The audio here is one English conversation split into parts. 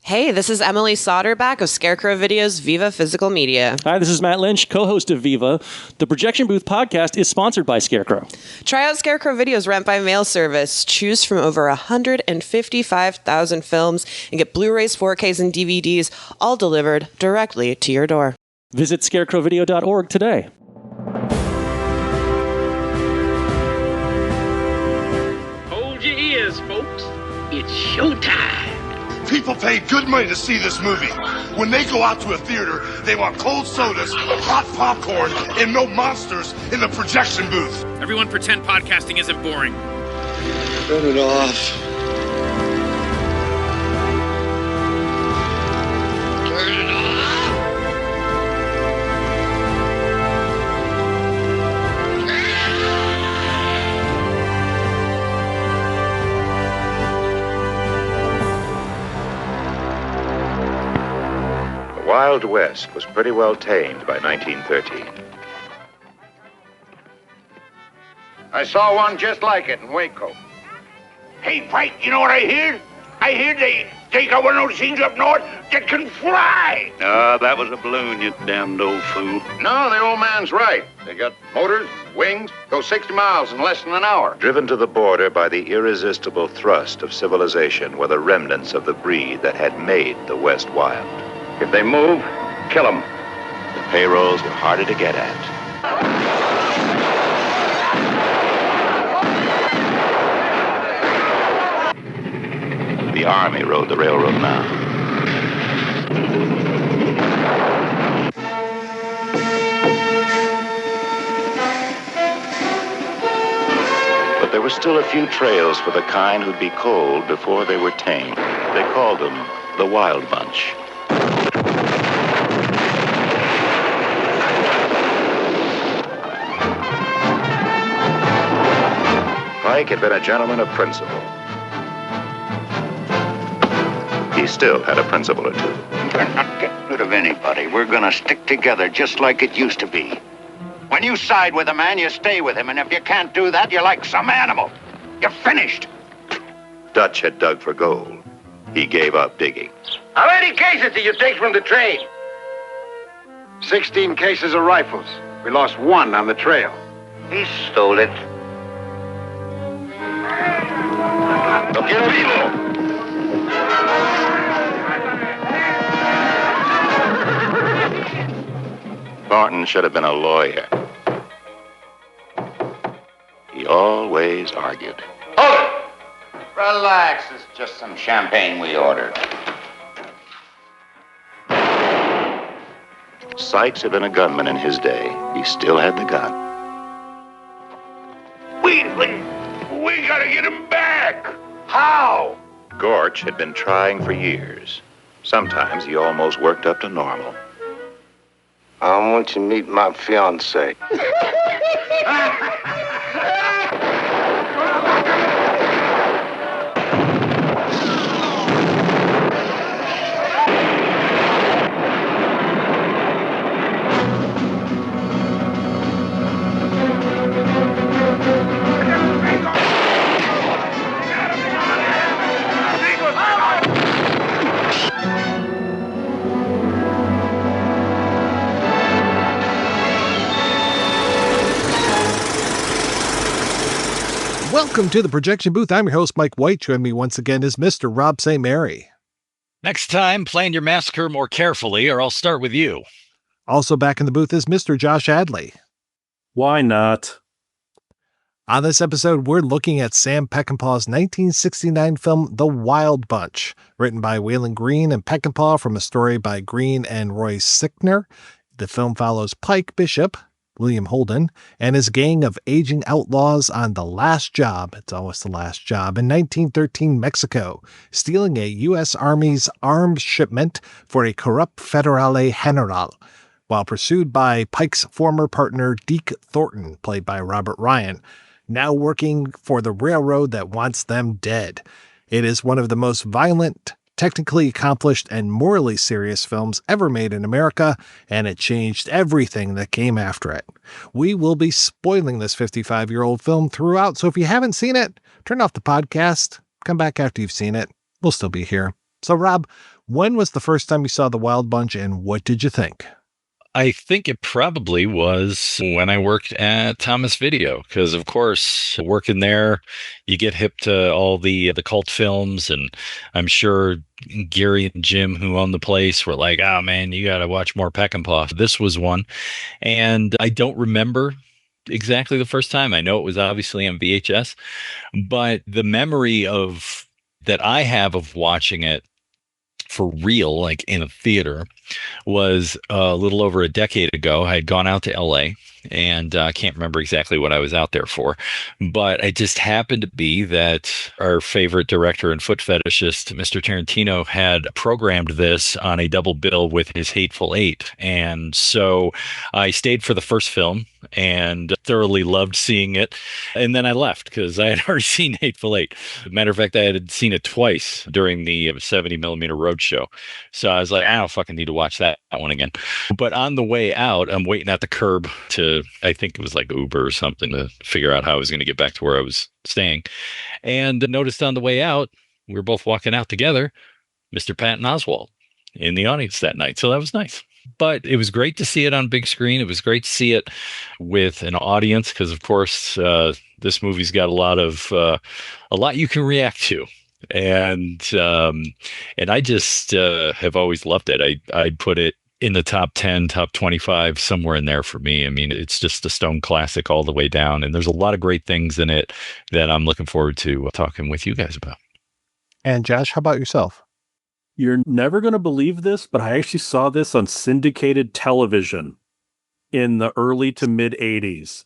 Hey, this is Emily Soderback of Scarecrow Video's Viva Physical Media. Hi, this is Matt Lynch, co-host of Viva. The Projection Booth podcast is sponsored by Scarecrow. Try out Scarecrow Video's rent-by-mail service. Choose from over 155,000 films and get Blu-rays, 4Ks, and DVDs, all delivered directly to your door. Visit scarecrowvideo.org today. Hold your ears, folks. It's showtime. People pay good money to see this movie. When they go out to a theater, they want cold sodas, hot popcorn, and no monsters in the projection booth. Everyone pretend podcasting isn't boring. Turn it off. Turn it off. Wild West was pretty well tamed by 1913. I saw one just like it in Waco. Hey, Pike, you know what I hear? I hear they got one of those things up north that can fly. That was a balloon, you damned old fool. No, the old man's right. They got motors, wings, go 60 miles in less than an hour. Driven to the border by the irresistible thrust of civilization were the remnants of the breed that had made the West wild. If they move, kill them. The payrolls were harder to get at. The Army rode the railroad now. But there were still a few trails for the kind who'd be cold before they were tamed. They called them the Wild Bunch. Pike had been a gentleman of principle. He still had a principle or two. We're not getting rid of anybody. We're gonna stick together just like it used to be. When you side with a man, you stay with him, and if you can't do that, you're like some animal. You're finished. Dutch had dug for gold. He gave up digging. How many cases did you take from the train? 16 cases of rifles. We lost one on the trail. He stole it. Lo quiero vivo. Thornton should have been a lawyer. He always argued. Hold it! Relax, it's just some champagne we ordered. Sykes had been a gunman in his day. He still had the gun. We gotta get him back. How? Gorch had been trying for years. Sometimes he almost worked up to normal. I want you to meet my fiancée. Welcome to the Projection Booth. I'm your host, Mike White. Joining me once again is Mr. Rob St. Mary. Next time, plan your massacre more carefully, or I'll start with you. Also back in the booth is Mr. Josh Hadley. Why not? On this episode, we're looking at Sam Peckinpah's 1969 film, The Wild Bunch, written by Walon Green and Peckinpah from a story by Green and Roy Sickner. The film follows Pike Bishop, William Holden, and his gang of aging outlaws on the last job, it's always the last job, in 1913 Mexico, stealing a U.S. Army's arms shipment for a corrupt Federale General, while pursued by Pike's former partner Deke Thornton, played by Robert Ryan, now working for the railroad that wants them dead. It is one of the most violent, technically accomplished, and morally serious films ever made in America, and it changed everything that came after it. We will be spoiling this 55-year-old film throughout, so if you haven't seen it, turn off the podcast, come back after you've seen it. We'll still be here. So, Rob, When was the first time you saw The Wild Bunch, and what did you think? I think it probably was when I worked at Thomas Video, because of course, working there, you get hip to all the cult films, and I'm sure Gary and Jim, who owned the place, were like, "Oh man, you got to watch more Peckinpah." This was one, and I don't remember exactly the first time. I know it was obviously on VHS, but the memory of that I have of watching it for real, like in a theater, was a little over a decade ago. I had gone out to LA, and I can't remember exactly what I was out there for, but it just happened to be that our favorite director and foot fetishist, Mr. Tarantino, had programmed this on a double bill with his Hateful Eight. And so I stayed for the first film and thoroughly loved seeing it. And then I left because I had already seen Hateful Eight. As a matter of fact, I had seen it twice during the 70 millimeter roadshow. So I was like, I don't fucking need to watch that one again. But on the way out, I'm waiting at the curb to, I think it was like Uber or something, to figure out how I was going to get back to where I was staying. And noticed on the way out, we were both walking out together, Mr. Patton Oswalt in the audience that night. So that was nice. But it was great to see it on big screen. It was great to see it with an audience because, of course, this movie's got a lot you can react to. And I just have always loved it. I'd put it in the top 10, top 25, somewhere in there for me. I mean, it's just a stone classic all the way down. And there's a lot of great things in it that I'm looking forward to talking with you guys about. And Josh, how about yourself? You're never going to believe this, but I actually saw this on syndicated television in the early to mid 80s.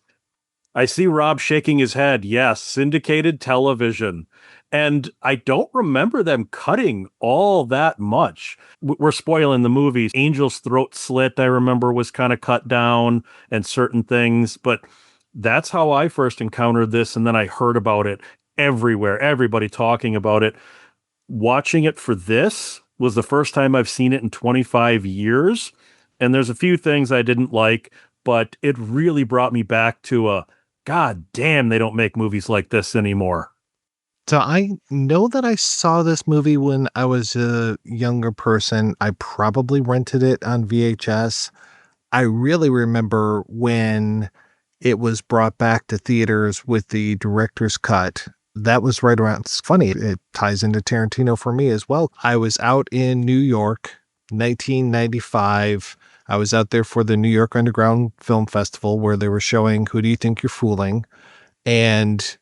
I see Rob shaking his head. Yes, syndicated television. And I don't remember them cutting all that much. We're spoiling the movies. Angel's throat slit, I remember, was kind of cut down and certain things. But that's how I first encountered this. And then I heard about it everywhere, everybody talking about it. Watching it for this was the first time I've seen it in 25 years. And there's a few things I didn't like, but it really brought me back to God damn, they don't make movies like this anymore. So I know that I saw this movie when I was a younger person. I probably rented it on VHS. I really remember when it was brought back to theaters with the director's cut. That was right around, it's funny, it ties into Tarantino for me as well. I was out in New York, 1995. I was out there for the New York Underground Film Festival where they were showing Who Do You Think You're Fooling? And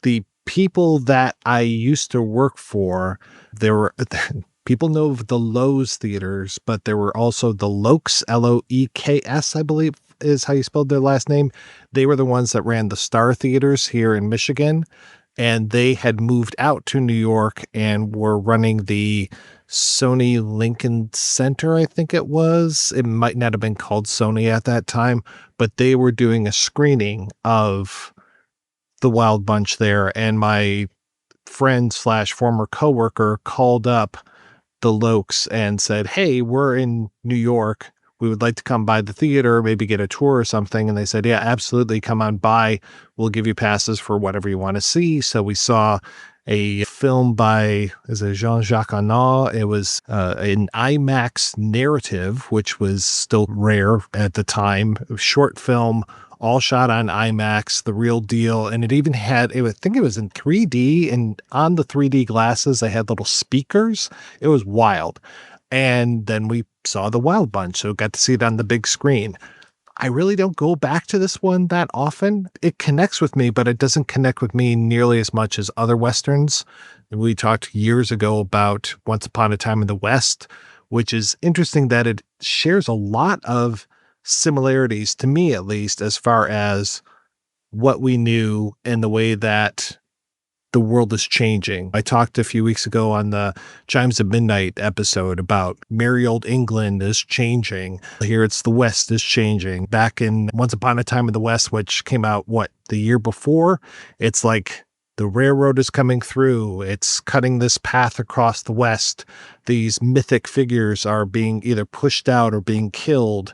the people that I used to work for, there were people know of the Lowe's theaters, but there were also the Lokes, L-O-E-K-S, I believe is how you spelled their last name. They were the ones that ran the Star Theaters here in Michigan. And they had moved out to New York and were running the Sony Lincoln Center, I think it was. It might not have been called Sony at that time, but they were doing a screening of The Wild Bunch there. And my friend / former coworker called up the Lokes and said, "Hey, we're in New York. We would like to come by the theater, maybe get a tour or something." And they said, "Yeah, absolutely. Come on by. We'll give you passes for whatever you want to see." So we saw a film by, is it Jean-Jacques Annaud? It was an IMAX narrative, which was still rare at the time. A short film, all shot on IMAX, the real deal. And it even had, I think it was in 3D, and on the 3D glasses, they had little speakers. It was wild. And then we saw The Wild Bunch, so got to see it on the big screen. I really don't go back to this one that often. It connects with me, but it doesn't connect with me nearly as much as other Westerns. We talked years ago about Once Upon a Time in the West, which is interesting that it shares a lot of similarities, to me at least, as far as what we knew and the way that the world is changing. I talked a few weeks ago on the Chimes of Midnight episode about merry old England is changing. Here it's the West is changing. Back in Once Upon a Time in the West, which came out, the year before, it's like the railroad is coming through. It's cutting this path across the West. These mythic figures are being either pushed out or being killed.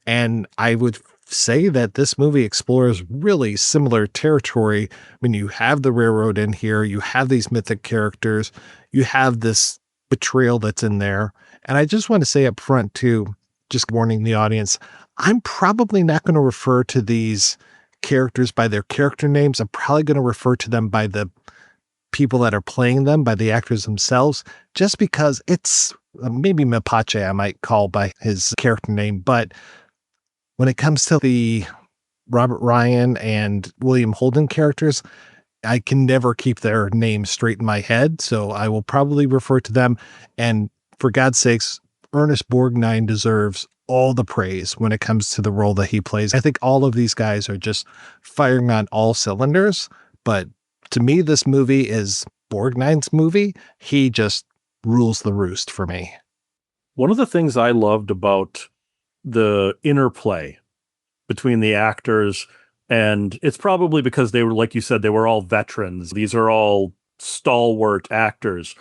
And I would say that this movie explores really similar territory. I mean, you have the railroad in here, you have these mythic characters, you have this betrayal that's in there. And I just want to say up front too, just warning the audience, I'm probably not going to refer to these characters by their character names. I'm probably going to refer to them by the people that are playing them, by the actors themselves, just because it's maybe Mapache I might call by his character name. But when it comes to the Robert Ryan and William Holden characters, I can never keep their names straight in my head. So I will probably refer to them. And for God's sakes, Ernest Borgnine deserves all the praise when it comes to the role that he plays. I think all of these guys are just firing on all cylinders. But to me, this movie is Borgnine's movie. He just rules the roost for me. One of the things I loved about the interplay between the actors, and it's probably because they were, like you said, they were all veterans. These are all stalwart actors.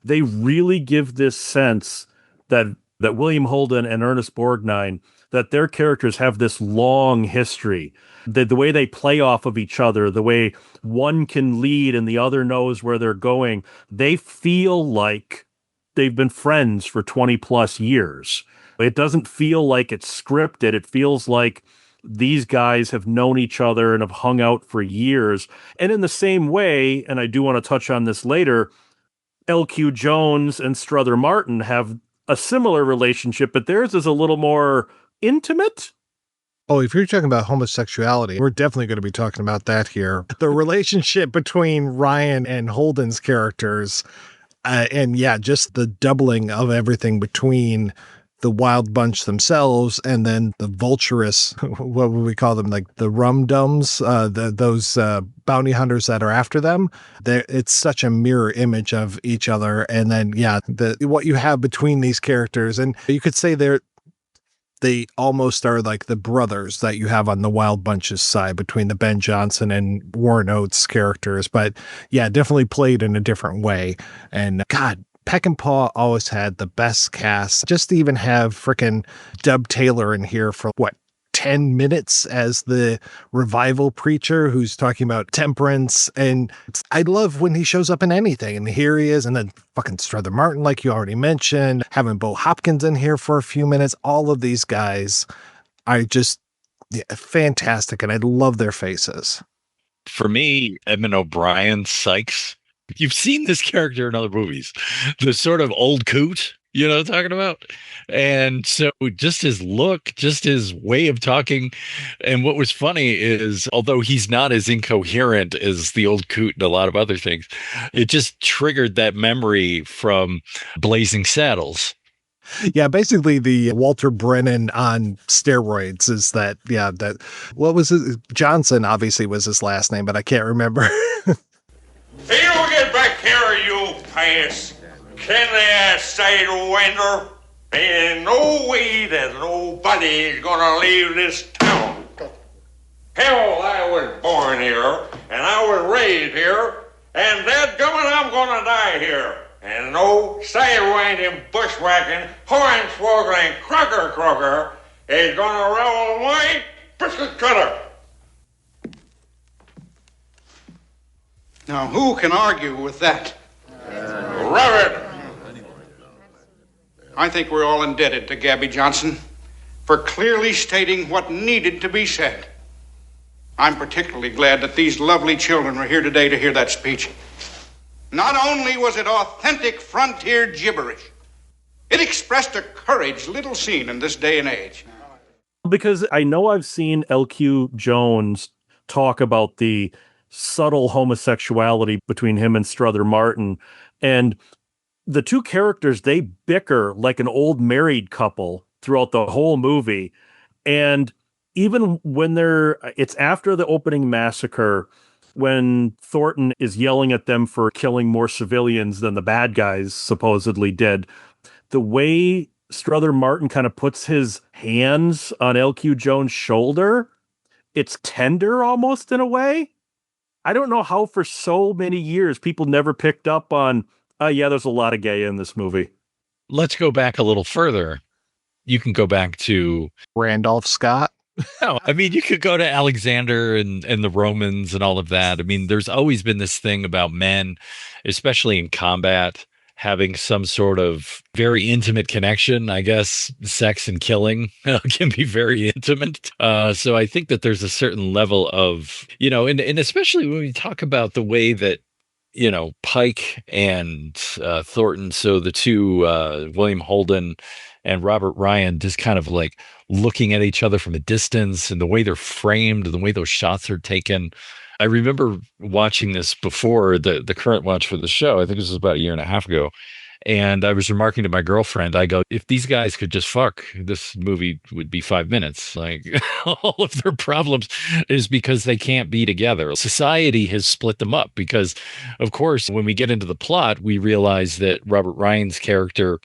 They really give this sense that William Holden and Ernest Borgnine, that their characters have this long history. The way they play off of each other, the way one can lead and the other knows where they're going, they feel like they've been friends for 20 plus years. It doesn't feel like it's scripted. It feels like these guys have known each other and have hung out for years. And in the same way, and I do want to touch on this later, L.Q. Jones and Strother Martin have a similar relationship, but theirs is a little more intimate. Oh, if you're talking about homosexuality, we're definitely going to be talking about that here. The relationship between Ryan and Holden's characters, and yeah, just the doubling of everything between the Wild Bunch themselves and then the vulturous, what would we call them? Like the rum-dums, those bounty hunters that are after them. It's such a mirror image of each other. And then, yeah, what you have between these characters, and you could say they almost are like the brothers that you have on the Wild Bunch's side between the Ben Johnson and Warren Oates characters. But yeah, definitely played in a different way. And God, Peckinpah always had the best cast. Just to even have frickin' Dub Taylor in here for 10 minutes as the revival preacher who's talking about temperance. And I love when he shows up in anything. And here he is. And then fucking Strother Martin, like you already mentioned, having Bo Hopkins in here for a few minutes. All of these guys are just fantastic. And I love their faces. For me, Edmund O'Brien Sykes, you've seen this character in other movies, the sort of old coot, you know what I'm talking about? And so just his look, just his way of talking. And what was funny is, although he's not as incoherent as the old coot and a lot of other things, it just triggered that memory from Blazing Saddles. Yeah, basically the Walter Brennan on steroids is that, what was it? Johnson obviously was his last name, but I can't remember. Hey, you get back here, you pass. Can they say to winter? Ain't no way that nobody's gonna leave this town. Hell, I was born here, and I was raised here, and dadgummit, I'm gonna die here. And no sidewinding, bushwhacking, hornswoggling, crocker is gonna roll my biscuit cutter. Now, who can argue with that? Reverend. I think we're all indebted to Gabby Johnson for clearly stating what needed to be said. I'm particularly glad that these lovely children were here today to hear that speech. Not only was it authentic frontier gibberish, it expressed a courage little seen in this day and age. Because I know I've seen L.Q. Jones talk about the subtle homosexuality between him and Strother Martin. And the two characters, they bicker like an old married couple throughout the whole movie. And even when it's after the opening massacre, when Thornton is yelling at them for killing more civilians than the bad guys supposedly did, the way Strother Martin kind of puts his hands on L.Q. Jones' shoulder, it's tender almost in a way. I don't know how for so many years people never picked up on, there's a lot of gay in this movie. Let's go back a little further. You can go back to Randolph Scott. No, I mean, you could go to Alexander and the Romans and all of that. I mean, there's always been this thing about men, especially in combat, having some sort of very intimate connection. I guess sex and killing can be very intimate. So I think that there's a certain level of, and especially when we talk about the way that, Pike and Thornton, so the two, William Holden and Robert Ryan, just kind of like looking at each other from a distance, and the way they're framed, the way those shots are taken. I remember watching this before the current watch for the show. I think this was about a year and a half ago. And I was remarking to my girlfriend, I go, if these guys could just fuck, this movie would be 5 minutes. Like, all of their problems is because they can't be together. Society has split them up because, of course, when we get into the plot, we realize that Robert Ryan's character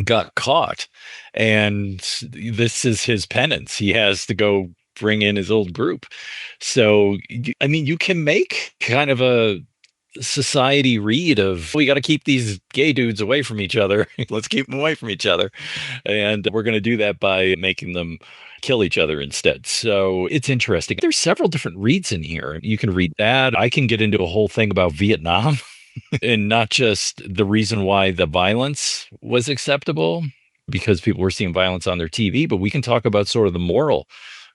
got caught, and this is his penance. He has to go bring in his old group. So, you can make kind of a society read of, we got to keep these gay dudes away from each other. Let's keep them away from each other. And we're going to do that by making them kill each other instead. So it's interesting. There's several different reads in here. You can read that. I can get into a whole thing about Vietnam and not just the reason why the violence was acceptable, because people were seeing violence on their TV, but we can talk about sort of the moral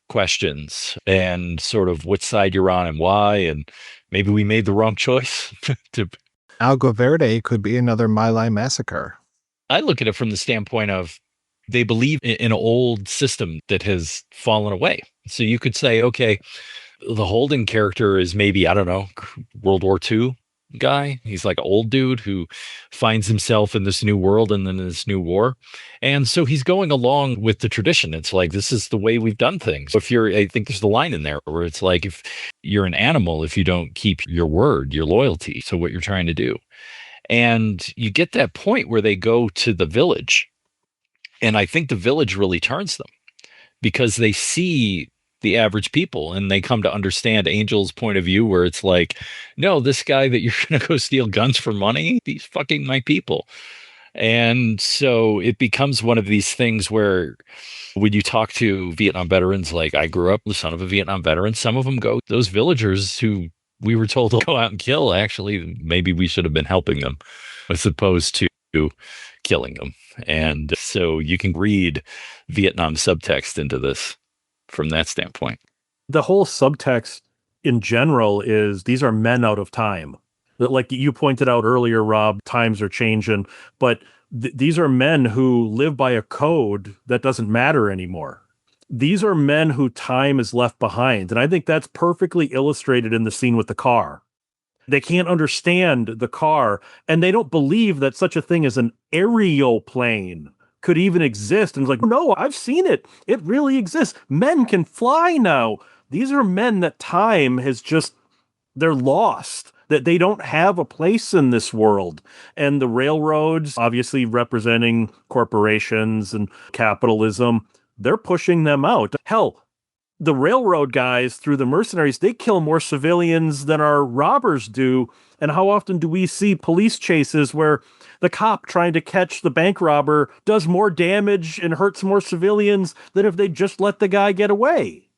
questions and sort of which side you're on and why, and maybe we made the wrong choice. Agua Verde could be another My Lai massacre. I look at it from the standpoint of they believe in an old system that has fallen away. So you could say, okay, the Holden character is maybe, I don't know, World War II guy. He's like an old dude who finds himself in this new world and then this new war. And so he's going along with the tradition. It's like, this is the way we've done things. I think there's the line in there where it's like, if you're an animal, if you don't keep your word, your loyalty, so what you're trying to do. And you get that point where they go to the village. And I think the village really turns them because they see the average people and they come to understand Angel's point of view, where it's like, no, this guy that you're going to go steal guns for money, he's fucking my people. And so it becomes one of these things where when you talk to Vietnam veterans, like I grew up the son of a Vietnam veteran, some of them go, those villagers who we were told to go out and kill, actually, maybe we should have been helping them as opposed to killing them. And so you can read Vietnam subtext into this from that standpoint. The whole subtext in general is these are men out of time. Like you pointed out earlier, Rob, times are changing, but these are men who live by a code that doesn't matter anymore. These are men who time is left behind. And I think that's perfectly illustrated in the scene with the car. They can't understand the car, and they don't believe that such a thing as an aerial plane could even exist. And it's like, no, I've seen it. It really exists. Men can fly now. These are men that time has just, they're lost, that they don't have a place in this world. And the railroads, obviously representing corporations and capitalism, they're pushing them out. Hell, the railroad guys through the mercenaries, they kill more civilians than our robbers do. And how often do we see police chases where the cop trying to catch the bank robber does more damage and hurts more civilians than if they just let the guy get away?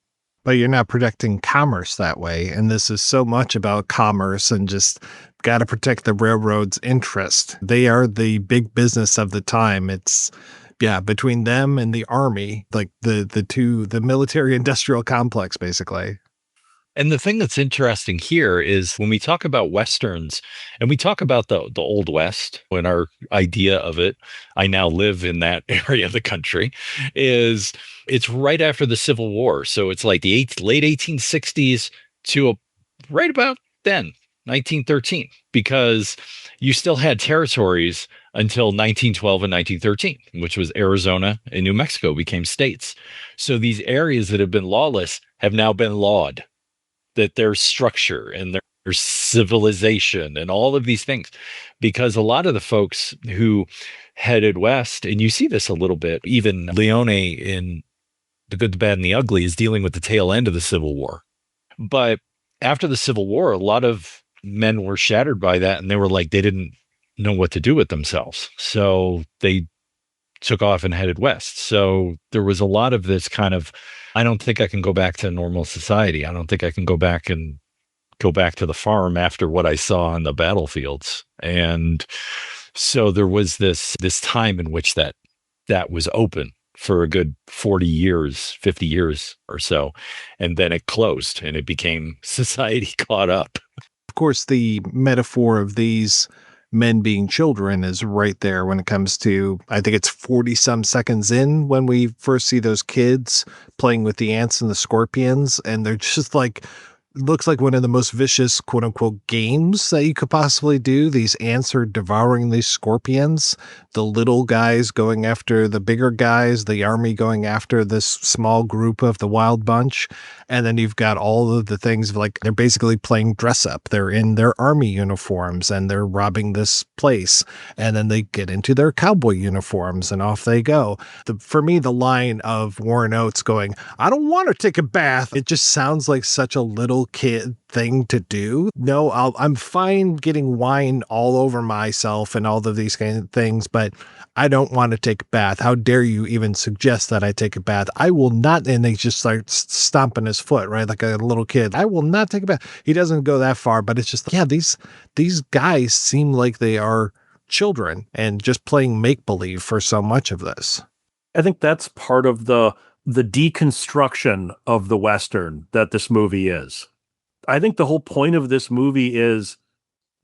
But you're not protecting commerce that way. And this is so much about commerce and just got to protect the railroad's interest. They are the big business of the time. It's, yeah, between them and the army, like the military industrial complex, basically. And the thing that's interesting here is when we talk about Westerns and we talk about the Old West and our idea of it, I now live in that area of the country, is it's right after the Civil War. So it's like the late 1860s to right about then, 1913, because you still had territories until 1912 and 1913, which was Arizona and New Mexico became states. So these areas that have been lawless have now been lawed. That there's structure and there's civilization and all of these things, because a lot of the folks who headed west, and you see this a little bit, even Leone in The Good, the Bad, and the Ugly is dealing with the tail end of the Civil War. But after the Civil War, a lot of men were shattered by that, and they were like, they didn't know what to do with themselves. So they took off and headed west. So there was a lot of this kind of, I don't think I can go back to normal society. I don't think I can go back to the farm after what I saw on the battlefields. And So there was this time in which that was open for a good 40 years, 50 years or so. And then it closed and it became society caught up. Of course, the metaphor of these men being children is right there when it comes to, I think it's 40 some seconds in when we first see those kids playing with the ants and the scorpions. And they're just like, looks like one of the most vicious, quote unquote, games that you could possibly do. These ants are devouring these scorpions, the little guys going after the bigger guys, the army going after this small group of the Wild Bunch. And then you've got all of the things like they're basically playing dress up. They're in their army uniforms and they're robbing this place. And then they get into their cowboy uniforms and off they go. For me, the line of Warren Oates going, "I don't want to take a bath," it just sounds like such a little kid thing to do. No, I'm fine getting wine all over myself and all of these kind of things, but I don't want to take a bath. How dare you even suggest that I take a bath? I will not. And they just start stomping his foot, right? Like a little kid. I will not take a bath. He doesn't go that far, but it's just, yeah, these guys seem like they are children and just playing make-believe for so much of this. I think that's part of the deconstruction of the Western that this movie is. I think the whole point of this movie is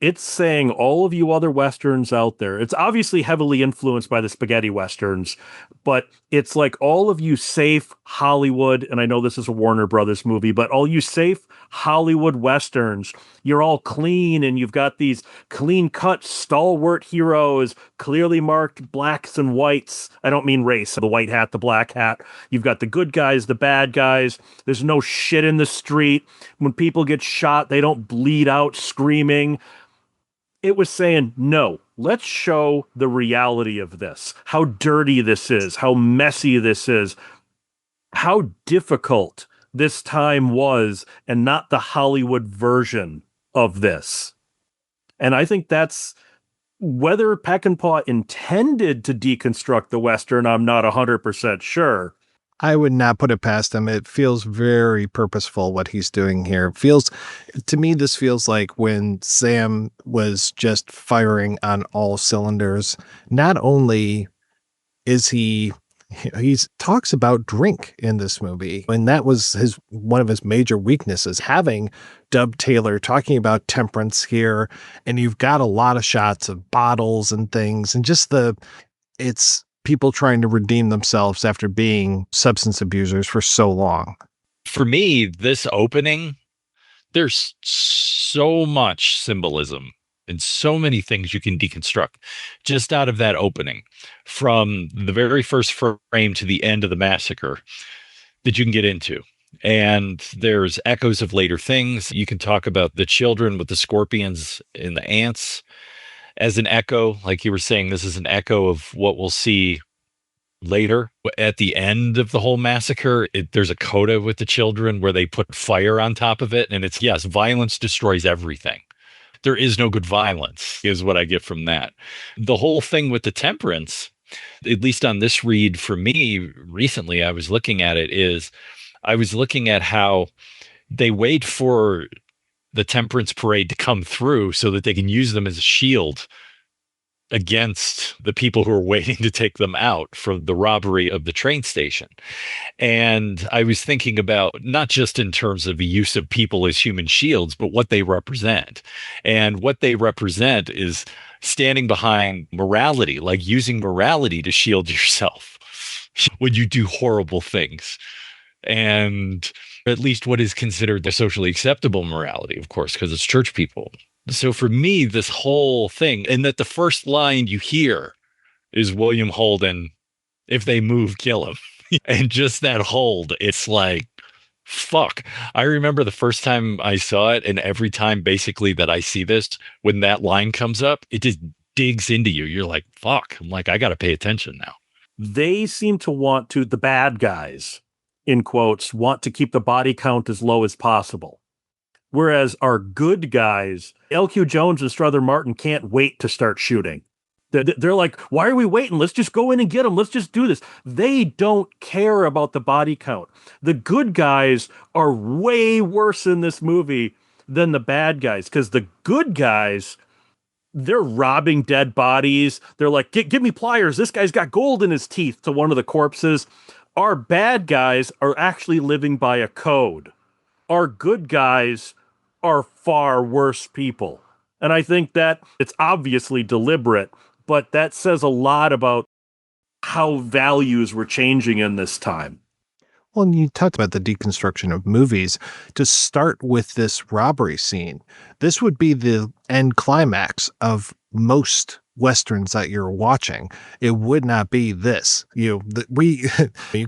it's saying all of you other Westerns out there, it's obviously heavily influenced by the spaghetti Westerns, but it's like all of you safe Hollywood, and I know this is a Warner Brothers movie, but all you safe Hollywood Westerns, you're all clean and you've got these clean cut stalwart heroes, clearly marked blacks and whites. I don't mean race, the white hat, the black hat. You've got the good guys, the bad guys. There's no shit in the street. When people get shot, they don't bleed out screaming. It was saying, no, let's show the reality of this, how dirty this is, how messy this is, how difficult this time was, and not the Hollywood version of this. And I think that's, whether Peckinpah intended to deconstruct the Western, I'm not 100% sure. I would not put it past him. It feels very purposeful what he's doing here. To me, this feels like when Sam was just firing on all cylinders. Not only is he talks about drink in this movie, and that was one of his major weaknesses, having Dub Taylor talking about temperance here, and you've got a lot of shots of bottles and things, and just it's people trying to redeem themselves after being substance abusers for so long. For me, this opening, there's so much symbolism and so many things you can deconstruct just out of that opening, from the very first frame to the end of the massacre, that you can get into. And there's echoes of later things. You can talk about the children with the scorpions and the ants as an echo. Like you were saying, this is an echo of what we'll see later at the end of the whole massacre. There's a coda with the children where they put fire on top of it. And it's, yes, violence destroys everything. There is no good violence, is what I get from that. The whole thing with the temperance, at least on this read for me recently, I was looking at how they wait for the temperance parade to come through so that they can use them as a shield against the people who are waiting to take them out from the robbery of the train station. And I was thinking about not just in terms of the use of people as human shields, but what they represent. And what they represent is standing behind morality, like using morality to shield yourself when you do horrible things. And at least what is considered the socially acceptable morality, of course, because it's church people. So for me, this whole thing, and that the first line you hear is William Holden, "If they move, kill them." And just that hold, it's like, fuck. I remember the first time I saw it, and every time basically that I see this, when that line comes up, it just digs into you. You're like, fuck. I'm like, I got to pay attention now. They seem to want to, the bad guys, in quotes, want to keep the body count as low as possible. Whereas our good guys, L.Q. Jones and Strother Martin, can't wait to start shooting. They're like, why are we waiting? Let's just go in and get them. Let's just do this. They don't care about the body count. The good guys are way worse in this movie than the bad guys, because the good guys, they're robbing dead bodies. They're like, give me pliers. This guy's got gold in his teeth to one of the corpses. Our bad guys are actually living by a code. Our good guys are far worse people. And I think that it's obviously deliberate, but that says a lot about how values were changing in this time. Well, and you talked about the deconstruction of movies. To start with this robbery scene, this would be the end climax of most Westerns that you're watching. It would not be this. You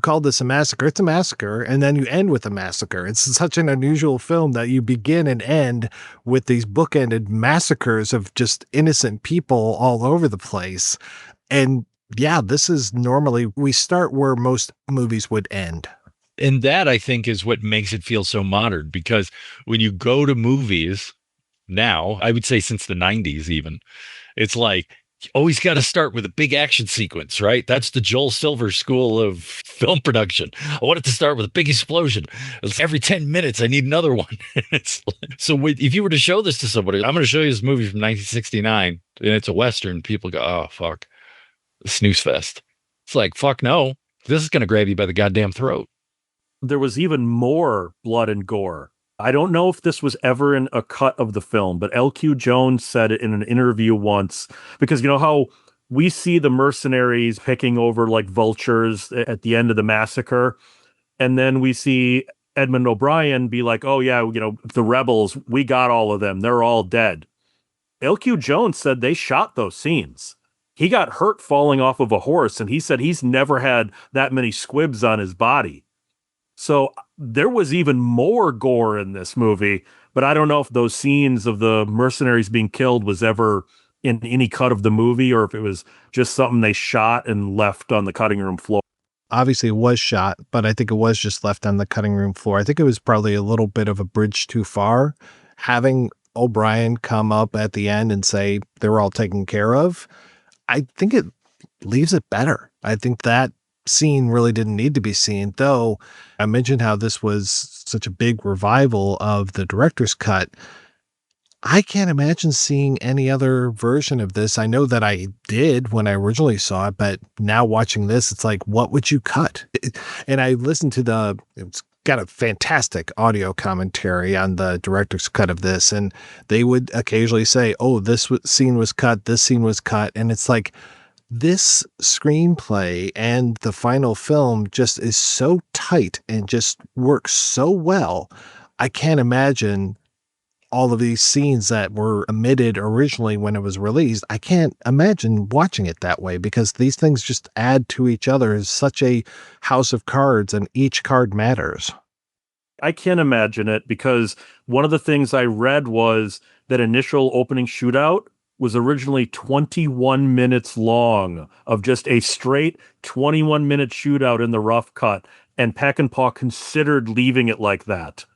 called this a massacre. It's a massacre, and then you end with a massacre. It's such an unusual film that you begin and end with these bookended massacres of just innocent people all over the place. And yeah, this is normally, we start where most movies would end. And that, I think, is what makes it feel so modern, because when you go to movies now, I would say since the 90s even, it's like, you always got to start with a big action sequence, right? That's the Joel Silver school of film production. I want it to start with a big explosion. It's every 10 minutes, I need another one. So if you were to show this to somebody, I'm going to show you this movie from 1969, and it's a Western, people go, oh, fuck, snooze fest. It's like, fuck no, this is going to grab you by the goddamn throat. There was even more blood and gore. I don't know if this was ever in a cut of the film, but L.Q. Jones said it in an interview once, because you know how we see the mercenaries picking over like vultures at the end of the massacre, and then we see Edmund O'Brien be like, oh yeah, you know, the rebels, we got all of them, they're all dead. L.Q. Jones said they shot those scenes. He got hurt falling off of a horse, and he said he's never had that many squibs on his body. So there was even more gore in this movie, but I don't know if those scenes of the mercenaries being killed was ever in any cut of the movie, or if it was just something they shot and left on the cutting room floor. Obviously it was shot, but I think it was just left on the cutting room floor. I think it was probably a little bit of a bridge too far. Having O'Brien come up at the end and say they were all taken care of, I think it leaves it better. I think that scene really didn't need to be seen, though I mentioned how this was such a big revival of the director's cut. I can't imagine seeing any other version of this. I know that I did when I originally saw it, but now watching this, it's like, what would you cut? And I listened to it's got a fantastic audio commentary on the director's cut of this, and they would occasionally say, oh, this scene was cut, this scene was cut, and it's like, this screenplay and the final film just is so tight and just works so well. I can't imagine all of these scenes that were omitted originally when it was released. I can't imagine watching it that way, because these things just add to each other as such a house of cards, and each card matters. I can't imagine it, because one of the things I read was that initial opening shootout was originally 21 minutes long, of just a straight 21-minute shootout in the rough cut, and Peckinpah considered leaving it like that.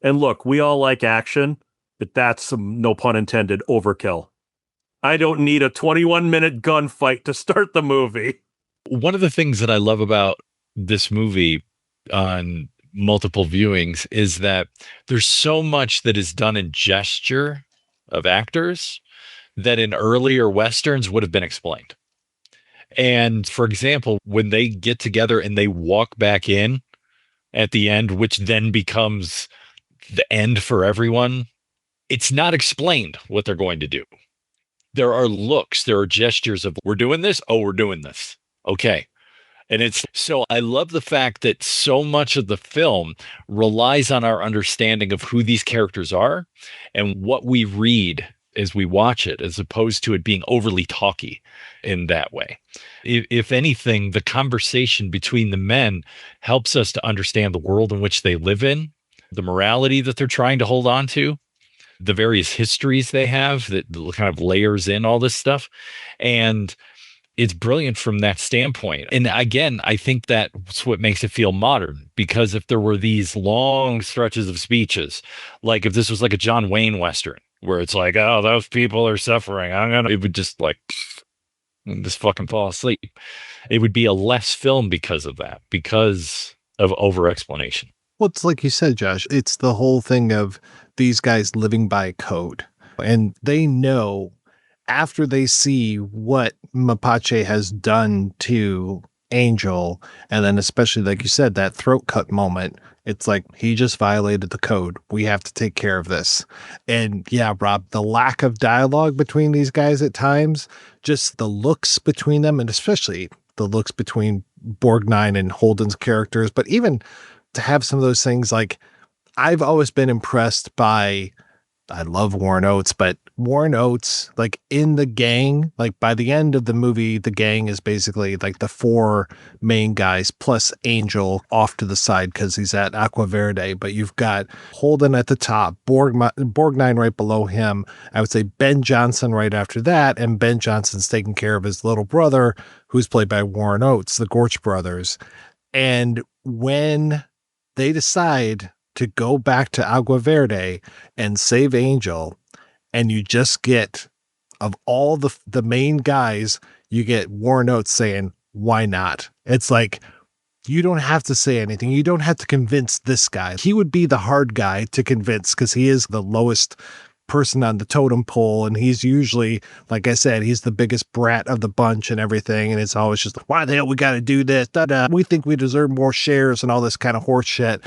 And look, we all like action, but that's some, no pun intended, overkill. I don't need a 21-minute gunfight to start the movie. One of the things that I love about this movie on multiple viewings is that there's so much that is done in gesture of actors that in earlier Westerns would have been explained. And for example, when they get together and they walk back in at the end, which then becomes the end for everyone, it's not explained what they're going to do. There are looks, there are gestures of, we're doing this. Oh, we're doing this. Okay. And it's so, I love the fact that so much of the film relies on our understanding of who these characters are and what we read as we watch it, as opposed to it being overly talky in that way. If anything, the conversation between the men helps us to understand the world in which they live in, the morality that they're trying to hold on to, the various histories they have that kind of layers in all this stuff. And it's brilliant from that standpoint. And again, I think that's what makes it feel modern, because if there were these long stretches of speeches, like if this was like a John Wayne Western, where it's like, oh, those people are suffering, it would just like, just fucking fall asleep. It would be a less film because of that, because of over explanation. Well, it's like you said, Josh, it's the whole thing of these guys living by code, and they know after they see what Mapache has done to Angel, and then especially like you said, that throat cut moment, it's like he just violated the code. We have to take care of this. And yeah, Rob, the lack of dialogue between these guys at times, just the looks between them, and especially the looks between Borgnine and Holden's characters, but even to have some of those things, like I've always been impressed by, I love Warren Oates, but Warren Oates, like in the gang, like by the end of the movie, the gang is basically like the 4 main guys plus Angel off to the side because he's at Aqua Verde. But you've got Holden at the top, Borgnine right below him. I would say Ben Johnson right after that. And Ben Johnson's taking care of his little brother, who's played by Warren Oates, the Gorch brothers. And when they decide to go back to Agua Verde and save Angel, and you just get, of all the main guys, you get Warren Oates saying, why not? It's like, you don't have to say anything. You don't have to convince this guy. He would be the hard guy to convince because he is the lowest person on the totem pole, and he's usually, like I said, he's the biggest brat of the bunch and everything, and it's always just, why the hell we got to do this? Da-da. We think we deserve more shares and all this kind of horse shit.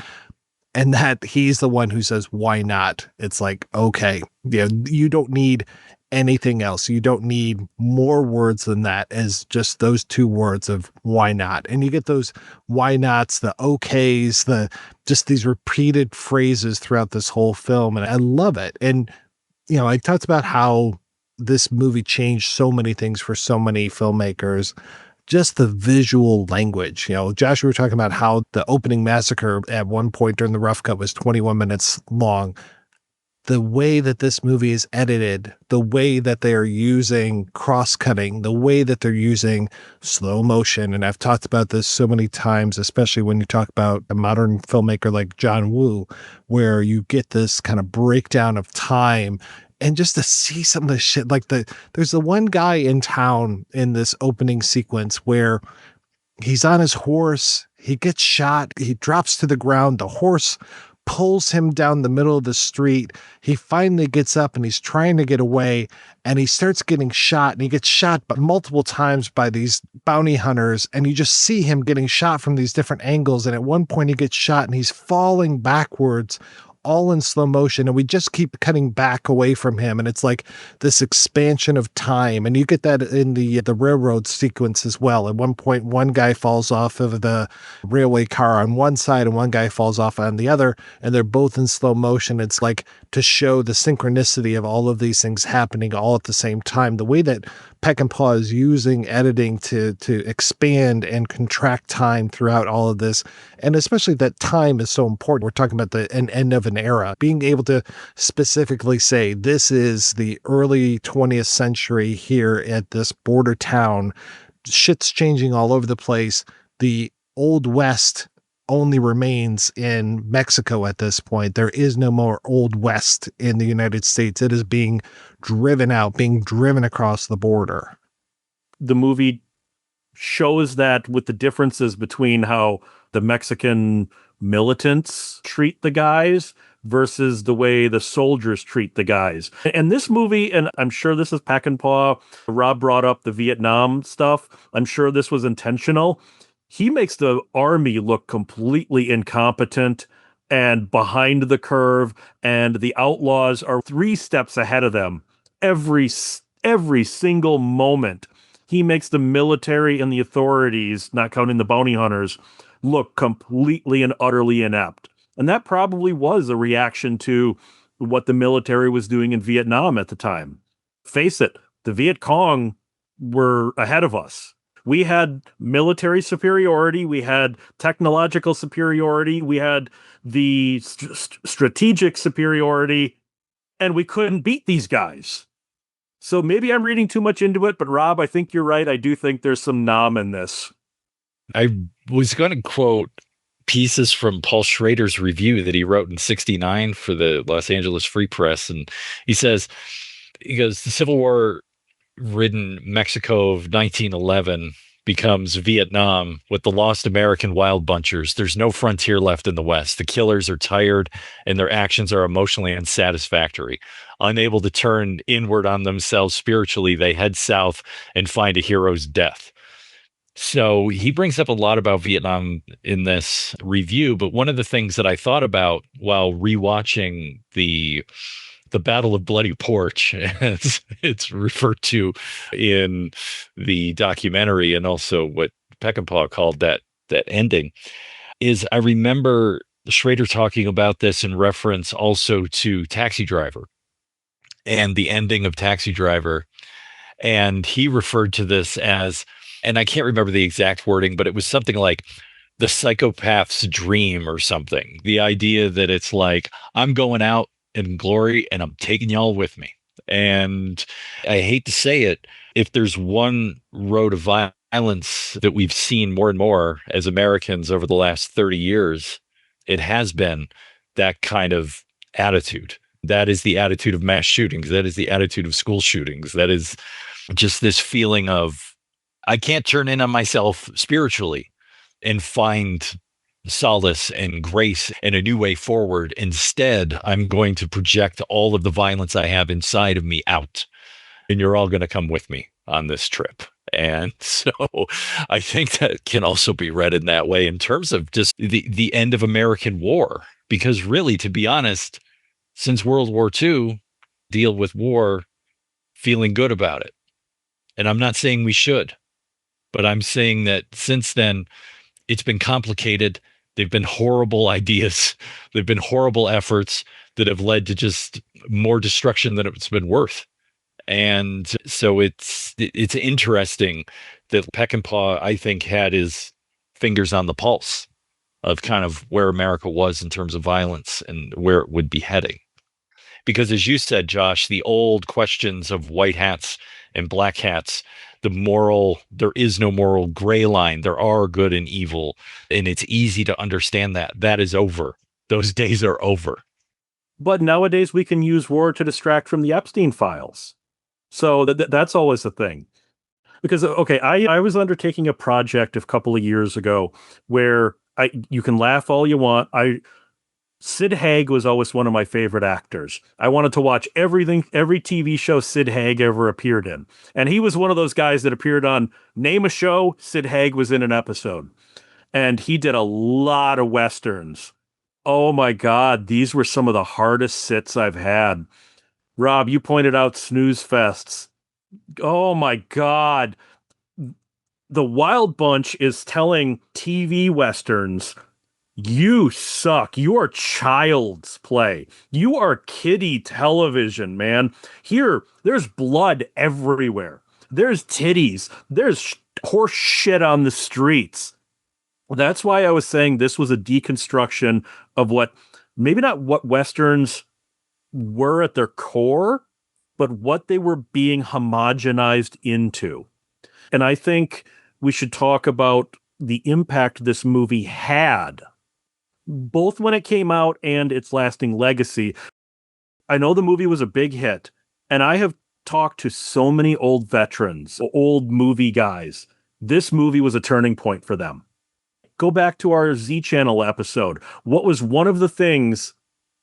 And that he's the one who says, why not? It's like, okay, you don't need anything else. You don't need more words than that, as just those 2 words of why not. And you get those why nots, the okays, just these repeated phrases throughout this whole film. And I love it. And, I talked about how this movie changed so many things for so many filmmakers. Just the visual language. Josh, we were talking about how the opening massacre at one point during the rough cut was 21 minutes long. The way that this movie is edited, the way that they are using cross-cutting, the way that they're using slow motion. And I've talked about this so many times, especially when you talk about a modern filmmaker like John Woo, where you get this kind of breakdown of time. And just to see some of the shit, like there's the one guy in town in this opening sequence where he's on his horse, he gets shot, he drops to the ground, the horse pulls him down the middle of the street. He finally gets up and he's trying to get away, and he starts getting shot, and he gets shot multiple times by these bounty hunters, and you just see him getting shot from these different angles. And at one point he gets shot and he's falling backwards, all in slow motion, and we just keep cutting back away from him, and it's like this expansion of time. And you get that in the railroad sequence as well. At one point, one guy falls off of the railway car on one side and one guy falls off on the other, and they're both in slow motion. It's like to show the synchronicity of all of these things happening all at the same time. The way that Peckinpah is using editing to expand and contract time throughout all of this, and especially that time is so important. We're talking about an end of an era, being able to specifically say this is the early 20th century here at this border town. Shit's changing all over the place. The Old West only remains in Mexico at this point. There is no more Old West in the United States. It is being driven out, being driven across the border. The movie shows that with the differences between how the Mexican militants treat the guys versus the way the soldiers treat the guys. And this movie, and I'm sure this is Peckinpah, Rob brought up the Vietnam stuff. I'm sure this was intentional. He makes the army look completely incompetent and behind the curve, and the outlaws are 3 steps ahead of them. Every single moment, he makes the military and the authorities, not counting the bounty hunters, look completely and utterly inept. And that probably was a reaction to what the military was doing in Vietnam at the time. Face it, the Viet Cong were ahead of us. We had military superiority, we had technological superiority, we had the strategic superiority, and we couldn't beat these guys. So maybe I'm reading too much into it, but Rob, I think you're right. I do think there's some nom in this. I was going to quote pieces from Paul Schrader's review that he wrote in '69 for the Los Angeles Free Press. And he goes, the Civil War ridden Mexico of 1911 becomes Vietnam with the lost American wild bunchers. There's no frontier left in the West. The killers are tired and their actions are emotionally unsatisfactory. Unable to turn inward on themselves spiritually, they head south and find a hero's death. So he brings up a lot about Vietnam in this review, but one of the things that I thought about while rewatching the Battle of Bloody Porch, as it's referred to in the documentary, and also what Peckinpah called that ending, is I remember Schrader talking about this in reference also to Taxi Driver and the ending of Taxi Driver. And he referred to this as, and I can't remember the exact wording, but it was something like the psychopath's dream or something. The idea that it's like, I'm going out in glory and I'm taking y'all with me. And I hate to say it, if there's one road of violence that we've seen more and more as Americans over the last 30 years, it has been that kind of attitude. That is the attitude of mass shootings. That is the attitude of school shootings. That is just this feeling of, I can't turn in on myself spiritually and find solace and grace and a new way forward. Instead, I'm going to project all of the violence I have inside of me out, and you're all going to come with me on this trip. And so I think that can also be read in that way in terms of just the end of American war. Because really, to be honest, since World War II, deal with war feeling good about it. And I'm not saying we should, but I'm saying that since then, it's been complicated. They've been horrible ideas. They've been horrible efforts that have led to just more destruction than it's been worth. And so it's interesting that Peckinpah, I think, had his fingers on the pulse of kind of where America was in terms of violence and where it would be heading. Because as you said, Josh, the old questions of white hats and black hats, there is no moral gray line. There are good and evil, and it's easy to understand that. That is over. Those days are over. But nowadays we can use war to distract from the Epstein files. So that's always the thing. Because, okay, I was undertaking a project a couple of years ago where you can laugh all you want. Sid Haig was always one of my favorite actors. I wanted to watch every TV show Sid Haig ever appeared in. And he was one of those guys that appeared on Name a Show, Sid Haig was in an episode. And he did a lot of Westerns. Oh my God, these were some of the hardest sits I've had. Rob, you pointed out snooze fests. Oh my God. The Wild Bunch is telling TV Westerns, you suck. You are child's play. You are kiddie television, man. Here, there's blood everywhere. There's titties. There's horse shit on the streets. That's why I was saying this was a deconstruction of maybe not what Westerns were at their core, but what they were being homogenized into. And I think we should talk about the impact this movie had, both when it came out and its lasting legacy. I know the movie was a big hit, and I have talked to so many old veterans, old movie guys. This movie was a turning point for them. Go back to our Z Channel episode. What was one of the things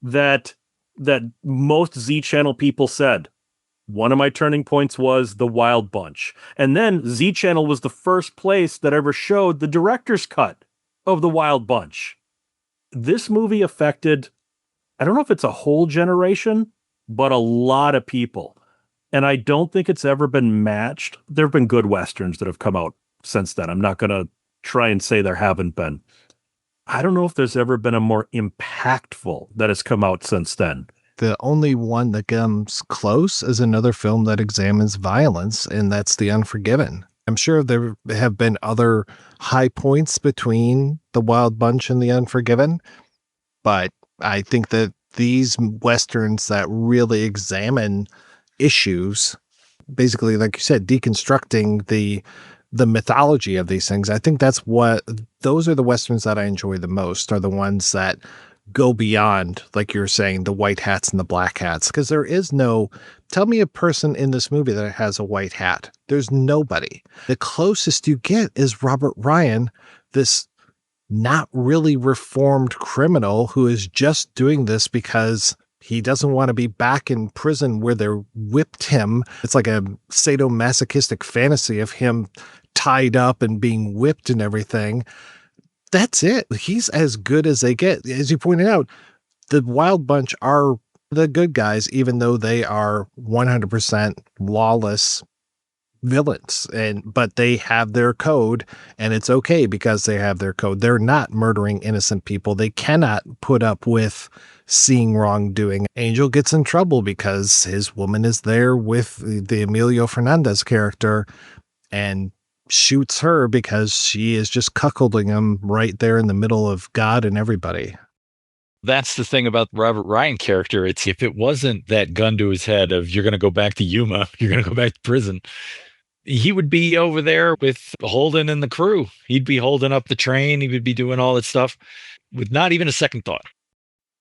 that most Z Channel people said? One of my turning points was The Wild Bunch. And then Z Channel was the first place that ever showed the director's cut of The Wild Bunch. This movie affected, I don't know if it's a whole generation, but a lot of people. And I don't think it's ever been matched. There have been good Westerns that have come out since then. I'm not going to try and say there haven't been. I don't know if there's ever been a more impactful that has come out since then. The only one that comes close is another film that examines violence, and that's The Unforgiven. I'm sure there have been other high points between The Wild Bunch and The Unforgiven, but I think that these Westerns that really examine issues, basically, like you said, deconstructing the mythology of these things, I think those are the Westerns that I enjoy the most, are the ones that go beyond, like you're saying, the white hats and the black hats, because there is no, tell me a person in this movie that has a white hat. There's nobody. The closest you get is Robert Ryan, this not really reformed criminal who is just doing this because he doesn't want to be back in prison where they whipped him. It's like a sadomasochistic fantasy of him tied up and being whipped and everything. That's it. He's as good as they get. As you pointed out, the Wild Bunch are the good guys, even though they are 100% lawless villains. But they have their code, and it's okay because they have their code. They're not murdering innocent people. They cannot put up with seeing wrongdoing. Angel gets in trouble because his woman is there with the Emilio Fernandez character and shoots her because she is just cuckolding him right there in the middle of God and everybody. That's the thing about the Robert Ryan character. It's if it wasn't that gun to his head of you're going to go back to Yuma, you're going to go back to prison, he would be over there with Holden and the crew. He'd be holding up the train. He would be doing all that stuff with not even a second thought.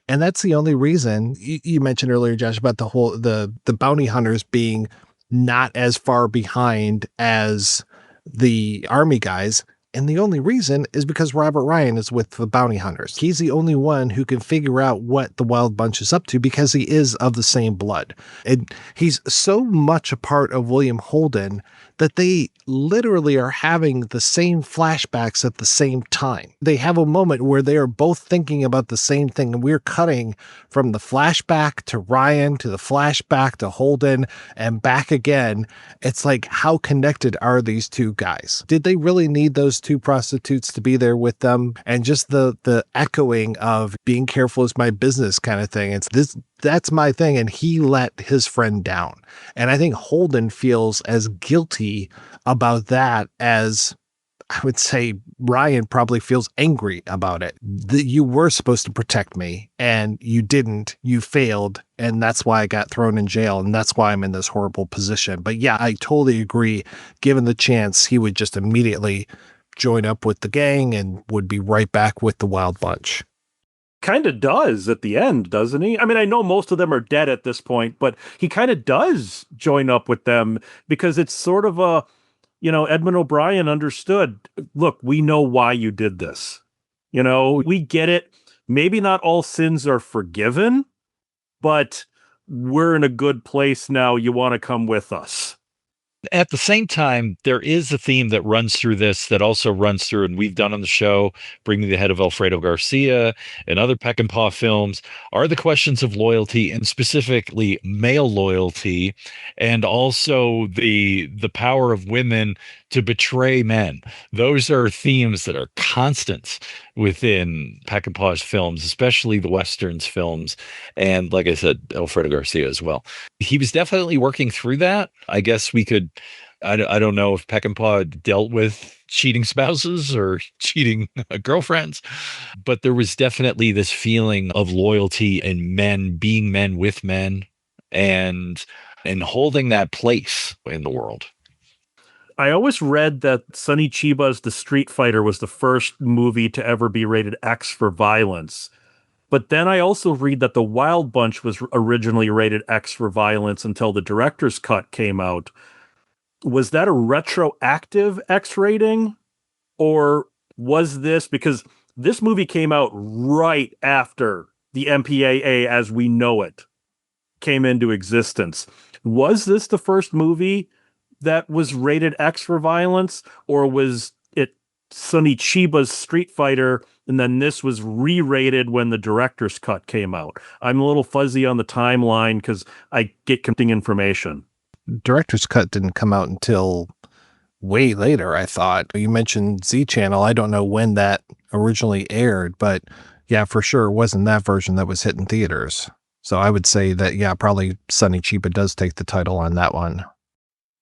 And that's the only reason you mentioned earlier, Josh, about the bounty hunters being not as far behind as the army guys. And the only reason is because Robert Ryan is with the bounty hunters. He's the only one who can figure out what the Wild Bunch is up to because he is of the same blood. And he's so much a part of William Holden that they literally are having the same flashbacks at the same time. They have a moment where they are both thinking about the same thing, and we're cutting from the flashback to Ryan to the flashback to Holden and back again. It's like, how connected are these two guys? Did they really need those two prostitutes to be there with them? And just the echoing of being careful is my business kind of thing. It's this. That's my thing. And he let his friend down. And I think Holden feels as guilty about that as I would say Ryan probably feels angry about it. You were supposed to protect me and you didn't. You failed. And that's why I got thrown in jail. And that's why I'm in this horrible position. But yeah, I totally agree. Given the chance, he would just immediately join up with the gang and would be right back with the Wild Bunch. Kind of does at the end, doesn't he? I mean, I know most of them are dead at this point, but he kind of does join up with them because it's sort of a, Edmund O'Brien understood, look, we know why you did this. We get it. Maybe not all sins are forgiven, but we're in a good place now. You want to come with us. At the same time, there is a theme that runs through this that also runs through, and we've done on the show, Bringing the Head of Alfredo Garcia and other Peckinpah films, are the questions of loyalty, and specifically male loyalty, and also the power of women to betray men. Those are themes that are constants within Peckinpah's films, especially the Westerns films, and like I said, Alfredo Garcia as well. He was definitely working through that. I guess we could, I don't know if Peckinpah dealt with cheating spouses or cheating girlfriends, but there was definitely this feeling of loyalty and men being men with men and holding that place in the world. I always read that Sonny Chiba's The Street Fighter was the first movie to ever be rated X for violence. But then I also read that The Wild Bunch was originally rated X for violence until the director's cut came out. Was that a retroactive X rating? Or was this, because this movie came out right after the MPAA as we know it came into existence. Was this the first movie that was rated X for violence, or was it Sonny Chiba's Street Fighter, and then this was re-rated when the director's cut came out? I'm a little fuzzy on the timeline because I get conflicting information. Director's cut didn't come out until way later, I thought. You mentioned Z Channel. I don't know when that originally aired, but yeah, for sure it wasn't that version that was hitting theaters. So I would say that, yeah, probably Sonny Chiba does take the title on that one.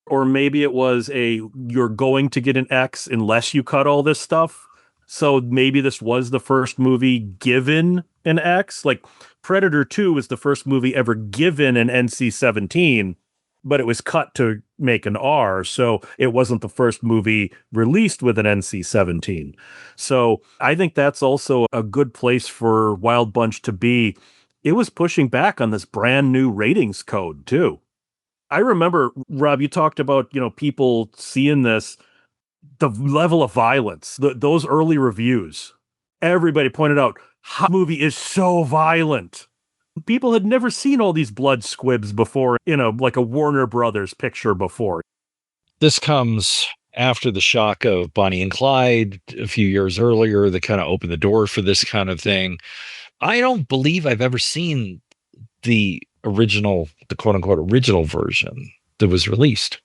Or maybe it was you're going to get an X unless you cut all this stuff. So maybe this was the first movie given an X. Like Predator 2 was the first movie ever given an NC-17, but it was cut to make an R, so it wasn't the first movie released with an NC-17. So I think that's also a good place for Wild Bunch to be. It was pushing back on this brand new ratings code too. I remember, Rob, you talked about, people seeing this, the level of violence, those early reviews. Everybody pointed out, the movie is so violent. People had never seen all these blood squibs before, like a Warner Brothers picture before. This comes after the shock of Bonnie and Clyde a few years earlier that kind of opened the door for this kind of thing. I don't believe I've ever seen the quote unquote original version that was released,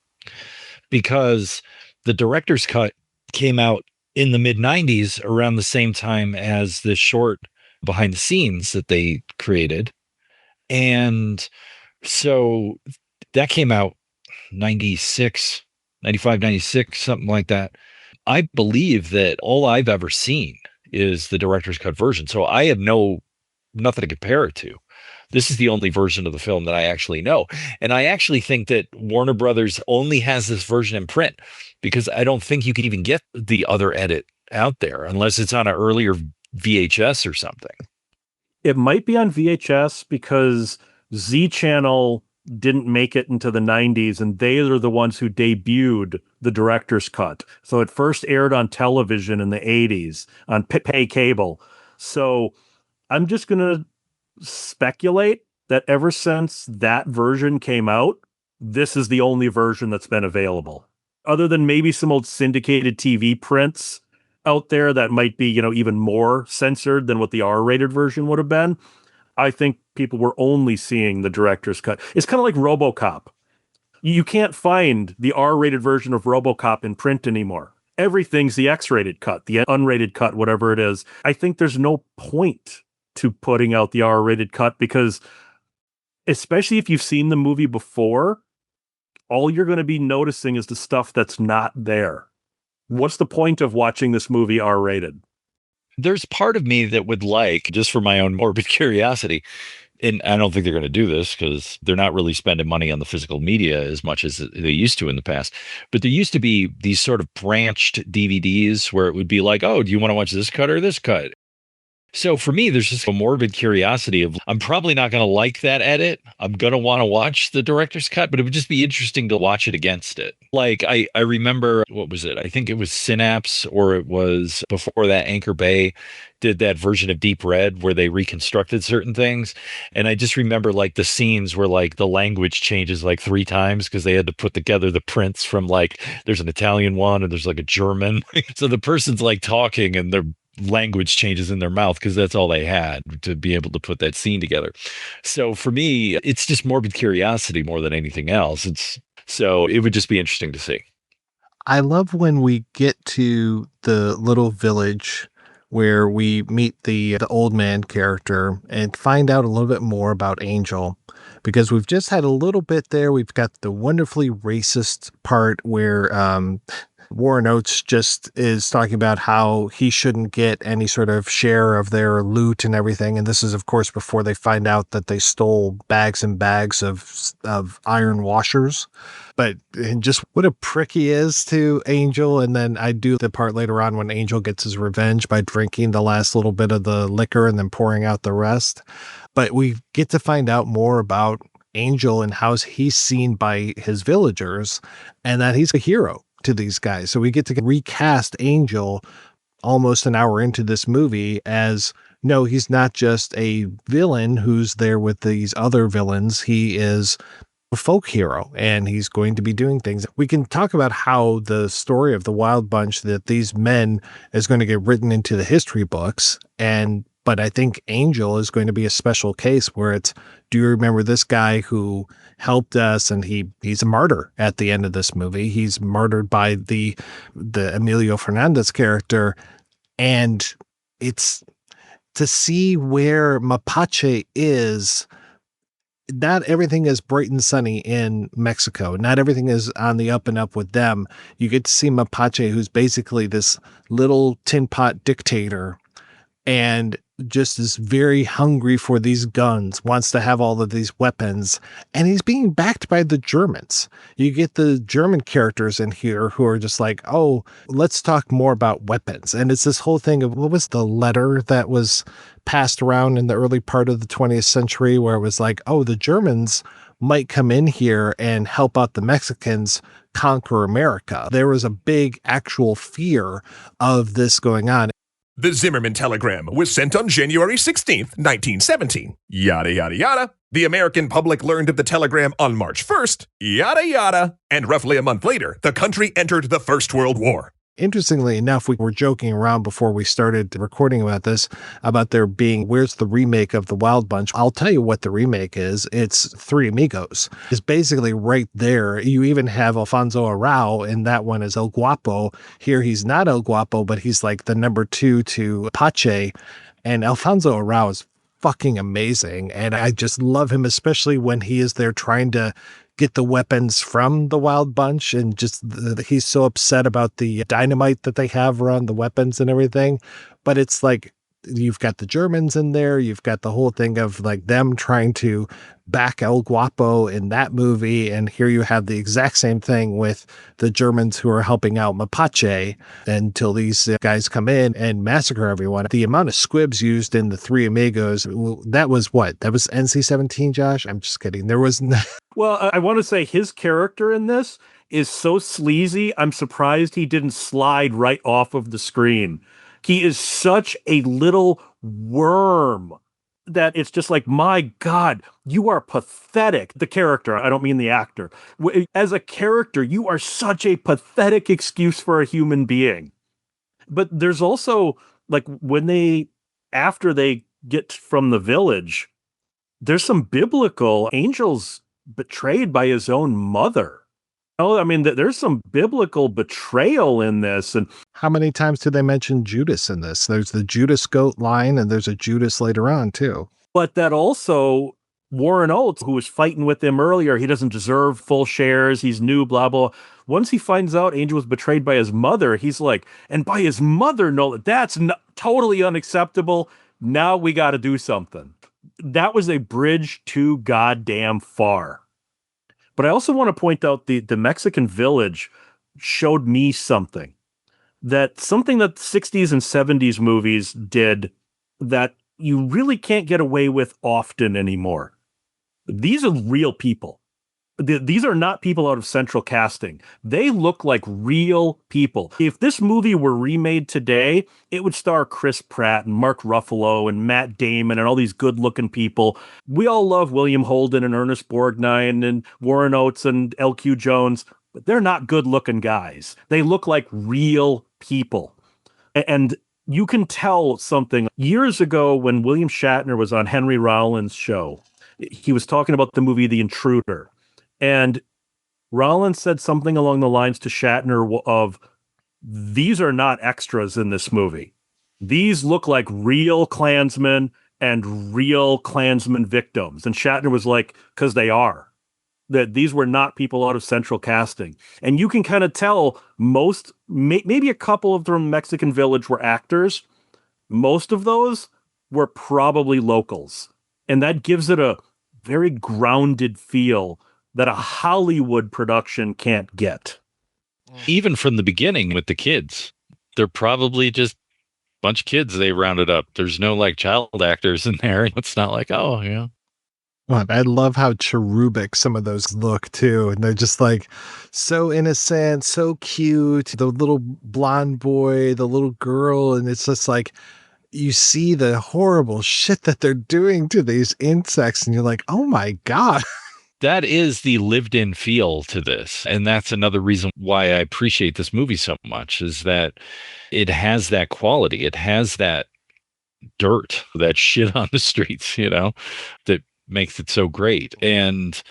because the director's cut came out in the mid-90s around the same time as the short behind the scenes that they created. And so that came out 96, 95, 96, something like that. I believe that all I've ever seen is the director's cut version. So I have nothing to compare it to. This is the only version of the film that I actually know. And I actually think that Warner Brothers only has this version in print, because I don't think you can even get the other edit out there unless it's on an earlier VHS or something. It might be on VHS because Z Channel didn't make it into the 90s, and they are the ones who debuted the director's cut. So it first aired on television in the 80s on pay cable. So I'm just going to speculate that ever since that version came out, this is the only version that's been available. Other than maybe some old syndicated TV prints out there that might be, even more censored than what the R-rated version would have been, I think people were only seeing the director's cut. It's kind of like RoboCop. You can't find the R-rated version of RoboCop in print anymore. Everything's the X-rated cut, the unrated cut, whatever it is. I think there's no point to putting out the R-rated cut, because especially if you've seen the movie before, all you're going to be noticing is the stuff that's not there. What's the point of watching this movie R-rated? There's part of me that would like, just for my own morbid curiosity, and I don't think they're going to do this because they're not really spending money on the physical media as much as they used to in the past. But there used to be these sort of branched DVDs where it would be like, oh, do you want to watch this cut or this cut? So for me, there's just a morbid curiosity of, I'm probably not going to like that edit. I'm going to want to watch the director's cut, but it would just be interesting to watch it against it. Like I remember, what was it? I think it was Synapse, or it was before that, Anchor Bay did that version of Deep Red where they reconstructed certain things. And I just remember like the scenes where like the language changes like 3 times because they had to put together the prints from like, there's an Italian one and there's like a German. So the person's like talking and their language changes in their mouth because that's all they had to be able to put that scene together. So for me, it's just morbid curiosity more than anything else. So it would just be interesting to see. I love when we get to the little village where we meet the old man character and find out a little bit more about Angel, because we've just had a little bit there. We've got the wonderfully racist part where Warren Oates just is talking about how he shouldn't get any sort of share of their loot and everything. And this is, of course, before they find out that they stole bags and bags of iron washers. But just what a prick he is to Angel. And then I do the part later on when Angel gets his revenge by drinking the last little bit of the liquor and then pouring out the rest. But we get to find out more about Angel and how he's seen by his villagers, and that he's a hero to these guys. So we get to recast Angel almost an hour into this movie as, no, he's not just a villain who's there with these other villains. He is a folk hero, and he's going to be doing things. We can talk about how the story of the Wild Bunch, that these men, is going to get written into the history books. But I think Angel is going to be a special case where it's, do you remember this guy who helped us? And he's a martyr at the end of this movie. He's martyred by the Emilio Fernandez character. And it's to see where Mapache is. Not everything is bright and sunny in Mexico. Not everything is on the up and up with them. You get to see Mapache, who's basically this little tin pot dictator. And just is very hungry for these guns, wants to have all of these weapons, and he's being backed by the Germans. You get the German characters in here who are just like, oh, let's talk more about weapons. And it's this whole thing of, what was the letter that was passed around in the early part of the 20th century where it was like, oh, the Germans might come in here and help out the Mexicans conquer America. There was a big actual fear of this going on. The Zimmerman telegram was sent on January 16th, 1917. Yada, yada, yada. The American public learned of the telegram on March 1st. Yada, yada. And roughly a month later, the country entered the First World War. Interestingly enough, we were joking around before we started recording about this, about there being, where's the remake of The Wild Bunch? I'll tell you what the remake is. It's Three Amigos. It's basically right there. You even have Alfonso Arau in that one as El Guapo. Here he's not El Guapo, but he's like the number 2 to Mapache. And Alfonso Arau is fucking amazing. And I just love him, especially when he is there trying to get the weapons from the Wild Bunch, and just he's so upset about the dynamite that they have around the weapons and everything. But it's like, you've got the Germans in there, you've got the whole thing of like them trying to back El Guapo in that movie, and here you have the exact same thing with the Germans who are helping out Mapache until these guys come in and massacre everyone. The amount of squibs used in the Three Amigos, that was what? That was NC-17, Josh? I'm just kidding. There was Well, I want to say his character in this is so sleazy, I'm surprised he didn't slide right off of the screen. He is such a little worm that it's just like, my God, you are pathetic. The character, I don't mean the actor. As a character, you are such a pathetic excuse for a human being. But there's also, like, after they get from the village, there's some biblical angels betrayed by his own mother. Oh, I mean, there's some biblical betrayal in this. And how many times do they mention Judas in this? There's the Judas goat line, and there's a Judas later on, too. But that also, Warren Oates, who was fighting with him earlier, he doesn't deserve full shares, he's new, blah, blah. Once he finds out Angel was betrayed by his mother, he's like, and by his mother, no, that's totally unacceptable. Now we got to do something. That was a bridge too goddamn far. But I also want to point out the Mexican village showed me something that the 60s and 70s movies did that you really can't get away with often anymore. These are real people. These are not people out of central casting. They look like real people. If this movie were remade today, it would star Chris Pratt and Mark Ruffalo and Matt Damon and all these good-looking people. We all love William Holden and Ernest Borgnine and Warren Oates and L.Q. Jones, but they're not good-looking guys. They look like real people. And you can tell something. Years ago, when William Shatner was on Henry Rollins' show, he was talking about the movie The Intruder. And Rollins said something along the lines to Shatner of, these are not extras in this movie. These look like real Klansmen and real Klansmen victims. And Shatner was like, because they are. That these were not people out of central casting. And you can kind of tell maybe a couple of them from Mexican Village were actors. Most of those were probably locals. And that gives it a very grounded feel that a Hollywood production can't get. Even from the beginning with the kids, they're probably just a bunch of kids they rounded up. There's no like child actors in there. It's not like, oh, yeah. Well, I love how cherubic some of those look too. And they're just like so innocent, so cute. The little blonde boy, the little girl. And it's just like, you see the horrible shit that they're doing to these insects. And you're like, oh my God. That is the lived-in feel to this. And that's another reason why I appreciate this movie so much, is that it has that quality. It has that dirt, that shit on the streets, that makes it so great. And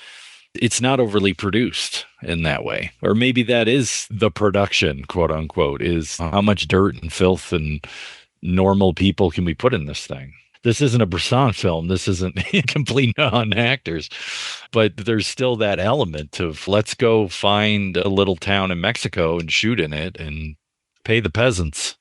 it's not overly produced in that way. Or maybe that is the production, quote unquote, is how much dirt and filth and normal people can we put in this thing. This isn't a Bresson film. This isn't complete non-actors. But there's still that element of, let's go find a little town in Mexico and shoot in it and pay the peasants.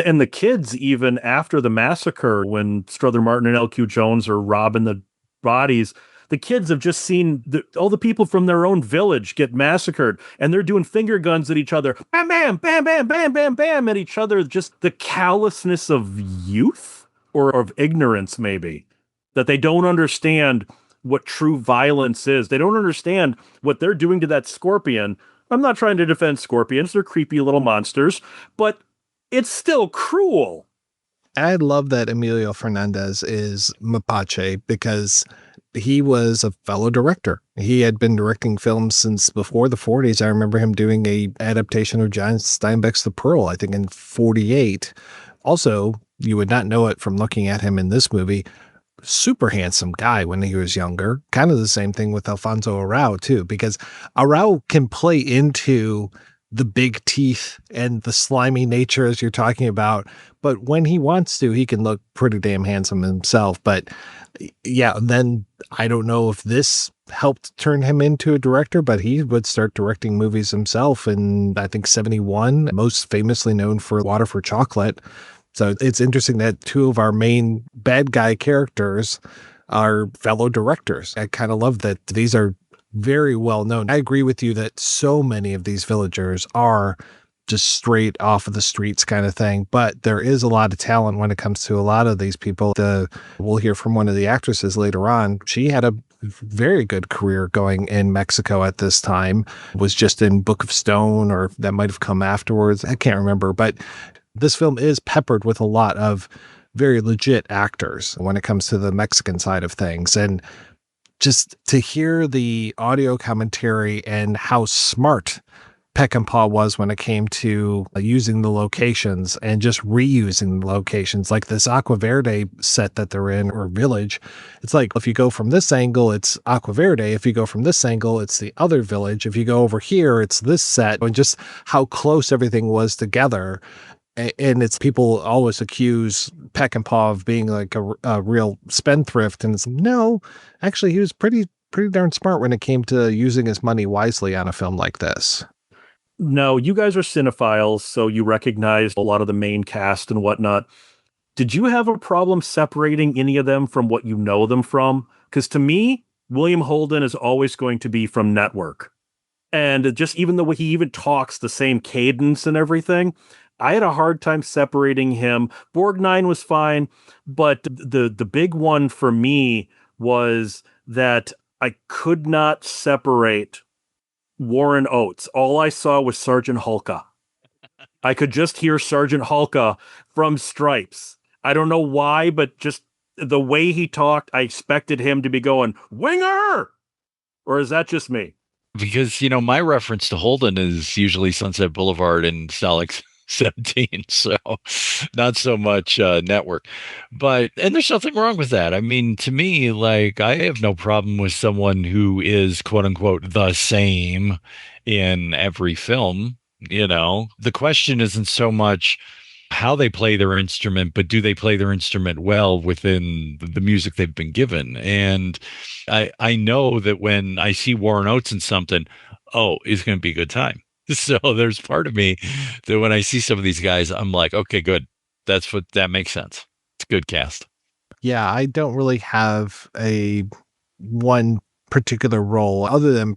And the kids, even after the massacre, when Strother Martin and L.Q. Jones are robbing the bodies, the kids have just seen all the people from their own village get massacred, and they're doing finger guns at each other. Bam, bam, bam, bam, bam, bam, bam, at each other. Just the callousness of youth or of ignorance, maybe, that they don't understand what true violence is. They don't understand what they're doing to that scorpion. I'm not trying to defend scorpions. They're creepy little monsters, but it's still cruel. I love that Emilio Fernandez is Mapache because he was a fellow director. He had been directing films since before the 40s. I remember him doing a adaptation of John Steinbeck's The Pearl, I think in 48. Also, you would not know it from looking at him in this movie. Super handsome guy when he was younger. Kind of the same thing with Alfonso Arau too, because Arau can play into the big teeth and the slimy nature as you're talking about. But when he wants to, he can look pretty damn handsome himself. But yeah, then I don't know if this helped turn him into a director, but he would start directing movies himself in, I think, 71, most famously known for Water for Chocolate. So it's interesting that two of our main bad guy characters are fellow directors. I kind of love that these are very well known. I agree with you that so many of these villagers are just straight off of the streets kind of thing, but there is a lot of talent when it comes to a lot of these people. We'll hear from one of the actresses later on. She had a very good career going in Mexico at this time, was just in Book of Stone, or that might have come afterwards. I can't remember, but this film is peppered with a lot of very legit actors when it comes to the Mexican side of things. And just to hear the audio commentary and how smart Peckinpah was when it came to using the locations and just reusing the locations, like this Aqua Verde set that they're in, or village. It's like, if you go from this angle, it's Aqua Verde. If you go from this angle, it's the other village. If you go over here, it's this set. And just how close everything was together. And it's, people always accuse Peckinpah of being like a real spendthrift. And it's, no, actually, he was pretty darn smart when it came to using his money wisely on a film like this. No, you guys are cinephiles, so you recognize a lot of the main cast and whatnot. Did you have a problem separating any of them from what you know them from? Because to me, William Holden is always going to be from Network. And just even the way he even talks, the same cadence and everything, I had a hard time separating him. Borgnine was fine, but the big one for me was that I could not separate Warren Oates. All I saw was Sergeant Hulka. I could just hear Sergeant Hulka from Stripes. I don't know why, but just the way he talked, I expected him to be going, "Winger!" Or is that just me? Because, my reference to Holden is usually Sunset Boulevard and Stalag 17, so not so much Network. And there's nothing wrong with that. I mean, to me, like, I have no problem with someone who is, quote unquote, the same in every film. The question isn't so much how they play their instrument, but do they play their instrument well within the music they've been given? And I know that when I see Warren Oates in something, it's going to be a good time. So there's part of me that when I see some of these guys, I'm like, okay, good. That makes sense. It's a good cast. Yeah, I don't really have one particular role other than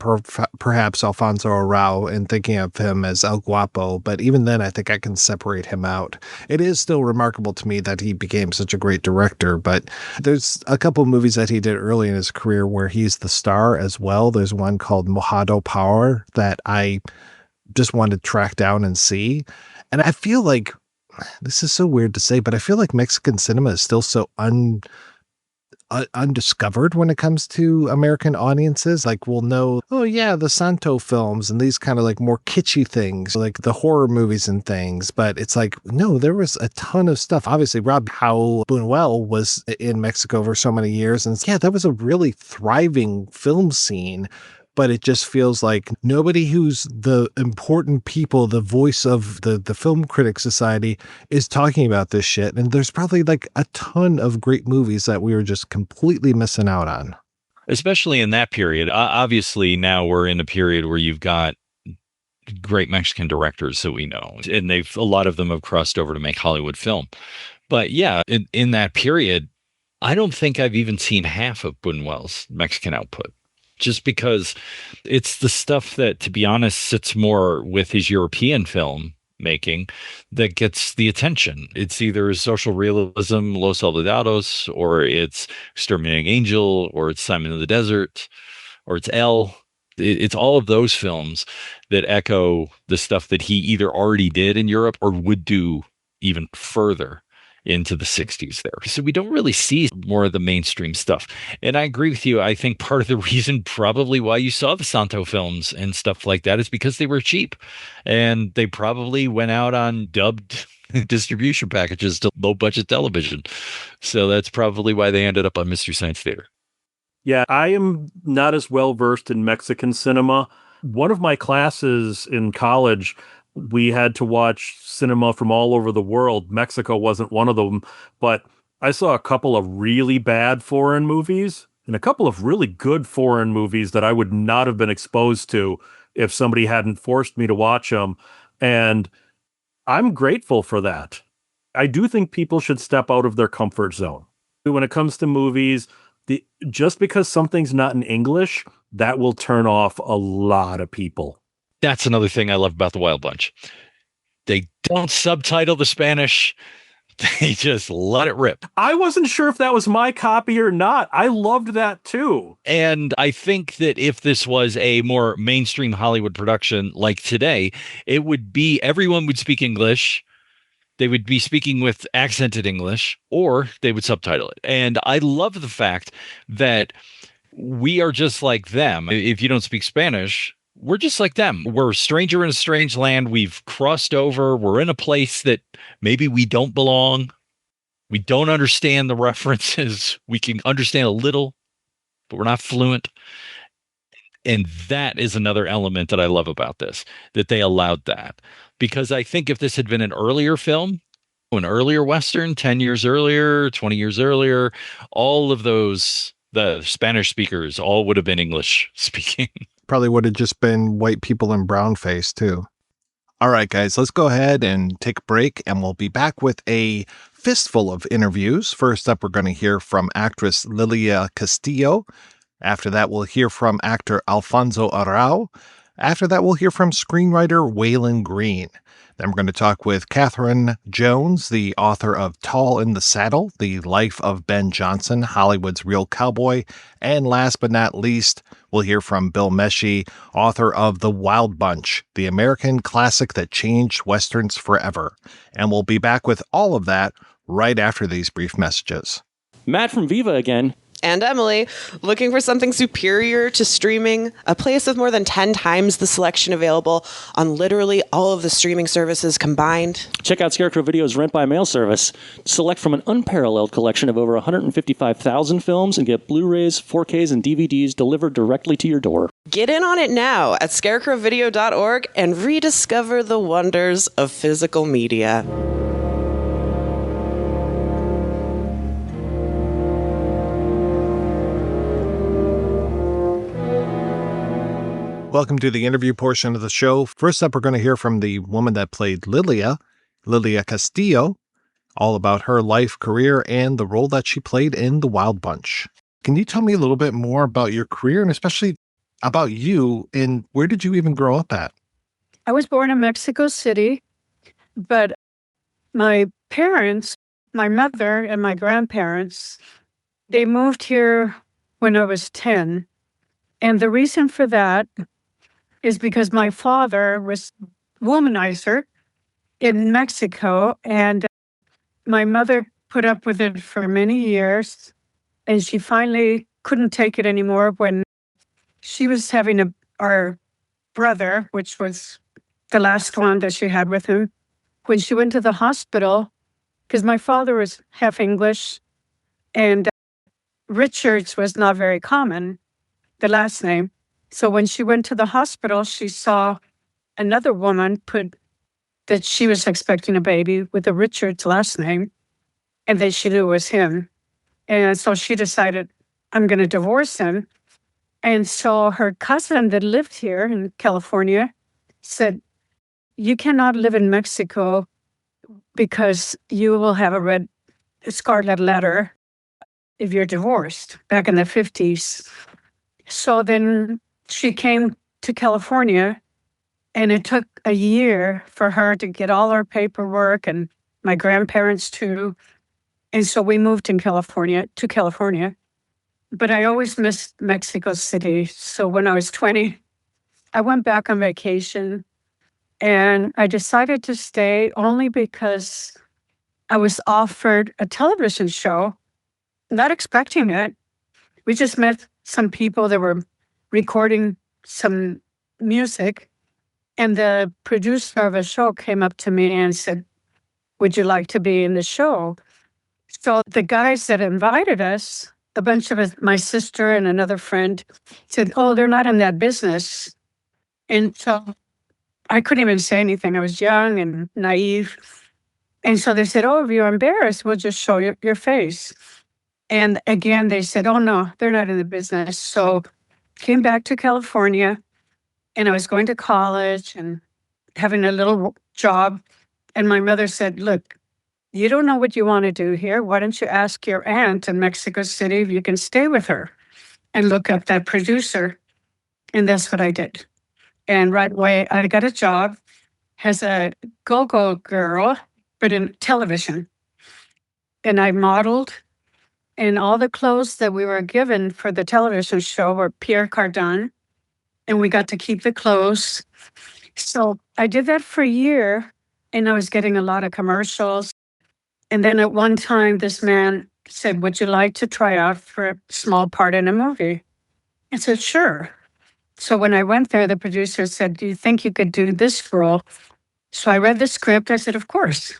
perhaps Alfonso Arau, and thinking of him as El Guapo. But even then, I think I can separate him out. It is still remarkable to me that he became such a great director, but there's a couple of movies that he did early in his career where he's the star as well. There's one called Mojado Power that I just wanted to track down and see. And I feel like, this is so weird to say, but I feel like Mexican cinema is still so undiscovered when it comes to American audiences. Like, we'll know, the Santo films and these kind of like more kitschy things, like the horror movies and things. But it's like, no, there was a ton of stuff. Obviously, Rob Howell Buñuel was in Mexico for so many years. And yeah, that was a really thriving film scene. But it just feels like nobody who's the important people, the voice of the Film Critics Society, is talking about this shit. And there's probably like a ton of great movies that we were just completely missing out on. Especially in that period. Obviously, now we're in a period where you've got great Mexican directors that we know. And a lot of them have crossed over to make Hollywood film. But yeah, in that period, I don't think I've even seen half of Buñuel's Mexican output, just because it's the stuff that, to be honest, sits more with his European film making that gets the attention. It's either social realism, Los Soldados, or it's Exterminating Angel, or it's Simon of the Desert, or it's Elle. It's all of those films that echo the stuff that he either already did in Europe or would do even further into the 60s there. So we don't really see more of the mainstream stuff. And I agree with you. I think part of the reason probably why you saw the Santo films and stuff like that is because they were cheap. And they probably went out on dubbed distribution packages to low budget television. So that's probably why they ended up on Mystery Science Theater. Yeah, I am not as well versed in Mexican cinema. One of my classes in college, we had to watch cinema from all over the world. Mexico wasn't one of them, but I saw a couple of really bad foreign movies and a couple of really good foreign movies that I would not have been exposed to if somebody hadn't forced me to watch them. And I'm grateful for that. I do think people should step out of their comfort zone. When it comes to movies, just because something's not in English, that will turn off a lot of people. That's another thing I love about The Wild Bunch. They don't subtitle the Spanish. They just let it rip. I wasn't sure if that was my copy or not. I loved that too. And I think that if this was a more mainstream Hollywood production like today, it would be everyone would speak English. They would be speaking with accented English, or they would subtitle it. And I love the fact that we are just like them. If you don't speak Spanish, we're just like them. We're a stranger in a strange land. We've crossed over. We're in a place that maybe we don't belong. We don't understand the references. We can understand a little, but we're not fluent. And that is another element that I love about this, that they allowed that. Because I think if this had been an earlier film, an earlier Western, 10 years earlier, 20 years earlier, all of those, the Spanish speakers all would have been English speaking. Probably would have just been white people in brown face too. All right, guys, let's go ahead and take a break, and we'll be back with a fistful of interviews. First up, we're going to hear from actress Lilia Castillo. After that, we'll hear from actor Alfonso Arau. After that, we'll hear from screenwriter Walon Green. Then we're going to talk with Kathryn Jones, the author of Tall in the Saddle, The Life of Ben Johnson, Hollywood's Real Cowboy. And last but not least, we'll hear from Bill Mesce, author of The Wild Bunch, the American classic that changed Westerns forever. And we'll be back with all of that right after these brief messages. Matt from Viva again. And Emily, looking for something superior to streaming? A place with more than 10 times the selection available on literally all of the streaming services combined? Check out Scarecrow Video's rent-by-mail service. Select from an unparalleled collection of over 155,000 films and get Blu-rays, 4Ks, and DVDs delivered directly to your door. Get in on it now at scarecrowvideo.org and rediscover the wonders of physical media. Welcome to the interview portion of the show. First up, we're going to hear from the woman that played Lilia Castillo, all about her life, career, and the role that she played in The Wild Bunch. Can you tell me a little bit more about your career, and especially about you, and where did you even grow up at? I was born in Mexico City, but my parents, my mother and my grandparents, they moved here when I was 10. And the reason for that is because my father was womanizer in Mexico, and my mother put up with it for many years, and she finally couldn't take it anymore when she was having our brother, which was the last one that she had with him, when she went to the hospital, because my father was half English, and Richards was not very common, the last name. So when she went to the hospital, she saw another woman put that she was expecting a baby with a Richards last name, and then she knew it was him. And so she decided, I'm going to divorce him. And so her cousin that lived here in California, said, you cannot live in Mexico because you will have a red scarlet letter if you're divorced back in the 50s. So then she came to California, and it took a year for her to get all her paperwork and my grandparents too. And so we moved to California. But I always missed Mexico City. So when I was 20, I went back on vacation, and I decided to stay only because I was offered a television show, not expecting it. We just met some people that were recording some music, and the producer of a show came up to me and said, would you like to be in the show? So the guys that invited us, a bunch of us, my sister and another friend, said, oh, they're not in that business. And so I couldn't even say anything. I was young and naive. And so they said, oh, if you're embarrassed, we'll just show your face. And again, they said, oh, no, they're not in the business. So came back to California, and I was going to college and having a little job. And my mother said, look, you don't know what you want to do here. Why don't you ask your aunt in Mexico City if you can stay with her and look up that producer? And that's what I did. And right away, I got a job as a go-go girl, but in television. And I modeled, and all the clothes that we were given for the television show were Pierre Cardin, and we got to keep the clothes. So I did that for a year, and I was getting a lot of commercials. And then at one time, this man said, would you like to try out for a small part in a movie? I said, sure. So when I went there, the producer said, do you think you could do this role? So I read the script. I said, of course.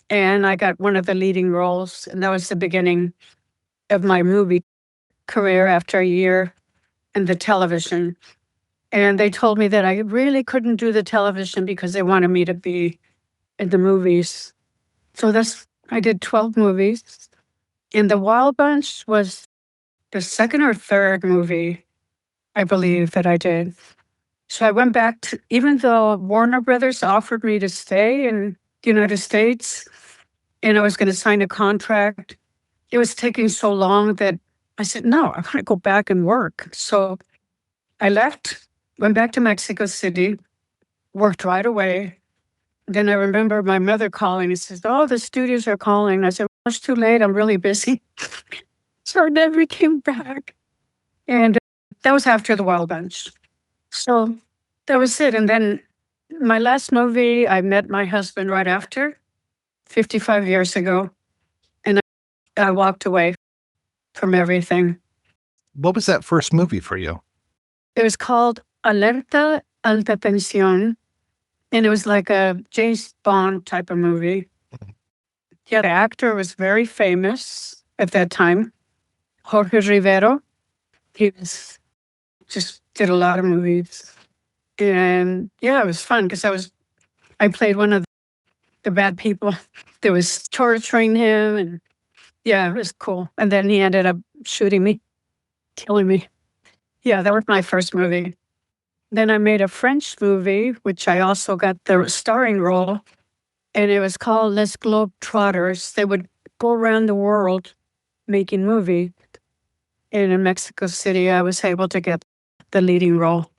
And I got one of the leading roles. And that was the beginning of my movie career after a year in the television. And they told me that I really couldn't do the television because they wanted me to be in the movies. So I did 12 movies. And The Wild Bunch was the second or third movie, I believe, that I did. So I went back to, even though Warner Brothers offered me to stay in the United States, and I was going to sign a contract, it was taking so long that I said, no, I want to go back and work. So I left, went back to Mexico City, worked right away. Then I remember my mother calling and says, oh, the studios are calling. I said, well, it's too late. I'm really busy. So I never came back. And that was after The Wild Bunch. So that was it. And then my last movie, I met my husband right after, 55 years ago. And I walked away from everything. What was that first movie for you? It was called Alerta Alta Tensión. And it was like a James Bond type of movie. Yeah, the actor was very famous at that time, Jorge Rivero. He was just did a lot of movies. And yeah, it was fun because I played one of the bad people that was torturing him. And yeah, it was cool. And then he ended up shooting me, killing me. Yeah, that was my first movie. Then I made a French movie, which I also got the starring role, and it was called Les Globetrotters. They would go around the world making movies. And in Mexico City, I was able to get the leading role.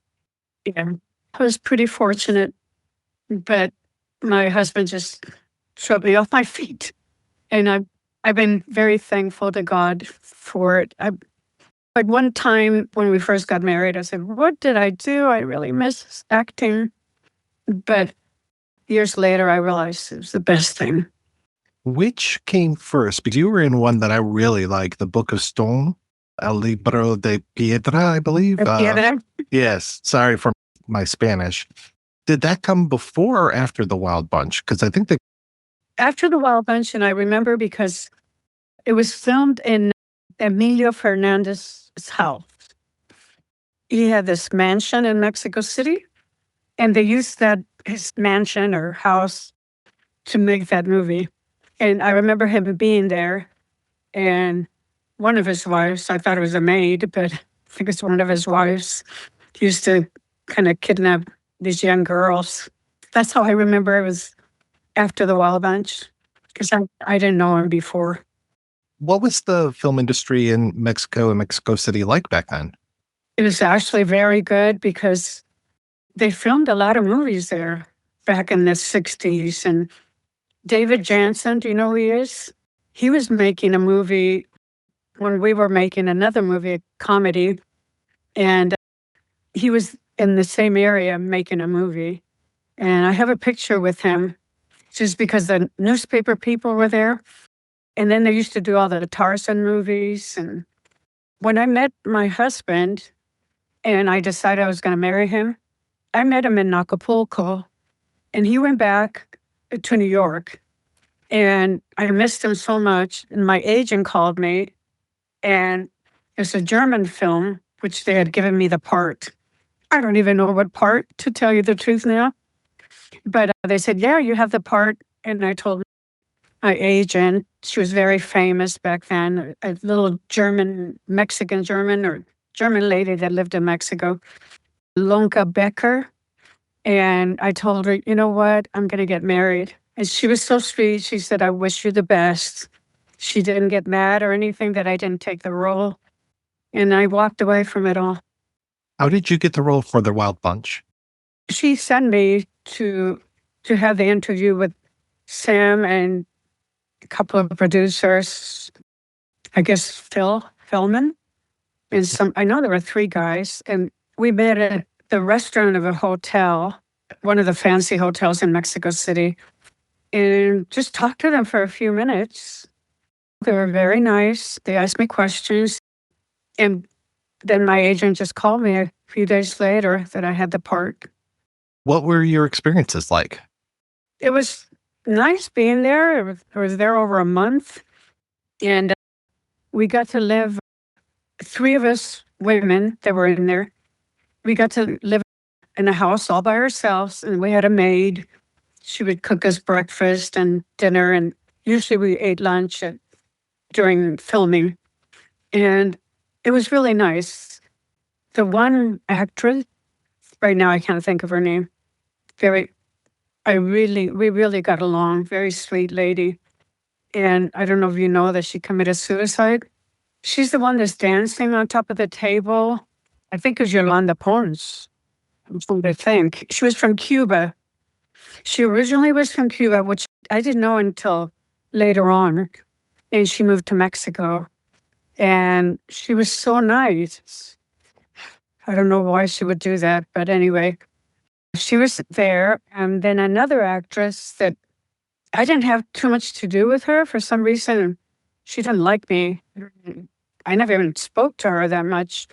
Yeah, I was pretty fortunate, but my husband just swept me off my feet. And I've been very thankful to God for it. At one time when we first got married, I said, what did I do? I really miss acting. But years later, I realized it was the best thing. Which came first? Because you were in one that I really like, The Book of Stone, El Libro de Piedra, I believe. Piedra? Yes. Sorry for my Spanish. Did that come before or after The Wild Bunch? Because I think after The Wild Bunch, and I remember because it was filmed in Emilio Fernandez's house. He had this mansion in Mexico City, and they used his mansion or house to make that movie. And I remember him being there, and one of his wives, I thought it was a maid, but I think it's one of his wives, used to kind of kidnap these young girls. That's how I remember it was after the Wild Bunch, because I didn't know him before. What was the film industry in Mexico and Mexico City like back then? It was actually very good because they filmed a lot of movies there back in the 60s. And David Jansen, do you know who he is? He was making a movie when we were making another movie, a comedy. And he was in the same area making a movie. And I have a picture with him just because the newspaper people were there. And then they used to do all the Tarzan movies. And when I met my husband and I decided I was going to marry him, I met him in Acapulco. And he went back to New York. And I missed him so much. And my agent called me. And it's a German film, which they had given me the part. I don't even know what part, to tell you the truth now. But they said, yeah, you have the part. And I told my agent, she was very famous back then, a little Mexican German or German lady that lived in Mexico, Lonka Becker. And I told her, you know what, I'm going to get married. And she was so sweet. She said, I wish you the best. She didn't get mad or anything that I didn't take the role. And I walked away from it all. How did you get the role for the Wild Bunch? She sent me to have the interview with Sam and a couple of producers, I guess Phil Philman, and I know there were 3 guys, and we met at the restaurant of a hotel, one of the fancy hotels in Mexico City, and just talked to them for a few minutes. They were very nice. They asked me questions, and then my agent just called me a few days later that I had the part. What were your experiences like? It was nice being there. I was there over a month, and we got to live, 3 of us women that were in there, we got to live in a house all by ourselves, and we had a maid. She would cook us breakfast and dinner, and usually we ate lunch during filming. And it was really nice. The one actress, right now I can't think of her name, we really got along, very sweet lady. And I don't know if you know that she committed suicide. She's the one that's dancing on top of the table. I think it was Yolanda Pons, I think. She was from Cuba. She originally was from Cuba, which I didn't know until later on. And she moved to Mexico. And she was so nice. I don't know why she would do that, but anyway, she was there. And then another actress that I didn't have too much to do with her for some reason. She didn't like me. I never even spoke to her that much,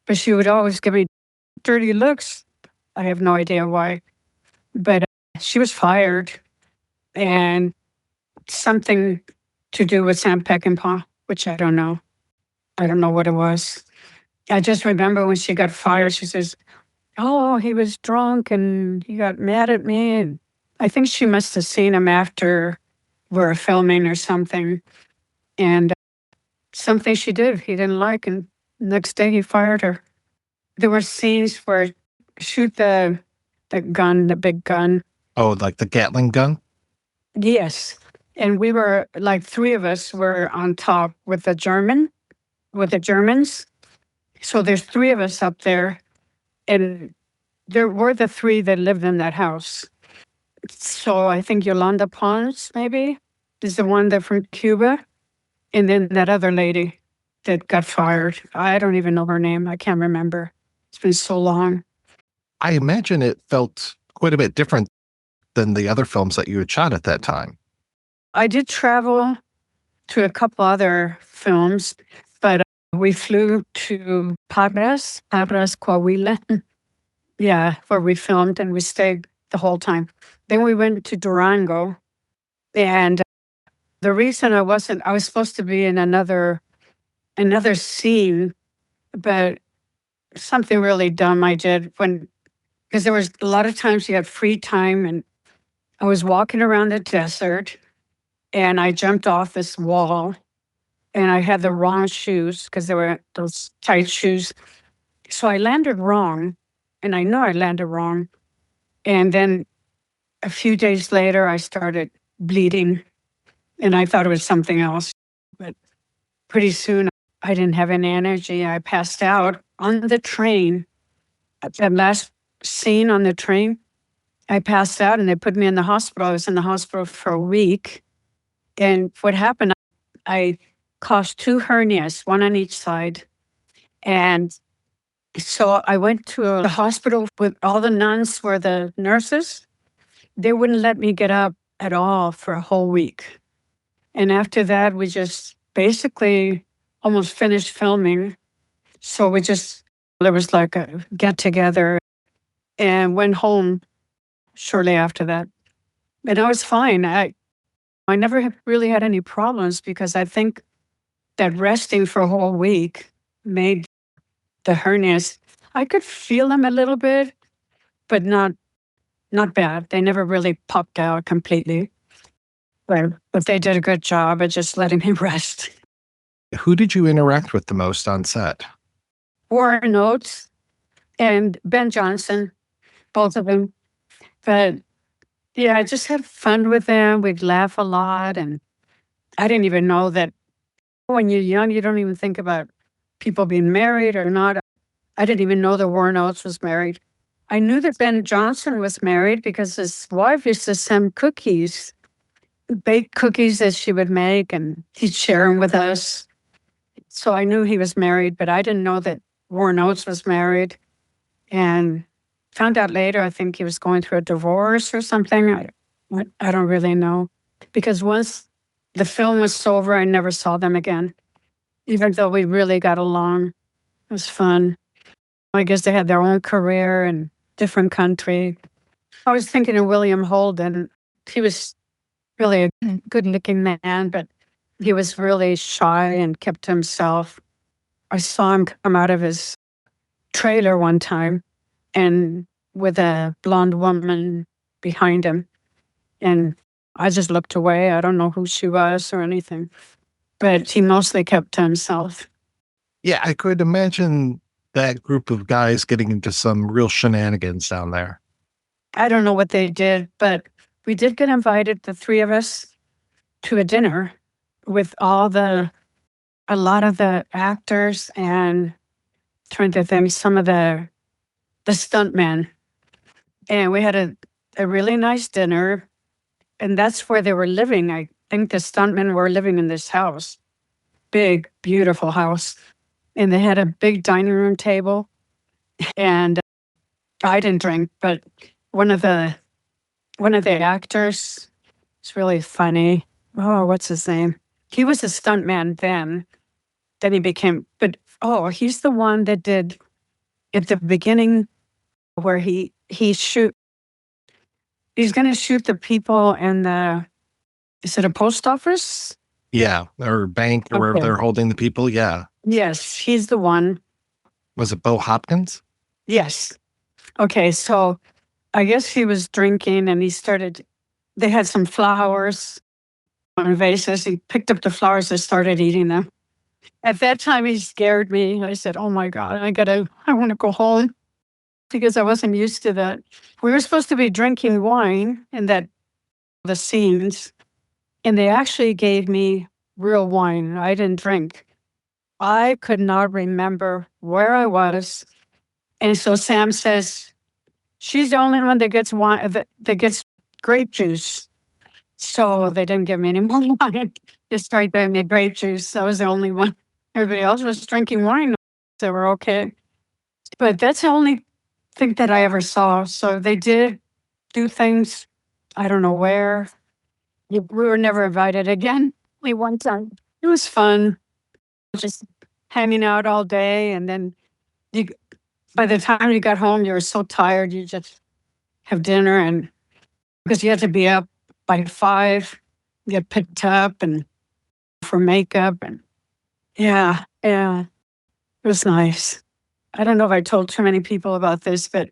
but she would always give me dirty looks. I have no idea why, but she was fired, and something to do with Sam Peckinpah, which I don't know. I don't know what it was. I just remember when she got fired, she says, oh, he was drunk and he got mad at me. And I think she must have seen him after we were filming or something. And something she did he didn't like, and next day he fired her. There were scenes where shoot the gun, the big gun. Oh, like the Gatling gun? Yes. And we were, like 3 of us were on top with the Germans. So there's 3 of us up there, and there were the 3 that lived in that house. So I think Yolanda Pons, maybe, is the one that from Cuba. And then that other lady that got fired. I don't even know her name. I can't remember. It's been so long. I imagine it felt quite a bit different than the other films that you had shot at that time. I did travel to a couple other films, but we flew to Parras, Coahuila. Yeah, where we filmed, and we stayed the whole time. Then we went to Durango, and the reason I was supposed to be in another scene, but something really dumb I did because there was a lot of times you had free time, and I was walking around the desert, and I jumped off this wall, and I had the wrong shoes because there were those tight shoes. So I landed wrong, and I know I landed wrong, And then a few days later, I started bleeding, and I thought it was something else. But pretty soon, I didn't have any energy. I passed out on the train. At that last scene on the train, I passed out and they put me in the hospital. I was in the hospital for a week. And what happened, I caused 2 hernias, one on each side. And so I went to the hospital with all the nuns were the nurses. They wouldn't let me get up at all for a whole week. And after that, we just basically almost finished filming. So there was like a get together and went home shortly after that. And I was fine. I never really had any problems because I think that resting for a whole week made the hernias, I could feel them a little bit, but not bad. They never really popped out completely. But they did a good job at just letting me rest. Who did you interact with the most on set? Warren Oates and Ben Johnson, both of them. But yeah, I just had fun with them. We'd laugh a lot. And I didn't even know that when you're young, you don't even think about people being married or not. I didn't even know that Warren Oates was married. I knew that Ben Johnson was married because his wife used to send cookies, baked cookies that she would make, and he'd share them with us. So I knew he was married, but I didn't know that Warren Oates was married. And found out later, I think he was going through a divorce or something. I don't really know. Because once the film was over, I never saw them again, even though we really got along. It was fun. I guess they had their own career in different country. I was thinking of William Holden. He was really a good-looking man, but he was really shy and kept to himself. I saw him come out of his trailer one time and with a blonde woman behind him. And I just looked away. I don't know who she was or anything. But he mostly kept to himself. Yeah, I could imagine that group of guys getting into some real shenanigans down there. I don't know what they did, but we did get invited, the 3 of us, to a dinner with a lot of the actors and trying to think some of the stuntmen. And we had a really nice dinner. And that's where they were living. I think the stuntmen were living in this house. Big, beautiful house. And they had a big dining room table. And I didn't drink, but one of the actors, it's really funny. Oh, what's his name? He was a stuntman then. Then he became, he's the one that did at the beginning where he's going to shoot the people in is it a post office? Yeah, or bank or wherever they're holding the people. Yeah. Yes, he's the one. Was it Bo Hopkins? Yes. Okay, so I guess he was drinking and they had some flowers on vases. He picked up the flowers and started eating them. At that time, he scared me. I said, oh my God, I want to go home because I wasn't used to that. We were supposed to be drinking wine in the scenes, and they actually gave me real wine. I didn't drink. I could not remember where I was. And so Sam says, she's the only one that gets wine, that gets grape juice. So they didn't give me any more wine. They started giving me grape juice. I was the only one. Everybody else was drinking wine. So we're okay. But that's the only thing that I ever saw. So they did do things, I don't know where. We were never invited again. We one time. It was fun. Just hanging out all day. And then by the time you got home, you were so tired. You just have dinner. And because you had to be up by 5, get picked up and for makeup. And yeah. It was nice. I don't know if I told too many people about this, but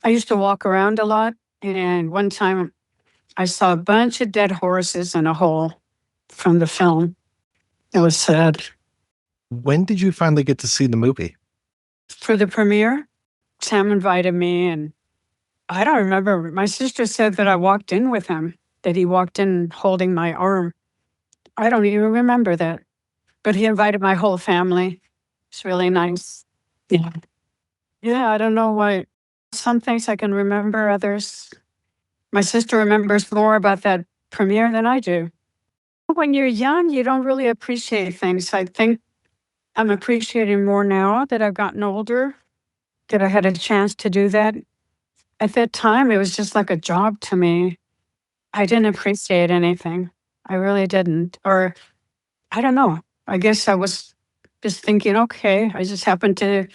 I used to walk around a lot. And one time I saw a bunch of dead horses in a hole from the film. It was sad. When did you finally get to see the movie? For the premiere, Sam invited me, and I don't remember. My sister said that I walked in with him, that he walked in holding my arm. I don't even remember that. But he invited my whole family. It's really nice. Yeah. Yeah, I don't know why. Some things I can remember, others. My sister remembers more about that premiere than I do. When you're young, you don't really appreciate things. I think I'm appreciating more now that I've gotten older, that I had a chance to do that. At that time, it was just like a job to me. I didn't appreciate anything. I really didn't. Or I don't know. I guess I was just thinking, okay, I just happened to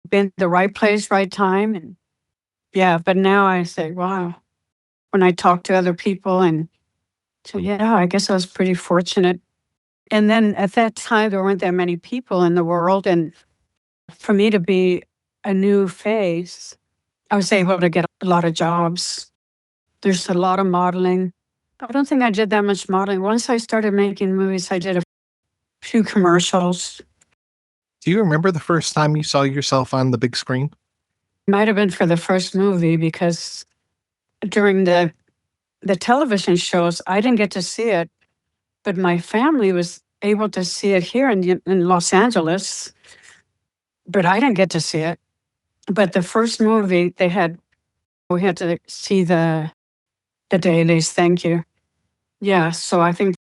be in the right place, right time. And yeah, but now I say, wow, when I talk to other people and so, yeah, I guess I was pretty fortunate. And then at that time, there weren't that many people in the world. And for me to be a new face, I was able to get a lot of jobs. There's a lot of modeling. I don't think I did that much modeling. Once I started making movies, I did a few commercials. Do you remember the first time you saw yourself on the big screen? Might have been for the first movie because during the television shows, I didn't get to see it, but my family was able to see it here in Los Angeles, but I didn't get to see it. But the first movie we had to see the dailies. Thank you. Yeah, so I think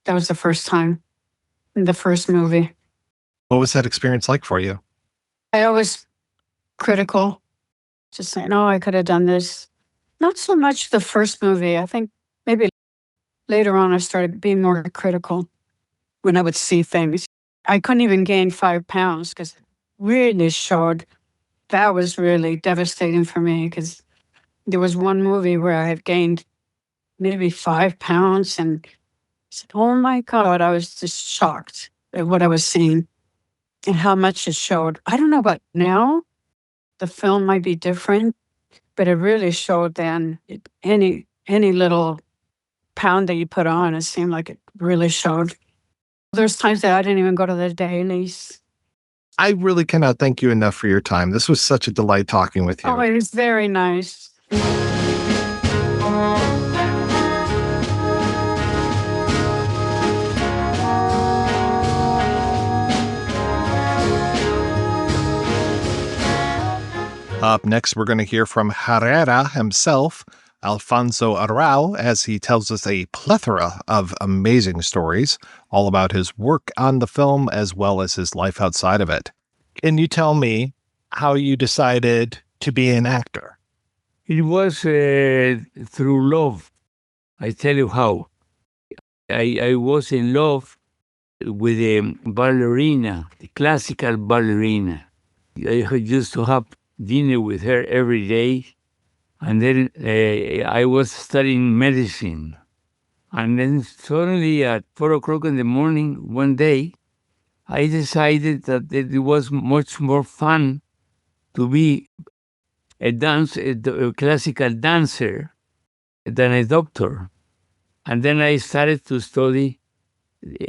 that was the first time, the first movie. What was that experience like for you? I always critical, just saying, oh, I could have done this. Not so much the first movie. I think maybe later on I started being more critical when I would see things. I couldn't even gain 5 pounds because it really showed. That was really devastating for me because there was one movie where I had gained maybe 5 pounds and I said, oh my God, I was just shocked at what I was seeing and how much it showed. I don't know about now. The film might be different, but it really showed then. Any little pound that you put on, it seemed like it really showed. There's times that I didn't even go to the dailies. I really cannot thank you enough for your time. This was such a delight talking with you. Oh, it was very nice. Up next, we're going to hear from Herrera himself, Alfonso Arau, as he tells us a plethora of amazing stories, all about his work on the film as well as his life outside of it. Can you tell me how you decided to be an actor? It was through love. I tell you how. I was in love with a ballerina, the classical ballerina. I used to have dinner with her every day. And then I was studying medicine. And then suddenly at 4 o'clock in the morning, one day, I decided that it was much more fun to be a classical dancer than a doctor. And then I started to study,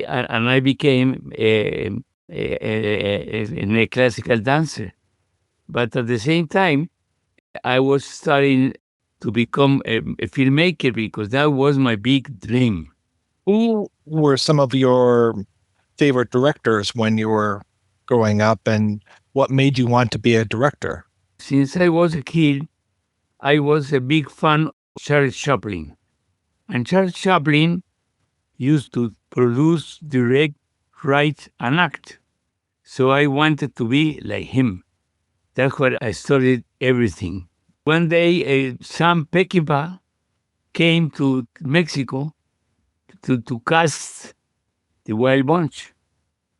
and I became a classical dancer. But at the same time, I was studying to become a filmmaker because that was my big dream. Who were some of your favorite directors when you were growing up, and what made you want to be a director? Since I was a kid, I was a big fan of Charles Chaplin. And Charles Chaplin used to produce, direct, write, and act. So I wanted to be like him. That's why I studied everything. One day, Sam Peckinpah came to Mexico to cast The Wild Bunch.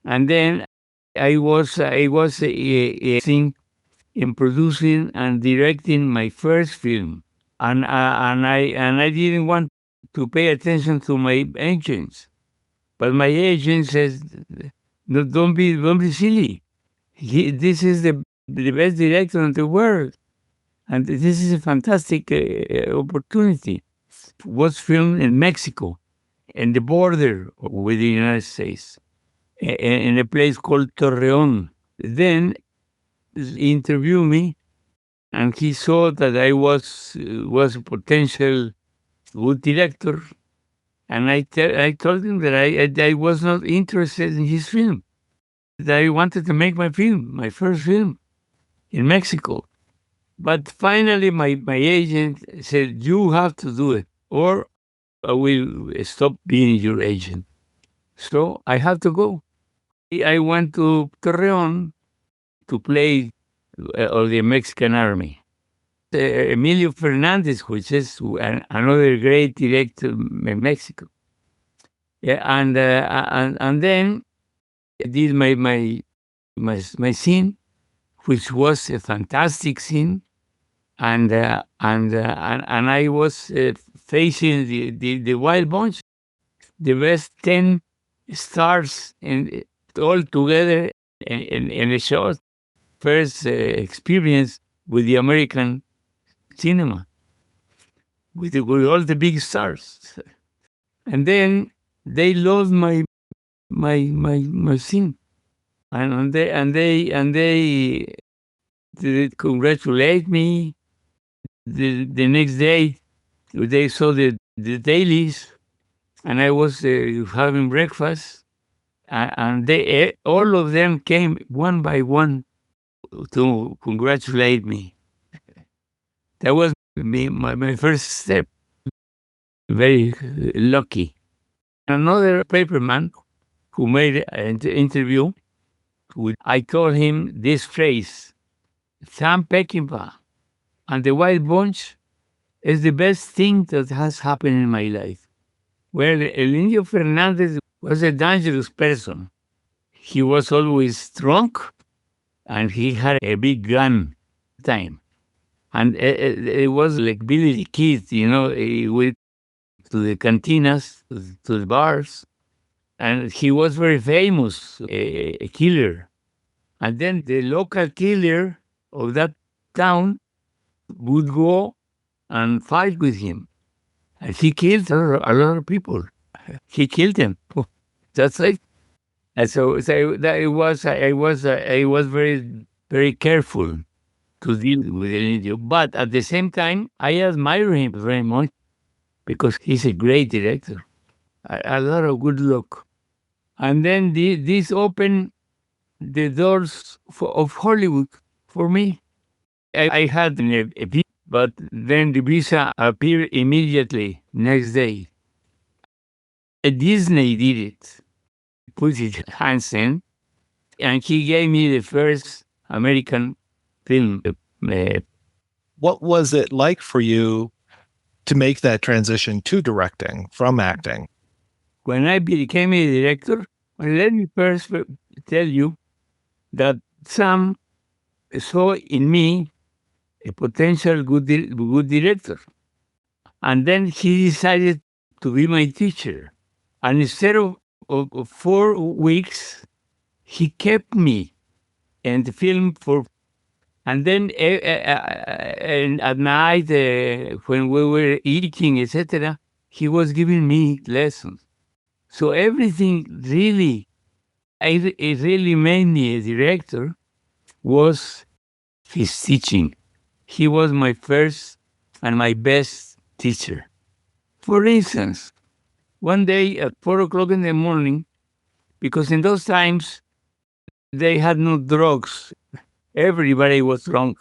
And then I was in producing and directing my first film. And I didn't want to pay attention to my agents. But my agent says, no, don't be silly. This is the best director in the world. And this is a fantastic opportunity. It was filmed in Mexico, in the border with the United States, in a place called Torreon. Then he interviewed me, and he saw that I was a potential good director, and I told him that I was not interested in his film, that I wanted to make my first film in Mexico. But finally, my agent said, you have to do it, or I will stop being your agent. So I have to go. I went to Torreon to play of the Mexican army. Emilio Fernandez, which is another great director in Mexico. Yeah, and then I did my scene, which was a fantastic scene, and I was facing the Wild Bunch, the best 10 stars all together in a short first experience with the American cinema, with all the big stars. And then they loved my scene, and they congratulate me. The next day, they saw the dailies, and I was having breakfast, and they all of them came one by one to congratulate me. That was my first step. Very lucky. Another paperman who made an interview, I told him this phrase, Sam Peckinpah and the Wild Bunch is the best thing that has happened in my life. Well, Emilio Fernandez was a dangerous person. He was always drunk, and he had a big gun time. And it was like Billy the Kid, he went to the cantinas, to the bars, and he was very famous, a killer. And then the local killer of that town would go and fight with him. And he killed a lot of people. He killed them. That's it. And so I was very, very careful to deal with Emilio. But at the same time, I admire him very much because he's a great director. A lot of good luck. And then this opened the doors of Hollywood for me. I had a visa, but then the visa appeared immediately next day. Disney did it, put it Hansen, and he gave me the first American film. What was it like for you to make that transition to directing from acting? When I became a director, let me first tell you that Sam saw in me a potential good director. And then he decided to be my teacher. And instead of 4 weeks, he kept me in the film and then and at night, when we were eating, etc., he was giving me lessons. So everything really, it really made me a director was his teaching. He was my first and my best teacher. For instance, one day at 4 o'clock in the morning, because in those times, they had no drugs. Everybody was drunk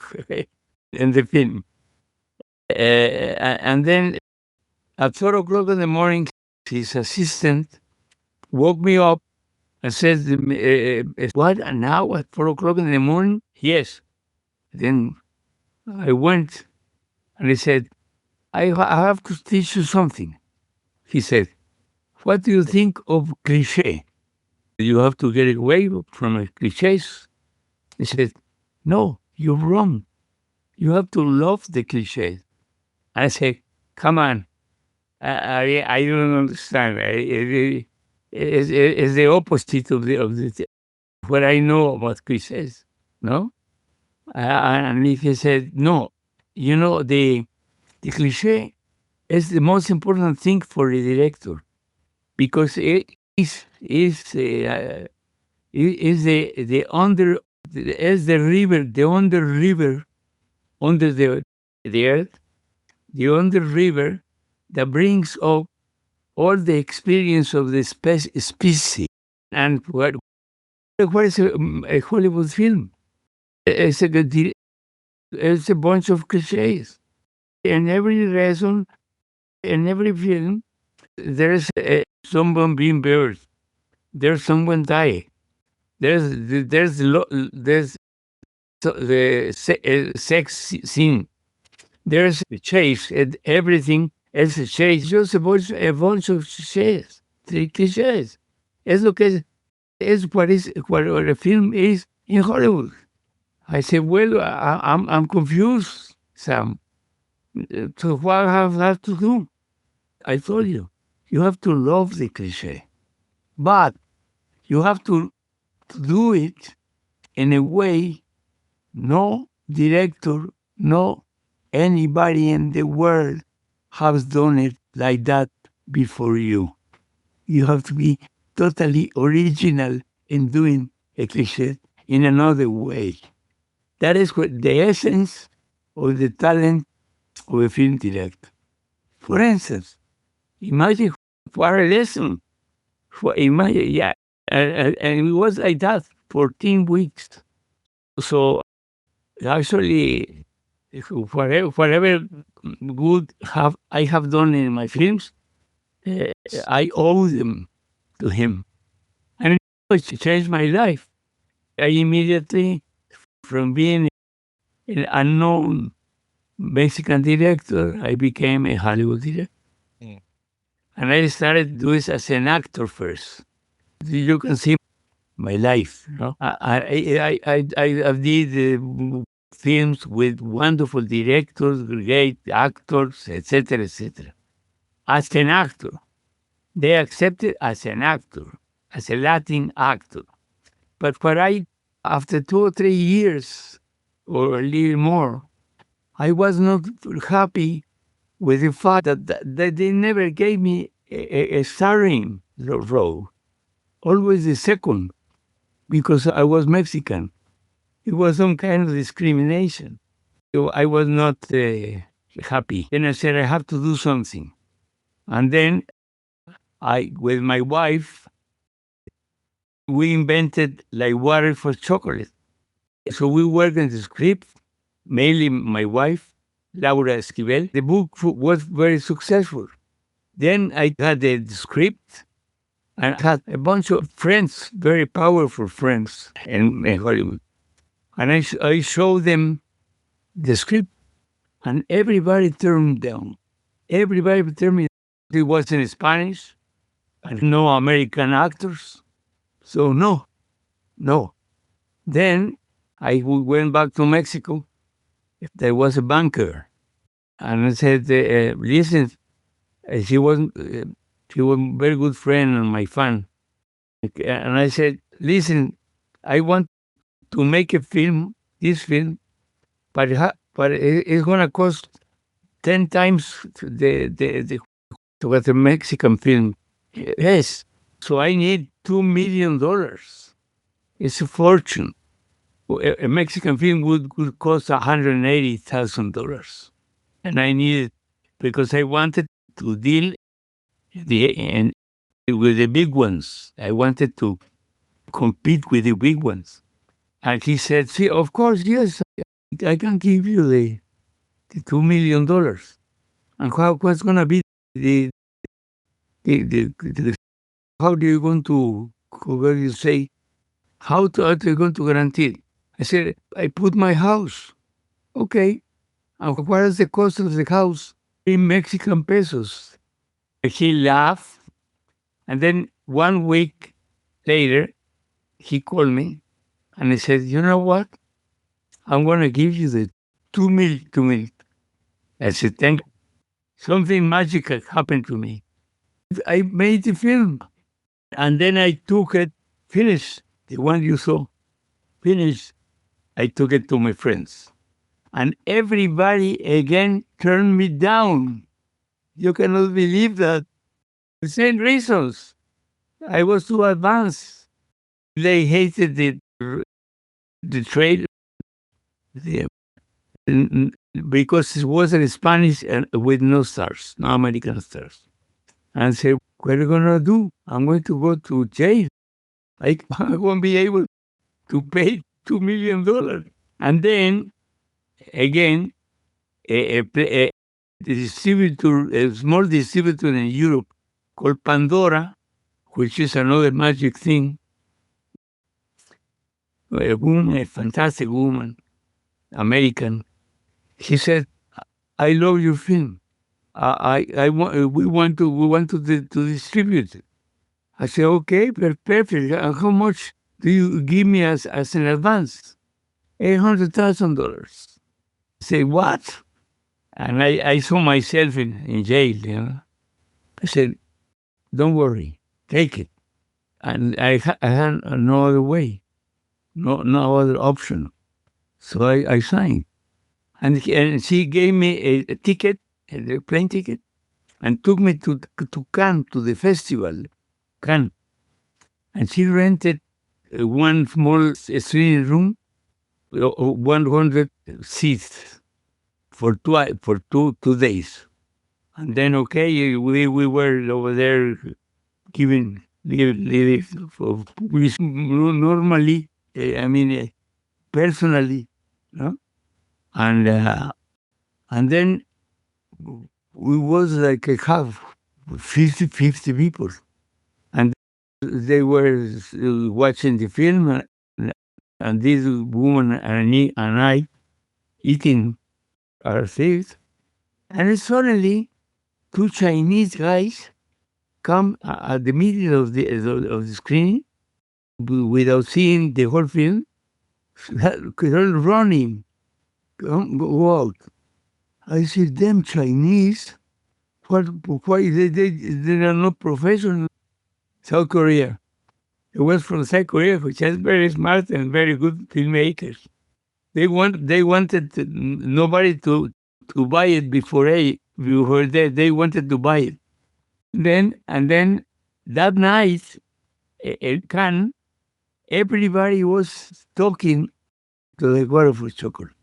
in the film. And then at 4 o'clock in the morning, his assistant woke me up and said, what, now at 4 o'clock in the morning? Yes. Then I went and he said, I have to teach you something. He said, what do you think of cliché? You have to get away from clichés. He said, no, you're wrong. You have to love the clichés. I said, come on. I don't understand. It's the opposite of what I know about clichés, no? And he said, no, the cliché is the most important thing for a director because it is the river, the under river under the earth, the under river that brings up all the experience of the species. And what is a Hollywood film? It's a bunch of cliches. In every reason, in every film, there's someone being buried. There's someone dying. There's the sex scene. There's a chase, and everything is a chase. Just a bunch of cliches. Three cliches. Es what a film is in Hollywood. I said, well, I'm confused, Sam. So what I have to do? I told you, you have to love the cliche, but you have to do it in a way no director, no anybody in the world has done it like that before you. You have to be totally original in doing a cliche in another way. That is what the essence of the talent of a film director. For instance, imagine what a lesson. Imagine, and it was like that 14 weeks. So actually, whatever good I have done in my films, I owe them to him. And it changed my life. I immediately, from being an unknown Mexican director, I became a Hollywood director. And I started doing this as an actor first. You can see my life. No? I did films with wonderful directors, great actors, etc., etc. As an actor, they accepted as an actor, as a Latin actor. But after 2 or 3 years, or a little more, I was not happy with the fact that they never gave me a starring role, always the second, because I was Mexican. It was some kind of discrimination. So I was not happy. Then I said, I have to do something. And then with my wife, we invented like water for chocolate. So we worked on the script, mainly my wife, Laura Esquivel. The book was very successful. Then I had the script, and I had a bunch of friends, very powerful friends in Hollywood. And I showed them the script, and everybody turned down. Everybody told me it was in Spanish, and no American actors. So no. Then I went back to Mexico. There was a banker, and I said, listen, she was a very good friend and my fan. And I said, listen, I want to make this film, but it's going to cost 10 times what the Mexican film. Yes. So I need $2 million. It's a fortune. A Mexican film would cost $180,000. And I needed, because I wanted to deal with the big ones. I wanted to compete with the big ones. And he said, see, of course, yes, I can give you the $2 million. And what's going to be how are you going to, how are you going to guarantee it? I said, I put my house. Okay. And what is the cost of the house? In Mexican pesos. He laughed. And then 1 week later, he called me and he said, you know what? I'm going to give you the $2 million. I said, thank you. Something magical happened to me. I made the film. And then I took it, finished, the one you saw, finished. I took it to my friends. And everybody again turned me down. You cannot believe that. The same reasons. I was too advanced. They hated the trade, the because it was in Spanish and with no stars, no American stars. And I said, what are you going to do? I'm going to go to jail. I won't be able to pay $2 million. And then, again, a distributor, a small distributor in Europe called Pandora, which is another magic thing, a woman, a fantastic woman, American. He said, I love your film. We want to distribute it. I said, okay, perfect. How much do you give me as an advance? $800,000. I say, what? And I saw myself in jail, you know. I said, don't worry, take it. And I had no other way, no other option. So I signed. And she gave me a ticket, a plane ticket, and took me to Cannes, to the festival, Cannes. And she rented one small screening room, 100 seats for two days. And then, okay, we were over there giving normally, personally, no? And then we was like a half, 50 people. And they were watching the film, and this woman and I eating our things. And suddenly, two Chinese guys come at the middle of the screen without seeing the whole film, running, go out. I said, them Chinese, why they are not professional? South Korea. It was from South Korea, which has very smart and very good filmmakers. They wanted nobody to buy it before they wanted to buy it. And then that night at Cannes, everybody was talking to the Waterford Chocolate.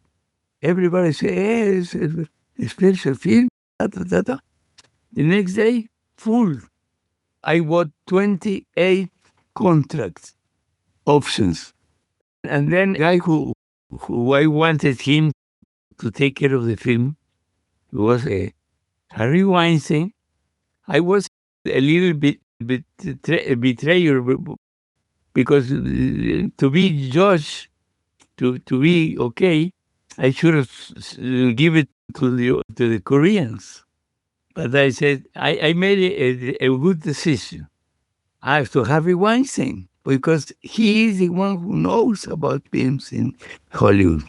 Everybody said, hey, it's a special film. The next day, full. I bought 28 contracts, options. And then the guy who I wanted him to take care of the film was Harry Weinstein. I was a little bit betrayer because to be judged, to be okay, I should have give it to the Koreans. But I said, I made a good decision. I have to Harvey Weinstein because he is the one who knows about films in Hollywood.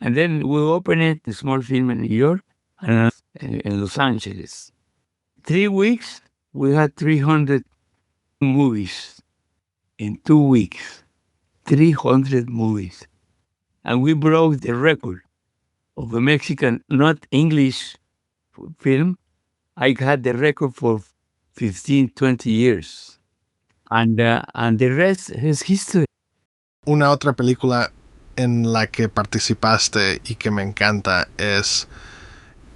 And then we opened it, a small film in New York and in Los Angeles. 3 weeks, we had 300 movies. In 2 weeks, 300 movies. And we broke the record of a Mexican, not English film. I had the record for 15, 20 years. And the rest is history. Una otra película en la que participaste y que me encanta es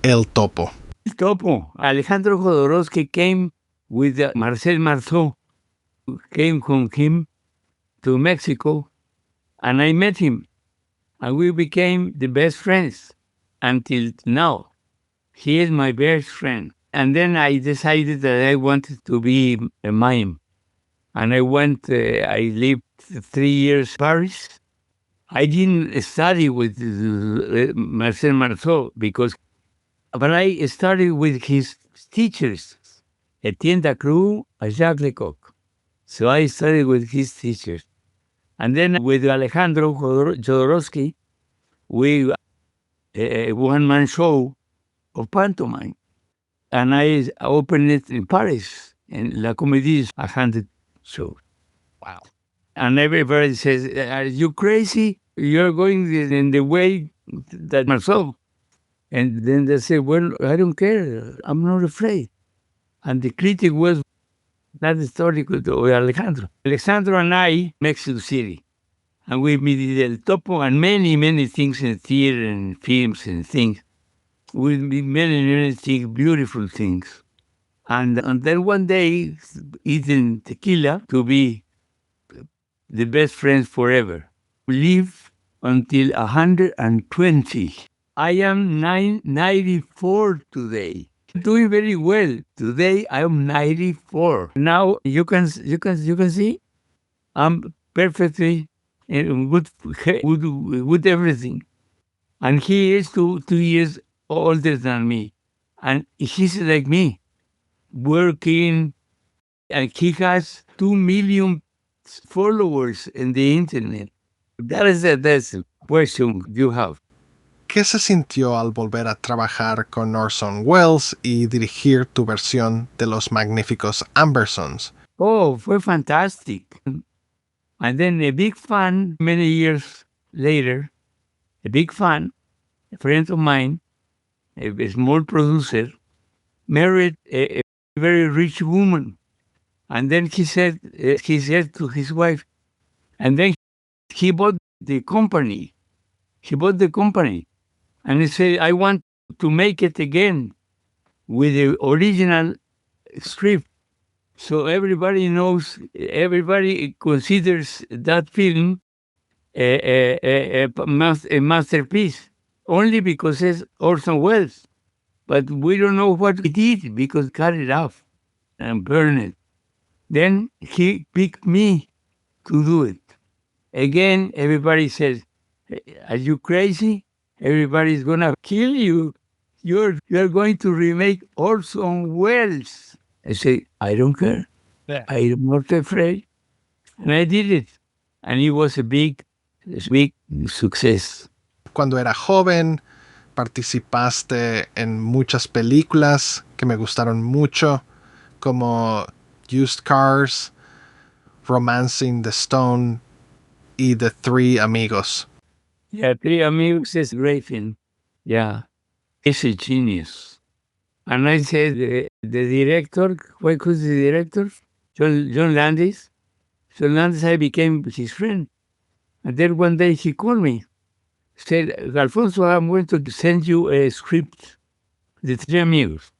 El Topo. El Topo. Alejandro Jodorowsky came with Marcel Marceau, who came from him to Mexico, and I met him. And we became the best friends until now. He is my best friend. And then I decided that I wanted to be a mime. And I went, I lived 3 years in Paris. I didn't study with Marcel Marceau but I studied with his teachers, Etienne Dacreux and Jacques Lecoq. So I studied with his teachers. And then with Alejandro Jodorowsky, we a one-man show of pantomime. And I opened it in Paris, in La Comédie, 100 shows. Wow. And everybody says, are you crazy? You're going in the way that Marceau. And then they say, well, I don't care. I'm not afraid. And the critic was that story with Alejandro. Alejandro and I, Mexico City. And we did El Topo and many, many things in theater and films and things. We did many, many things, beautiful things. And then one day, eating tequila to be the best friends forever. We live until 120. I am 94 today. Doing very well. Today I am 94. Now you can see I'm perfectly with everything. And he is 2 years older than me. And he's like me, working, and he has 2 million followers in the internet. That's the question you have. ¿Qué se sintió al volver a trabajar con Orson Welles y dirigir tu versión de Los Magníficos Ambersons? Oh, fue fantastic. And then a big fan, many years later, a big fan, a friend of mine, a small producer, married a very rich woman. And then he said to his wife, and then he bought the company. He bought the company. And he said, I want to make it again with the original script. So everybody knows, everybody considers that film a masterpiece, only because it's Orson Welles. But we don't know what he did because cut it off and burn it. Then he picked me to do it. Again, everybody says, are you crazy? Everybody's going to kill you. You're going to remake Orson Welles. I say, I don't care. Yeah. I'm not afraid. And I did it. And it was a big success. Cuando era joven, participaste en muchas películas que me gustaron mucho, como Used Cars, Romancing the Stone y The Three Amigos. Yeah, Three Amigos is a great film. Yeah, he's a genius. And I said, the director, who's the director? John Landis. So Landis, I became his friend. And then one day he called me, said, Alfonso, I'm going to send you a script, The Three Amigos.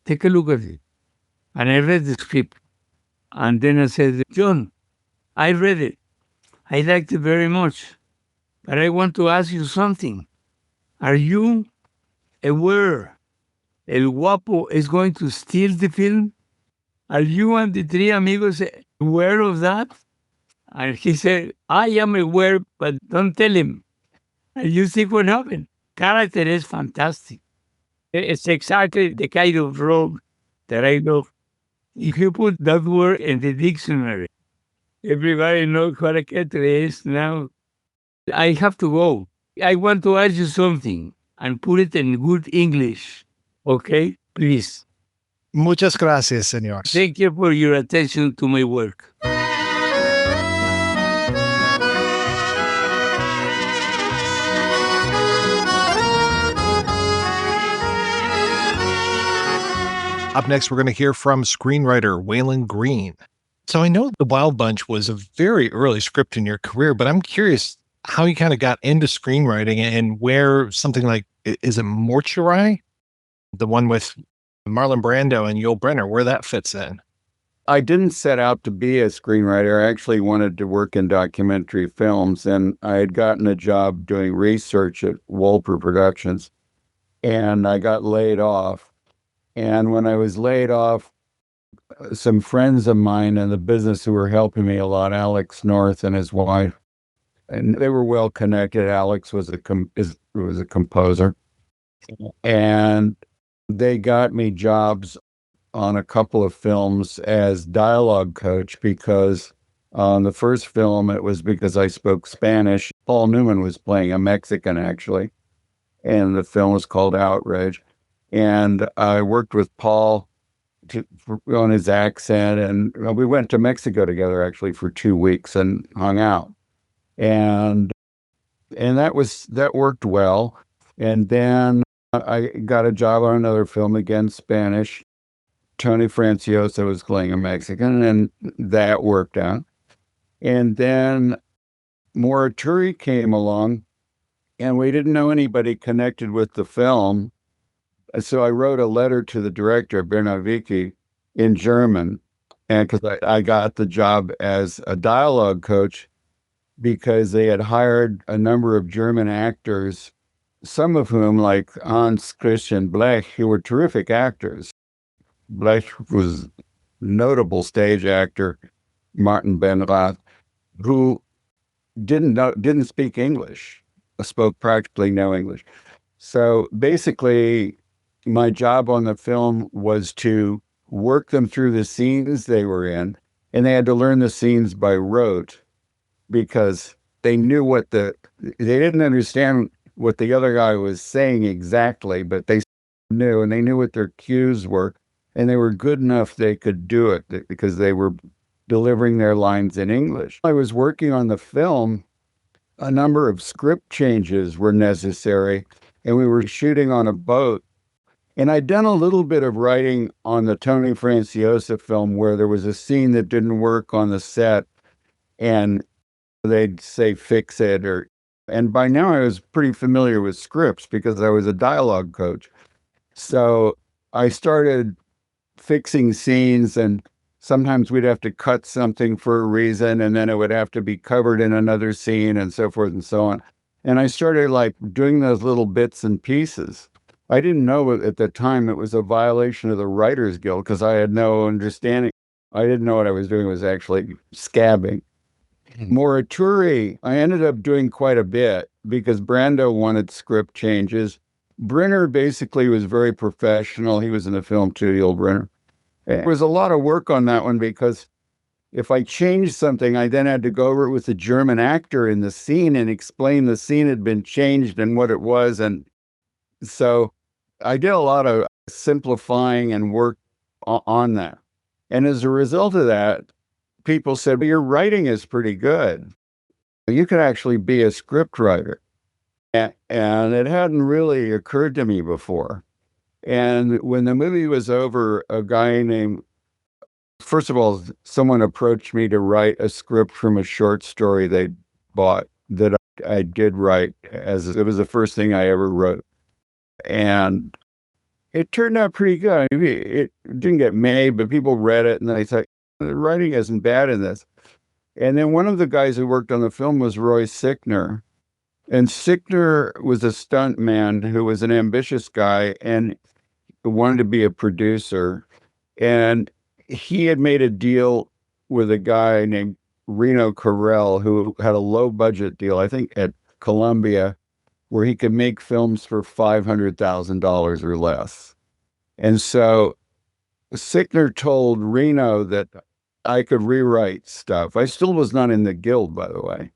Take a look at it. And I read the script. And then I said, John, I read it. I liked it very much. But I want to ask you something. Are you aware El Guapo is going to steal the film? Are you and the Three Amigos aware of that? And he said, I am aware, but don't tell him. And you see what happened. Character is fantastic. It's exactly the kind of role that I love. If you put that word in the dictionary, everybody knows what a character is now. I have to go. I want to ask you something and put it in good English. Okay? Please. Muchas gracias, señor. Thank you for your attention to my work. Up next, we're going to hear from screenwriter Walon Green. So I know The Wild Bunch was a very early script in your career, but I'm curious how you kind of got into screenwriting and where something like, is it Mortuary? The one with Marlon Brando and Yul Brynner, where that fits in. I didn't set out to be a screenwriter. I actually wanted to work in documentary films, and I had gotten a job doing research at Wolper Productions, and I got laid off. And when I was laid off, some friends of mine in the business who were helping me a lot, Alex North and his wife, and they were well connected. Alex was a composer, and they got me jobs on a couple of films as dialogue coach, because on the first film, it was because I spoke Spanish. Paul Newman was playing a Mexican, actually, and the film was called Outrage. And I worked with Paul on his accent, and we went to Mexico together, actually, for 2 weeks and hung out. And that worked well. And then I got a job on another film, again, Spanish. Tony Franciosa was playing a Mexican, and that worked out. And then Morituri came along, and we didn't know anybody connected with the film. So I wrote a letter to the director, Bernavicki, in German, and because I got the job as a dialogue coach because they had hired a number of German actors, some of whom, like Hans Christian Blech, who were terrific actors. Blech was a notable stage actor, Martin Benrath, who didn't speak English, spoke practically no English. So basically, my job on the film was to work them through the scenes they were in, and they had to learn the scenes by rote because they didn't understand what the other guy was saying exactly, but they knew, and they knew what their cues were, and they were good enough they could do it because they were delivering their lines in English. I was working on the film. A number of script changes were necessary, and we were shooting on a boat. And I'd done a little bit of writing on the Tony Franciosa film where there was a scene that didn't work on the set, and they'd say, fix it. And by now I was pretty familiar with scripts because I was a dialogue coach. So I started fixing scenes, and sometimes we'd have to cut something for a reason, and then it would have to be covered in another scene, and so forth and so on. And I started like doing those little bits and pieces. I didn't know at the time it was a violation of the Writers Guild because I had no understanding. I didn't know what I was doing was actually scabbing. Morituri, I ended up doing quite a bit because Brando wanted script changes. Brenner basically was very professional. He was in the film too, the old Brenner. There was a lot of work on that one because if I changed something, I then had to go over it with the German actor in the scene and explain the scene had been changed and what it was. And so I did a lot of simplifying and work on that. And as a result of that, people said, well, your writing is pretty good. You could actually be a script writer. And it hadn't really occurred to me before. And when the movie was over, first of all, someone approached me to write a script from a short story they bought that I did write, as it was the first thing I ever wrote. And it turned out pretty good. I mean, it didn't get made, but people read it and they thought, the writing isn't bad in this. And then one of the guys who worked on the film was Roy Sickner. And Sickner was a stunt man who was an ambitious guy and wanted to be a producer. And he had made a deal with a guy named Reno Carell, who had a low budget deal, I think at Columbia, where he could make films for $500,000 or less. And so Sickner told Reno that I could rewrite stuff. I still was not in the guild, by the way.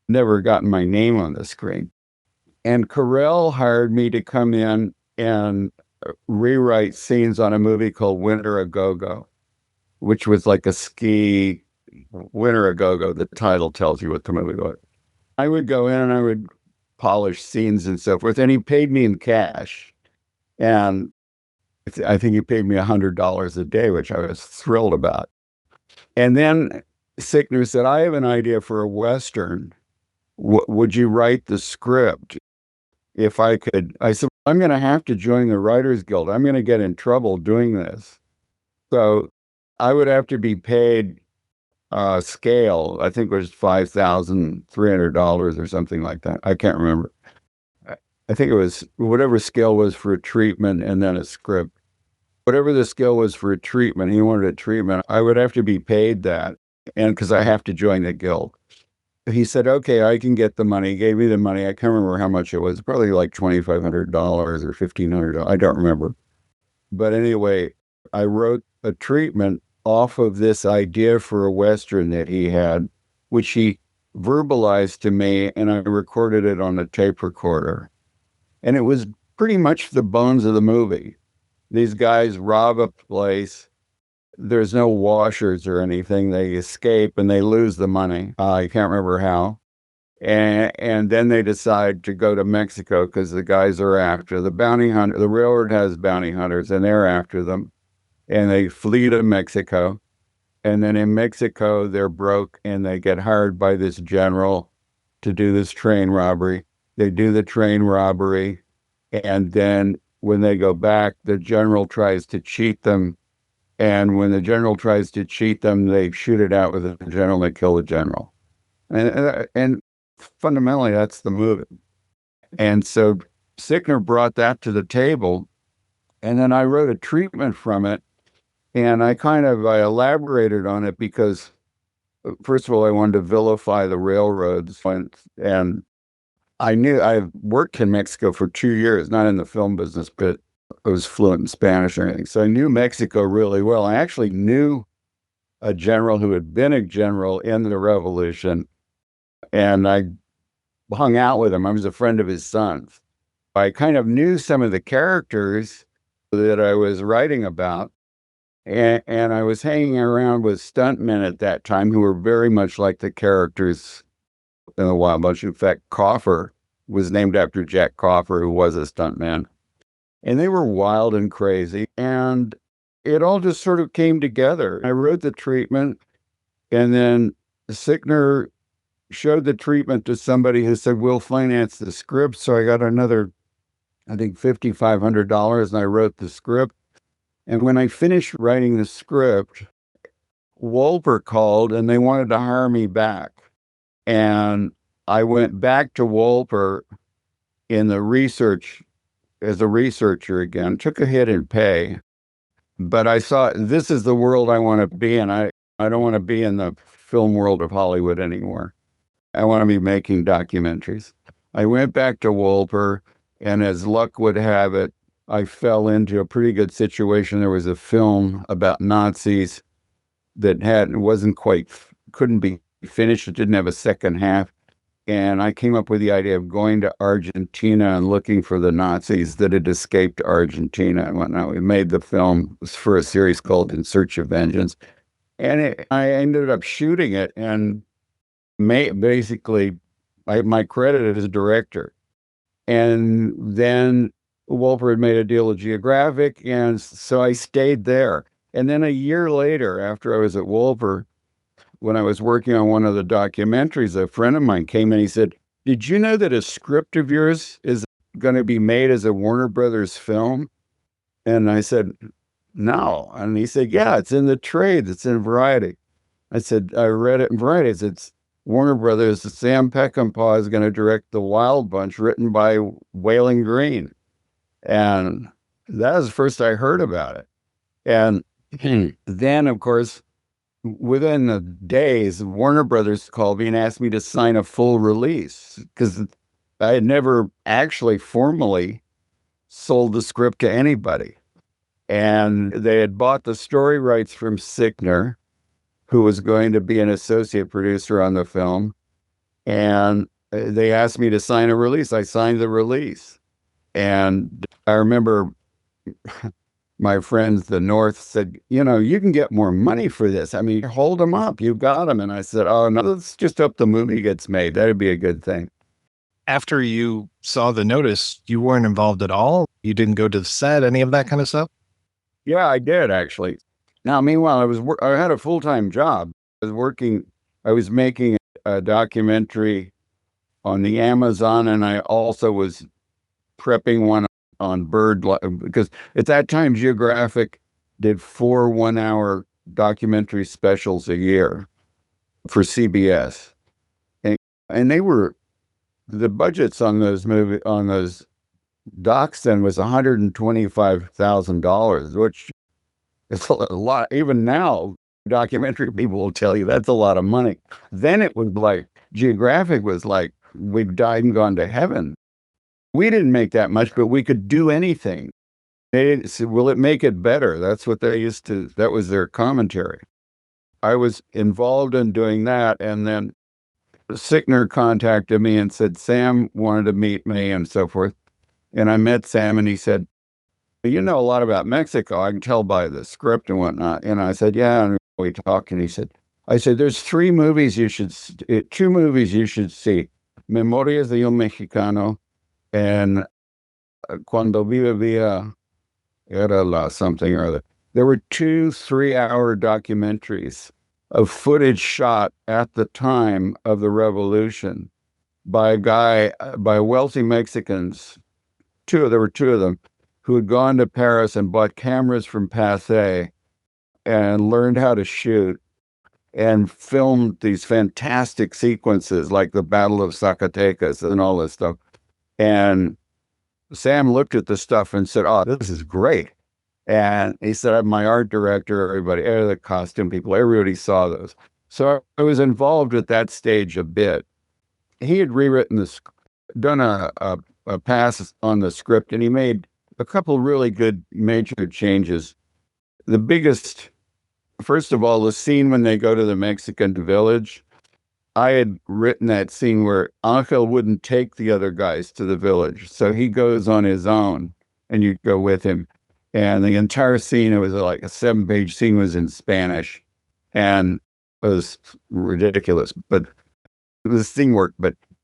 Never gotten my name on the screen. And Carell hired me to come in and rewrite scenes on a movie called Winter a Go-Go, which was like a ski Winter a Go-Go. The title tells you what the movie was. I would go in and I would polish scenes and so forth, and he paid me in cash. And I think he paid me $100 a day, which I was thrilled about. And then Sickner said, I have an idea for a Western. Would you write the script? If I could, I said, I'm going to have to join the Writers Guild. I'm going to get in trouble doing this. So I would have to be paid scale. I think it was $5,300 or something like that. I can't remember. I think it was whatever scale was for a treatment and then a script. Whatever the scale was for a treatment, he wanted a treatment. I would have to be paid that, and because I have to join the guild. He said, okay, I can get the money. He gave me the money. I can't remember how much it was. Probably like $2,500 or $1,500. I don't remember. But anyway, I wrote a treatment off of this idea for a Western that he had, which he verbalized to me, and I recorded it on a tape recorder. And it was pretty much the bones of the movie. These guys rob a place. There's no washers or anything. They escape and they lose the money. I can't remember how. And then they decide to go to Mexico because the guys are after the bounty hunter. The railroad has bounty hunters and they're after them. And they flee to Mexico. And then in Mexico, they're broke and they get hired by this general to do this train robbery. They do the train robbery, and then when they go back, the general tries to cheat them. And when the general tries to cheat them, they shoot it out with the general and they kill the general. And fundamentally, that's the movie. And so Sickner brought that to the table, and then I wrote a treatment from it, and I elaborated on it because, first of all, I wanted to vilify the railroads, and I worked in Mexico for 2 years, not in the film business, but I was fluent in Spanish or anything. So I knew Mexico really well. I actually knew a general who had been a general in the revolution, and I hung out with him. I was a friend of his son's. I kind of knew some of the characters that I was writing about, and I was hanging around with stuntmen at that time who were very much like the characters in the Wild Bunch. In fact, Coffer was named after Jack Coffer, who was a stuntman. And they were wild and crazy, and it all just sort of came together. I wrote the treatment, and then Sickner showed the treatment to somebody who said, we'll finance the script. So I got another, I think, $5,500, and I wrote the script. And when I finished writing the script, Wolper called, and they wanted to hire me back. And I went back to Wolper in the research as a researcher again, took a hit in pay, but I saw this is the world I want to be in. I don't want to be in the film world of Hollywood anymore. I want to be making documentaries. I went back to Wolper, and as luck would have it, I fell into a pretty good situation. There was a film about Nazis that couldn't be finished. It didn't have a second half. And I came up with the idea of going to Argentina and looking for the Nazis that had escaped Argentina and whatnot. We made the film for a series called In Search of Vengeance. And I ended up shooting it and basically my credit as director. And then Wolper had made a deal with Geographic, and so I stayed there. And then a year later, after I was at Wolper, when I was working on one of the documentaries, a friend of mine came and he said, did you know that a script of yours is going to be made as a Warner Brothers film? And I said, no. And he said, yeah, it's in the trade. It's in Variety. I said, I read it in Variety. It's Warner Brothers. Sam Peckinpah is going to direct The Wild Bunch, written by Walon Green. And that was the first I heard about it. And then, of course, within the days, Warner Brothers called me and asked me to sign a full release because I had never actually formally sold the script to anybody. And they had bought the story rights from Sickner, who was going to be an associate producer on the film. And they asked me to sign a release. I signed the release. And I remember my friends, the North, said, you can get more money for this. I mean, hold them up. You got them. And I said, oh, no, let's just hope the movie gets made. That'd be a good thing. After you saw the notice, you weren't involved at all? You didn't go to the set, any of that kind of stuff? Yeah, I did, actually. Now, meanwhile, I had a full-time job. I was making a documentary on the Amazon, and I also was prepping one on bird life, because at that time Geographic did 4 one-hour documentary specials a year for CBS, and the budgets on those docs then was $125,000, which is a lot. Even now, documentary people will tell you that's a lot of money. Then it was like Geographic was like we've died and gone to heaven. We didn't make that much, but we could do anything. They said, will it make it better? That's what that was their commentary. I was involved in doing that, and then Sickner contacted me and said, Sam wanted to meet me and so forth. And I met Sam, and he said, you know a lot about Mexico. I can tell by the script and whatnot. And I said, yeah, and we talked, and I said, there's 2 movies you should see. Memorias de un Mexicano and Cuando Vivía Era la something or other. There were 2 3-hour documentaries of footage shot at the time of the revolution by wealthy Mexicans. There were two of them who had gone to Paris and bought cameras from Pathé and learned how to shoot and filmed these fantastic sequences like the Battle of Zacatecas and all this stuff. And Sam looked at the stuff and said, "Oh, this is great." And he said, "My art director, everybody, the costume people, everybody saw those." So I was involved at that stage a bit. He had rewritten this, done a pass on the script, and he made a couple really good major changes. The biggest, first of all, the scene when they go to the Mexican village. I had written that scene where Angel wouldn't take the other guys to the village. So he goes on his own and you go with him. And the entire scene, it was like a 7-page scene, was in Spanish. And it was ridiculous, but the scene worked.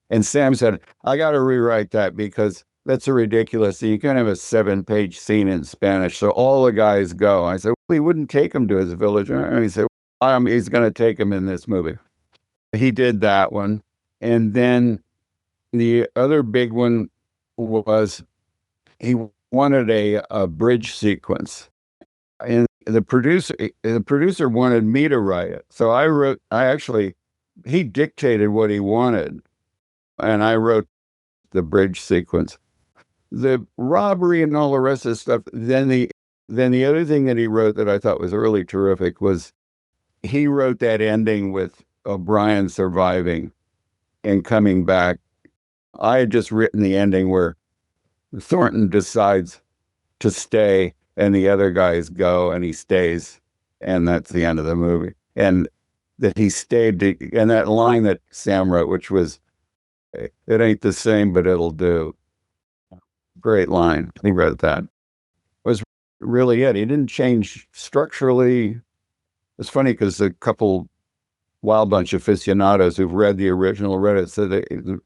And Sam said, "I got to rewrite that because that's a ridiculous scene. You can't have a 7-page scene in Spanish." So all the guys go. I said, "Well, he wouldn't take him to his village." And he said, "He's going to take him in this movie." He did that one. And then the other big one was he wanted a bridge sequence. And the producer wanted me to write it. So he dictated what he wanted. And I wrote the bridge sequence. The robbery and all the rest of the stuff. Then the other thing that he wrote that I thought was really terrific was he wrote that ending with O'Brien surviving and coming back. I had just written the ending where Thornton decides to stay and the other guys go and he stays. And that's the end of the movie. And that he stayed, and that line that Sam wrote, which was, "It ain't the same, but it'll do." Great line. He wrote that. Was really it. He didn't change structurally. It's funny because a couple Wild Bunch aficionados who've read the original read it said that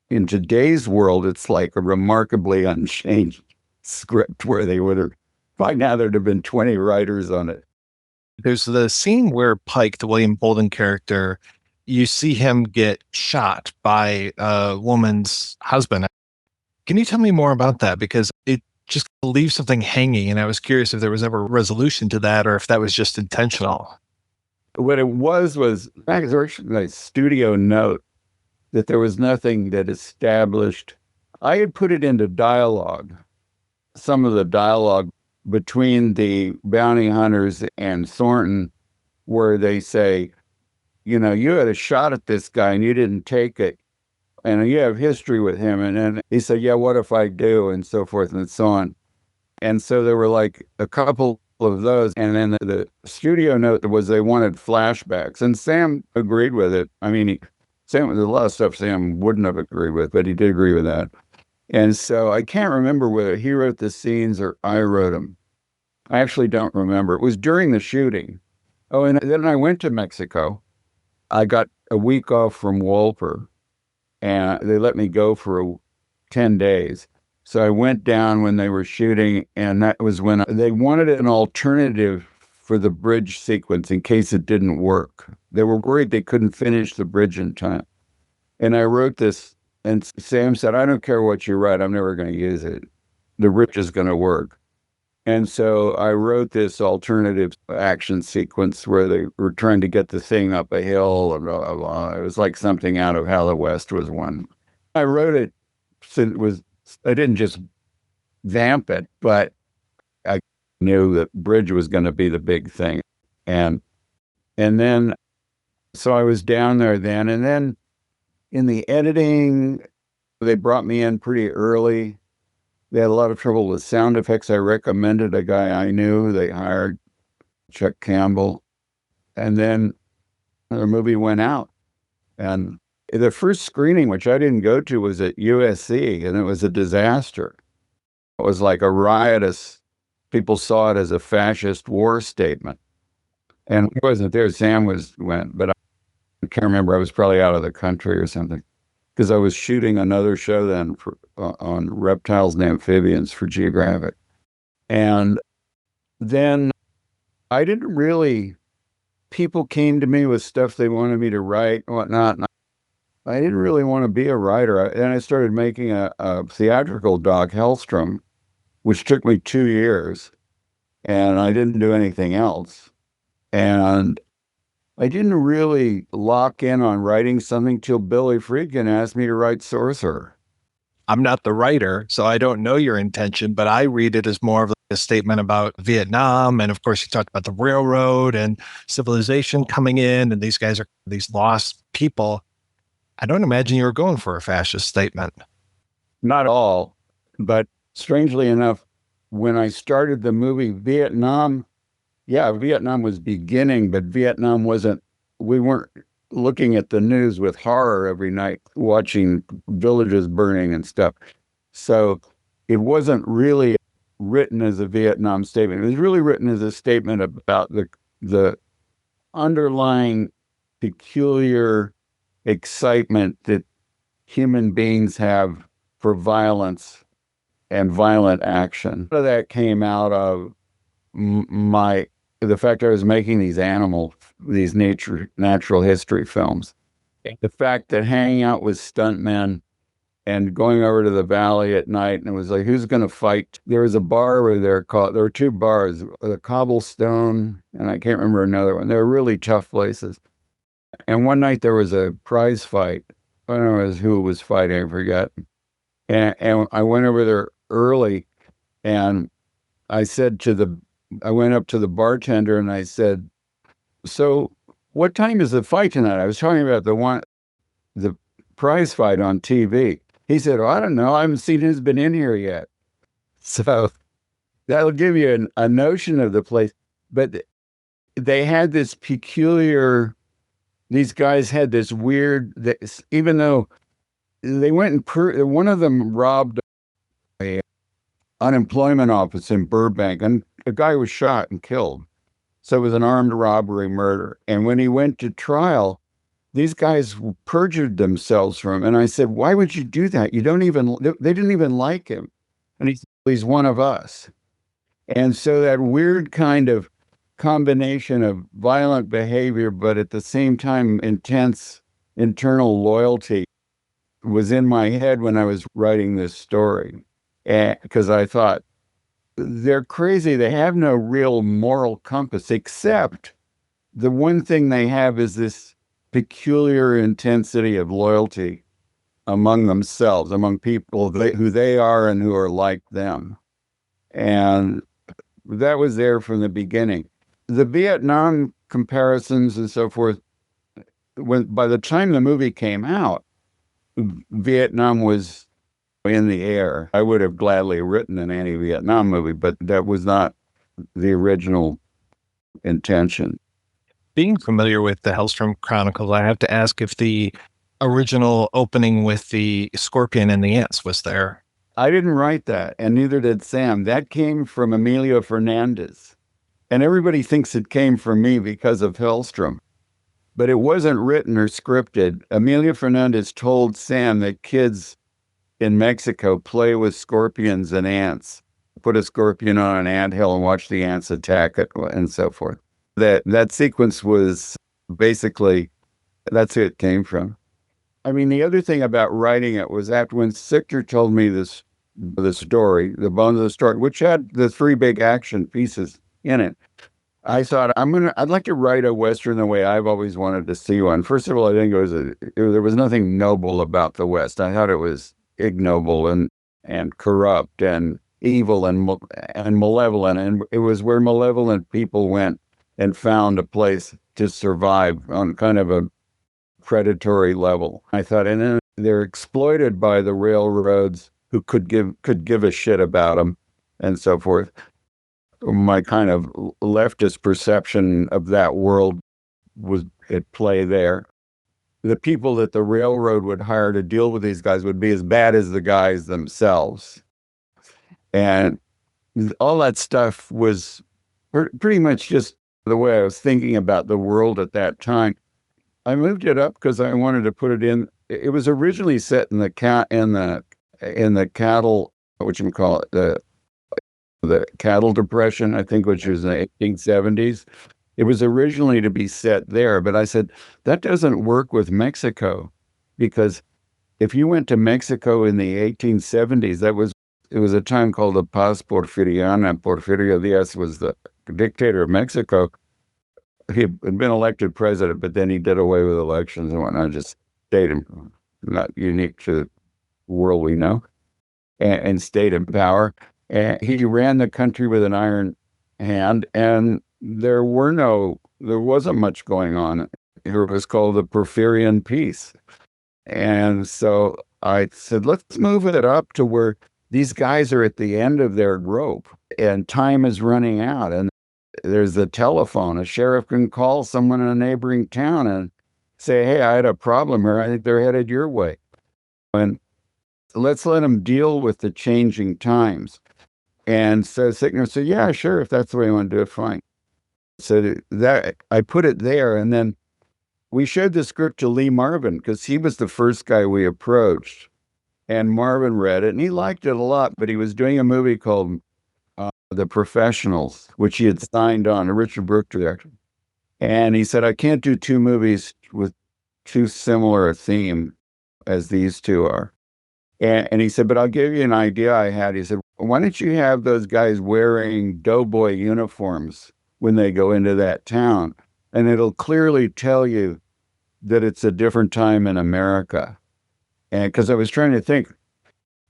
in today's world, it's like a remarkably unchanged script where they would have, by now there'd have been 20 writers on it. There's the scene where Pike, the William Holden character, you see him get shot by a woman's husband. Can you tell me more about that? Because it just leaves something hanging, and I was curious if there was ever a resolution to that or if that was just intentional. What it was actually a studio note that there was nothing that established. I had put it into dialogue, some of the dialogue between the bounty hunters and Thornton, where they say, "You had a shot at this guy and you didn't take it. And you have history with him." And then he said, "Yeah, what if I do?" And so forth and so on. And so there were like a couple of those. And then the studio note was they wanted flashbacks. And Sam agreed with it. I mean, there's a lot of stuff Sam wouldn't have agreed with, but he did agree with that. And so I can't remember whether he wrote the scenes or I wrote them. I actually don't remember. It was during the shooting. Oh, and then I went to Mexico. I got a week off from Walper, and they let me go for 10 days. So I went down when they were shooting, and that was when they wanted an alternative for the bridge sequence in case it didn't work. They were worried they couldn't finish the bridge in time. And I wrote this, and Sam said, "I don't care what you write, I'm never going to use it. The bridge is going to work." And so I wrote this alternative action sequence where they were trying to get the thing up a hill, and blah, blah, blah. It was like something out of How the West Was Won. I wrote it, so I didn't just vamp it, but I knew that bridge was going to be the big thing. And then, so I was down there then, and then in the editing, they brought me in pretty early. They had a lot of trouble with sound effects. I recommended a guy I knew. They hired Chuck Campbell. And then the movie went out. And the first screening, which I didn't go to, was at USC, and it was a disaster. It was like a riotous, people saw it as a fascist war statement. And I wasn't there. Sam went, but I can't remember. I was probably out of the country or something, because I was shooting another show then on reptiles and amphibians for Geographic. And then I didn't really, people came to me with stuff they wanted me to write and whatnot. And I didn't really want to be a writer. And I started making a theatrical doc, Hellstrom, which took me 2 years, and I didn't do anything else. And I didn't really lock in on writing something till Billy Friedkin asked me to write Sorcerer. I'm not the writer, so I don't know your intention, but I read it as more of a statement about Vietnam. And of course, you talked about the railroad and civilization coming in, and these guys are these lost people. I don't imagine you were going for a fascist statement. Not all, but strangely enough, when I started the movie, Vietnam was beginning, but Vietnam wasn't, we weren't looking at the news with horror every night, watching villages burning and stuff. So it wasn't really written as a Vietnam statement. It was really written as a statement about the underlying peculiar excitement that human beings have for violence and violent action. That came out of the fact I was making these natural history films. The fact that hanging out with stuntmen and going over to the valley at night, and it was like, who's going to fight? There was a bar over there there were 2 bars, the Cobblestone, and I can't remember another one. They were really tough places. And one night there was a prize fight. I don't know who was fighting, I forget. And I went over there early, and I went up to the bartender and I said, so what time is the fight tonight? I was talking about the prize fight on TV. He said, oh, I don't know. I haven't seen who's been in here yet. So that'll give you a notion of the place. But they had this these guys had this weird, even though they went one of them robbed a unemployment office in Burbank, and a guy was shot and killed. So it was an armed robbery murder. And when he went to trial, these guys perjured themselves from him. And I said, why would you do that? They didn't even like him. And he said, he's one of us. And so that weird kind of combination of violent behavior, but at the same time, intense internal loyalty was in my head when I was writing this story. Because I thought, they're crazy. They have no real moral compass, except the one thing they have is this peculiar intensity of loyalty among themselves, among people who they are and who are like them. And that was there from the beginning. The Vietnam comparisons and so forth, by the time the movie came out, Vietnam was in the air. I would have gladly written an anti-Vietnam movie, but that was not the original intention. Being familiar with the Hellstrom Chronicles, I have to ask if the original opening with the scorpion and the ants was there. I didn't write that, and neither did Sam. That came from Emilio Fernandez. And everybody thinks it came from me because of Hellstrom. But it wasn't written or scripted. Emilio Fernandez told Sam that kids in Mexico play with scorpions and ants. Put a scorpion on an anthill and watch the ants attack it and so forth. That sequence was basically, that's who it came from. I mean, the other thing about writing it was after when Sichter told me the story, the bones of the story, which had the 3 big action pieces in it, I thought, I'd like to write a Western the way I've always wanted to see one. First of all, I think there was nothing noble about the West. I thought it was ignoble and corrupt and evil and malevolent. And it was where malevolent people went and found a place to survive on kind of a predatory level. I thought, and then they're exploited by the railroads who could give a shit about them and so forth. My kind of leftist perception of that world was at play there. The people that the railroad would hire to deal with these guys would be as bad as the guys themselves. And all that stuff was pretty much just the way I was thinking about the world at that time. I moved it up because I wanted to put it in. It was originally set in the cattle, whatchamacallit, the cattle depression, I think, which was in the 1870s. It was originally to be set there, but I said, that doesn't work with Mexico. because if you went to Mexico in the 1870s, it was a time called the Paz Porfiriana. Porfirio Diaz was the dictator of Mexico. He had been elected president, but then he did away with elections and whatnot, just stayed in, not unique to the world we know, and stayed in power. And he ran the country with an iron hand, and there wasn't much going on. It was called the Porfirian Peace. And so I said, let's move it up to where these guys are at the end of their rope and time is running out. And there's the telephone. A sheriff can call someone in a neighboring town and say, hey, I had a problem here. I think they're headed your way. And let's let them deal with the changing times. And so Sickner said, yeah, sure. If that's the way you want to do it, fine. So that I put it there. And then we showed the script to Lee Marvin because he was the first guy we approached. And Marvin read it and he liked it a lot, but he was doing a movie called The Professionals, which he had signed on, a Richard Brooke director. And he said, I can't do two movies with too similar a theme as these two are. And he said, but I'll give you an idea I had. He said, why don't you have those guys wearing doughboy uniforms when they go into that town? And it'll clearly tell you that it's a different time in America. And because I was trying to think,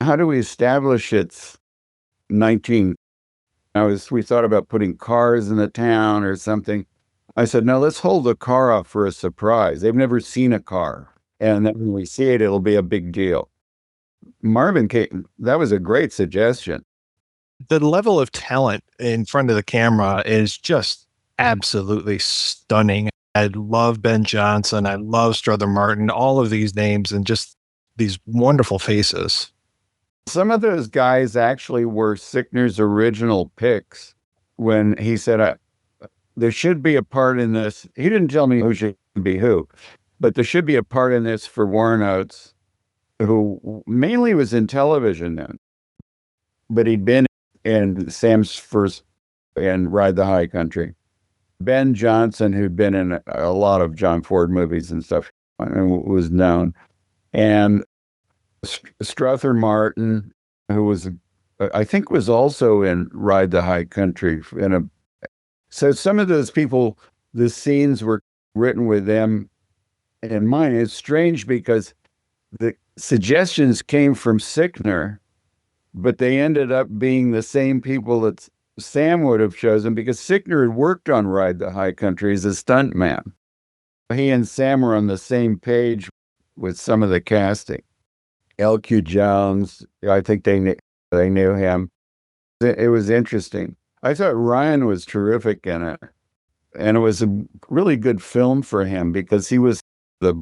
how do we establish it's 19? We thought about putting cars in the town or something. I said, no, let's hold the car off for a surprise. They've never seen a car. And then when we see it, it'll be a big deal. Marvin came, that was a great suggestion. The level of talent in front of the camera is just absolutely stunning. I love Ben Johnson. I love Strother Martin, all of these names and just these wonderful faces. Some of those guys actually were Sickner's original picks when he said, there should be a part in this. He didn't tell me who should be who, but there should be a part in this for Warren Oates, who mainly was in television then, but he'd been in Sam's first and Ride the High Country. Ben Johnson, who'd been in a lot of John Ford movies and stuff, and was known. And Strother Martin, who was, I think, was also in Ride the High Country. So some of those people, the scenes were written with them in mind. It's strange because the suggestions came from Sickner, but they ended up being the same people that Sam would have chosen because Sickner had worked on Ride the High Country as a stuntman. He and Sam were on the same page with some of the casting. L.Q. Jones, I think they knew him. It was interesting. I thought Ryan was terrific in it. And it was a really good film for him because he was the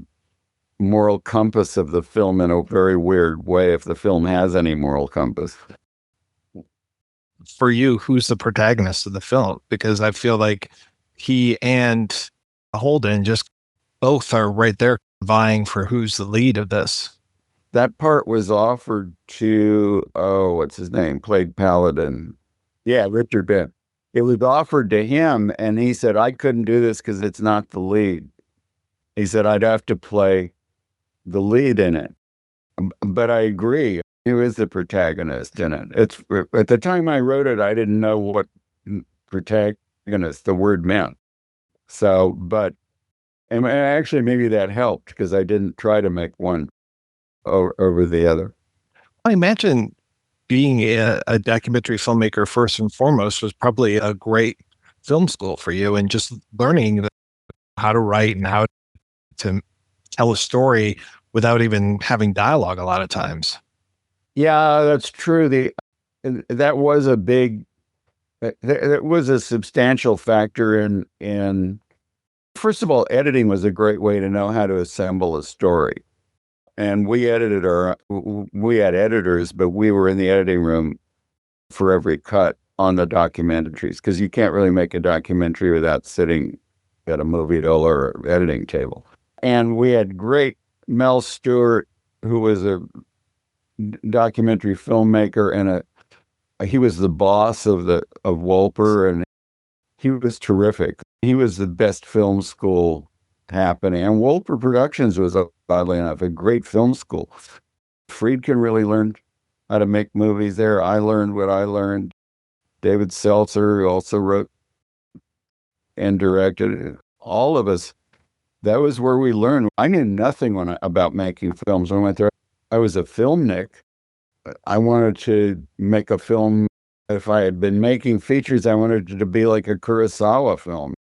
moral compass of the film in a very weird way, if the film has any moral compass. For you, who's the protagonist of the film? Because I feel like he and Holden just both are right there vying for who's the lead of this. That part was offered to, what's his name? Played Paladin. Yeah, Richard Bent. It was offered to him, and he said, I couldn't do this because it's not the lead. He said, I'd have to play the lead in it. But I agree. Who is the protagonist in it? It's at the time I wrote it, I didn't know what protagonist the word meant. So, and actually maybe that helped because I didn't try to make one over the other. I imagine being a documentary filmmaker first and foremost was probably a great film school for you, and just learning how to write and how to tell a story without even having dialogue a lot of times. Yeah, that's true. That was a big, it was a substantial factor in, first of all, editing was a great way to know how to assemble a story. And we had editors, but we were in the editing room for every cut on the documentaries, because you can't really make a documentary without sitting at a movie or editing table. And we had great Mel Stewart, who was a documentary filmmaker, and he was the boss of Wolper, and he was terrific. He was the best film school happening. And Wolper Productions was, oddly enough, a great film school. Friedkin really learned how to make movies there. I learned what I learned. David Seltzer, who also wrote and directed. All of us, that was where we learned. I knew nothing about making films. When I went there, I was a filmnik. I wanted to make a film. If I had been making features, I wanted it to be like a Kurosawa film.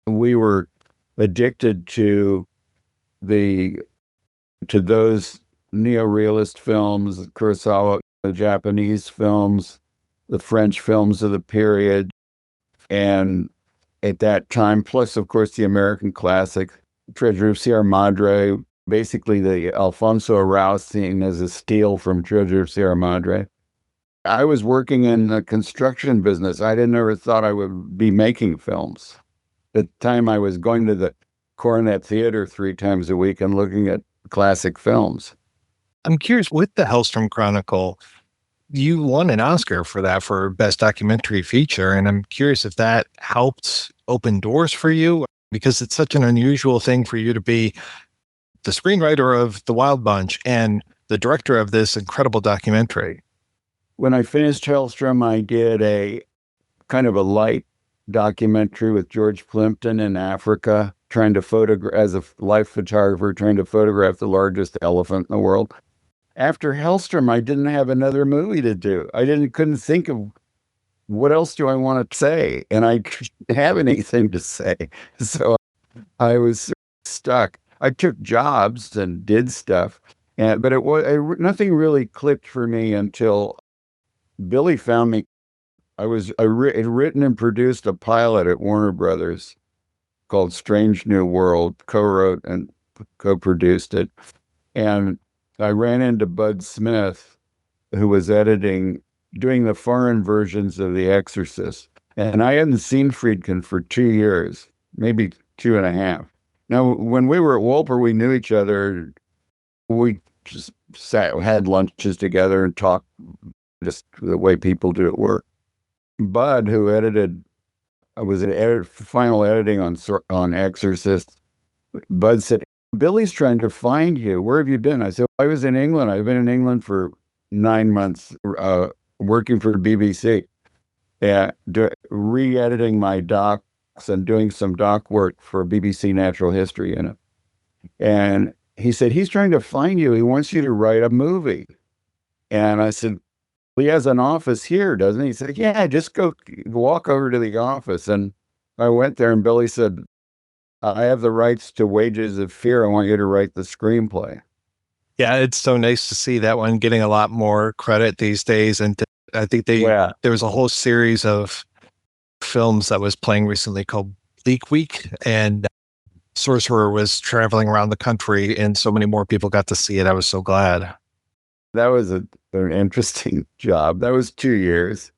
We were addicted to those neorealist films, Kurosawa, the Japanese films, the French films of the period. And at that time, plus, of course, the American classic, Treasure of Sierra Madre, basically the Alfonso Arau scene as a steal from Treasure of Sierra Madre. I was working in the construction business. I never thought I would be making films. At the time, I was going to the Coronet Theater 3 times a week and looking at classic films. I'm curious, with the Hellstrom Chronicle, you won an Oscar for that, for Best Documentary Feature. And I'm curious if that helped open doors for you, because it's such an unusual thing for you to be the screenwriter of The Wild Bunch and the director of this incredible documentary. When I finished Hellstrom, I did a kind of a light documentary with George Plimpton in Africa, trying to photograph, as a life photographer, trying to photograph the largest elephant in the world. After Hellstrom, I didn't have another movie to do. Couldn't think of what else do I want to say, and I didn't have anything to say. So I was stuck. I took jobs and did stuff, but nothing really clicked for me until Billy found me. I had written and produced a pilot at Warner Brothers called Strange New World, co-wrote and co-produced it. And I ran into Bud Smith, who was doing the foreign versions of The Exorcist. And I hadn't seen Friedkin for 2 years, maybe 2.5. Now, when we were at Wolper, we knew each other. We just had lunches together and talked just the way people do at work. Bud, who was final editing on Exorcist, Bud said, "Billy's trying to find you. Where have you been?" I said, "I was in England. I've been in England for 9 months, working for BBC, re-editing my docs and doing some doc work for BBC Natural History in it." And he said, "He's trying to find you. He wants you to write a movie." And I said, "He has an office here, doesn't he?" He said, "Yeah, just go walk over to the office." And I went there, and Billy said, "I have the rights to Wages of Fear. I want you to write the screenplay." Yeah, it's so nice to see that one getting a lot more credit these days. And I think there was a whole series of films that was playing recently called Bleak Week, and Sorcerer was traveling around the country, and so many more people got to see it. I was so glad. That was an interesting job. That was 2 years.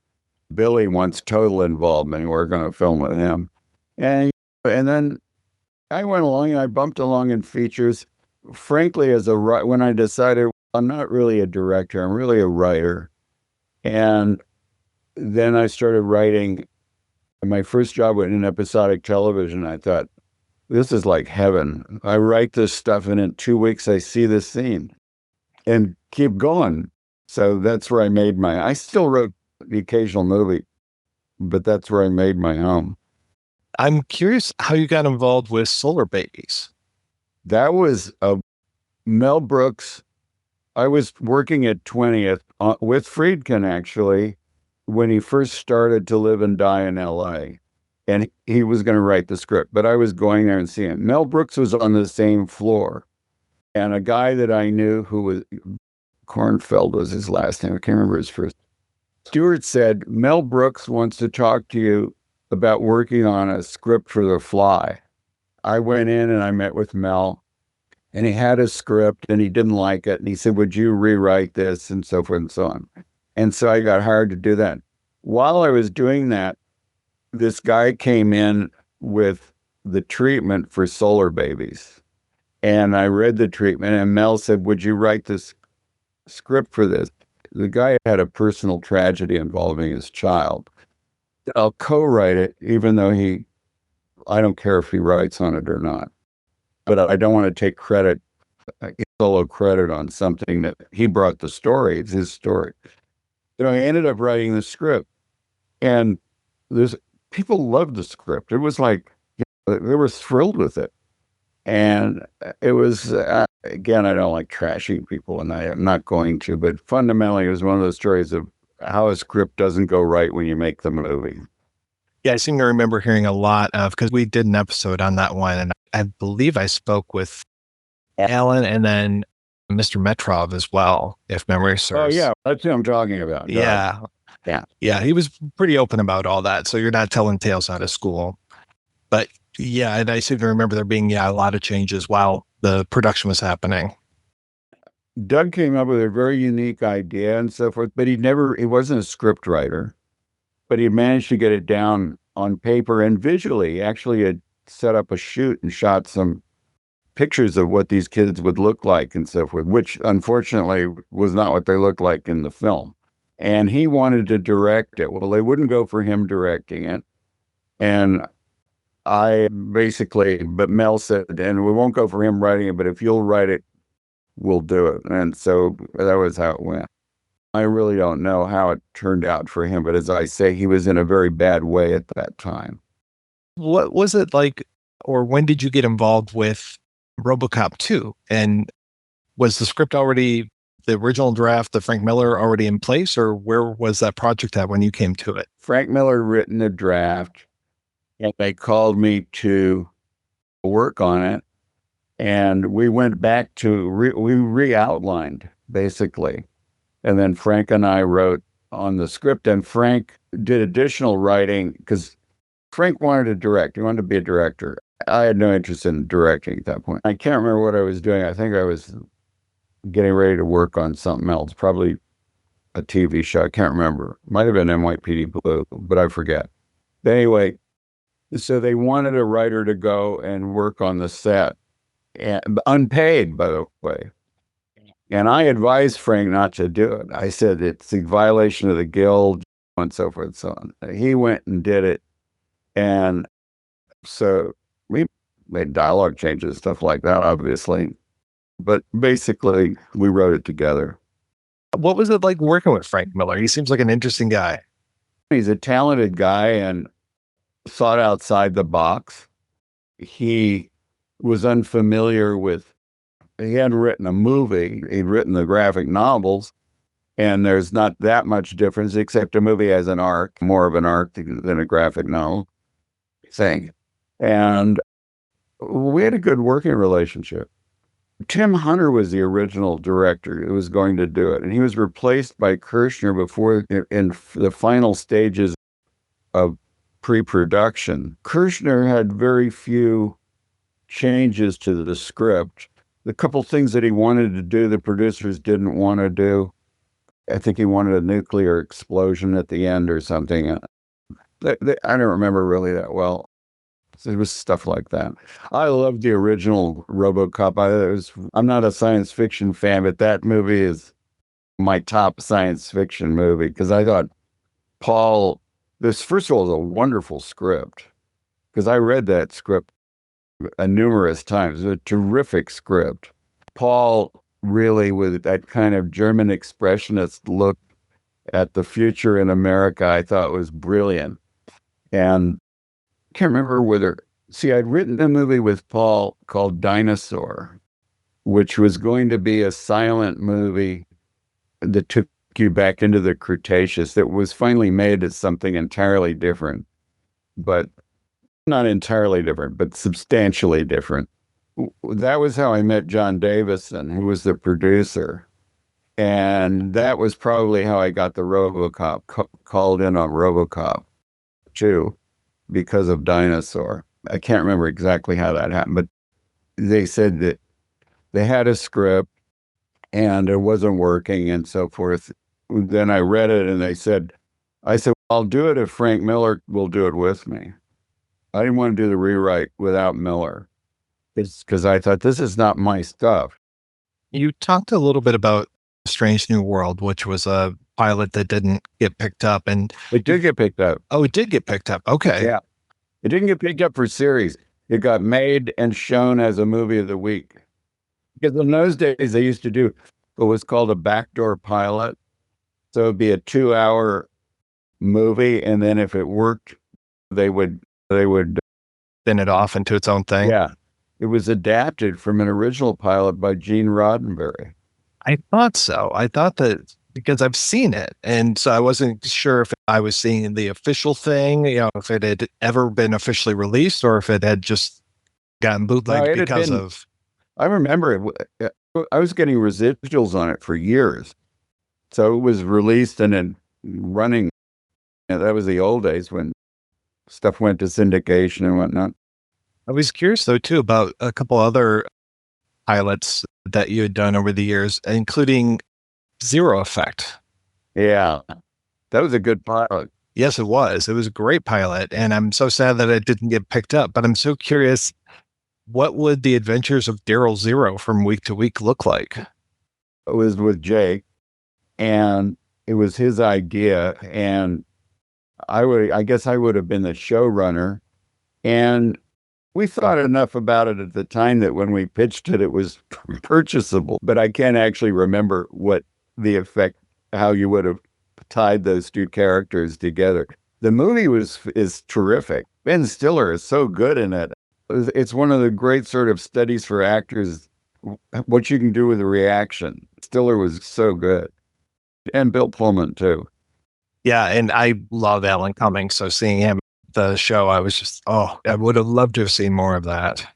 Billy wants total involvement. We're going to film with him. And then I went along and I bumped along in features. Frankly, when I decided I'm not really a director, I'm really a writer. And then I started writing. My first job was in episodic television. I thought, this is like heaven. I write this stuff and in 2 weeks I see this scene and keep going. So that's where I still wrote the occasional movie, but that's where I made my home. I'm curious how you got involved with Solar Babies. That was Mel Brooks. I was working at 20th with Friedkin, actually, when he first started to live and die in L.A. And he was going to write the script, but I was going there and seeing it. Mel Brooks was on the same floor. And a guy that I knew who was, Kornfeld was his last name, I can't remember his first. Stewart said, "Mel Brooks wants to talk to you about working on a script for The Fly." I went in and I met with Mel, and he had a script and he didn't like it. And he said, "Would you rewrite this?" and so forth and so on. And so I got hired to do that. While I was doing that, this guy came in with the treatment for Solar Babies. And I read the treatment, and Mel said, "Would you write this script for this?" The guy had a personal tragedy involving his child. "I'll co-write it, even though I don't care if he writes on it or not." but I don't want to take credit, solo credit on something that he brought the story. It's his story. I ended up writing the script, and people loved the script. It was like, they were thrilled with it. And it was, again, I don't like trashing people, and I am not going to, but fundamentally, it was one of those stories of how a script doesn't go right when you make the movie. Yeah, I seem to remember hearing a lot of, because we did an episode on that one, and I believe I spoke with Alan and then Mr. Metrov as well, if memory serves. Oh, yeah, that's who I'm talking about. Yeah. Yeah, he was pretty open about all that, so you're not telling tales out of school. But yeah, and I seem to remember there being, a lot of changes while the production was happening. Doug came up with a very unique idea and so forth, but he wasn't a script writer, but he managed to get it down on paper and visually. He actually had set up a shoot and shot some pictures of what these kids would look like and so forth, which unfortunately was not what they looked like in the film. And he wanted to direct it. Well, they wouldn't go for him directing it. And but Mel said, and we won't go for him writing it, but if you'll write it, we'll do it. And so that was how it went. I really don't know how it turned out for him, but as I say, he was in a very bad way at that time. What was it like, or when did you get involved with RoboCop 2? And was the script already, the original draft, the Frank Miller, already in place, or where was that project at when you came to it? Frank Miller written a draft, and they called me to work on it. And we went back to, we re-outlined, basically. And then Frank and I wrote on the script, and Frank did additional writing, because Frank wanted to direct. He wanted to be a director. I had no interest in directing at that point. I can't remember what I was doing. I think I was getting ready to work on something else, probably a TV show. I can't remember. Might have been NYPD Blue, but I forget. But anyway, so they wanted a writer to go and work on the set, and unpaid, by the way. And I advised Frank not to do it. I said it's a violation of the guild and so forth and so on. He went and did it. And so we made dialogue changes, stuff like that, obviously. But basically, we wrote it together. What was it like working with Frank Miller? He seems like an interesting guy. He's a talented guy and thought outside the box. He was unfamiliar with, he hadn't written a movie. He'd written the graphic novels, and there's not that much difference, except a movie has an arc, more of an arc than a graphic novel thing. And we had a good working relationship. Tim Hunter was the original director who was going to do it, and he was replaced by Kirshner before, in the final stages of pre-production. Kirshner had very few changes to the script. The couple things that he wanted to do, the producers didn't want to do. I think he wanted a nuclear explosion at the end or something. I don't remember really that well. So it was stuff like that. I loved the original RoboCop. I'm not a science fiction fan, but that movie is my top science fiction movie, because I thought this, first of all, is a wonderful script, because I read that script numerous times. It's a terrific script. Paul really, with that kind of German expressionist look at the future in America, I thought was brilliant. And I can't remember I'd written a movie with Paul called Dinosaur, which was going to be a silent movie that took you back into the Cretaceous, that was finally made as something entirely different, but not entirely different, but substantially different. That was how I met John Davison, who was the producer. And that was probably how I got the RoboCop, called in on RoboCop 2, because of Dinosaur. I can't remember exactly how that happened, but they said that they had a script and it wasn't working and so forth. Then I read it and I said, I'll do it if Frank Miller will do it with me. I didn't want to do the rewrite without Miller. It's because I thought, this is not my stuff. You talked a little bit about Strange New World, which was a pilot that didn't get picked up. And it did get picked up. Oh, it did get picked up. Okay. Yeah. It didn't get picked up for series. it got made and shown as a movie of the week. Because in those days, they used to do what was called a backdoor pilot. So it'd be a 2-hour movie, and then if it worked, they would spin it off into its own thing. Yeah. It was adapted from an original pilot by Gene Roddenberry. I thought so. I thought that because I've seen it, and so I wasn't sure if I was seeing the official thing, if it had ever been officially released or if it had just gotten bootlegged because of. I remember it. I was getting residuals on it for years. So it was released and then running. That was the old days when stuff went to syndication and whatnot. I was curious, though, too, about a couple other pilots that you had done over the years, including Zero Effect. Yeah, that was a good pilot. Yes, it was. It was a great pilot, and I'm so sad that it didn't get picked up. But I'm so curious, what would the adventures of Daryl Zero from week to week look like? It was with Jake, and it was his idea, and I guess I would have been the showrunner, and we thought enough about it at the time that when we pitched it, it was purchasable, but I can't actually remember what the effect, how you would have tied those two characters together. The movie is terrific. Ben Stiller is so good in it. It's one of the great sort of studies for actors, what you can do with a reaction. Stiller was so good. And Bill Pullman, too. Yeah, and I love Alan Cumming, so seeing him at the show, I was just, I would have loved to have seen more of that.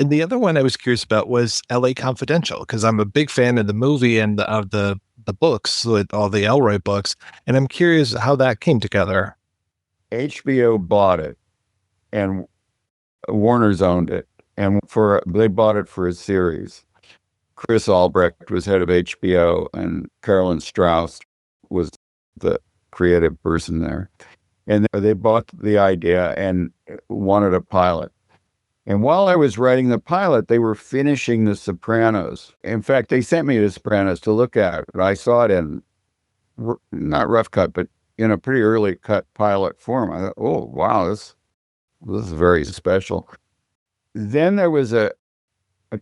And the other one I was curious about was L.A. Confidential, because I'm a big fan of the movie and of the books, with all the Elroy books, and I'm curious how that came together. HBO bought it, and Warner's owned it, and they bought it for a series. Chris Albrecht was head of HBO, and Carolyn Strauss was the creative person there. And they bought the idea and wanted a pilot. And while I was writing the pilot, they were finishing The Sopranos. In fact, they sent me The Sopranos to look at it. I saw it in, not rough cut, but in a pretty early cut pilot form. I thought, oh, wow, this is very special. Then there was a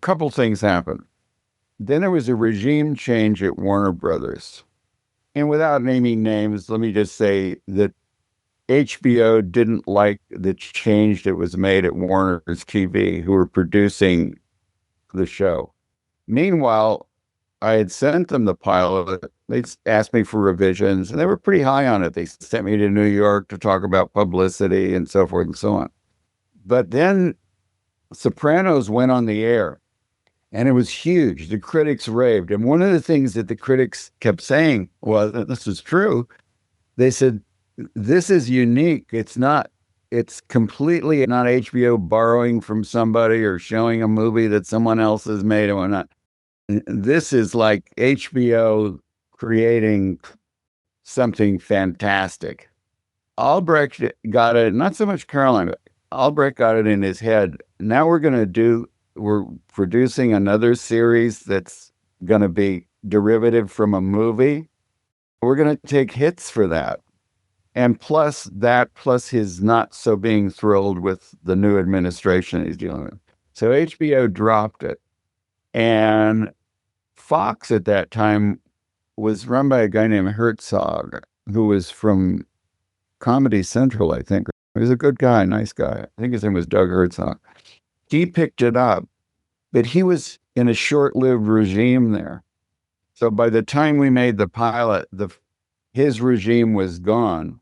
couple things happened. Then there was a regime change at Warner Brothers. And without naming names, let me just say that HBO didn't like the change that was made at Warner's TV, who were producing the show. Meanwhile, I had sent them the pilot. They asked me for revisions, and they were pretty high on it. They sent me to New York to talk about publicity and so forth and so on. But then Sopranos went on the air, and it was huge. The critics raved. And one of the things that the critics kept saying was, and this is true, they said, this is unique. It's completely not HBO borrowing from somebody or showing a movie that someone else has made or not. This is like HBO creating something fantastic. Albrecht got it, not so much Caroline, but Albrecht got it in his head. Now we're producing another series that's going to be derivative from a movie. We're going to take hits for that. And plus his not so being thrilled with the new administration he's dealing with. So HBO dropped it. And Fox at that time was run by a guy named Herzog, who was from Comedy Central, I think. He was a good guy, nice guy. I think his name was Doug Herzog. He picked it up, but he was in a short-lived regime there. So by the time we made the pilot, his regime was gone.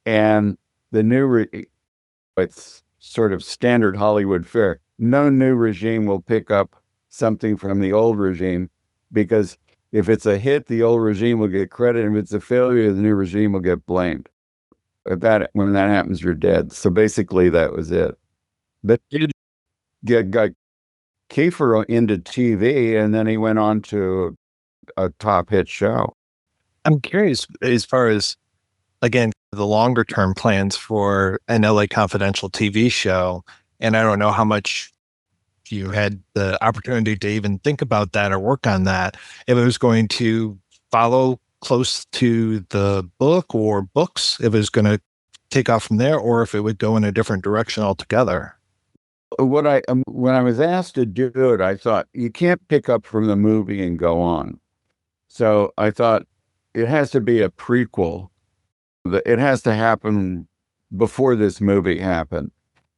And the new, it's sort of standard Hollywood fare. No new regime will pick up something from the old regime, because if it's a hit, the old regime will get credit. If it's a failure, the new regime will get blamed. When that happens, you're dead. So basically, that was it. But you got Kiefer into TV, and then he went on to a top hit show. I'm curious, as far as, again, the longer term plans for an LA Confidential TV show. And I don't know how much you had the opportunity to even think about that or work on that. If it was going to follow close to the book or books, if it was going to take off from there, or if it would go in a different direction altogether. When I was asked to do it, I thought you can't pick up from the movie and go on. So I thought it has to be a prequel. It has to happen before this movie happened.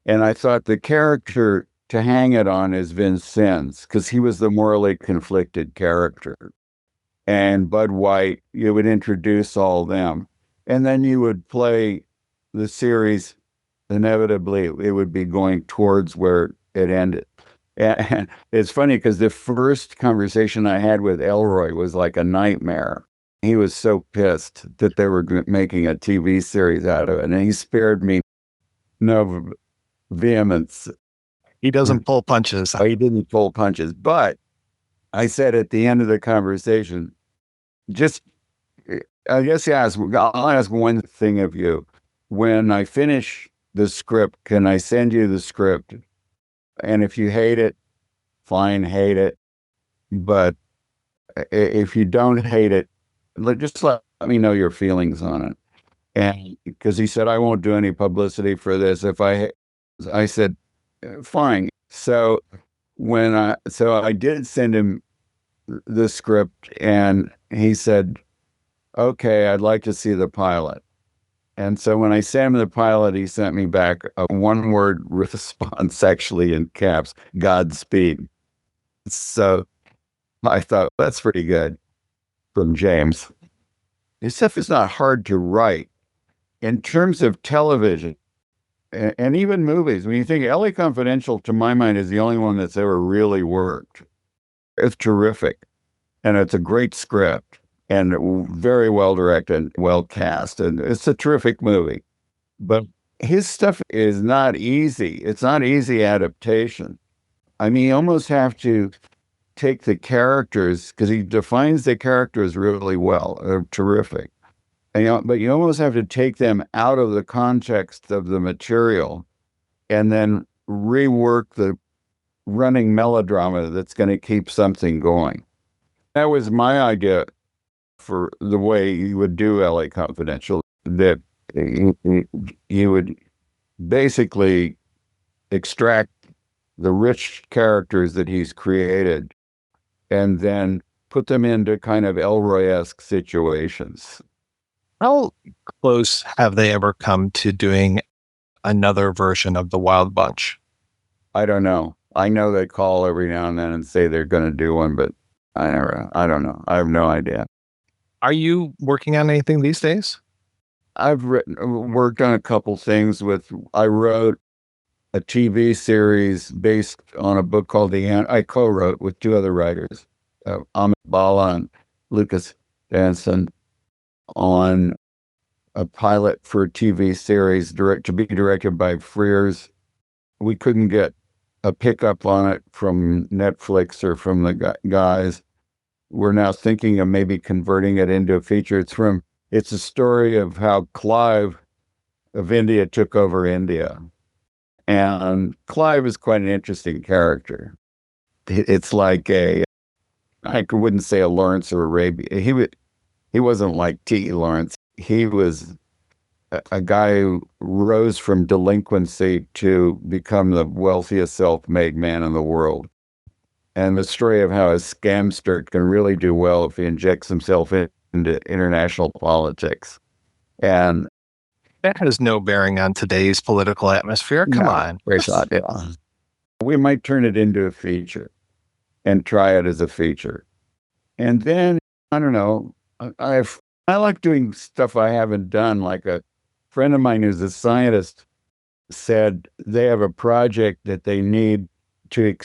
And I thought the character to hang it on is Vincennes, because he was the morally conflicted character. And Bud White, you would introduce all them. And then you would play the series. Inevitably, it would be going towards where it ended. And it's funny because the first conversation I had with Elroy was like a nightmare. He was so pissed that they were making a TV series out of it. And he spared me no vehemence. He doesn't pull punches. He didn't pull punches. But I said at the end of the conversation, I guess I'll ask one thing of you. When I finish the script, can I send you the script? And if you hate it, fine, hate it. But if you don't hate it, just let me know your feelings on it. And because he said, I won't do any publicity for this. I said, fine. So I did send him the script, and he said, okay, I'd like to see the pilot. And so when I sent him the pilot, he sent me back a one-word response, actually in caps, Godspeed. So I thought, that's pretty good from James. His stuff is not hard to write. In terms of television and even movies, when you think LA Confidential, to my mind, is the only one that's ever really worked. It's terrific. And it's a great script and very well directed, well cast. And it's a terrific movie. But his stuff is not easy. It's not easy adaptation. I mean, you almost have to take the characters, because he defines the characters really well. They're terrific. But you almost have to take them out of the context of the material and then rework the running melodrama that's going to keep something going. That was my idea for the way you would do LA Confidential, that you would basically extract the rich characters that he's created and then put them into kind of Elroy-esque situations. How close have they ever come to doing another version of The Wild Bunch? I don't know. I know they call every now and then and say they're going to do one, but I don't know. I have no idea. Are you working on anything these days? I've worked on a couple things I wrote a TV series based on a book called I co-wrote with two other writers, Amit Bala and Lucas Danson, on a pilot for a TV series to be directed by Frears. We couldn't get a pickup on it from Netflix or from the guys. We're now thinking of maybe converting it into a feature. It's a story of how Clive of India took over India. And Clive is quite an interesting character. It's like I wouldn't say a Lawrence of Arabia. He wasn't like T. Lawrence. He was a guy who rose from delinquency to become the wealthiest self-made man in the world. And the story of how a scamster can really do well if he injects himself into international politics. And that has no bearing on today's political atmosphere. Come on. We might turn it into a feature and try it as a feature. And then, I don't know, I like doing stuff I haven't done. Like a friend of mine who's a scientist said they have a project that they need to,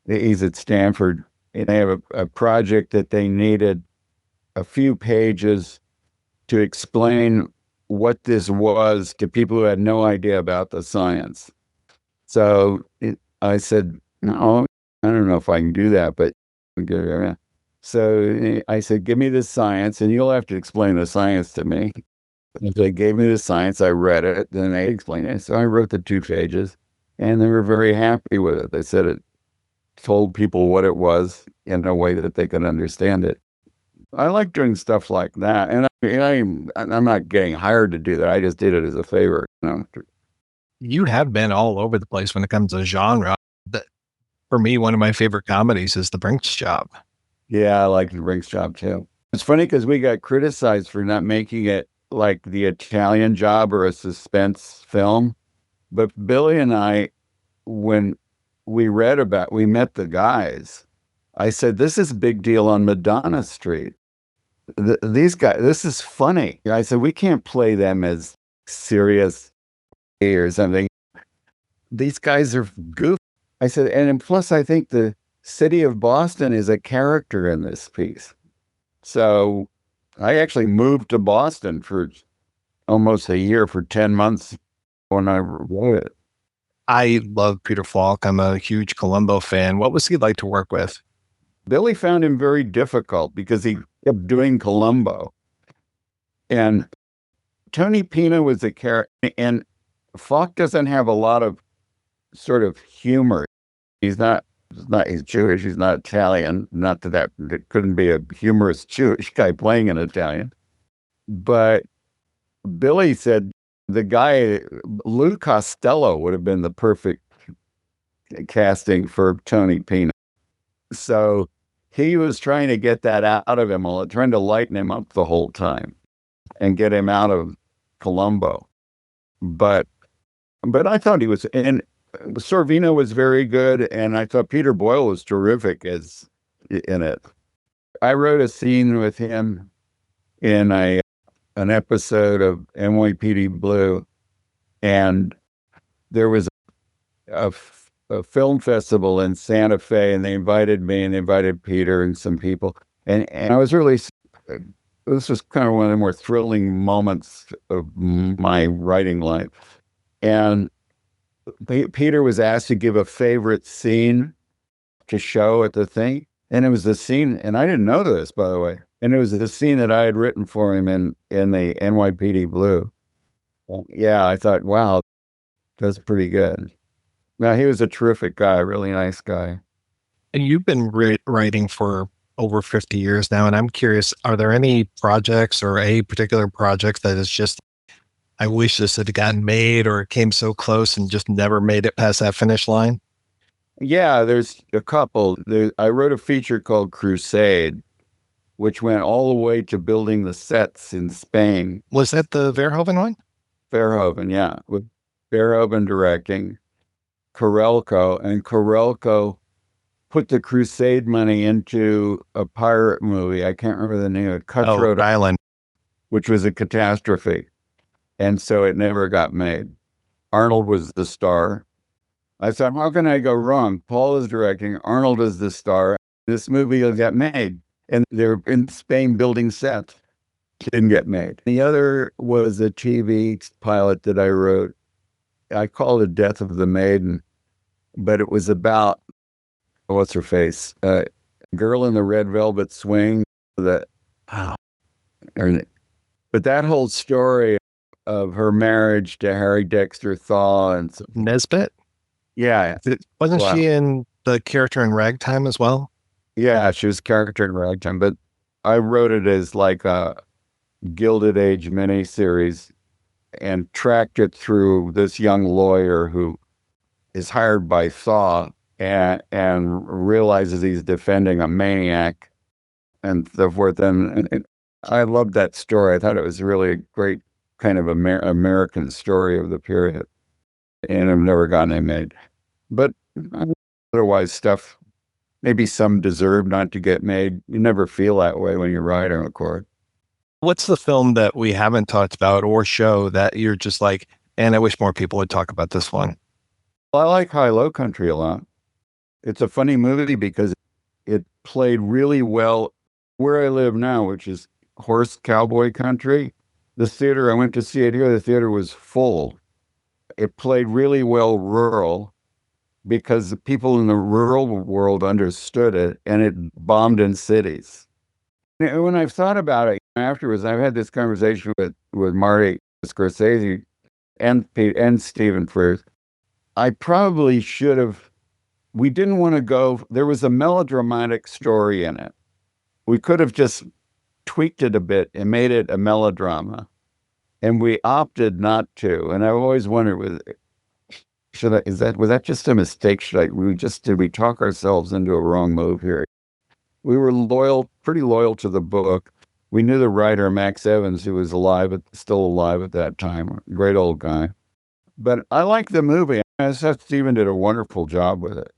he's at Stanford, and they have a project that they needed a few pages to explain what this was to people who had no idea about the science. So I said, no, I don't know if I can do that, but so I said, give me the science and you'll have to explain the science to me. And so they gave me the science, I read it, then they explained it. So I wrote the 2 pages and they were very happy with it. They said it told people what it was in a way that they could understand it. I like doing stuff like that. And I'm not getting hired to do that. I just did it as a favor. You have been all over the place when it comes to genre. For me, one of my favorite comedies is The Brink's Job. Yeah, I like The Brink's Job too. It's funny because we got criticized for not making it like The Italian Job or a suspense film. But Billy and I, when we met the guys, I said, this is a big deal on Madonna Street. These guys, this is funny. I said, we can't play them as serious or something. These guys are goofy. I said, and plus I think the city of Boston is a character in this piece. So I actually moved to Boston for almost a year, for 10 months when I wrote it. I love Peter Falk. I'm a huge Columbo fan. What was he like to work with? Billy found him very difficult because he kept doing Columbo. And Tony Pina was a character, and Falk doesn't have a lot of sort of humor. He's Jewish, he's not Italian. Not that it couldn't be a humorous Jewish guy playing an Italian. But Billy said the guy, Lou Costello, would have been the perfect casting for Tony Pina. So he was trying to get that out of him, trying to lighten him up the whole time and get him out of Columbo. But I thought he was, and Sorvino was very good, and I thought Peter Boyle was terrific in it. I wrote a scene with him in an episode of NYPD Blue, and there was a film festival in Santa Fe, and they invited me, and they invited Peter and some people, and I was really, this was kind of one of the more thrilling moments of my writing life. And Peter was asked to give a favorite scene to show at the thing, and it was the scene, and I didn't know this, by the way, and it was the scene that I had written for him in the NYPD Blue. Yeah, I thought, wow, that's pretty good. Now, he was a terrific guy, really nice guy. And you've been writing for over 50 years now, and I'm curious, are there any projects or a particular project that is just, I wish this had gotten made, or it came so close and just never made it past that finish line? Yeah, there's a couple. I wrote a feature called Crusade, which went all the way to building the sets in Spain. Was that the Verhoeven one? Verhoeven, yeah. With Verhoeven directing, Carelco, and Carelco put the Crusade money into a pirate movie. I can't remember the name of it. Cutthroat Island, which was a catastrophe. And so it never got made. Arnold was the star. I thought, how can I go wrong? Paul is directing, Arnold is the star. This movie will get made. And they're in Spain building sets. It didn't get made. The other was a TV pilot that I wrote. I called it Death of the Maiden, but it was about, what's her face? Girl in the Red Velvet Swing. But that whole story of her marriage to Harry Dexter Thaw and Nesbitt? Yeah. Wasn't she in the character in Ragtime as well? Yeah, she was a character in Ragtime, but I wrote it as like a Gilded Age miniseries and tracked it through this young lawyer who is hired by Thaw and realizes he's defending a maniac and so forth. And I loved that story. I thought it was really a great kind of American story of the period. And I've never gotten it made. But otherwise stuff, maybe some deserve not to get made. You never feel that way when you're writing, of course. What's the film that we haven't talked about or show that you're just like, and I wish more people would talk about this one? Well, I like High Low Country a lot. It's a funny movie because it played really well where I live now, which is horse cowboy country. The theater, I went to see it here, the theater was full. It played really well rural because the people in the rural world understood it, and it bombed in cities. When I've thought about it afterwards, I've had this conversation with Marty Scorsese and Stephen Frears. I probably should have, we didn't want to go, there was a melodramatic story in it. We could have just tweaked it a bit and made it a melodrama. And we opted not to. And I've always wondered, Was that just a mistake? Did we talk ourselves into a wrong move here? We were pretty loyal to the book. We knew the writer, Max Evans, who was still alive at that time. Great old guy. But I like the movie. I thought Steven did a wonderful job with it.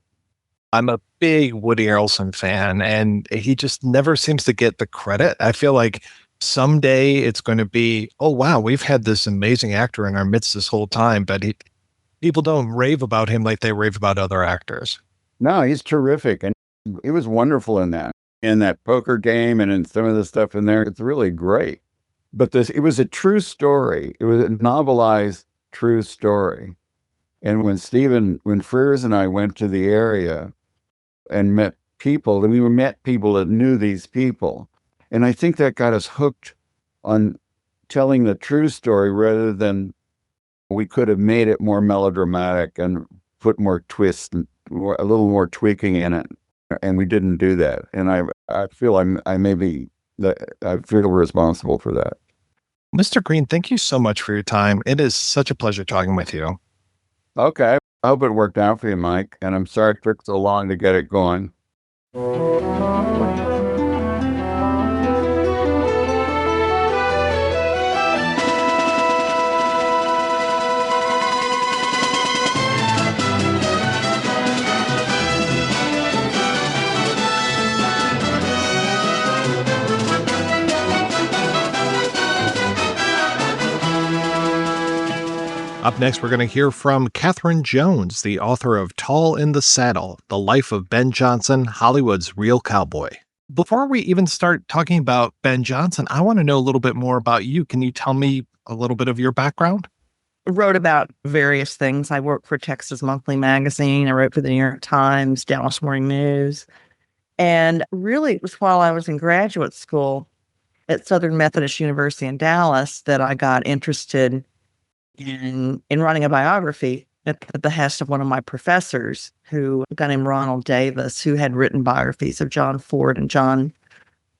I'm a big Woody Harrelson fan, and he just never seems to get the credit. I feel like someday it's going to be, oh, wow, we've had this amazing actor in our midst this whole time, but people don't rave about him like they rave about other actors. No, he's terrific. And he was wonderful in that poker game and in some of the stuff in there. It's really great. But it was a true story. It was a novelized true story. And when Frears and I went to the area and met people, and we met people that knew these people. And I think that got us hooked on telling the true story rather than we could have made it more melodramatic and put more twists and a little more tweaking in it. And we didn't do that. And I feel I feel responsible for that. Mr. Green, thank you so much for your time. It is such a pleasure talking with you. Okay. I hope it worked out for you, Mike. And I'm sorry it took so long to get it going. Up next, we're going to hear from Kathryn Jones, the author of Tall in the Saddle, The Life of Ben Johnson, Hollywood's Real Cowboy. Before we even start talking about Ben Johnson, I want to know a little bit more about you. Can you tell me a little bit of your background? I wrote about various things. I worked for Texas Monthly Magazine. I wrote for the New York Times, Dallas Morning News. And really, it was while I was in graduate school at Southern Methodist University in Dallas that I got interested in writing a biography at the behest of one of my professors, a guy named Ronald Davis, who had written biographies of John Ford and John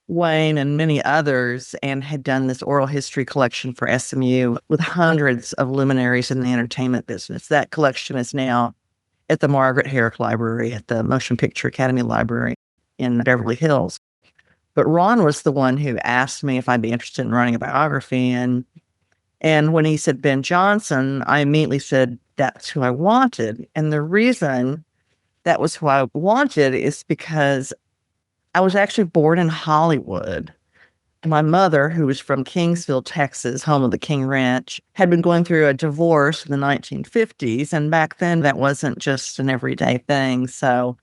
Wayne and many others, and had done this oral history collection for SMU with hundreds of luminaries in the entertainment business. That collection is now at the Margaret Herrick Library at the Motion Picture Academy Library in Beverly Hills. But Ron was the one who asked me if I'd be interested in writing a biography, and when he said Ben Johnson, I immediately said, that's who I wanted. And the reason that was who I wanted is because I was actually born in Hollywood. My mother, who was from Kingsville, Texas, home of the King Ranch, had been going through a divorce in the 1950s. And back then, that wasn't just an everyday thing. So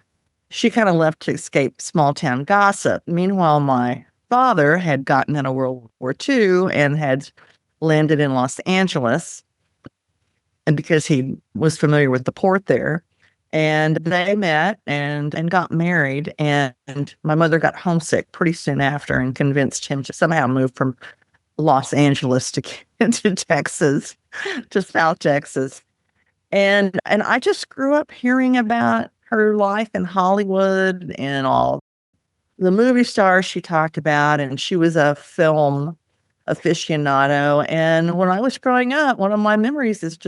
she kind of left to escape small town gossip. Meanwhile, my father had gotten into World War II and had landed in Los Angeles, and because he was familiar with the port there, and they met and got married, and my mother got homesick pretty soon after and convinced him to somehow move from Los Angeles to Texas, to South Texas. And I just grew up hearing about her life in Hollywood and all the movie stars she talked about, and she was a film aficionado. And when I was growing up, one of my memories is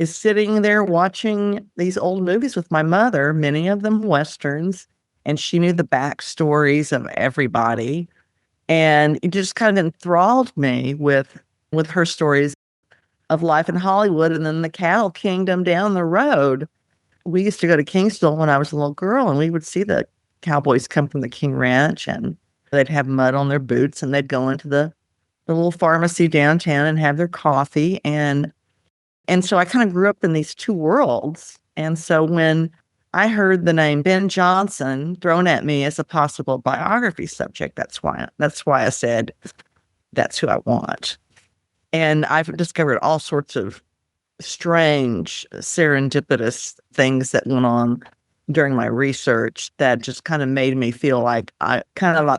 sitting there watching these old movies with my mother, many of them Westerns, and she knew the backstories of everybody. And it just kind of enthralled me with her stories of life in Hollywood and then the cattle kingdom down the road. We used to go to Kingsville when I was a little girl, and we would see the cowboys come from the King Ranch, and they'd have mud on their boots, and they'd go into the little pharmacy downtown and have their coffee. And so I kind of grew up in these two worlds. And so when I heard the name Ben Johnson thrown at me as a possible biography subject, that's why I said, that's who I want. And I've discovered all sorts of strange, serendipitous things that went on during my research that just kind of made me feel like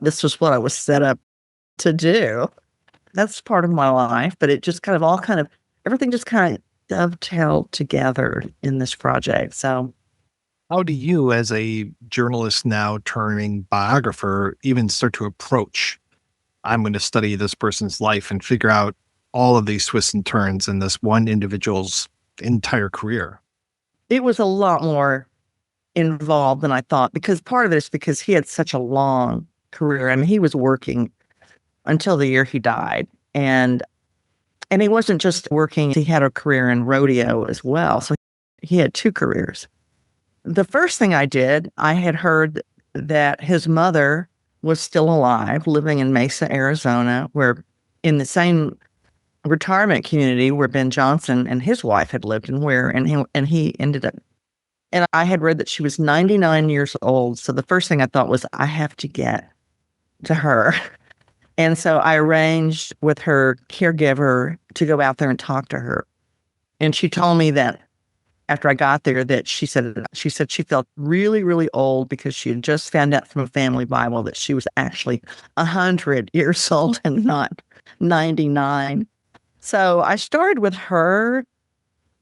this was what I was set up to do. That's part of my life, but it just everything just kind of dovetailed together in this project. So how do you, as a journalist now turning biographer, even start to approach, I'm going to study this person's life and figure out all of these twists and turns in this one individual's entire career? it was a lot more involved than I thought, because part of it is because he had such a long career. I mean, he was working until the year he died. And he wasn't just working, he had a career in rodeo as well. So he had two careers. The first thing I did, I had heard that his mother was still alive, living in Mesce, Arizona, where in the same retirement community where Ben Johnson and his wife had lived, and he ended up. And I had read that she was 99 years old. So the first thing I thought was, I have to get to her. And so I arranged with her caregiver to go out there and talk to her. And she told me that after I got there, that she said she felt really, really old because she had just found out from a family Bible that she was actually 100 years old and not 99. So I started with her,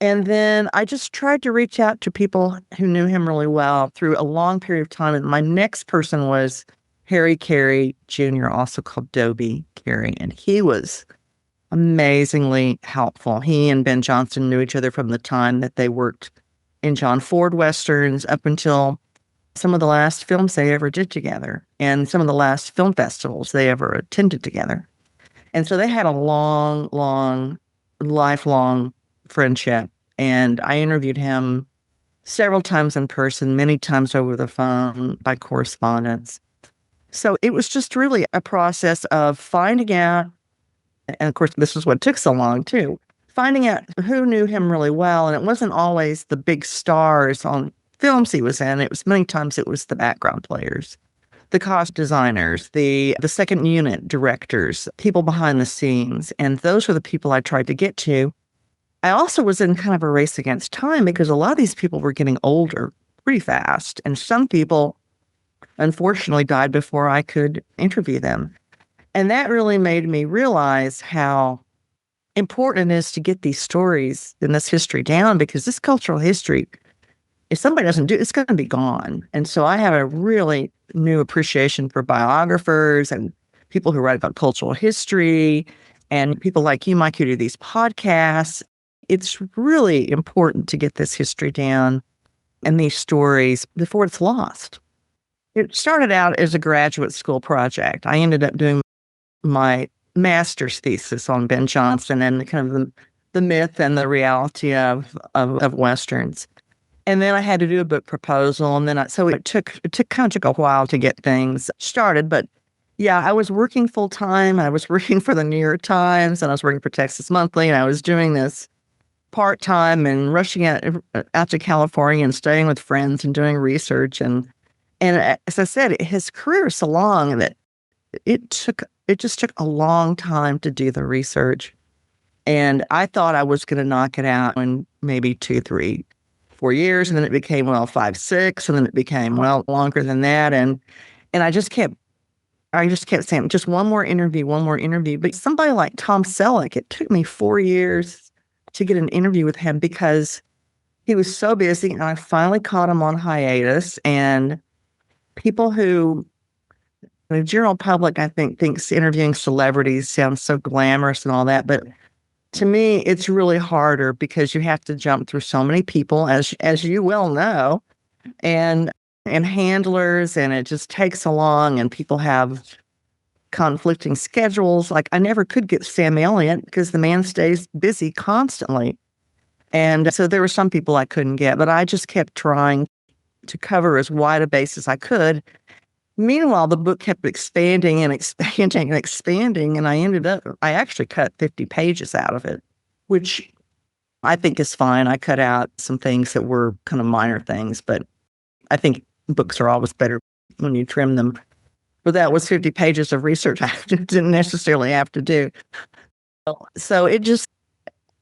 and then I just tried to reach out to people who knew him really well through a long period of time. And my next person was Harry Carey Jr., also called Dobie Carey, and he was amazingly helpful. He and Ben Johnson knew each other from the time that they worked in John Ford Westerns up until some of the last films they ever did together and some of the last film festivals they ever attended together. And so they had a long, lifelong friendship. And I interviewed him several times in person, many times over the phone, by correspondence. So it was just really a process of finding out, and of course, this is what took so long too, finding out who knew him really well. And it wasn't always the big stars on films he was in. Many times it was the background players, the cost designers, the second unit directors, people behind the scenes. And those were the people I tried to get to. I also was in kind of a race against time because a lot of these people were getting older pretty fast. And some people, unfortunately, died before I could interview them. And that really made me realize how important it is to get these stories and this history down, because this cultural history, if somebody doesn't do it, it's going to be gone. And so I have a really new appreciation for biographers and people who write about cultural history and people like you, Mike, who do these podcasts. It's really important to get this history down and these stories before it's lost. It started out as a graduate school project. I ended up doing my master's thesis on Ben Johnson and kind of the myth and the reality of Westerns. And then I had to do a book proposal. And then so it took a while to get things started. But yeah, I was working full time. I was working for the New York Times and I was working for Texas Monthly. And I was doing this part time and rushing out to California and staying with friends and doing research. And as I said, his career is so long that it just took a long time to do the research. And I thought I was going to knock it out in maybe 2, 3, 4 years. And then it became, 5, 6. And then it became, longer than that. And I just kept saying, just one more interview. But somebody like Tom Selleck, it took me 4 years to get an interview with him because he was so busy. And I finally caught him on hiatus. And people who, the general public, I think, thinks interviewing celebrities sounds so glamorous and all that. But to me, it's really harder because you have to jump through so many people, as you well know, and handlers, and it just takes so long, and people have conflicting schedules. Like, I never could get Sam Elliott because the man stays busy constantly. And so there were some people I couldn't get, but I just kept trying to cover as wide a base as I could. Meanwhile, the book kept expanding and expanding and expanding, and I actually cut 50 pages out of it, which I think is fine. I cut out some things that were kind of minor things, but I think books are always better when you trim them. But that was 50 pages of research I didn't necessarily have to do. So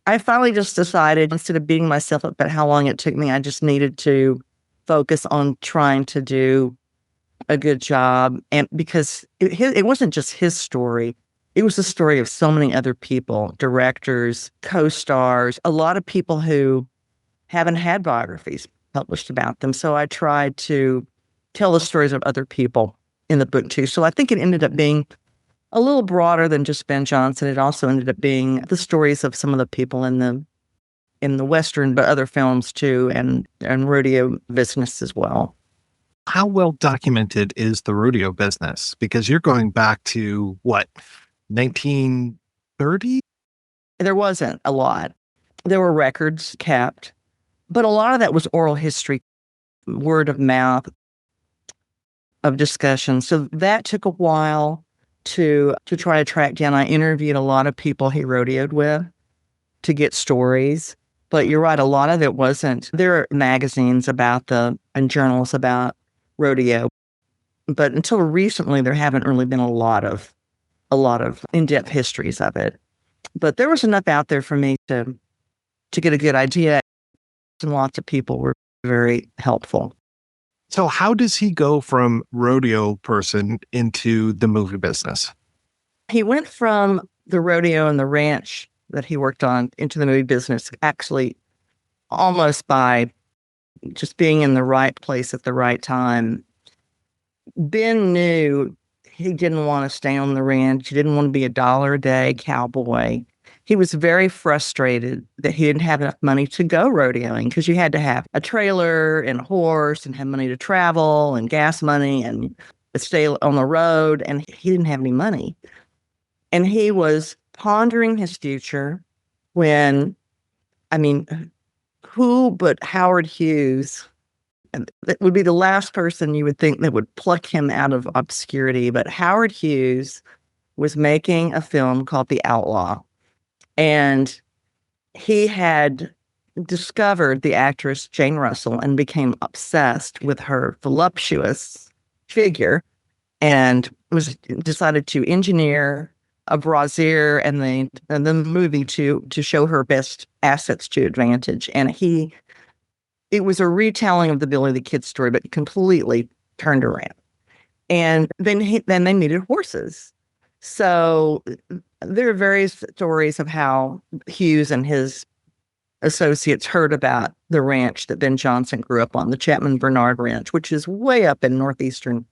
I finally just decided, instead of beating myself up about how long it took me, I just needed to focus on trying to do a good job. And because it wasn't just his story, it was the story of so many other people, directors, co-stars, a lot of people who haven't had biographies published about them. So I tried to tell the stories of other people in the book too. So I think it ended up being a little broader than just Ben Johnson. It also ended up being the stories of some of the people in in the Western, but other films too, and rodeo business as well. How well documented is the rodeo business? Because you're going back to what, 1930? There wasn't a lot. There were records kept, but a lot of that was oral history, word of mouth, of discussion. So that took a while to try to track down. I interviewed a lot of people he rodeoed with to get stories. But you're right, a lot of it wasn't. There are magazines about and journals about rodeo, but until recently, there haven't really been a lot of in-depth histories of it. But there was enough out there for me to get a good idea, and lots of people were very helpful. So how does he go from rodeo person into the movie business? He went from the rodeo and the ranch that he worked on into the movie business, actually almost by just being in the right place at the right time. Ben knew he didn't want to stay on the ranch. He didn't want to be $1 a day cowboy. He was very frustrated that he didn't have enough money to go rodeoing, because you had to have a trailer and a horse and have money to travel and gas money and stay on the road. And he didn't have any money. And he was pondering his future when, who but Howard Hughes, that would be the last person you would think that would pluck him out of obscurity. But Howard Hughes was making a film called The Outlaw. And he had discovered the actress Jane Russell and became obsessed with her voluptuous figure, and was decided to engineer a brassiere and the movie to show her best assets to advantage. And it was a retelling of the Billy the Kid story, but completely turned around. And then they needed horses. So there are various stories of how Hughes and his associates heard about the ranch that Ben Johnson grew up on, the Chapman Bernard Ranch, which is way up in northeastern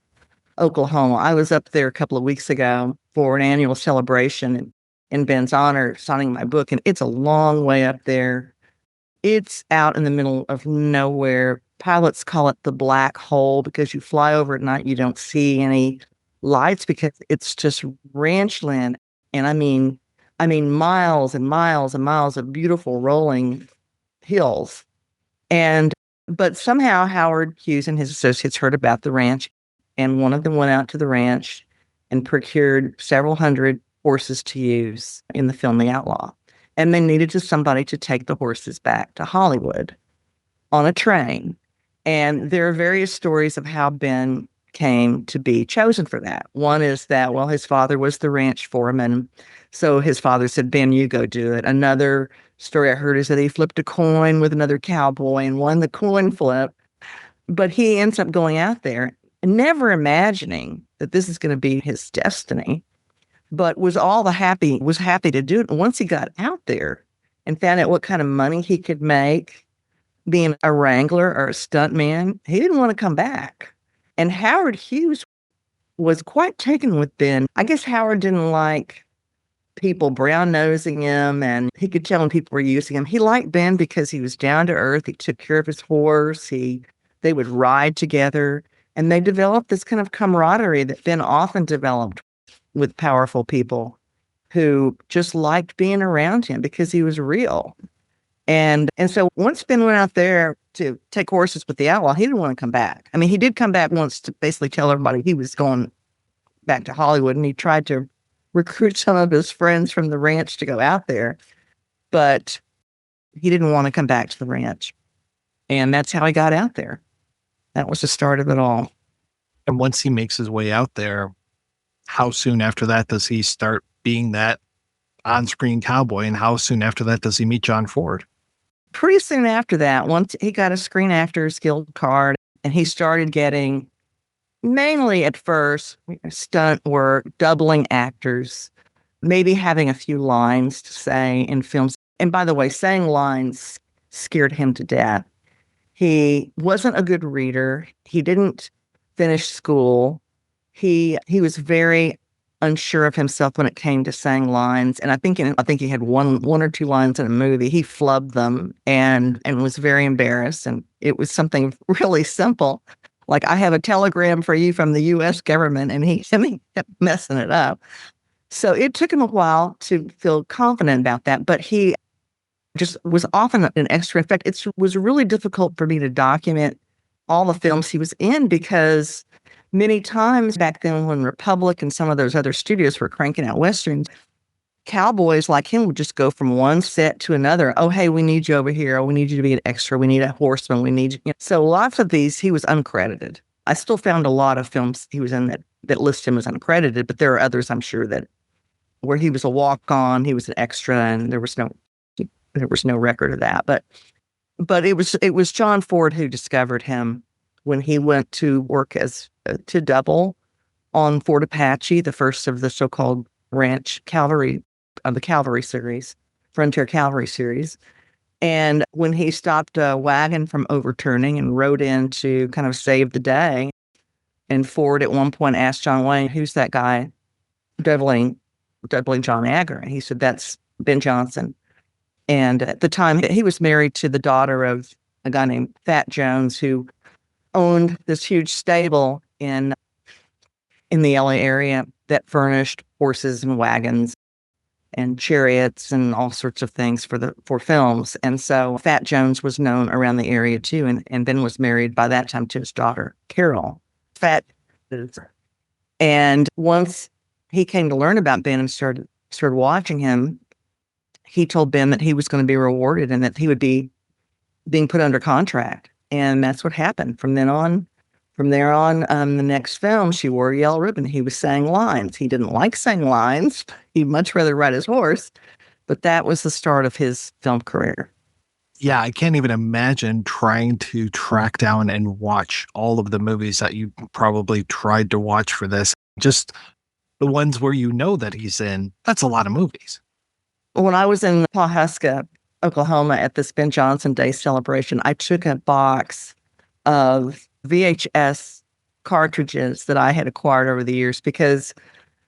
Oklahoma. I was up there a couple of weeks ago for an annual celebration in Ben's honor, signing my book, and it's a long way up there. It's out in the middle of nowhere. Pilots call it the black hole because you fly over at night, you don't see any lights because it's just ranch land. And I mean miles and miles and miles of beautiful rolling hills. But somehow Howard Hughes and his associates heard about the ranch, and one of them went out to the ranch and procured several hundred horses to use in the film The Outlaw. And they needed somebody to take the horses back to Hollywood on a train. And there are various stories of how Ben came to be chosen for that. One is that, well, his father was the ranch foreman, so his father said, Ben, you go do it. Another story I heard is that he flipped a coin with another cowboy and won the coin flip. But he ends up going out there and never imagining that this is going to be his destiny, but was happy to do it. And once he got out there and found out what kind of money he could make being a wrangler or a stuntman, he didn't want to come back. And Howard Hughes was quite taken with Ben. I guess Howard didn't like people brown-nosing him, and he could tell when people were using him. He liked Ben because he was down to earth. He took care of his horse. They would ride together, and they developed this kind of camaraderie that Ben often developed with powerful people who just liked being around him because he was real. And so once Ben went out there to take horses with the Outlaw, he didn't want to come back. I mean, he did come back once to basically tell everybody he was going back to Hollywood, and he tried to recruit some of his friends from the ranch to go out there, but he didn't want to come back to the ranch. And that's how he got out there. That was the start of it all. And once he makes his way out there, how soon after that does he start being that on-screen cowboy, and how soon after that does he meet John Ford? Pretty soon after that, once he got a Screen Actors Guild card, and he started getting, mainly at first, stunt work, doubling actors, maybe having a few lines to say in films. And by the way, saying lines scared him to death. He wasn't a good reader. He didn't finish school. He was very unsure of himself when it came to saying lines. And I think he had one or two lines in a movie. He flubbed them and was very embarrassed. And it was something really simple. Like, I have a telegram for you from the U.S. government, and he kept messing it up. So it took him a while to feel confident about that, but he just was often an extra. In fact, it was really difficult for me to document all the films he was in, because many times back then when Republic and some of those other studios were cranking out Westerns, cowboys like him would just go from one set to another. Oh, hey, we need you over here. Oh, we need you to be an extra. We need a horseman. We need you. So lots of these, he was uncredited. I still found a lot of films he was in that list him as uncredited, but there are others, I'm sure, that where he was a walk-on, he was an extra, and there was no record of that. But it was John Ford who discovered him when he went to work to double on Fort Apache, the first of the so-called ranch cavalry, of the cavalry series, Frontier Cavalry series. And when he stopped a wagon from overturning and rode in to kind of save the day, and Ford at one point asked John Wayne, "Who's that guy doubling John Agger?" And he said, "That's Ben Johnson." And at the time, he was married to the daughter of a guy named Fat Jones, who owned this huge stable in the LA area that furnished horses and wagons and chariots and all sorts of things for films. And so Fat Jones was known around the area too, and Ben was married by that time to his daughter, Carol. And once he came to learn about Ben and started watching him, he told Ben that he was going to be rewarded and that he would be being put under contract. And that's what happened. From there on, the next film, She Wore a Yellow Ribbon, he was saying lines. He didn't like saying lines. He'd much rather ride his horse. But that was the start of his film career. Yeah, I can't even imagine trying to track down and watch all of the movies that you probably tried to watch for this. Just the ones where you know that he's in. That's a lot of movies. When I was in Pawhuska, Oklahoma, at this Ben Johnson Day celebration, I took a box of VHS cartridges that I had acquired over the years, because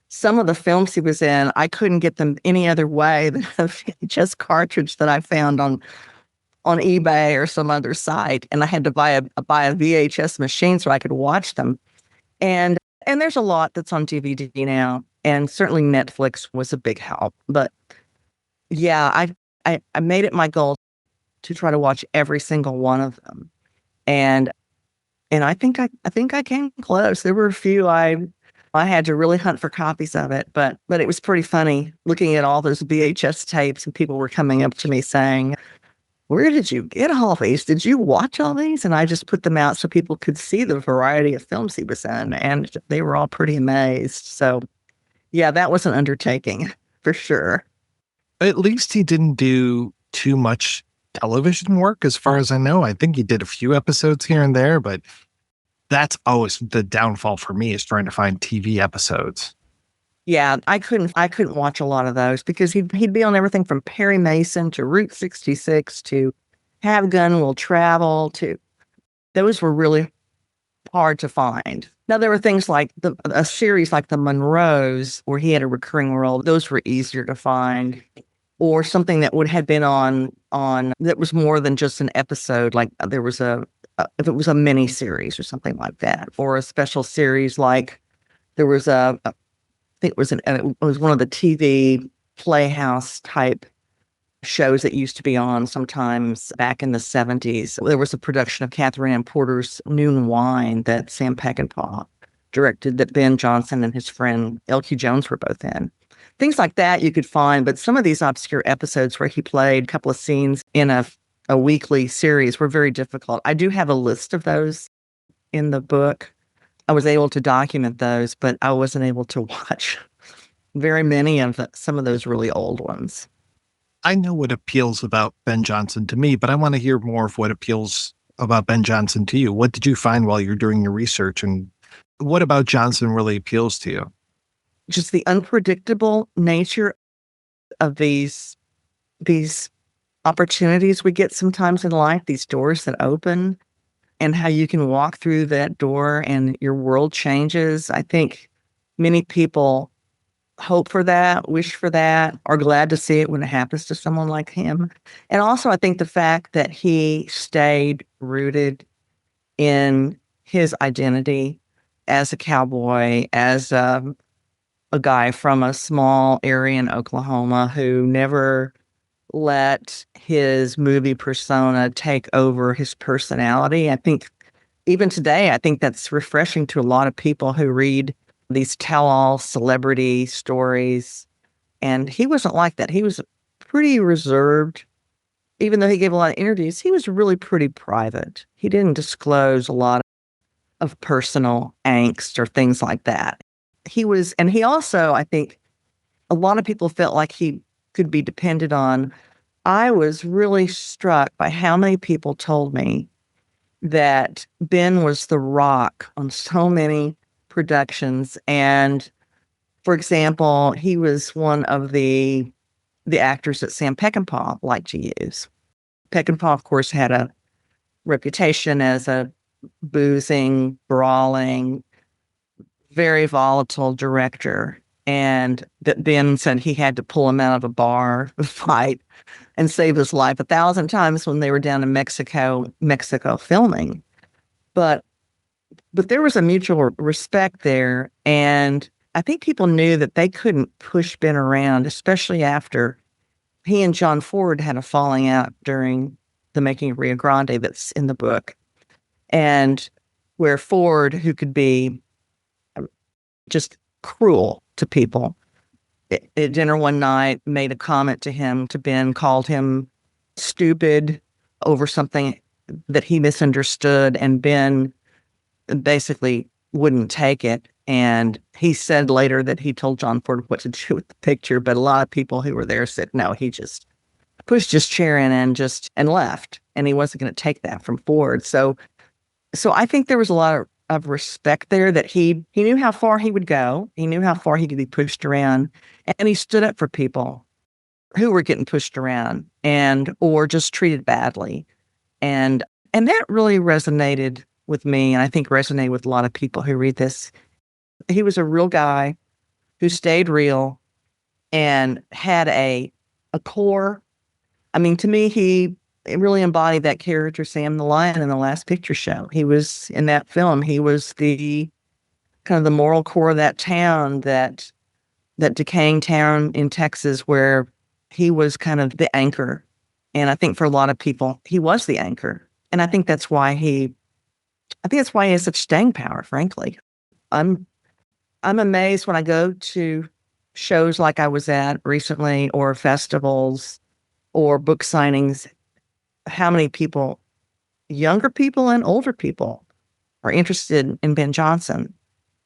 some of the films he was in, I couldn't get them any other way than a VHS cartridge that I found on eBay or some other site, and I had to buy a VHS machine so I could watch them. And there's a lot that's on DVD now, and certainly Netflix was a big help. But yeah, I made it my goal to try to watch every single one of them, and I think I came close. There were a few I had to really hunt for copies of it, but it was pretty funny looking at all those VHS tapes, and people were coming up to me saying, "Where did you get all these? Did you watch all these?" And I just put them out so people could see the variety of films he was in, and they were all pretty amazed. So yeah, that was an undertaking for sure. At least he didn't do too much television work, as far as I know. I think he did a few episodes here and there, but that's always the downfall for me, is trying to find TV episodes. Yeah, I couldn't watch a lot of those, because he'd be on everything from Perry Mason to Route 66 to Have Gun Will Travel to, those were really hard to find. Now, there were things like a series like The Monroes, where he had a recurring role. Those were easier to find. Or something that would have been on that was more than just an episode, like there was if it was a mini series or something like that, or a special series, like there was I think it was one of the TV Playhouse type shows that used to be on sometimes back in the 70s. There was a production of Catherine Ann Porter's Noon Wine that Sam Peckinpah directed, that Ben Johnson and his friend L.Q. Jones were both in. Things like that you could find, but some of these obscure episodes where he played a couple of scenes in a weekly series were very difficult. I do have a list of those in the book. I was able to document those, but I wasn't able to watch very many of some of those really old ones. I know what appeals about Ben Johnson to me, but I want to hear more of what appeals about Ben Johnson to you. What did you find while you're doing your research, and what about Johnson really appeals to you? Just the unpredictable nature of these opportunities we get sometimes in life, these doors that open, and how you can walk through that door and your world changes. I think many people hope for that, wish for that, or glad to see it when it happens to someone like him. And also, I think the fact that he stayed rooted in his identity as a cowboy, as a guy from a small area in Oklahoma who never let his movie persona take over his personality. I think even today, I think that's refreshing to a lot of people who read these tell-all celebrity stories. And he wasn't like that. He was pretty reserved. Even though he gave a lot of interviews, he was really pretty private. He didn't disclose a lot of personal angst or things like that. And he also, I think, a lot of people felt like he could be depended on. I was really struck by how many people told me that Ben was the rock on so many productions. And for example, he was one of the actors that Sam Peckinpah liked to use. Peckinpah, of course, had a reputation as a boozing, brawling, very volatile director. And that Ben said he had to pull him out of a bar fight and save his life 1,000 times when they were down in Mexico filming. But there was a mutual respect there. And I think people knew that they couldn't push Ben around, especially after he and John Ford had a falling out during the making of Rio Grande that's in the book. And where Ford, who could be just cruel to people, at dinner one night made a comment to Ben, called him stupid over something that he misunderstood, and Ben basically wouldn't take it. And he said later that he told John Ford what to do with the picture, but a lot of people who were there said no, he just pushed his chair in and left, and he wasn't going to take that from Ford. So I think there was a lot of respect there, that he knew how far he would go. He knew how far he could be pushed around, and he stood up for people who were getting pushed around or just treated badly. And that really resonated with me, and I think resonated with a lot of people who read this. He was a real guy who stayed real and had a core. I mean, to me, he really embodied that character, Sam the Lion, in The Last Picture Show. He was, in that film, he was the kind of the moral core of that town, that decaying town in Texas, where he was kind of the anchor. And I think for a lot of people, he was the anchor. And I think that's why he has such staying power, frankly. I'm amazed when I go to shows like I was at recently, or festivals or book signings, how many people, younger people and older people, are interested in Ben Johnson.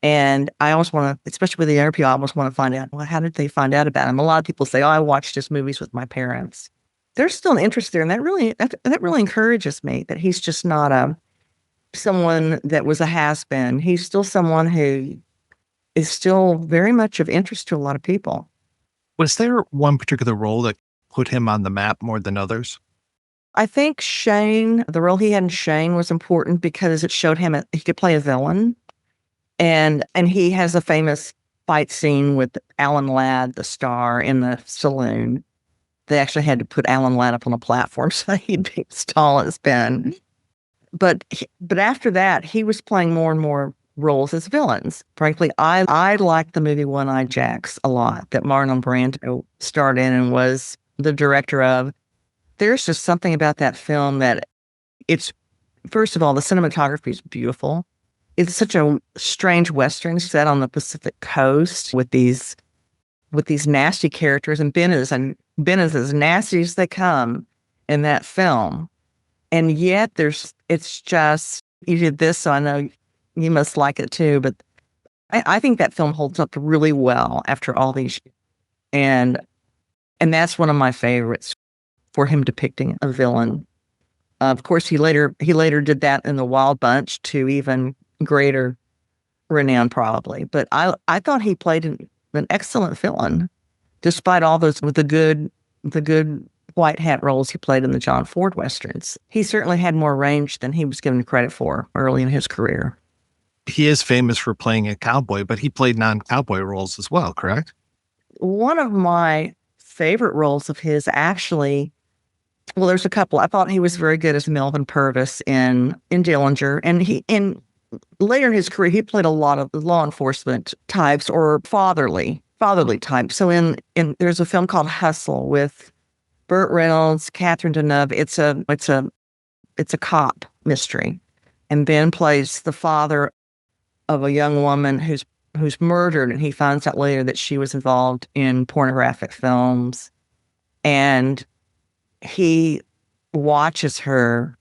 And I always want to, especially with the younger people, I always want to find out, well, how did they find out about him? A lot of people say, oh, I watched his movies with my parents. There's still an interest there. And that really encourages me, that he's just not someone that was a has-been. He's still someone who is still very much of interest to a lot of people. Was there one particular role that put him on the map more than others? I think Shane, the role he had in Shane, was important because it showed him he could play a villain. And he has a famous fight scene with Alan Ladd, the star, in the saloon. They actually had to put Alan Ladd up on a platform so he'd be as tall as Ben. But after that, he was playing more and more roles as villains. Frankly, I liked the movie One-Eyed Jacks a lot, that Marlon Brando starred in and was the director of. There's just something about that film that it's, first of all, the cinematography is beautiful. It's such a strange Western set on the Pacific coast with these nasty characters, and Ben is as nasty as they come in that film. And yet it's just, you did this, so I know you must like it too. But I think that film holds up really well after all these years. And that's one of my favorites, for him depicting a villain. Of course, he later did that in The Wild Bunch to even greater renown, probably. But I thought he played an excellent villain, despite all those with the good white hat roles he played in the John Ford Westerns. He certainly had more range than he was given credit for early in his career. He is famous for playing a cowboy, but he played non-cowboy roles as well, correct? one of my favorite roles of his actually, well, there's a couple. I thought he was very good as Melvin Purvis in Dillinger. And later in his career, he played a lot of law enforcement types or fatherly types. So in there's a film called Hustle with Burt Reynolds, Catherine Deneuve. It's a cop mystery. And Ben plays the father of a young woman who's murdered, and he finds out later that she was involved in pornographic films. And he watches her.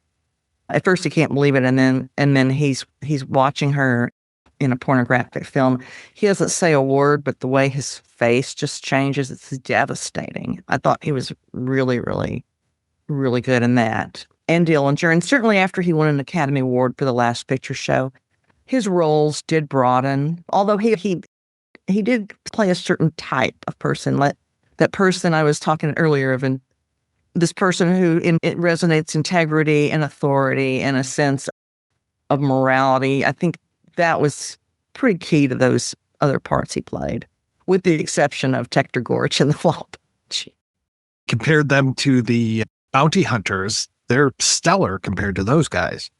At first he can't believe it, and then he's watching her in a pornographic film. He doesn't say a word, but the way his face just changes, it's devastating. I thought he was really, really, really good in that. And Dillinger, and certainly after he won an Academy Award for The Last Picture Show, his roles did broaden. Although he did play a certain type of person, like that person I was talking earlier of, and this person who it resonates integrity and authority and a sense of morality. I think that was pretty key to those other parts he played, with the exception of Tector Gorge in The Wild Bunch. Compared them to the bounty hunters, they're stellar compared to those guys.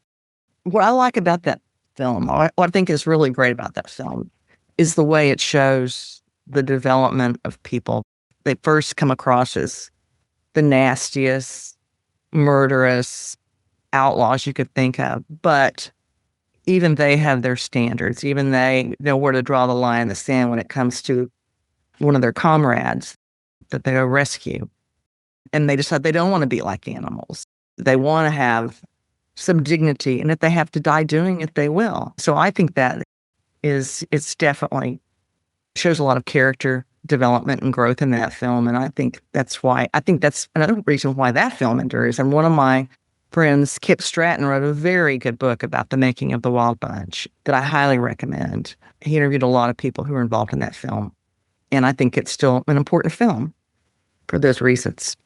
What I like about that film, what I think is really great about that film, is the way it shows the development of people. They first come across as the nastiest, murderous outlaws you could think of, but even they have their standards. Even they know where to draw the line in the sand when it comes to one of their comrades that they rescue. And they decide they don't want to be like animals. They want to have some dignity, and if they have to die doing it, they will. So I think that it's definitely shows a lot of character development and growth in that film. And I think that's another reason why that film endures. And one of my friends, Kip Stratton, wrote a very good book about the making of The Wild Bunch that I highly recommend. He interviewed a lot of people who were involved in that film. And I think it's still an important film for those reasons.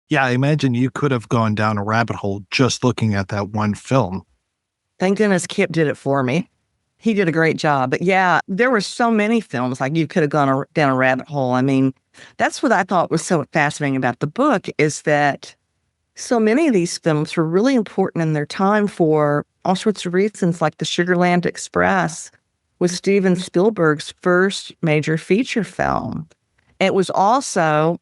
Yeah, I imagine you could have gone down a rabbit hole just looking at that one film. Thank goodness Kip did it for me. He did a great job. But yeah, there were so many films like you could have gone down a rabbit hole. I mean, that's what I thought was so fascinating about the book, is that so many of these films were really important in their time for all sorts of reasons, like the Sugarland Express was Steven Spielberg's first major feature film. It was also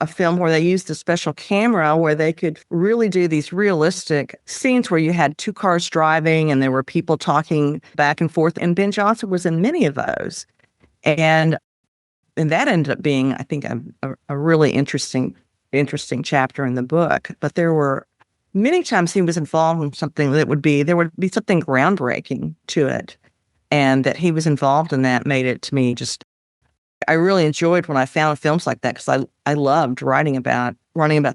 a film where they used a special camera where they could really do these realistic scenes where you had two cars driving and there were people talking back and forth. And Ben Johnson was in many of those. And that ended up being, I think, a really interesting chapter in the book. But there were many times he was involved in something there would be something groundbreaking to it. And that he was involved in that made it to me just, I really enjoyed when I found films like that, because I loved writing about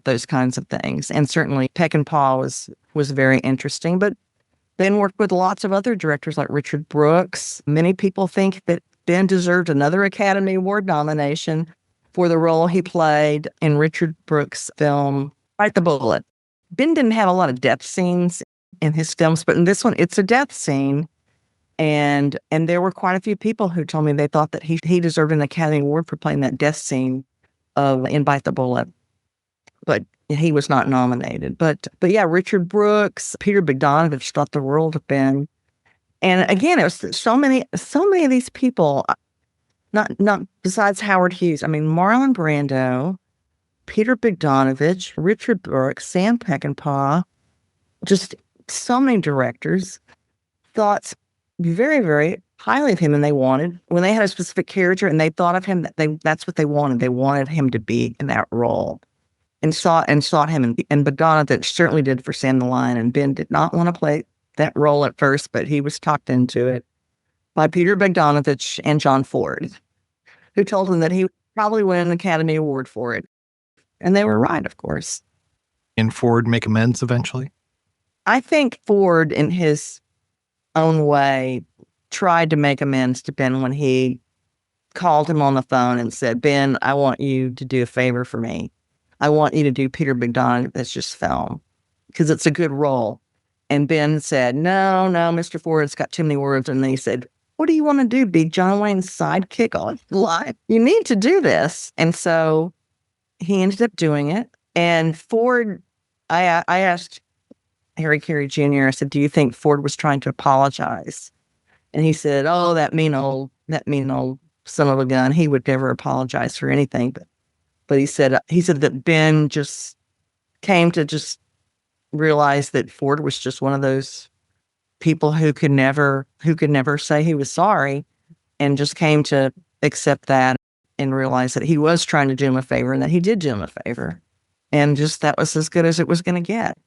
those kinds of things. And certainly Peckinpah was very interesting, but Ben worked with lots of other directors like Richard Brooks. Many people think that Ben deserved another Academy Award nomination for the role he played in Richard Brooks' film, Bite the Bullet. Ben didn't have a lot of death scenes in his films, but in this one, it's a death scene. And there were quite a few people who told me they thought that he deserved an Academy Award for playing that death scene in Bite the Bullet. But he was not nominated. But yeah, Richard Brooks, Peter Bogdanovich thought the world of Ben. And again, it was so many of these people, not besides Howard Hughes. I mean, Marlon Brando, Peter Bogdanovich, Richard Brooks, Sam Peckinpah, just so many directors thought very, very highly of him, and when they had a specific character and they thought of him, that's what they wanted. They wanted him to be in that role, and sought him. And Bogdanovich certainly did for Sam the Lion, and Ben did not want to play that role at first, but he was talked into it by Peter Bogdanovich and John Ford, who told him that he would probably win an Academy Award for it. And they were right, of course. And Ford make amends eventually? I think Ford, in his own way, tried to make amends to Ben when he called him on the phone and said, "Ben, I want you to do a favor for me. I want you to do Peter Bogdanovich's film because it's a good role." And Ben said, no, Mr. Ford, it's got too many words. And then he said, what do you want to do? Be John Wayne's sidekick all his life? You need to do this. And so he ended up doing it. And Ford, I asked Harry Carey Jr., I said, do you think Ford was trying to apologize? And he said, oh, that mean old son of a gun. He would never apologize for anything. But he said that Ben just came to just realize that Ford was just one of those people who could never say he was sorry, and just came to accept that and realize that he was trying to do him a favor and that he did do him a favor. And just that was as good as it was going to get.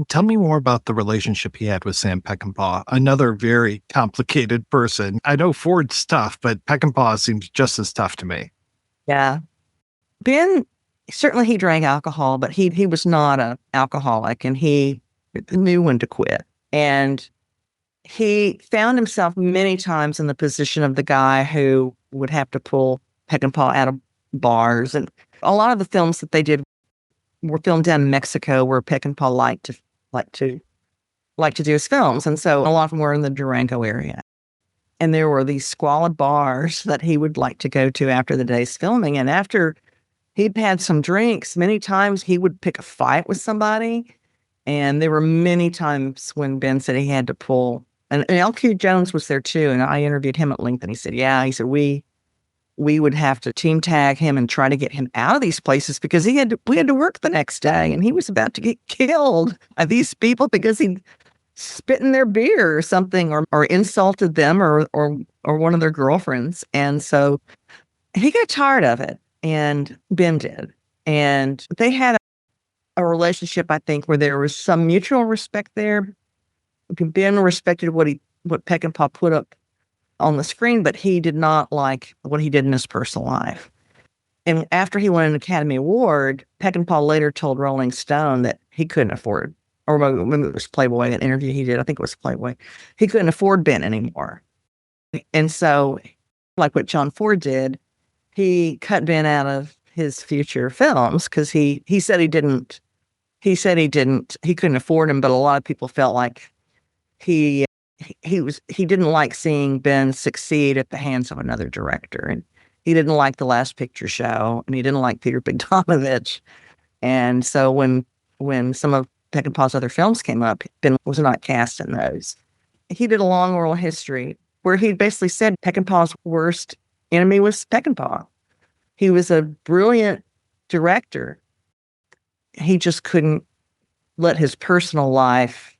Tell me more about the relationship he had with Sam Peckinpah, another very complicated person. I know Ford's tough, but Peckinpah seems just as tough to me. Yeah. Ben, certainly he drank alcohol, but he was not an alcoholic, and he knew when to quit. And he found himself many times in the position of the guy who would have to pull Peckinpah out of bars. And a lot of the films that they did were filmed down in Mexico, where Peckinpah liked to do his films. And so a lot of them were in the Durango area. And there were these squalid bars that he would like to go to after the day's filming. And after he'd had some drinks, many times he would pick a fight with somebody. And there were many times when Ben said he had to pull, and L.Q. Jones was there too. And I interviewed him at length, and he said, yeah, he said, we would have to team tag him and try to get him out of these places, because we had to work the next day, and he was about to get killed by these people because he spit in their beer or something, or insulted them or one of their girlfriends. And so he got tired of it, and Ben did. And they had a relationship, I think, where there was some mutual respect there. Ben respected what Peckinpah put up on the screen, but he did not like what he did in his personal life. And after he won an Academy Award, Peckinpah later told Rolling Stone that he couldn't afford, or maybe it was Playboy, an interview he did, I think it was Playboy, he couldn't afford Ben anymore. And so, like what John Ford did, he cut Ben out of his future films, because he said he couldn't afford him, but a lot of people felt like he didn't like seeing Ben succeed at the hands of another director, and he didn't like The Last Picture Show, and he didn't like Peter Bogdanovich. And so when some of Peckinpah's other films came up, Ben was not cast in those. He did a long oral history where he basically said Peckinpah's worst enemy was Peckinpah. He was a brilliant director. He just couldn't let his personal life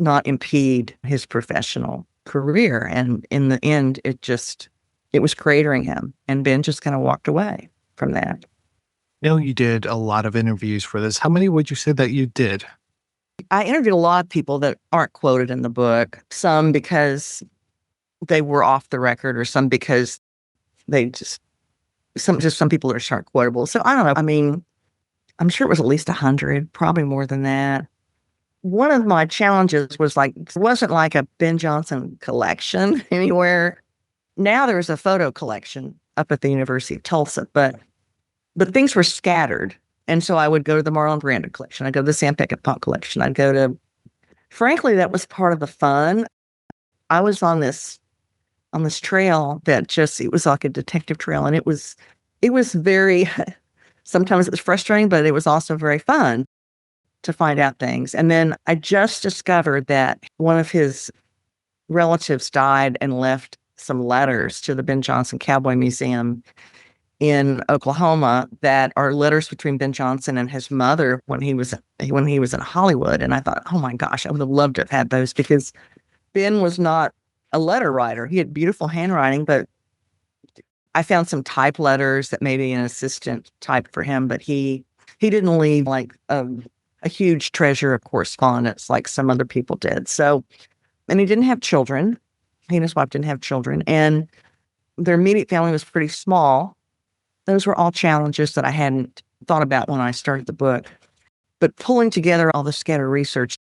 not impede his professional career. And in the end, it was cratering him. And Ben just kind of walked away from that. You know, you did a lot of interviews for this. How many would you say that you did? I interviewed a lot of people that aren't quoted in the book, some because they were off the record, or some because some people are aren't quotable. So I don't know. I mean, I'm sure it was at least 100, probably more than that. One of my challenges was it wasn't like a Ben Jonson collection anywhere. Now there's a photo collection up at the University of Tulsa, but things were scattered. And so I would go to the Marlon Brando collection. I'd go to the Sam Peckinpah collection. Frankly, that was part of the fun. I was on this trail that it was like a detective trail. And it was very, sometimes it was frustrating, but it was also very fun to find out things. And then I just discovered that one of his relatives died and left some letters to the Ben Jonson Cowboy Museum in Oklahoma that are letters between Ben Jonson and his mother when he was in Hollywood. And I thought, oh my gosh, I would have loved to have had those, because Ben was not a letter writer. He had beautiful handwriting, but I found some type letters that maybe an assistant typed for him, but he didn't leave a huge treasure of correspondence like some other people did. So, and he didn't have children. He and his wife didn't have children, and their immediate family was pretty small. Those were all challenges that I hadn't thought about when I started the book. But pulling together all the scattered research,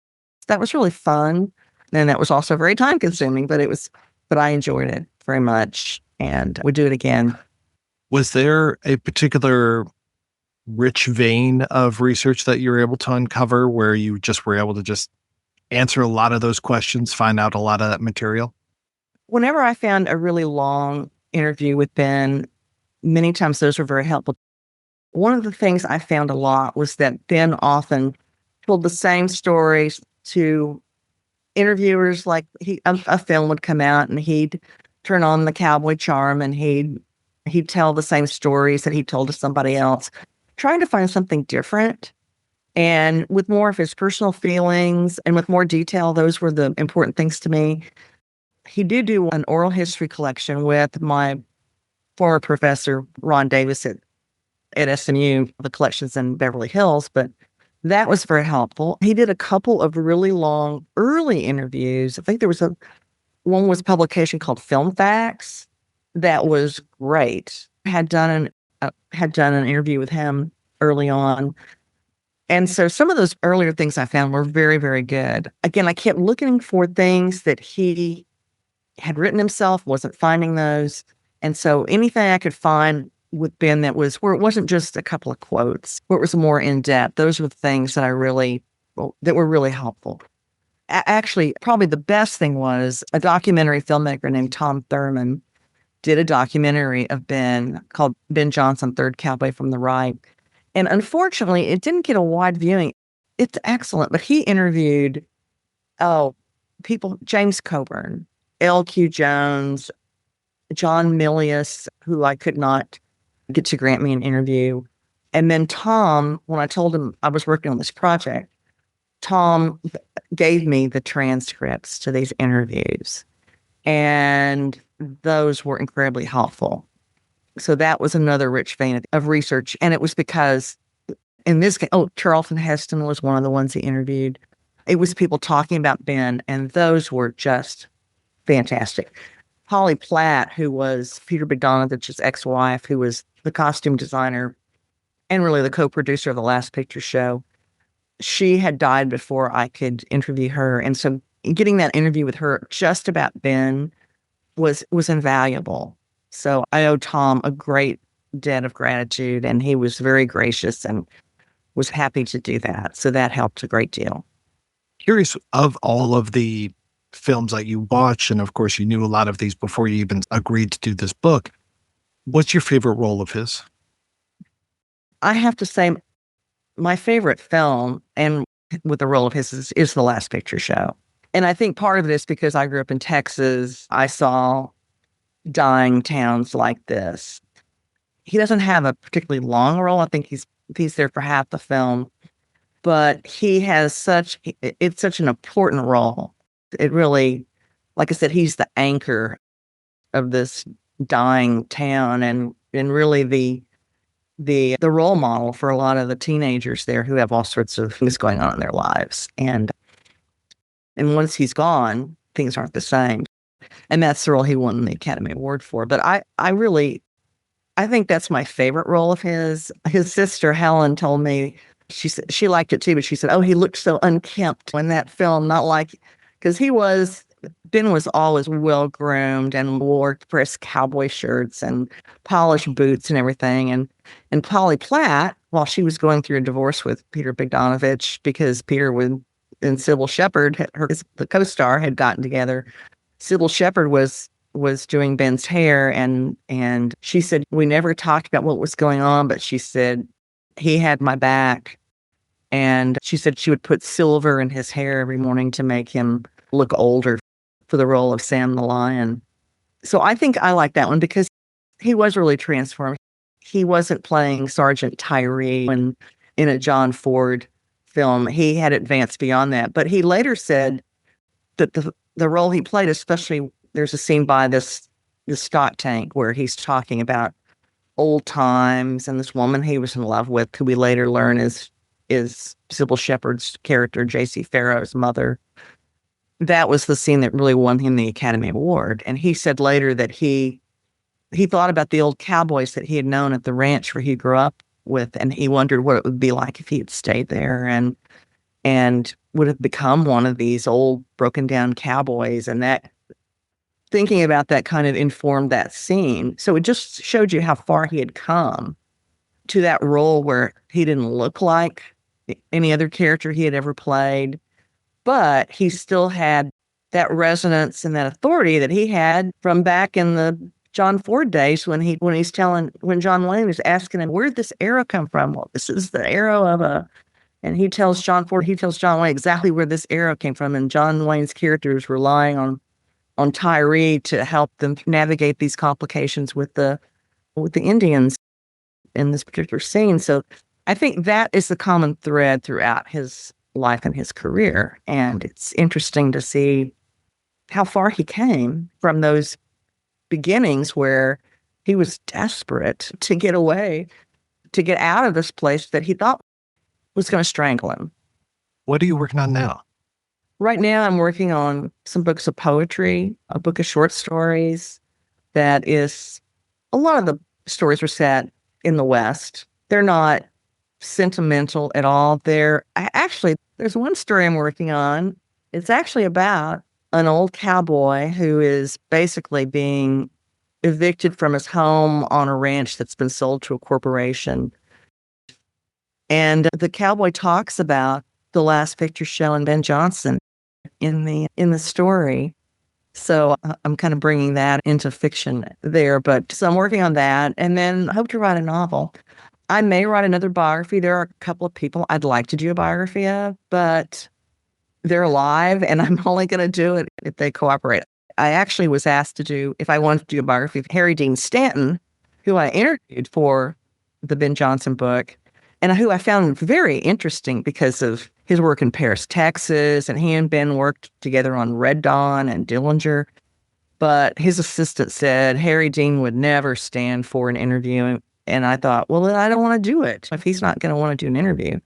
that was really fun. And that was also very time consuming, but I enjoyed it very much and would do it again. Was there a particular rich vein of research that you were able to uncover where you just were able to just answer a lot of those questions, find out a lot of that material? whenever I found a really long interview with Ben, many times those were very helpful. One of the things I found a lot was that Ben often told the same stories to interviewers. Like a film would come out and he'd turn on the Cowboy charm and he'd tell the same stories that he told to somebody else, trying to find something different and with more of his personal feelings and with more detail. Those were the important things to me. He did do an oral history collection with my former professor, Ron Davis at SMU, the collections in Beverly Hills, but that was very helpful. He did a couple of really long early interviews. I think there was one was a publication called Film Facts that was great. Had done an interview with him early on. And so some of those earlier things I found were very, very good. Again, I kept looking for things that he had written himself, wasn't finding those. And so anything I could find with Ben that was where it wasn't just a couple of quotes, where it was more in depth, those were the things that that were really helpful. Actually, probably the best thing was a documentary filmmaker named Tom Thurman did a documentary of Ben called Ben Johnson, Third Cowboy from the Right. And unfortunately, it didn't get a wide viewing. It's excellent, but he interviewed, people, James Coburn, L.Q. Jones, John Milius, who I could not get to grant me an interview. And then Tom, when I told him I was working on this project, Tom gave me the transcripts to these interviews. And those were incredibly helpful. So that was another rich vein of research. And it was because in this case, Charlton Heston was one of the ones he interviewed. It was people talking about Ben, and those were just fantastic. Polly Platt, who was Peter Bogdanovich's ex-wife, who was the costume designer and really the co-producer of The Last Picture Show, she had died before I could interview her. And so getting that interview with her just about Ben was invaluable. So I owe Tom a great debt of gratitude, and he was very gracious and was happy to do that. So that helped a great deal. Curious, of all of the films that you watch, and of course you knew a lot of these before you even agreed to do this book, what's your favorite role of his? I have to say my favorite film, and with the role of his, is The Last Picture Show. And I think part of it is because I grew up in Texas. I saw dying towns like this. He doesn't have a particularly long role. I think he's there for half the film, but he has it's such an important role. It really, like I said, he's the anchor of this dying town, and really the role model for a lot of the teenagers there who have all sorts of things going on in their lives. And once he's gone, things aren't the same. And that's the role he won the Academy Award for. But I think that's my favorite role of his. His sister Helen told me, she said she liked it too, but she said, "Oh, he looked so unkempt in that film." Not like, because Ben was always well groomed and wore pressed cowboy shirts and polished boots and everything. And Polly Platt, while she was going through a divorce with Peter Bogdanovich, because Peter and Sybil Shepherd, the co-star, had gotten together. Sybil Shepherd was doing Ben's hair, and she said, we never talked about what was going on, but she said, he had my back. And she said she would put silver in his hair every morning to make him look older for the role of Sam the Lion. So I think I like that one because he was really transformed. He wasn't playing Sergeant Tyree in a John Ford film. He had advanced beyond that. But he later said that the role he played, especially there's a scene by this stock tank where he's talking about old times and this woman he was in love with, who we later learn is Sybil Shepherd's character, J.C. Farrow's mother. That was the scene that really won him the Academy Award. And he said later that he thought about the old cowboys that he had known at the ranch where he grew up with, and he wondered what it would be like if he had stayed there and would have become one of these old broken down cowboys. And that, thinking about that, kind of informed that scene. So it just showed you how far he had come to that role where he didn't look like any other character he had ever played, but he still had that resonance and that authority that he had from back in the John Ford days when John Wayne was asking him, where'd this arrow come from? Well, this is the arrow of a, and he tells John Wayne exactly where this arrow came from. And John Wayne's character is relying on Tyree to help them navigate these complications with the Indians in this particular scene. So I think that is the common thread throughout his life and his career. And it's interesting to see how far he came from those beginnings where he was desperate to get away, to get out of this place that he thought was going to strangle him. What are you working on now? Right now, I'm working on some books of poetry, a book of short stories that is, a lot of the stories are set in the West. They're not sentimental at all. There's one story I'm working on. It's actually about an old cowboy who is basically being evicted from his home on a ranch that's been sold to a corporation. And the cowboy talks about the last picture showing Ben Jonson in the story. So I'm kind of bringing that into fiction there. But so I'm working on that, and then I hope to write a novel. I may write another biography. There are a couple of people I'd like to do a biography of, but they're alive, and I'm only going to do it if they cooperate. I actually was asked to do, if I wanted to do a biography of Harry Dean Stanton, who I interviewed for the Ben Jonson book, and who I found very interesting because of his work in Paris, Texas, and he and Ben worked together on Red Dawn and Dillinger. But his assistant said Harry Dean would never stand for an interview. And I thought, well, then I don't want to do it if he's not going to want to do an interview.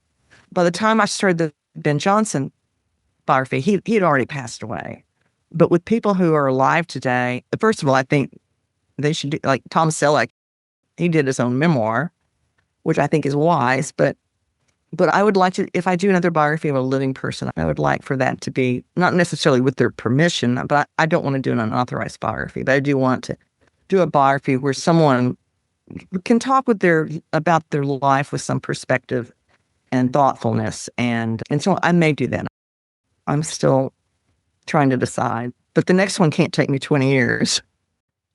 By the time I started the Ben Jonson biography, he had already passed away. But with people who are alive today, first of all, I think they should do, like Tom Selleck, he did his own memoir, which I think is wise. But I would like to, if I do another biography of a living person, I would like for that to be, not necessarily with their permission, but I don't want to do an unauthorized biography. But I do want to do a biography where someone can talk about their life with some perspective and thoughtfulness. And so I may do that. I'm still trying to decide. But the next one can't take me 20 years.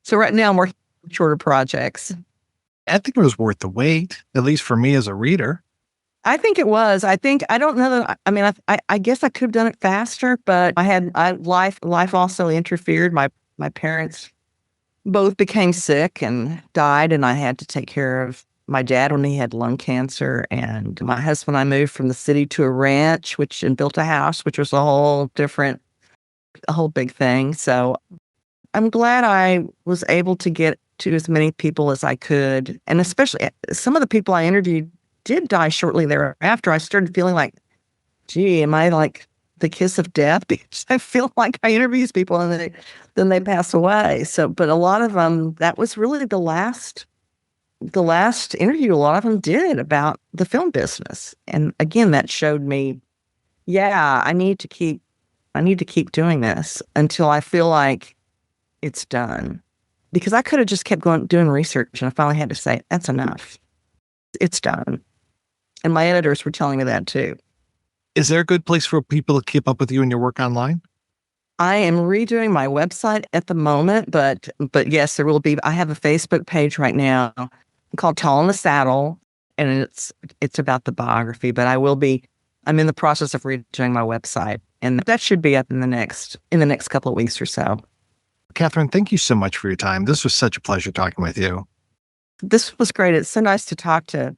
So right now I'm working on shorter projects. I think it was worth the wait, at least for me as a reader. I think it was. I don't know that, I guess I could have done it faster, but life also interfered. My parents both became sick and died, and I had to take care of my dad when he had lung cancer, and my husband and I moved from the city to a ranch, and built a house, which was a whole big thing. So I'm glad I was able to get to as many people as I could. And especially some of the people I interviewed did die shortly thereafter. I started feeling like, gee, am I like the kiss of death? Because I feel like I interview these people and then they pass away. So, but a lot of them, that was really the last interview a lot of them did about the film business. And again, that showed me, yeah, I need to keep doing this until I feel like it's done. Because I could have just kept doing research, and I finally had to say, that's enough. It's done. And my editors were telling me that too. Is there a good place for people to keep up with you and your work online? I am redoing my website at the moment, but yes, there will be. I have a Facebook page right now called Tall in the Saddle, and it's about the biography, but I'm in the process of redoing my website, and that should be up in the next couple of weeks or so. Kathryn, thank you so much for your time. This was such a pleasure talking with you. This was great. It's so nice to talk to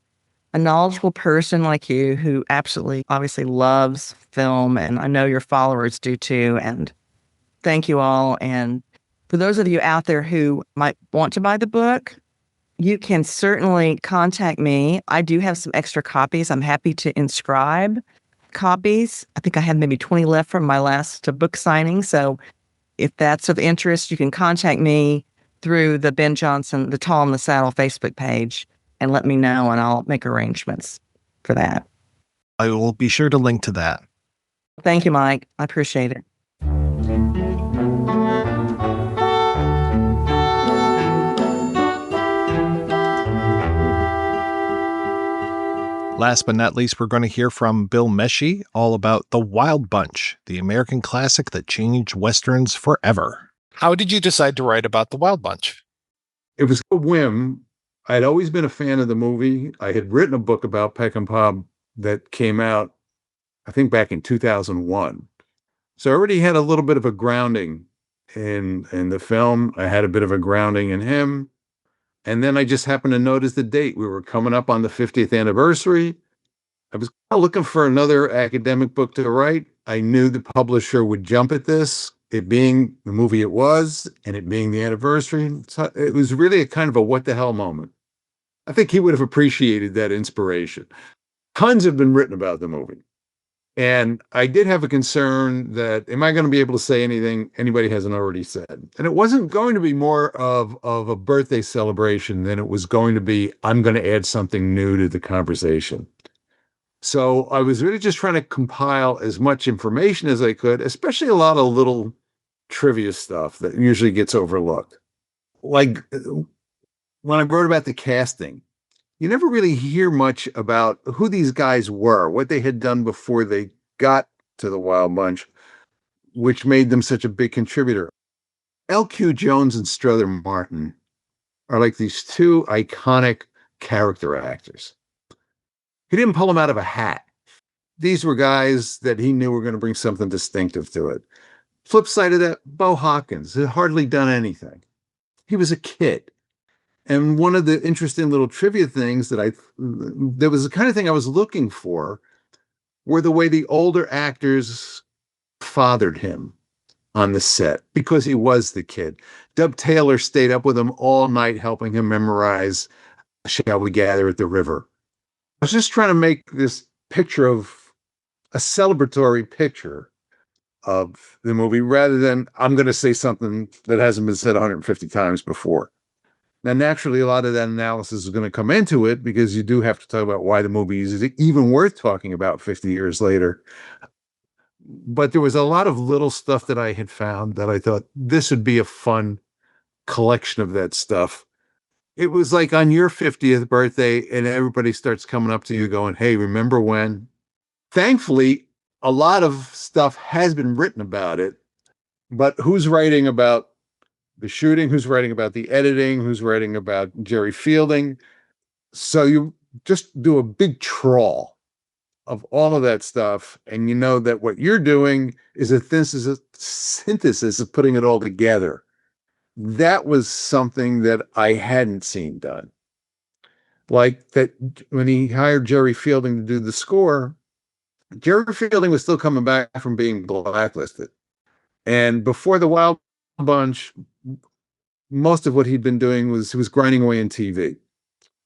a knowledgeable person like you who absolutely, obviously loves film, and I know your followers do too. And thank you all. And for those of you out there who might want to buy the book, you can certainly contact me. I do have some extra copies. I'm happy to inscribe copies. I think I had maybe 20 left from my last book signing. So if that's of interest, you can contact me through the Ben Jonson, the Tall in the Saddle Facebook page, and let me know, and I'll make arrangements for that. I will be sure to link to that. Thank you, Mike. I appreciate it. Last but not least, we're going to hear from Bill Mesce all about The Wild Bunch, the American classic that changed Westerns forever. How did you decide to write about The Wild Bunch? It was a whim. I'd always been a fan of the movie. I had written a book about Peckinpah that came out, I think, back in 2001. So I already had a little bit of a grounding in the film. I had a bit of a grounding in him. And then I just happened to notice the date. We were coming up on the 50th anniversary. I was looking for another academic book to write. I knew the publisher would jump at this, it being the movie it was, and it being the anniversary. So it was really a kind of a what the hell moment. I think he would have appreciated that inspiration. Tons have been written about the movie. And I did have a concern that, am I going to be able to say anything anybody hasn't already said? And it wasn't going to be more of a birthday celebration than it was going to be, I'm going to add something new to the conversation. So I was really just trying to compile as much information as I could, especially a lot of little trivia stuff that usually gets overlooked. Like when I wrote about the casting, you never really hear much about who these guys were, what they had done before they got to the Wild Bunch, which made them such a big contributor. L.Q. Jones and Strother Martin are like these two iconic character actors. He didn't pull them out of a hat. These were guys that he knew were going to bring something distinctive to it. Flip side of that, Bo Hawkins had hardly done anything. He was a kid. And one of the interesting little trivia things that was the kind of thing I was looking for were the way the older actors fathered him on the set, because he was the kid. Dub Taylor stayed up with him all night helping him memorize Shall We Gather at the River. I was just trying to make this picture of a celebratory picture of the movie rather than I'm going to say something that hasn't been said 150 times before. Now, naturally, a lot of that analysis is going to come into it because you do have to talk about why the movie is even worth talking about 50 years later. But there was a lot of little stuff that I had found that I thought this would be a fun collection of that stuff. It was like on your 50th birthday and everybody starts coming up to you going, hey, remember when? Thankfully, a lot of stuff has been written about it, but who's writing about the shooting, who's writing about the editing, who's writing about Jerry Fielding? So you just do a big trawl of all of that stuff, and you know that what you're doing is a synthesis of putting it all together. That was something that I hadn't seen done. Like that when he hired Jerry Fielding to do the score, Jerry Fielding was still coming back from being blacklisted. And before the Wild Bunch, most of what he'd been doing was he was grinding away in TV.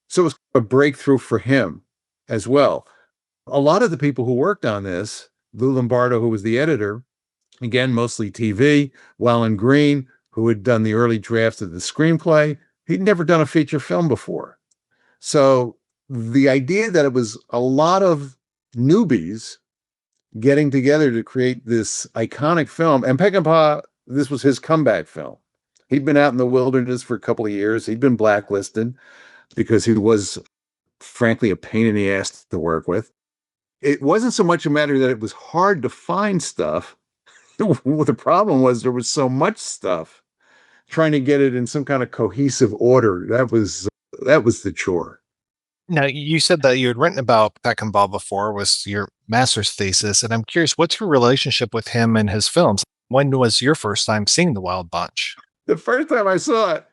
So it was a breakthrough for him as well. A lot of the people who worked on this, Lou Lombardo, who was the editor, again, mostly TV, Walon Green, who had done the early drafts of the screenplay, he'd never done a feature film before. So the idea that it was a lot of newbies getting together to create this iconic film, and Peckinpah, this was his comeback film. He'd been out in the wilderness for a couple of years. He'd been blacklisted because he was, frankly, a pain in the ass to work with. It wasn't so much a matter that it was hard to find stuff. The problem was there was so much stuff. Trying to get it in some kind of cohesive order, that was the chore. Now, you said that you had written about Peckinpah before, was your master's thesis, and I'm curious, what's your relationship with him and his films? When was your first time seeing The Wild Bunch? The first time I saw it,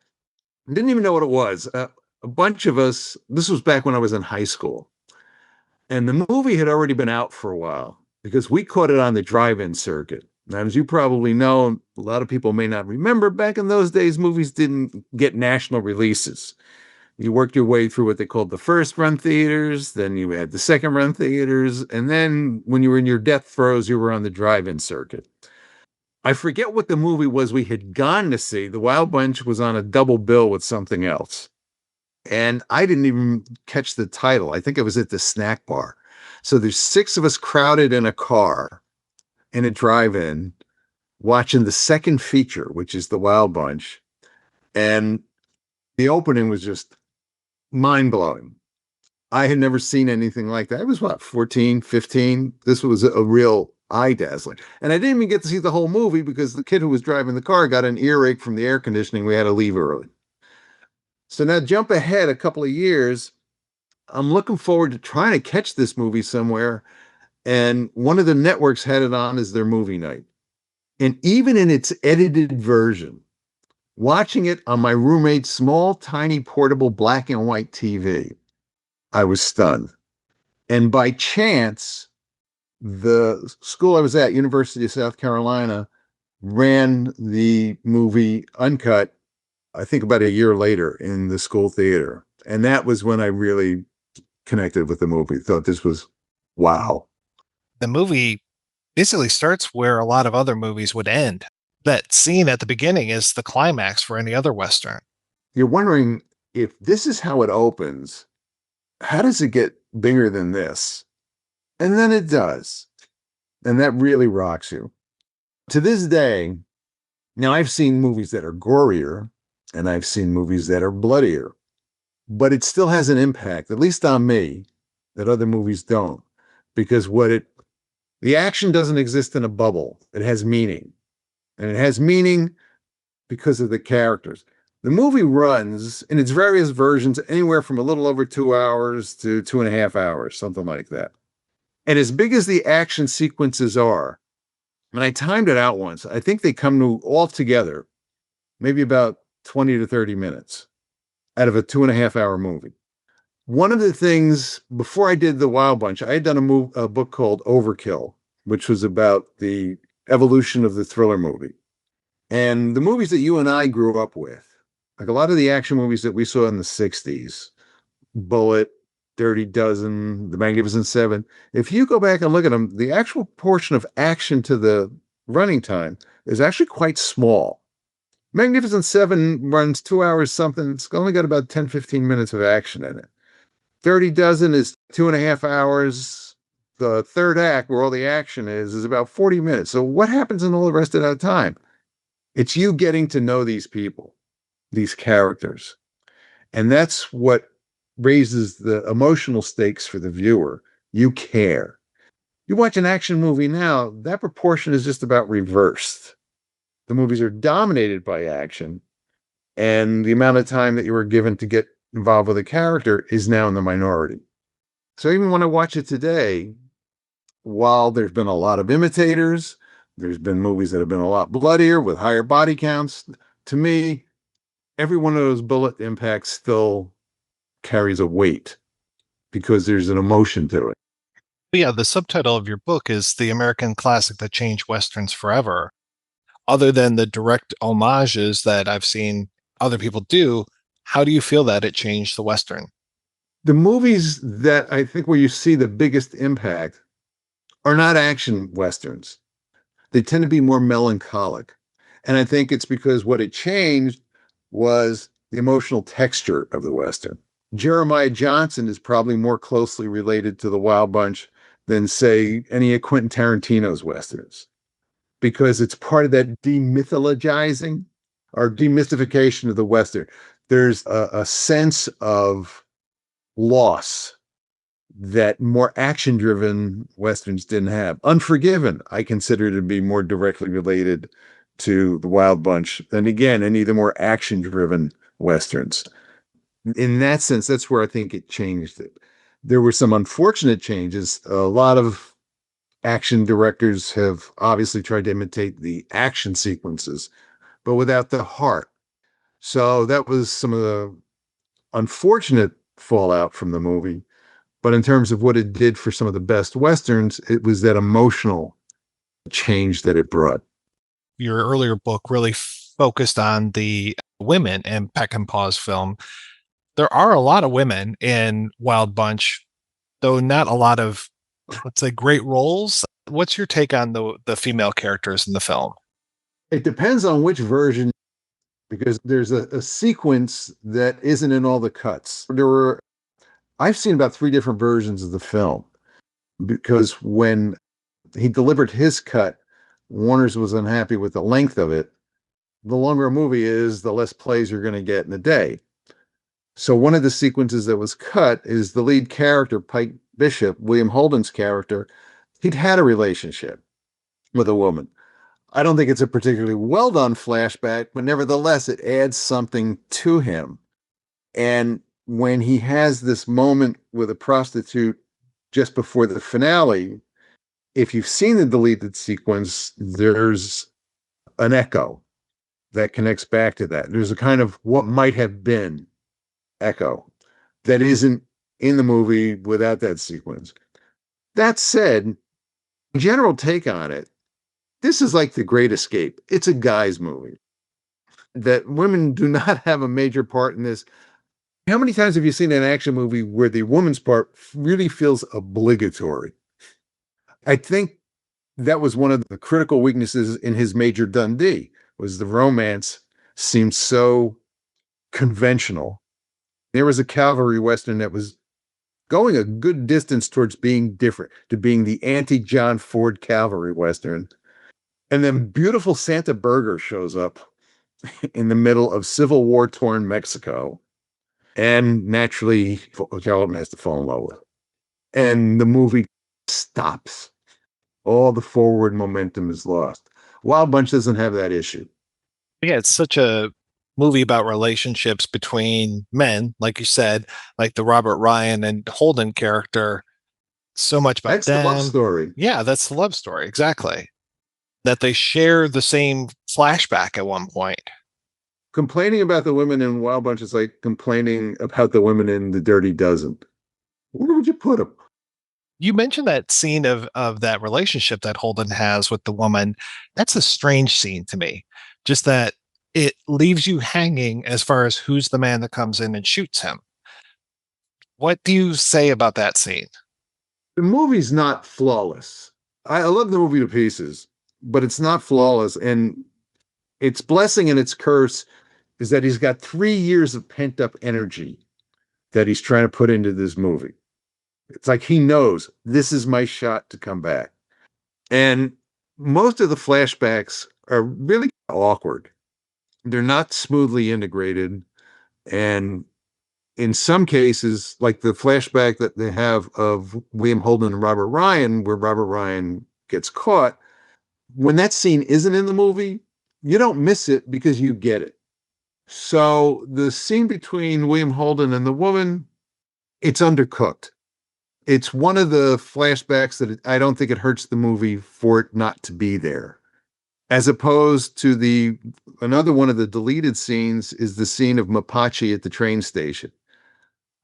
I didn't even know what it was. A bunch of us, this was back when I was in high school, and the movie had already been out for a while because we caught it on the drive-in circuit. Now, as you probably know, a lot of people may not remember, back in those days, movies didn't get national releases. You worked your way through what they called the first run theaters, then you had the second run theaters, and then when you were in your death throes, you were on the drive-in circuit. I forget what the movie was we had gone to see. The Wild Bunch was on a double bill with something else. And I didn't even catch the title. I think it was at the snack bar. So there's 6 of us crowded in a car in a drive-in watching the second feature, which is The Wild Bunch. And the opening was just mind-blowing. I had never seen anything like that. I was what, 14, 15? This was a real eye dazzling. And I didn't even get to see the whole movie because the kid who was driving the car got an earache from the air conditioning. We had to leave early. So now jump ahead a couple of years. I'm looking forward to trying to catch this movie somewhere. And one of the networks had it on as their movie night. And even in its edited version, watching it on my roommate's small, tiny, portable black and white TV, I was stunned. And by chance, the school I was at, University of South Carolina, ran the movie uncut, I think about a year later in the school theater. And that was when I really connected with the movie. Thought this was wow. The movie basically starts where a lot of other movies would end. That scene at the beginning is the climax for any other Western. You're wondering if this is how it opens, how does it get bigger than this? And then it does. And that really rocks you. To this day, now I've seen movies that are gorier and I've seen movies that are bloodier, but it still has an impact, at least on me, that other movies don't. Because the action doesn't exist in a bubble. It has meaning. And it has meaning because of the characters. The movie runs in its various versions anywhere from a little over 2 hours to 2.5 hours, something like that. And as big as the action sequences are, and I timed it out once, I think they come to all together maybe about 20 to 30 minutes out of a 2.5 hour movie. One of the things, before I did The Wild Bunch, I had done a book called Overkill, which was about the evolution of the thriller movie. And the movies that you and I grew up with, like a lot of the action movies that we saw in the 60s, Bullet, Dirty Dozen, The Magnificent Seven, if you go back and look at them, the actual portion of action to the running time is actually quite small. Magnificent Seven runs 2 hours something. It's only got about 10, 15 minutes of action in it. Dirty Dozen is 2.5 hours. The third act, where all the action is about 40 minutes. So what happens in all the rest of that time? It's you getting to know these people, these characters. And that's what raises the emotional stakes for the viewer. You care. You watch an action movie now, that proportion is just about reversed. The movies are dominated by action, and the amount of time that you were given to get involved with a character is now in the minority. So even when I watch it today, while there's been a lot of imitators, there's been movies that have been a lot bloodier with higher body counts, to me, every one of those bullet impacts still carries a weight because there's an emotion to it. Yeah, the subtitle of your book is The American Classic That Changed Westerns Forever. Other than the direct homages that I've seen other people do, how do you feel that it changed the Western? The movies that I think where you see the biggest impact are not action Westerns. They tend to be more melancholic. And I think it's because what it changed was the emotional texture of the Western. Jeremiah Johnson is probably more closely related to the Wild Bunch than, say, any of Quentin Tarantino's Westerns, because it's part of that demythologizing or demystification of the Western. There's a sense of loss that more action-driven Westerns didn't have. Unforgiven, I consider to be more directly related to the Wild Bunch than, again, any of the more action-driven Westerns. In that sense, that's where I think it changed it. There were some unfortunate changes. A lot of action directors have obviously tried to imitate the action sequences, but without the heart. So that was some of the unfortunate fallout from the movie. But in terms of what it did for some of the best Westerns, it was that emotional change that it brought. Your earlier book really focused on the women in Peckinpah's film. There are a lot of women in Wild Bunch, though not a lot of, let's say, great roles. What's your take on the female characters in the film? It depends on which version, because there's a sequence that isn't in all the cuts. I've seen about 3 different versions of the film, because when he delivered his cut, Warner's was unhappy with the length of it. The longer a movie is, the less plays you're going to get in a day. So one of the sequences that was cut is the lead character, Pike Bishop, William Holden's character. He'd had a relationship with a woman. I don't think it's a particularly well done flashback, but nevertheless, it adds something to him. And when he has this moment with a prostitute just before the finale, if you've seen the deleted sequence, there's an echo that connects back to that. There's a kind of what might have been echo that isn't in the movie without that sequence. That said, general take on it, this is like The Great Escape. It's a guy's movie. That women do not have a major part in this. How many times have you seen an action movie where the woman's part really feels obligatory? I think that was one of the critical weaknesses in his Major Dundee, was the romance seemed so conventional. There was a cavalry Western that was going a good distance towards being different, to being the anti-John Ford cavalry Western. And then beautiful Santa Berger shows up in the middle of Civil War-torn Mexico. And naturally, Charlton has to fall in love with. And the movie stops. All the forward momentum is lost. Wild Bunch doesn't have that issue. Yeah, it's such a movie about relationships between men, like you said, like the Robert Ryan and Holden character. So much about that's them. The love story. Yeah, that's the love story. Exactly. That they share the same flashback at one point. Complaining about the women in Wild Bunch is like complaining about the women in The Dirty Dozen. Where would you put them? You mentioned that scene of that relationship that Holden has with the woman. That's a strange scene to me. Just that it leaves you hanging as far as who's the man that comes in and shoots him. What do you say about that scene? The movie's not flawless. I love the movie to pieces, but it's not flawless. And its blessing and its curse is that he's got 3 years of pent-up energy that he's trying to put into this movie. It's like he knows this is my shot to come back. And most of the flashbacks are really awkward. They're not smoothly integrated. And in some cases, like the flashback that they have of William Holden and Robert Ryan, where Robert Ryan gets caught, when that scene isn't in the movie, you don't miss it because you get it. So the scene between William Holden and the woman, it's undercooked. It's one of the flashbacks that I don't think it hurts the movie for it not to be there. As opposed to another one of the deleted scenes is the scene of Mapache at the train station.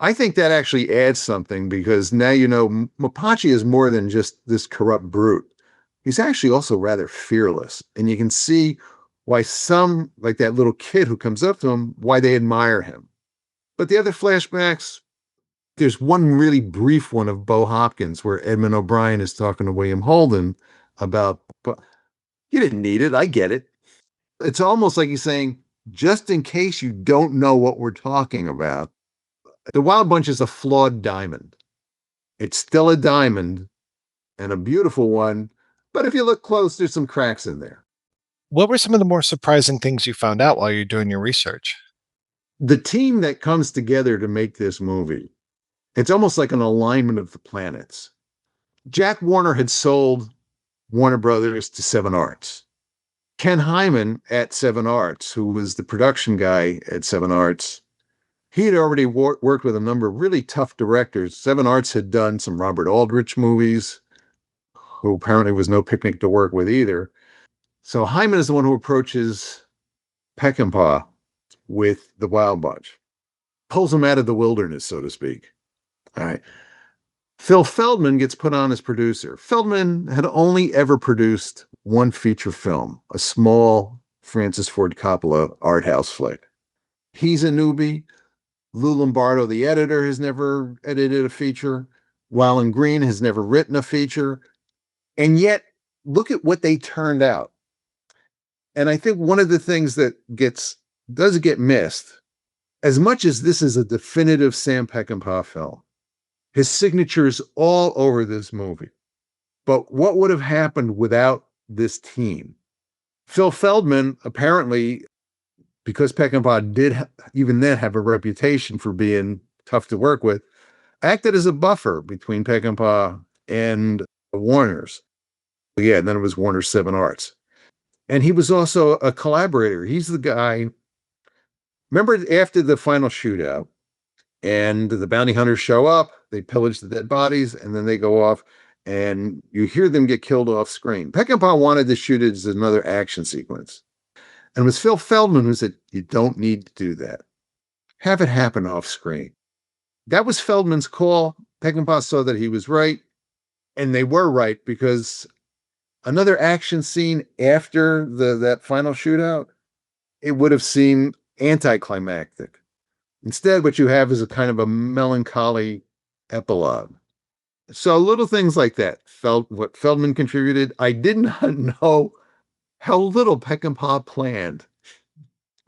I think that actually adds something because now you know Mapache is more than just this corrupt brute. He's actually also rather fearless. And you can see why some, like that little kid who comes up to him, why they admire him. But the other flashbacks, there's one really brief one of Bo Hopkins where Edmund O'Brien is talking to William Holden about, but you didn't need it. I get it. It's almost like he's saying, just in case you don't know what we're talking about, The Wild Bunch is a flawed diamond. It's still a diamond and a beautiful one, but if you look close, there's some cracks in there. What were some of the more surprising things you found out while you're doing your research? The team that comes together to make this movie, it's almost like an alignment of the planets. Jack Warner had sold Warner Brothers to Seven Arts. Ken Hyman at Seven Arts, who was the production guy at Seven Arts, he had already worked with a number of really tough directors. Seven Arts had done some Robert Aldrich movies, who apparently was no picnic to work with either. So Hyman is the one who approaches Peckinpah with The Wild Bunch, pulls him out of the wilderness, so to speak. All right. Phil Feldman gets put on as producer. Feldman had only ever produced one feature film, a small Francis Ford Coppola art house flick. He's a newbie. Lou Lombardo, the editor, has never edited a feature. Walon Green has never written a feature. And yet, look at what they turned out. And I think one of the things that does get missed, as much as this is a definitive Sam Peckinpah film, his signature is all over this movie. But what would have happened without this team? Phil Feldman apparently because Peckinpah did even then have a reputation for being tough to work with, acted as a buffer between Peckinpah and Warner's. Yeah, and then it was Warner 7 Arts. And he was also a collaborator. He's the guy. Remember after the final shootout and the bounty hunters show up, they pillage the dead bodies, and then they go off and you hear them get killed off screen. Peckinpah wanted to shoot it as another action sequence. And it was Phil Feldman who said, you don't need to do that. Have it happen off screen. That was Feldman's call. Peckinpah saw that he was right, and they were right, because another action scene after that final shootout, it would have seemed anticlimactic. Instead, what you have is a kind of a melancholy epilogue. So little things like that. What Feldman contributed. I did not know how little Peckinpah planned.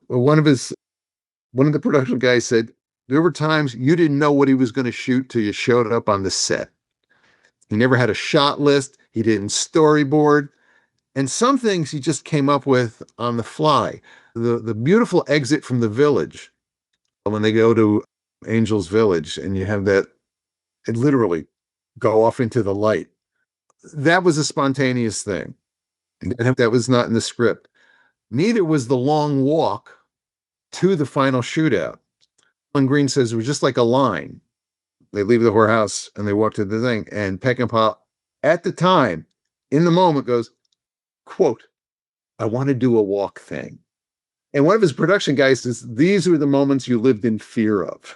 Well, one of the production guys said, there were times you didn't know what he was going to shoot till you showed up on the set. He never had a shot list. He didn't storyboard. And some things he just came up with on the fly. The beautiful exit from the village, when they go to Angel's Village and you have that, it literally go off into the light. That was a spontaneous thing. That was not in the script. Neither was the long walk to the final shootout. Walon Green says it was just like a line. They leave the whorehouse and they walk to the thing. And Peckinpah, at the time, in the moment, goes, quote, I want to do a walk thing. And one of his production guys says, these were the moments you lived in fear of.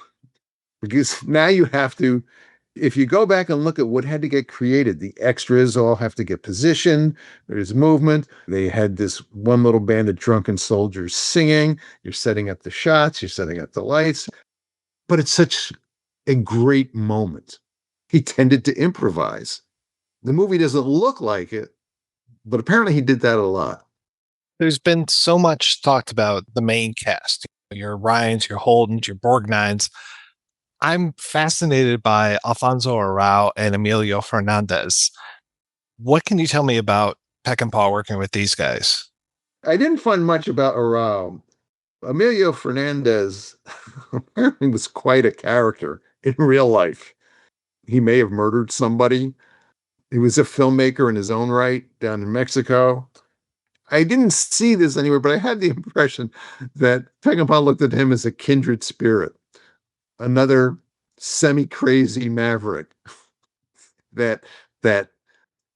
Because now you have to, if you go back and look at what had to get created, the extras all have to get positioned. There's movement. They had this one little band of drunken soldiers singing. You're setting up the shots. You're setting up the lights. But it's such a great moment. He tended to improvise. The movie doesn't look like it, but apparently he did that a lot. There's been so much talked about the main cast, your Ryans, your Holdens, your Borgnines. I'm fascinated by Alfonso Arau and Emilio Fernandez. What can you tell me about Peckinpah working with these guys? I didn't find much about Arau. Emilio Fernandez apparently was quite a character in real life. He may have murdered somebody. He was a filmmaker in his own right down in Mexico. I didn't see this anywhere, but I had the impression that Peckinpah looked at him as a kindred spirit, another semi-crazy maverick that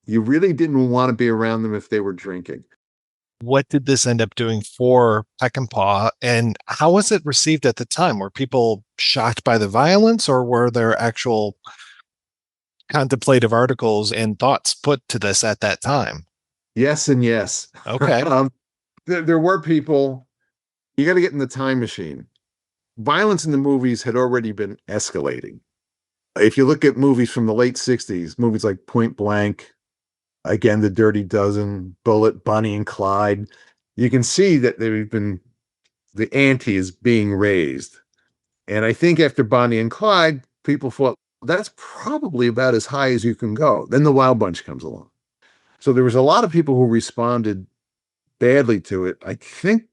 you really didn't want to be around them if they were drinking. What did this end up doing for Peckinpah, and how was it received at the time? Were people shocked by the violence, or were there actual contemplative articles and thoughts put to this at that time? Yes and yes. Okay. There were people, you got to get in the time machine. Violence in the movies had already been escalating. If you look at movies from the late 60s, movies like Point Blank, again, The Dirty Dozen, Bullet, Bonnie and Clyde, you can see that the ante is being raised. And I think after Bonnie and Clyde, people thought, that's probably about as high as you can go. Then The Wild Bunch comes along. So there was a lot of people who responded badly to it. I think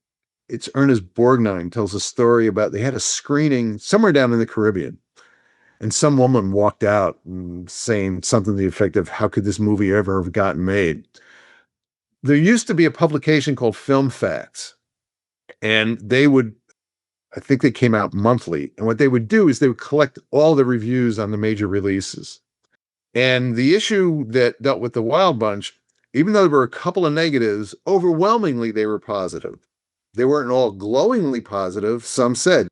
it's Ernest Borgnine tells a story about they had a screening somewhere down in the Caribbean. And some woman walked out saying something to the effect of, how could this movie ever have gotten made? There used to be a publication called Film Facts. And I think they came out monthly. And what they would do is they would collect all the reviews on the major releases. And the issue that dealt with The Wild Bunch, even though there were a couple of negatives, overwhelmingly they were positive. They weren't all glowingly positive. Some said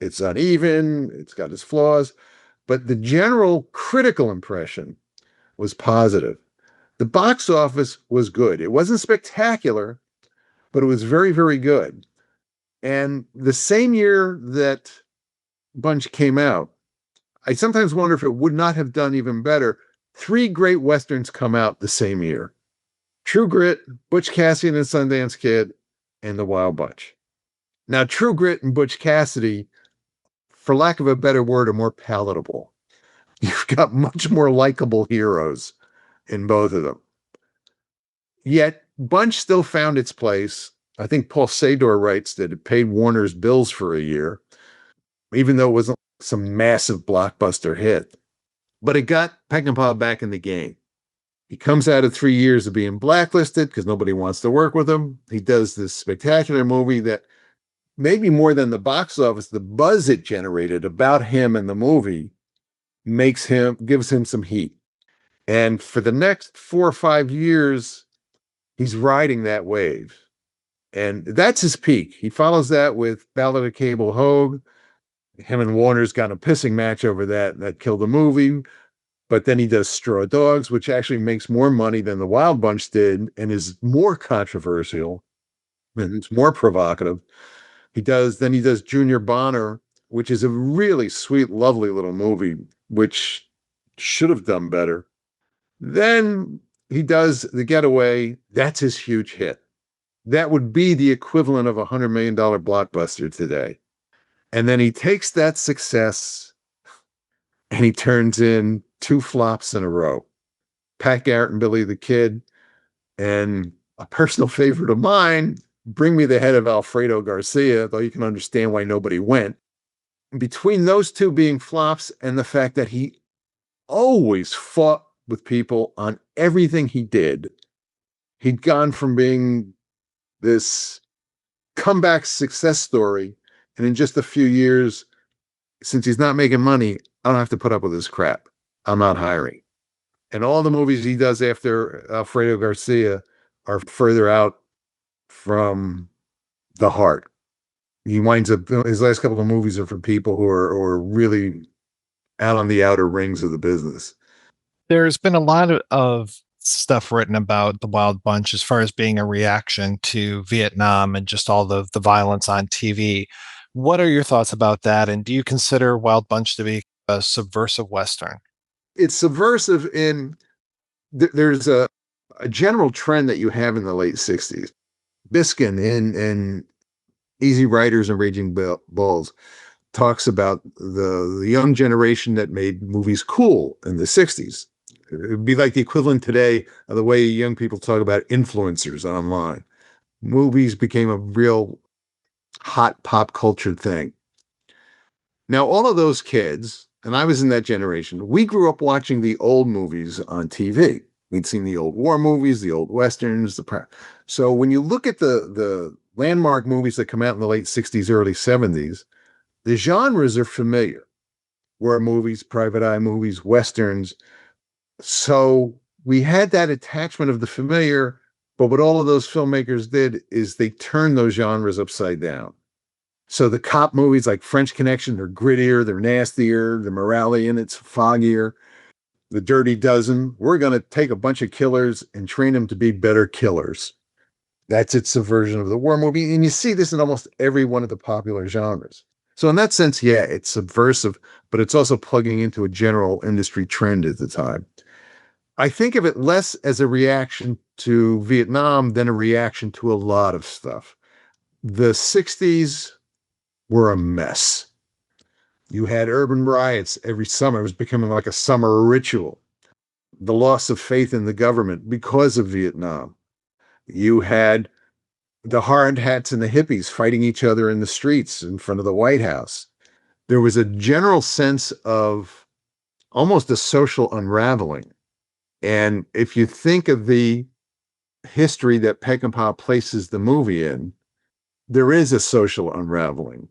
it's uneven, it's got its flaws, but the general critical impression was positive. The box office was good. It wasn't spectacular, but it was very, very good. And the same year that Bunch came out, I sometimes wonder if it would not have done even better. 3 great Westerns come out the same year. True Grit, Butch Cassidy and the Sundance Kid, and The Wild Bunch. Now, True Grit and Butch Cassidy, for lack of a better word, are more palatable. You've got much more likable heroes in both of them. Yet, Bunch still found its place. I think Paul Sador writes that it paid Warner's bills for a year, even though it wasn't some massive blockbuster hit. But it got Peckinpah back in the game. He comes out of 3 years of being blacklisted because nobody wants to work with him. He does this spectacular movie that maybe more than the box office, the buzz it generated about him and the movie gives him some heat. And for the next 4 or 5 years, he's riding that wave. And that's his peak. He follows that with Ballad of Cable Hogue. Him and Warner's got a pissing match over that killed the movie. But then he does Straw Dogs, which actually makes more money than The Wild Bunch did and is more controversial and it's more provocative. He does Junior Bonner, which is a really sweet, lovely little movie, which should have done better. Then he does The Getaway. That's his huge hit. That would be the equivalent of a $100 million blockbuster today. And then he takes that success and he turns in 2 flops in a row. Pat Garrett and Billy the Kid, and a personal favorite of mine, Bring Me the Head of Alfredo Garcia, though you can understand why nobody went. Between those two being flops and the fact that he always fought with people on everything he did, he'd gone from being this comeback success story, and in just a few years, since he's not making money, I don't have to put up with his crap. I'm not hiring. And all the movies he does after Alfredo Garcia are further out from the heart. He winds up, his last couple of movies are for people who are really out on the outer rings of the business. There's been a lot of stuff written about the Wild Bunch as far as being a reaction to Vietnam and just all the violence on TV. What are your thoughts about that? And do you consider Wild Bunch to be a subversive Western? It's subversive in, there's a general trend that you have in the late 60s. Biskin in Easy Riders and Raging Bulls talks about the young generation that made movies cool in the 60s. It would be like the equivalent today of the way young people talk about influencers online. Movies became a real hot pop culture thing. Now, all of those kids, and I was in that generation, we grew up watching the old movies on TV. We'd seen the old war movies, the old westerns. So when you look at the landmark movies that come out in the late 60s, early 70s, the genres are familiar. War movies, private eye movies, westerns. So we had that attachment of the familiar, but what all of those filmmakers did is they turned those genres upside down. So the cop movies like French Connection, they're grittier, they're nastier, the morale in it's foggier. The Dirty Dozen, we're going to take a bunch of killers and train them to be better killers. That's its subversion of the war movie. And you see this in almost every one of the popular genres. So in that sense, yeah, it's subversive, but it's also plugging into a general industry trend at the time. I think of it less as a reaction to Vietnam than a reaction to a lot of stuff. The 60s were a mess. You had urban riots every summer. It was becoming like a summer ritual. The loss of faith in the government because of Vietnam. You had the hard hats and the hippies fighting each other in the streets in front of the White House. There was a general sense of almost a social unraveling. And if you think of the history that Peckinpah places the movie in, there is a social unraveling.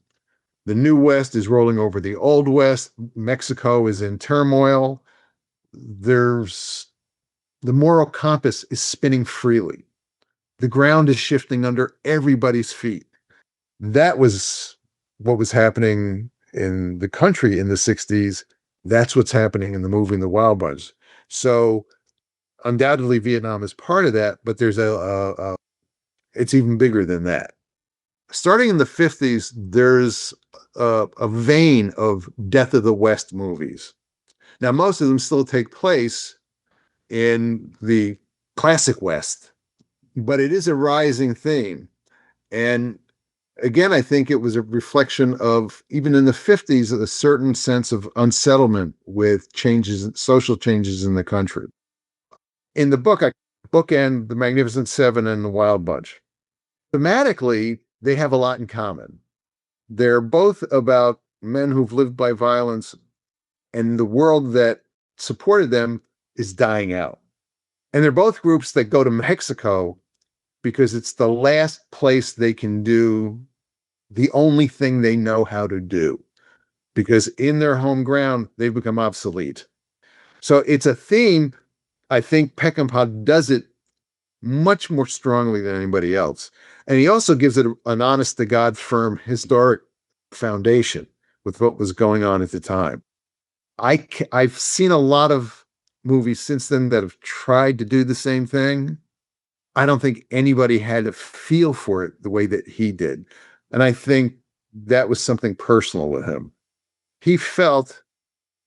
The New West is rolling over the Old West. Mexico is in turmoil. The moral compass is spinning freely. The ground is shifting under everybody's feet. That was what was happening in the country in the 60s. That's what's happening in the movie in The Wild Bunch. So undoubtedly Vietnam is part of that, but there's it's even bigger than that. Starting in the 50s, there's a vein of Death of the West movies. Now, most of them still take place in the classic West, but it is a rising theme. And again, I think it was a reflection of, even in the 50s, a certain sense of unsettlement with changes, social changes in the country. In the book, I bookend The Magnificent Seven and The Wild Bunch. Thematically, they have a lot in common. They're both about men who've lived by violence, and the world that supported them is dying out. And they're both groups that go to Mexico because it's the last place they can do the only thing they know how to do. Because in their home ground, they've become obsolete. So it's a theme. I think Peckinpah does it much more strongly than anybody else. And he also gives it an honest to God firm historic foundation with what was going on at the time. I've seen a lot of movies since then that have tried to do the same thing. I don't think anybody had a feel for it the way that he did. And I think that was something personal with him. He felt,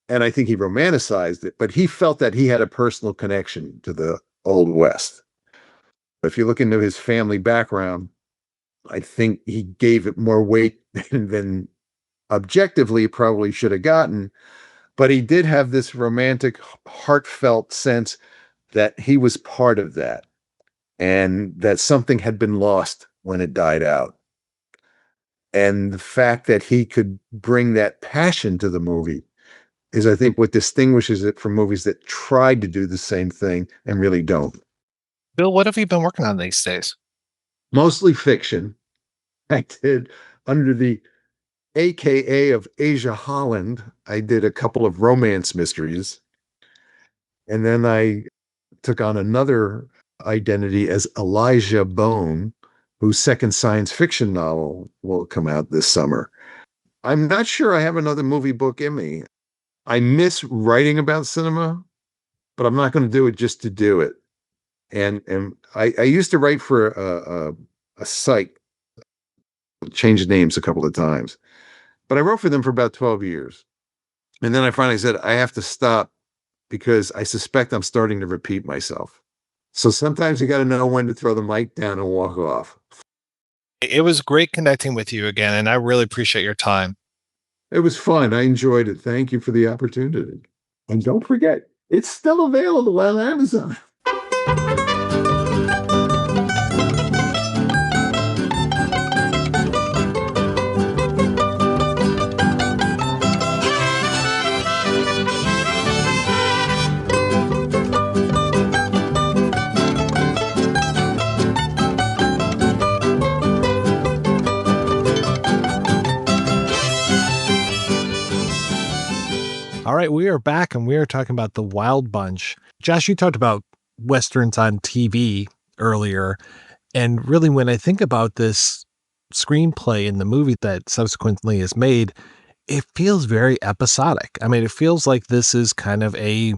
and I think he romanticized it, but he felt that he had a personal connection to the Old West. If you look into his family background, I think he gave it more weight than objectively probably should have gotten. But he did have this romantic, heartfelt sense that he was part of that and that something had been lost when it died out. And the fact that he could bring that passion to the movie is, I think, what distinguishes it from movies that tried to do the same thing and really don't. Bill, what have you been working on these days? Mostly fiction. I did, under the AKA of Asia Holland, I did a couple of romance mysteries. And then I took on another identity as Elijah Bone, whose second science fiction novel will come out this summer. I'm not sure I have another movie book in me. I miss writing about cinema, but I'm not going to do it just to do it. And I used to write for a site, changed names a couple of times, but I wrote for them for about 12 years. And then I finally said, I have to stop because I suspect I'm starting to repeat myself. So sometimes you got to know when to throw the mic down and walk off. It was great connecting with you again, and I really appreciate your time. It was fun. I enjoyed it. Thank you for the opportunity. And don't forget, it's still available on Amazon. All right, we are back and we are talking about The Wild Bunch. Josh, you talked about Westerns on TV earlier. And really, when I think about this screenplay in the movie that subsequently is made, it feels very episodic. I mean, it feels like this is kind of a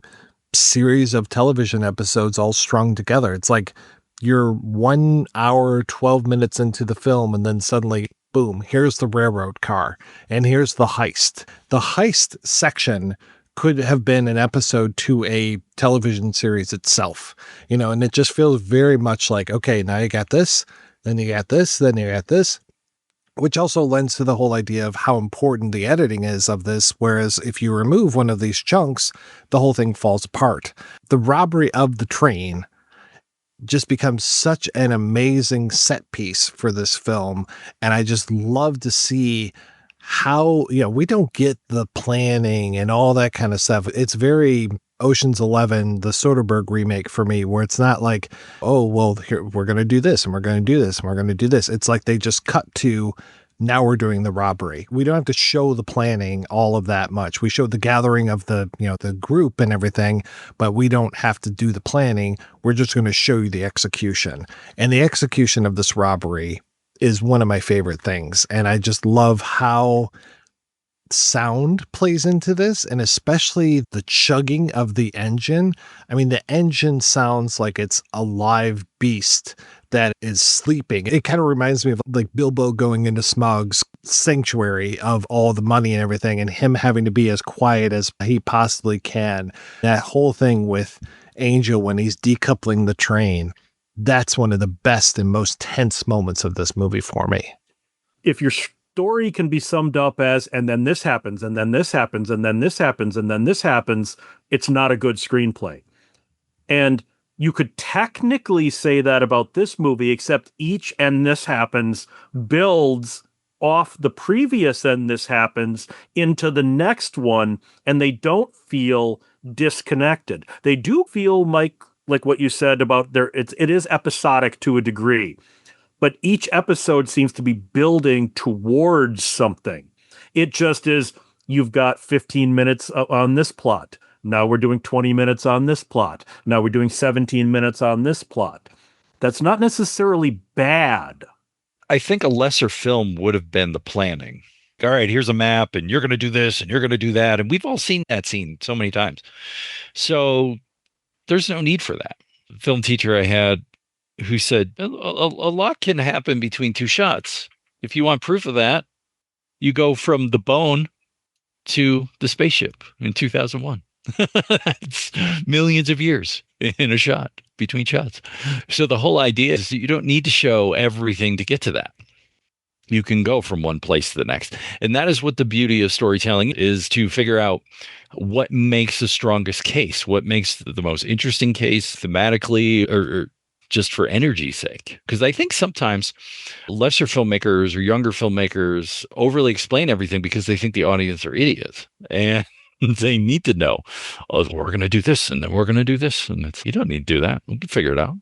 series of television episodes all strung together. It's like you're 1 hour, 12 minutes into the film, and then suddenly, boom, here's the railroad car, and here's the heist. The heist section could have been an episode to a television series itself, you know, and it just feels very much like, okay, now you got this, then you got this, then you got this, which also lends to the whole idea of how important the editing is of this. Whereas if you remove one of these chunks, the whole thing falls apart. The robbery of the train just becomes such an amazing set piece for this film. And I just love to see how, you know, we don't get the planning and all that kind of stuff. It's very Ocean's 11, the Soderbergh remake for me, where it's not like, oh, well, here, we're going to do this and we're going to do this and we're going to do this. It's like they just cut to, now we're doing the robbery. We don't have to show the planning all of that much. We show the gathering of the, you know, the group and everything, but we don't have to do the planning. We're just going to show you the execution. And the execution of this robbery is one of my favorite things. And I just love how sound plays into this, and especially the chugging of the engine. I mean, the engine sounds like it's a live beast that is sleeping. It kind of reminds me of like Bilbo going into Smaug's sanctuary of all the money and everything, and him having to be as quiet as he possibly can. That whole thing with Angel when he's decoupling the train, that's one of the best and most tense moments of this movie for me. If your story can be summed up as, and then this happens, and then this happens, and then this happens, and then this happens, it's not a good screenplay. And You could technically say that about this movie, except each "and this happens" builds off the previous "and this happens" into the next one, and they don't feel disconnected. They do feel, Mike, like what you said about it is episodic to a degree, but each episode seems to be building towards something. It just is, you've got 15 minutes on this plot. Now we're doing 20 minutes on this plot. Now we're doing 17 minutes on this plot. That's not necessarily bad. I think a lesser film would have been the planning. All right, here's a map, and you're going to do this, and you're going to do that. And we've all seen that scene so many times. So there's no need for that. The film teacher I had who said, a lot can happen between two shots. If you want proof of that, you go from the bone to the spaceship in 2001. That's millions of years in a shot, between shots. So the whole idea is that you don't need to show everything to get to that. You can go from one place to the next. And that is what the beauty of storytelling is, to figure out what makes the strongest case, what makes the most interesting case thematically, or just for energy's sake. Because I think sometimes lesser filmmakers or younger filmmakers overly explain everything because they think the audience are idiots. And they need to know, oh, we're going to do this, and then we're going to do this. And you don't need to do that. We can figure it out.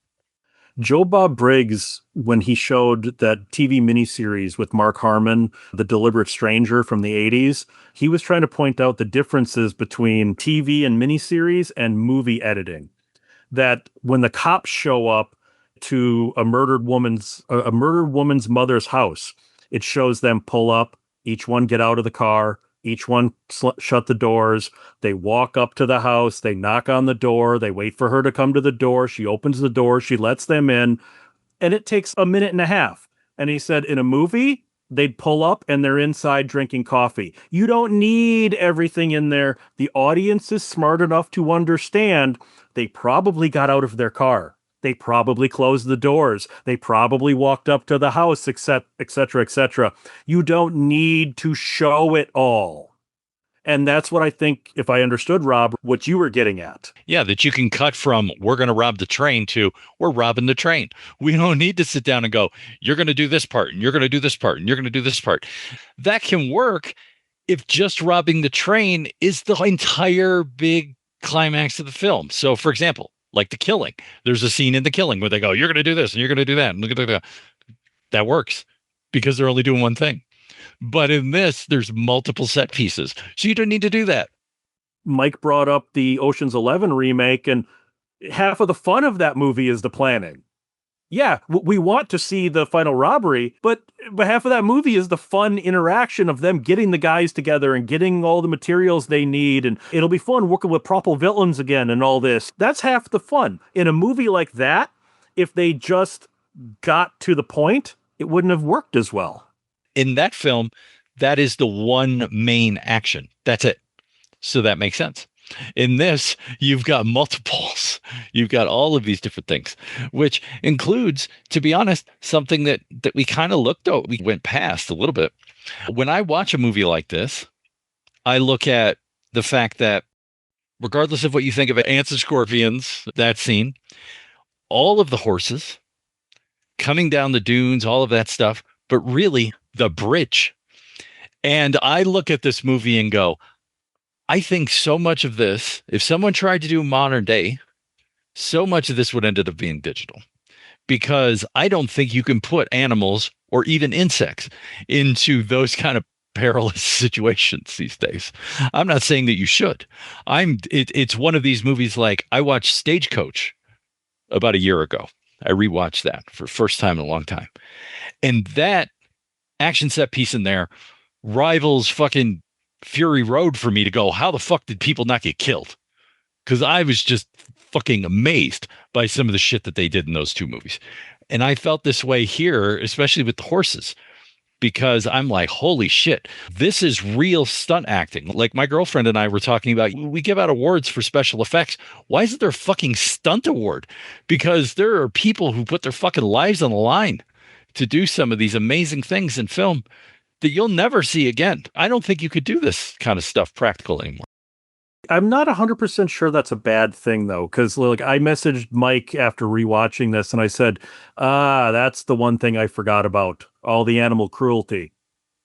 Joe Bob Briggs, when he showed that TV miniseries with Mark Harmon, The Deliberate Stranger from the 80s, he was trying to point out the differences between TV and miniseries and movie editing. That when the cops show up to a murdered woman's mother's house, it shows them pull up, each one get out of the car, each one shut the doors. They walk up to the house. They knock on the door. They wait for her to come to the door. She opens the door. She lets them in. And it takes a minute and a half. And he said, in a movie, they'd pull up and they're inside drinking coffee. You don't need everything in there. The audience is smart enough to understand they probably got out of their car. They probably closed the doors. They probably walked up to the house, et cetera, et cetera. You don't need to show it all. And that's what I think, if I understood, Rob, what you were getting at. Yeah, that you can cut from we're going to rob the train to we're robbing the train. We don't need to sit down and go, you're going to do this part, and you're going to do this part, and you're going to do this part. That can work if just robbing the train is the entire big climax of the film. So, for example, like The Killing, there's a scene in The Killing where they go, you're going to do this, and you're going to do that, and look at that. That works because they're only doing one thing. But in this, there's multiple set pieces. So you don't need to do that. Mike brought up the Ocean's 11 remake, and half of the fun of that movie is the planning. Yeah, we want to see the final robbery, but half of that movie is the fun interaction of them getting the guys together and getting all the materials they need. And it'll be fun working with proper villains again and all this. That's half the fun. In a movie like that, if they just got to the point, it wouldn't have worked as well. In that film, that is the one main action. That's it. So that makes sense. In this, you've got multiples. You've got all of these different things, which includes, to be honest, something that we kind of looked at, we went past a little bit. When I watch a movie like this, I look at the fact that regardless of what you think of Ants and Scorpions, that scene, all of the horses coming down the dunes, all of that stuff, but really the bridge. And I look at this movie and go, I think so much of this, if someone tried to do modern day, so much of this would end up being digital, because I don't think you can put animals or even insects into those kind of perilous situations these days. I'm not saying that you should. It's one of these movies, like I watched Stagecoach about a year ago. I rewatched that for the first time in a long time. And that action set piece in there rivals fucking Fury Road for me to go, how the fuck did people not get killed? Because I was just fucking amazed by some of the shit that they did in those two movies. And I felt this way here, especially with the horses, because I'm like, holy shit, this is real stunt acting. Like my girlfriend and I were talking about, we give out awards for special effects. Why isn't there a fucking stunt award? Because there are people who put their fucking lives on the line to do some of these amazing things in film that you'll never see again. I don't think you could do this kind of stuff practical anymore. I'm not 100% sure that's a bad thing, though, because like I messaged Mike after rewatching this and I said, that's the one thing I forgot about, all the animal cruelty.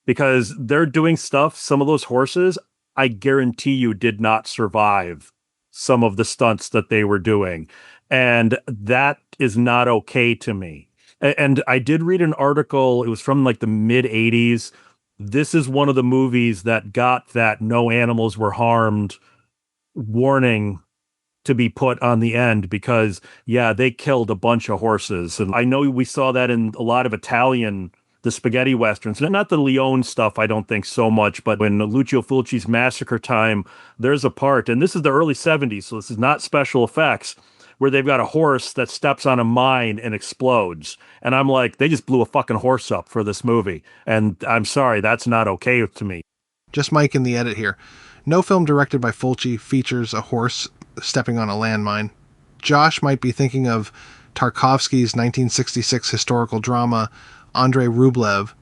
Because they're doing stuff, some of those horses, I guarantee you did not survive some of the stunts that they were doing. And that is not okay to me. And I did read an article, it was from like the mid 80s. This is one of the movies that got that no animals were harmed warning to be put on the end because, yeah, they killed a bunch of horses. And I know we saw that in a lot of the spaghetti westerns, not the Leone stuff, I don't think so much, but when Lucio Fulci's Massacre Time, there's a part, and this is the early 70s, so this is not special effects, where they've got a horse that steps on a mine and explodes. And I'm like, they just blew a fucking horse up for this movie. And I'm sorry, that's not okay to me. Just Mike in the edit here. No film directed by Fulci features a horse stepping on a landmine. Josh might be thinking of Tarkovsky's 1966 historical drama, Andrei Rublev.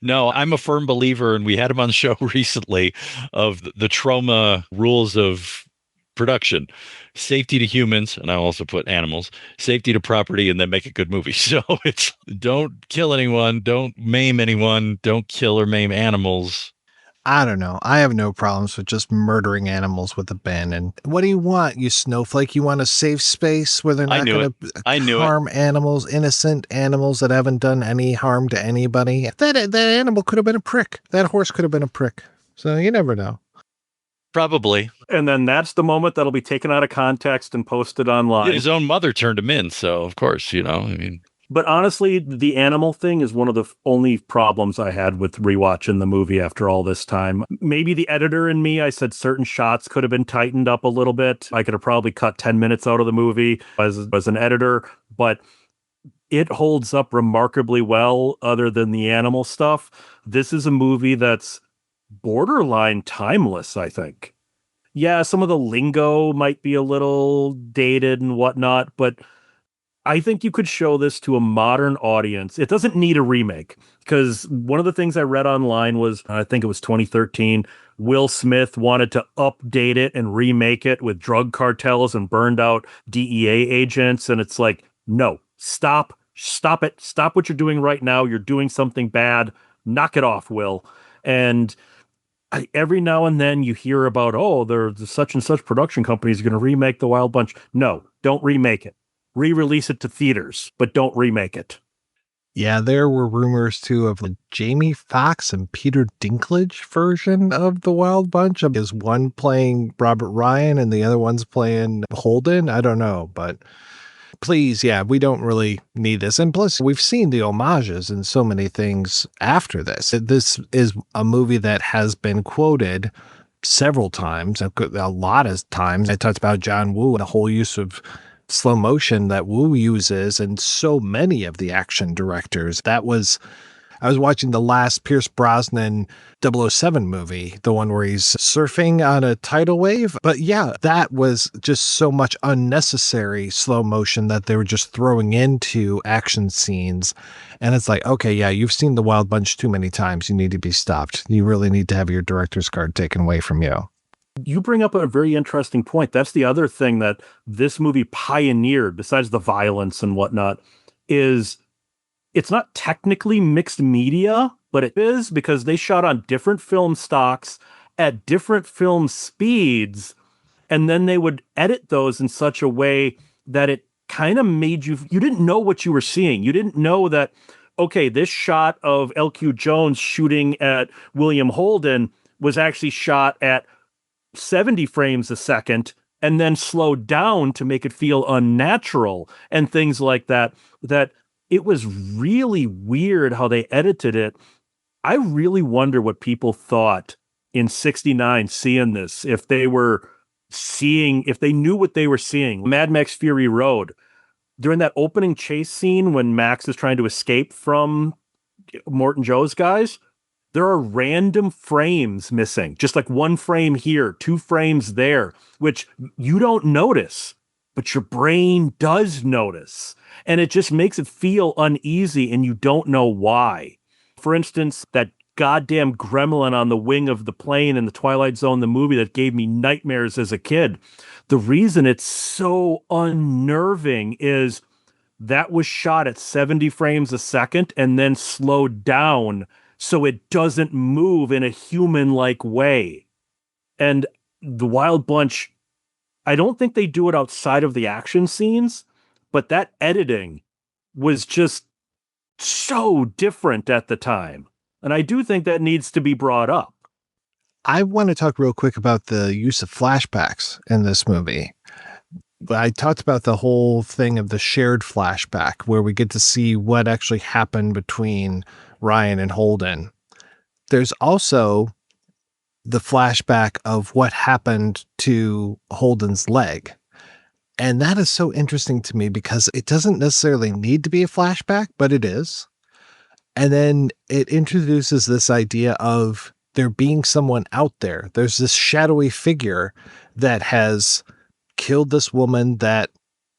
No, I'm a firm believer, and we had him on the show recently, of the trauma rules of production. Safety to humans, and I also put animals, safety to property, and then make a good movie. So it's don't kill anyone, don't maim anyone, don't kill or maim animals. I don't know. I have no problems with just murdering animals with abandon. What do you want, you snowflake? You want a safe space where they're not going to harm animals, innocent animals that haven't done any harm to anybody? That animal could have been a prick. That horse could have been a prick. So you never know. Probably. And then that's the moment that'll be taken out of context and posted online. His own mother turned him in, so of course, But honestly, the animal thing is one of the only problems I had with rewatching the movie after all this time. Maybe the editor in me, I said certain shots could have been tightened up a little bit. I could have probably cut 10 minutes out of the movie as an editor, but it holds up remarkably well other than the animal stuff. This is a movie that's borderline timeless, I think. Yeah, some of the lingo might be a little dated and whatnot, but I think you could show this to a modern audience. It doesn't need a remake, because one of the things I read online was, I think it was 2013, Will Smith wanted to update it and remake it with drug cartels and burned out DEA agents. And it's like, no, stop it. Stop what you're doing right now. You're doing something bad. Knock it off, Will. And every now and then you hear about, there's such and such production companies going to remake The Wild Bunch. No, don't remake it. Re-release it to theaters, but don't remake it. Yeah, there were rumors too of the Jamie Foxx and Peter Dinklage version of The Wild Bunch. Is one playing Robert Ryan and the other one's playing Holden? I don't know, but please, yeah, we don't really need this. And plus, we've seen the homages in so many things after this. This is a movie that has been quoted several times, a lot of times. I talked about John Woo and the whole use of slow motion that Woo uses, and so many of the action directors. I was watching the last Pierce Brosnan 007 movie, the one where he's surfing on a tidal wave. But yeah, that was just so much unnecessary slow motion that they were just throwing into action scenes. And it's like, okay, yeah, you've seen The Wild Bunch too many times. You need to be stopped. You really need to have your director's card taken away from you. You bring up a very interesting point. That's the other thing that this movie pioneered, besides the violence and whatnot, is it's not technically mixed media, but it is, because they shot on different film stocks at different film speeds, and then they would edit those in such a way that it kind of made you didn't know what you were seeing. You didn't know that, okay, this shot of L.Q. Jones shooting at William Holden was actually shot at 70 frames a second and then slowed down to make it feel unnatural and things like that. That it was really weird how they edited it. I really wonder what people thought in 69 seeing this, if they knew what they were seeing. Mad Max Fury Road, during that opening chase scene when Max is trying to escape from Morton Joe's guys, there are random frames missing, just like one frame here, 2 frames there, which you don't notice, but your brain does notice. And it just makes it feel uneasy and you don't know why. For instance, that goddamn gremlin on the wing of the plane in the Twilight Zone, the movie that gave me nightmares as a kid. The reason it's so unnerving is that was shot at 70 frames a second and then slowed down so it doesn't move in a human-like way. And the Wild Bunch, I don't think they do it outside of the action scenes, but that editing was just so different at the time. And I do think that needs to be brought up. I want to talk real quick about the use of flashbacks in this movie. I talked about the whole thing of the shared flashback where we get to see what actually happened between Ryan and Holden. There's also the flashback of what happened to Holden's leg. And that is so interesting to me because it doesn't necessarily need to be a flashback, but it is. And then it introduces this idea of there being someone out there. There's this shadowy figure that has killed this woman that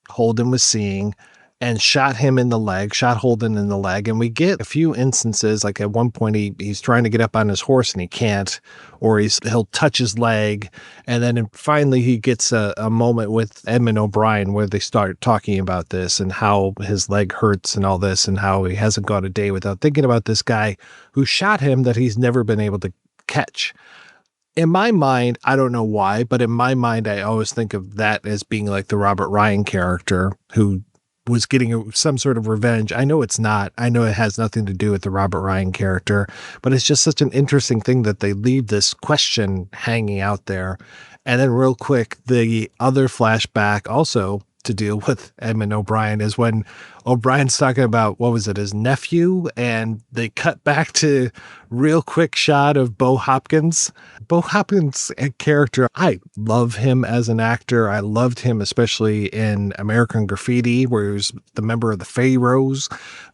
Holden was seeing and shot him in the leg, shot Holden in the leg. And we get a few instances, like at one point he's trying to get up on his horse and he can't, or he'll touch his leg. And then finally he gets a moment with Edmund O'Brien where they start talking about this and how his leg hurts and all this and how he hasn't gone a day without thinking about this guy who shot him that he's never been able to catch. In my mind, I don't know why, but in my mind, I always think of that as being like the Robert Ryan character who was getting some sort of revenge. I know it's not. I know it has nothing to do with the Robert Ryan character, but it's just such an interesting thing that they leave this question hanging out there. And then real quick, the other flashback also to deal with Edmund O'Brien is when O'Brien's talking about, what was it, his nephew? And they cut back to real quick shot of Bo Hopkins. Bo Hopkins' character, I love him as an actor. I loved him especially in American Graffiti, where he was the member of the Pharaohs.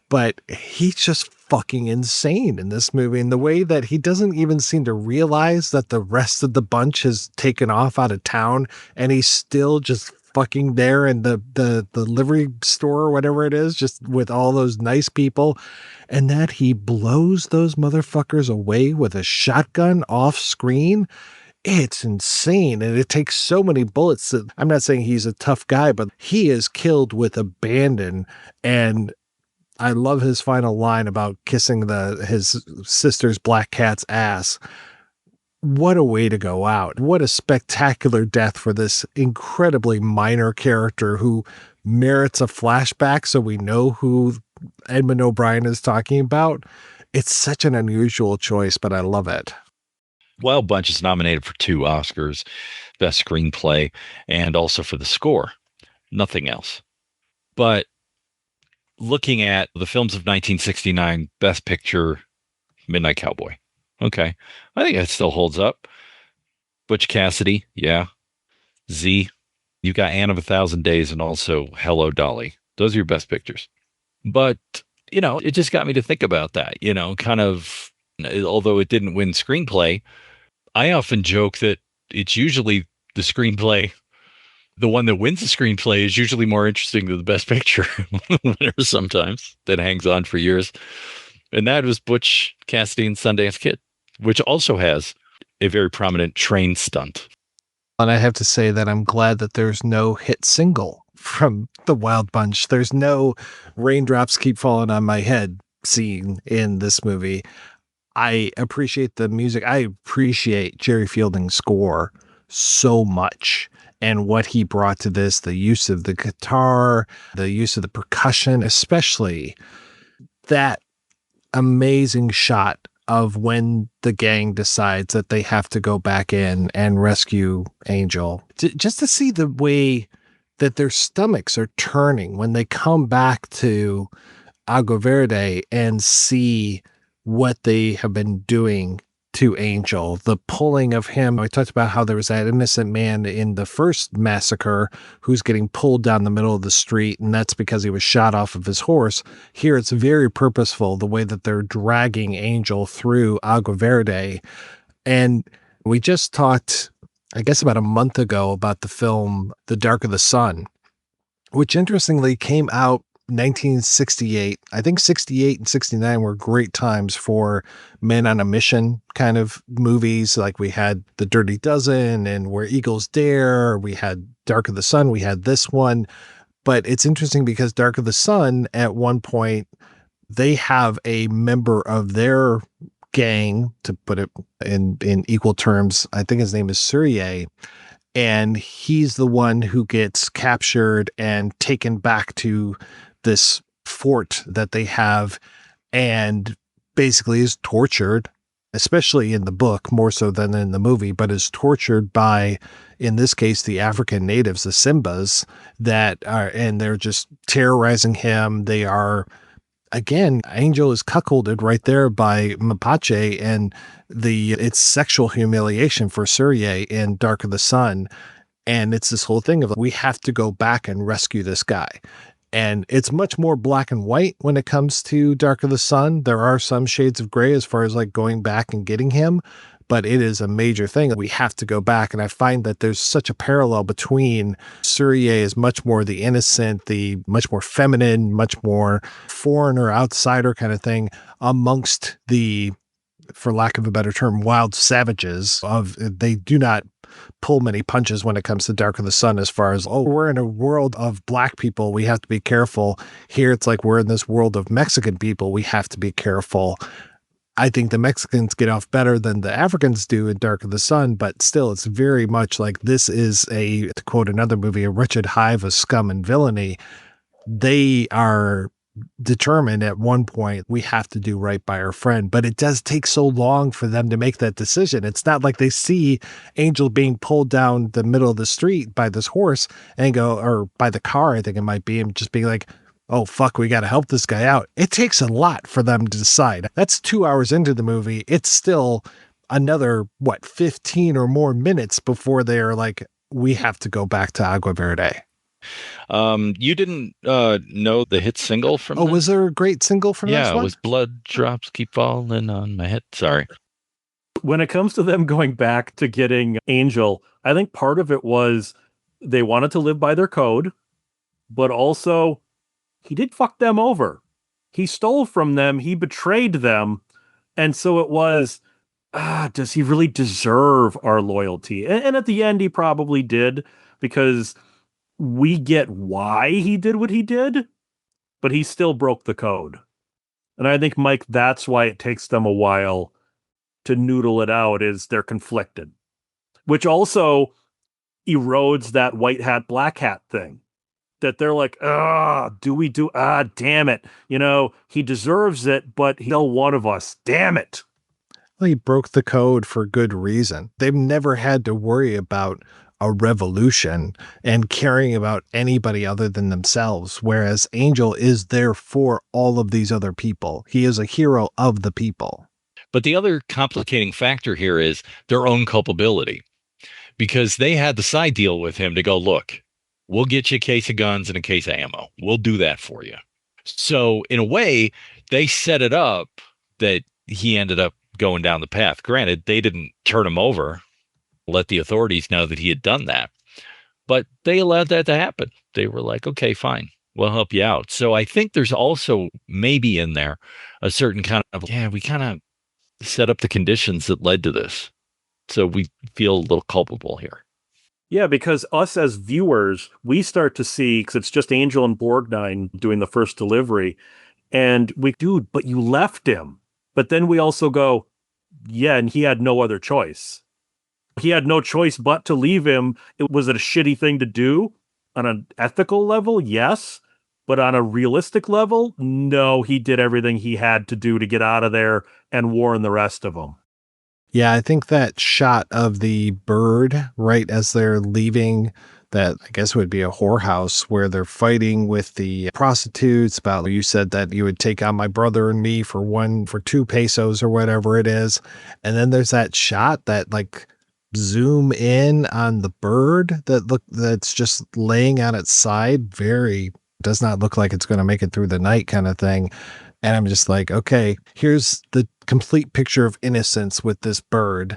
But he's just fucking insane in this movie. And the way that he doesn't even seem to realize that the rest of the bunch has taken off out of town and he's still just fucking there in the livery store or whatever it is, just with all those nice people, and that he blows those motherfuckers away with a shotgun off screen. It's insane. And it takes so many bullets. I'm not saying he's a tough guy, but he is killed with abandon. And I love his final line about kissing his sister's black cat's ass. What a way to go out. What a spectacular death for this incredibly minor character who merits a flashback so we know who Edmund O'Brien is talking about. It's such an unusual choice, but I love it. Wild Bunch is nominated for 2 Oscars, Best Screenplay, and also for the score. Nothing else. But looking at the films of 1969, Best Picture, Midnight Cowboy. Okay. I think it still holds up. Butch Cassidy. Yeah. Z. You got Anne of 1,000 Days and also Hello, Dolly. Those are your best pictures. But, it just got me to think about that, kind of, although it didn't win screenplay, I often joke that it's usually the screenplay, the one that wins the screenplay is usually more interesting than the best picture winner sometimes, that hangs on for years. And that was Butch Cassidy and Sundance Kid, which also has a very prominent train stunt. And I have to say that I'm glad that there's no hit single from the Wild Bunch. There's no raindrops keep falling on my head scene in this movie. I appreciate the music. I appreciate Jerry Fielding's score so much and what he brought to this, the use of the guitar, the use of the percussion, especially that amazing shot of when the gang decides that they have to go back in and rescue Angel. Just to see the way that their stomachs are turning when they come back to Agua Verde and see what they have been doing to Angel, the pulling of him. I talked about how there was that innocent man in the first massacre who's getting pulled down the middle of the street, and that's because he was shot off of his horse. Here, it's very purposeful, the way that they're dragging Angel through Agua Verde. And we just talked, I guess about a month ago, about the film The Dark of the Sun, which interestingly came out 1968. I think 68 and 69 were great times for men on a mission kind of movies. Like we had The Dirty Dozen and Where Eagles Dare. We had Dark of the Sun. We had this one. But it's interesting because Dark of the Sun, at one point, they have a member of their gang, to put it in equal terms. I think his name is Surye. And he's the one who gets captured and taken back to this fort that they have and basically is tortured, especially in the book, more so than in the movie, but is tortured by, in this case, the African natives, the Simbas, and they're just terrorizing him. They are, again, Angel is cuckolded right there by Mapache, and it's sexual humiliation for Surye in Dark of the Sun. And it's this whole thing of, we have to go back and rescue this guy. And it's much more black and white when it comes to Dark of the Sun. There are some shades of gray as far as like going back and getting him, but it is a major thing. We have to go back. And I find that there's such a parallel between Surye is much more the innocent, the much more feminine, much more foreigner, outsider kind of thing, amongst the, for lack of a better term, wild savages. They do not pull many punches when it comes to Dark of the Sun, as far as, oh, we're in a world of black people, we have to be careful. Here it's like we're in this world of Mexican people, we have to be careful. I think the Mexicans get off better than the Africans do in Dark of the Sun, but still it's very much like this is to quote another movie, a wretched hive of scum and villainy. They are determined at one point, we have to do right by our friend, but it does take so long for them to make that decision. It's not like they see Angel being pulled down the middle of the street by this horse and go, or by the car, I think it might be, and just being like, oh, fuck, we got to help this guy out. It takes a lot for them to decide. That's 2 hours into the movie. It's still another, 15 or more minutes before they're like, we have to go back to Agua Verde. You didn't know the hit single from that? Was there a great single from that? Yeah, it was Blood Drops Keep Falling on My Head. Sorry. When it comes to them going back to getting Angel, I think part of it was they wanted to live by their code, but also he did fuck them over. He stole from them. He betrayed them. And so it was, does he really deserve our loyalty? And at the end, he probably did, because we get why he did what he did, but he still broke the code. And I think, Mike, that's why it takes them a while to noodle it out, is they're conflicted, which also erodes that white hat, black hat thing, that they're like, damn it. He deserves it, but he's still one of us. Damn it. Well, he broke the code for good reason. They've never had to worry about a revolution and caring about anybody other than themselves, whereas Angel is there for all of these other people. He is a hero of the people. But the other complicating factor here is their own culpability, because they had the side deal with him to go, look, we'll get you a case of guns and a case of ammo. We'll do that for you. So in a way, they set it up that he ended up going down the path. Granted, they didn't turn him over, let the authorities know that he had done that, but they allowed that to happen. They were like, okay, fine, we'll help you out. So I think there's also maybe in there a certain kind of, we kind of set up the conditions that led to this. So we feel a little culpable here. Yeah, because us as viewers, we start to see, because it's just Angel and Borgnine doing the first delivery, and dude, but you left him. But then we also go, yeah, and he had no other choice. He had no choice but to leave him. Was it a shitty thing to do? On an ethical level, yes. But on a realistic level, no, he did everything he had to do to get out of there and warn the rest of them. Yeah, I think that shot of the bird right as they're leaving, that I guess would be a whorehouse, where they're fighting with the prostitutes about, you said that you would take on my brother and me for 2 pesos or whatever it is. And then there's that shot that like zoom in on the bird that's just laying on its side. Does not look like it's going to make it through the night kind of thing. And I'm just like, okay, here's the complete picture of innocence with this bird.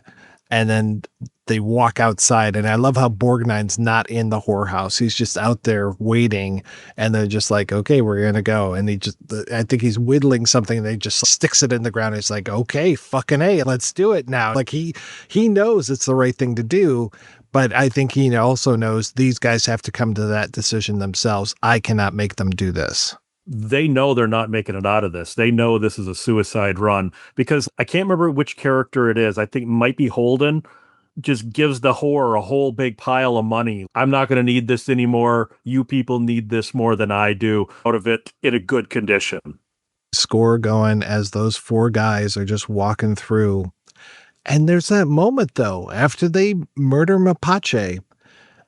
And then they walk outside, and I love how Borgnine's not in the whorehouse. He's just out there waiting, and they're just like, okay, we're going to go. And I think he's whittling something, and they just sticks it in the ground. It's like, okay, fucking A, let's do it now. Like he knows it's the right thing to do, but I think he also knows these guys have to come to that decision themselves. I cannot make them do this. They know they're not making it out of this. They know this is a suicide run, because I can't remember which character it is. I think it might be Holden. Just gives the whore a whole big pile of money. I'm not going to need this anymore. You people need this more than I do. Out of it in a good condition. Score going as those four guys are just walking through. And there's that moment, though, after they murder Mapache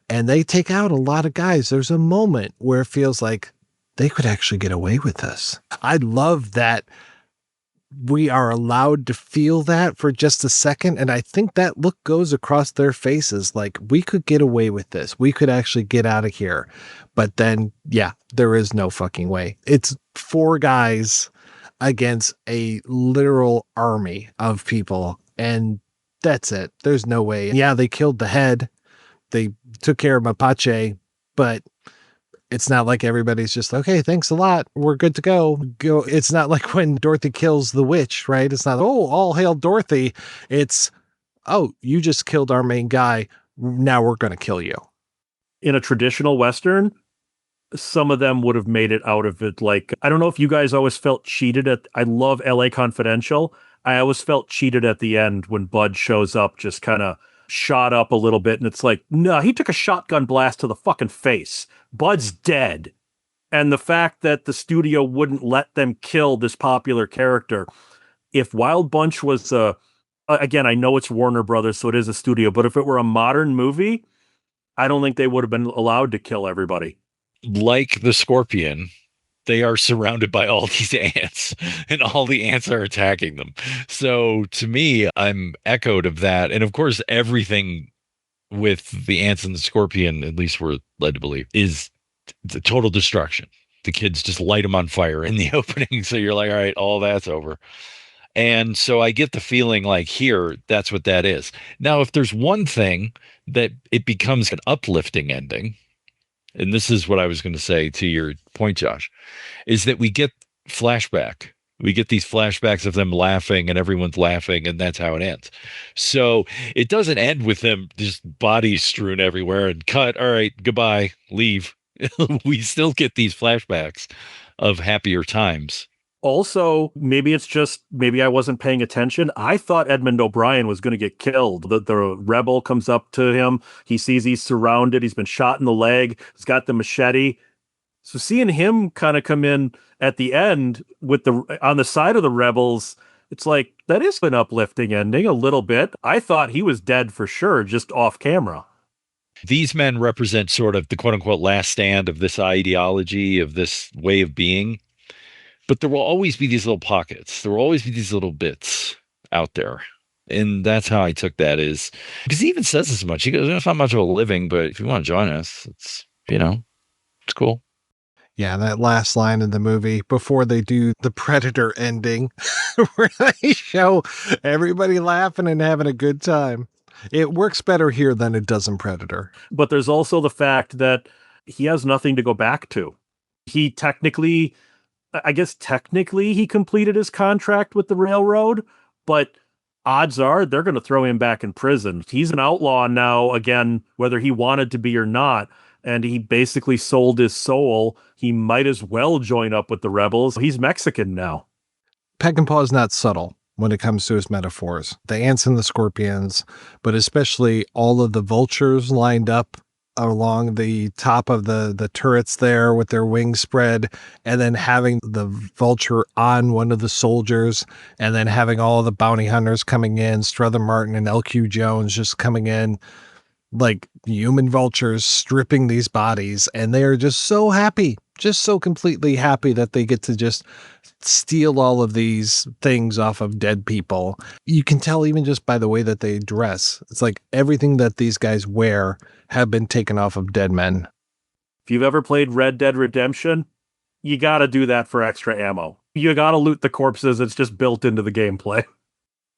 and they take out a lot of guys, there's a moment where it feels like they could actually get away with this. I love that we are allowed to feel that for just a second. And I think that look goes across their faces. Like, we could get away with this. We could actually get out of here. But then, yeah, there is no fucking way. It's four guys against a literal army of people. And that's it. There's no way. Yeah, they killed the head. They took care of Mapache, but it's not like everybody's just, okay, thanks a lot, we're good to go. It's not like when Dorothy kills the witch, right? It's not, oh, all hail Dorothy. It's, oh, you just killed our main guy. Now we're going to kill you. In a traditional Western, some of them would have made it out of it. Like, I don't know if you guys always felt cheated I love LA Confidential. I always felt cheated at the end when Bud shows up, just kind of shot up a little bit. And it's like, no, he took a shotgun blast to the fucking face. Bud's dead. And the fact that the studio wouldn't let them kill this popular character. If Wild Bunch was again, I know it's Warner Brothers, so it is a studio, but if it were a modern movie, I don't think they would have been allowed to kill everybody. Like the Scorpion, they are surrounded by all these ants, and all the ants are attacking them. So to me, I'm echoed of that. And of course, everything with the ants and the Scorpion, at least we're led to believe, is the total destruction. The kids just light them on fire in the opening. So you're like, all right, all that's over. And so I get the feeling like here, that's what that is. Now, if there's one thing that it becomes an uplifting ending, and this is what I was going to say to your point, Josh, is that we get flashback. We get these flashbacks of them laughing and everyone's laughing, and that's how it ends. So it doesn't end with them just bodies strewn everywhere and cut. All right, goodbye, leave. We still get these flashbacks of happier times. Also, maybe I wasn't paying attention. I thought Edmund O'Brien was going to get killed. The rebel comes up to him. He sees he's surrounded. He's been shot in the leg. He's got the machete. So seeing him kind of come in at the end on the side of the rebels, it's like, that is an uplifting ending a little bit. I thought he was dead for sure, just off camera. These men represent sort of the quote unquote last stand of this ideology, of this way of being. But there will always be these little pockets. There will always be these little bits out there. And that's how I took that, is because he even says this much. He goes, it's not much of a living, but if you want to join us, it's cool. Yeah, that last line in the movie before they do the Predator ending, where they show everybody laughing and having a good time. It works better here than it does in Predator. But there's also the fact that he has nothing to go back to. He technically he completed his contract with the railroad, but odds are they're going to throw him back in prison. He's an outlaw now, again, whether he wanted to be or not. And he basically sold his soul. He might as well join up with the rebels. He's Mexican now. Peckinpah is not subtle when it comes to his metaphors. The ants and the scorpions, but especially all of the vultures lined up along the top of the turrets there with their wings spread, and then having the vulture on one of the soldiers, and then having all the bounty hunters coming in, Strother Martin and L.Q. Jones just coming in like human vultures, stripping these bodies, and they are just so happy, just so completely happy that they get to just steal all of these things off of dead people. You can tell even just by the way that they dress. It's like everything that these guys wear have been taken off of dead men. If you've ever played Red Dead Redemption, you got to do that for extra ammo. You got to loot the corpses. It's just built into the gameplay.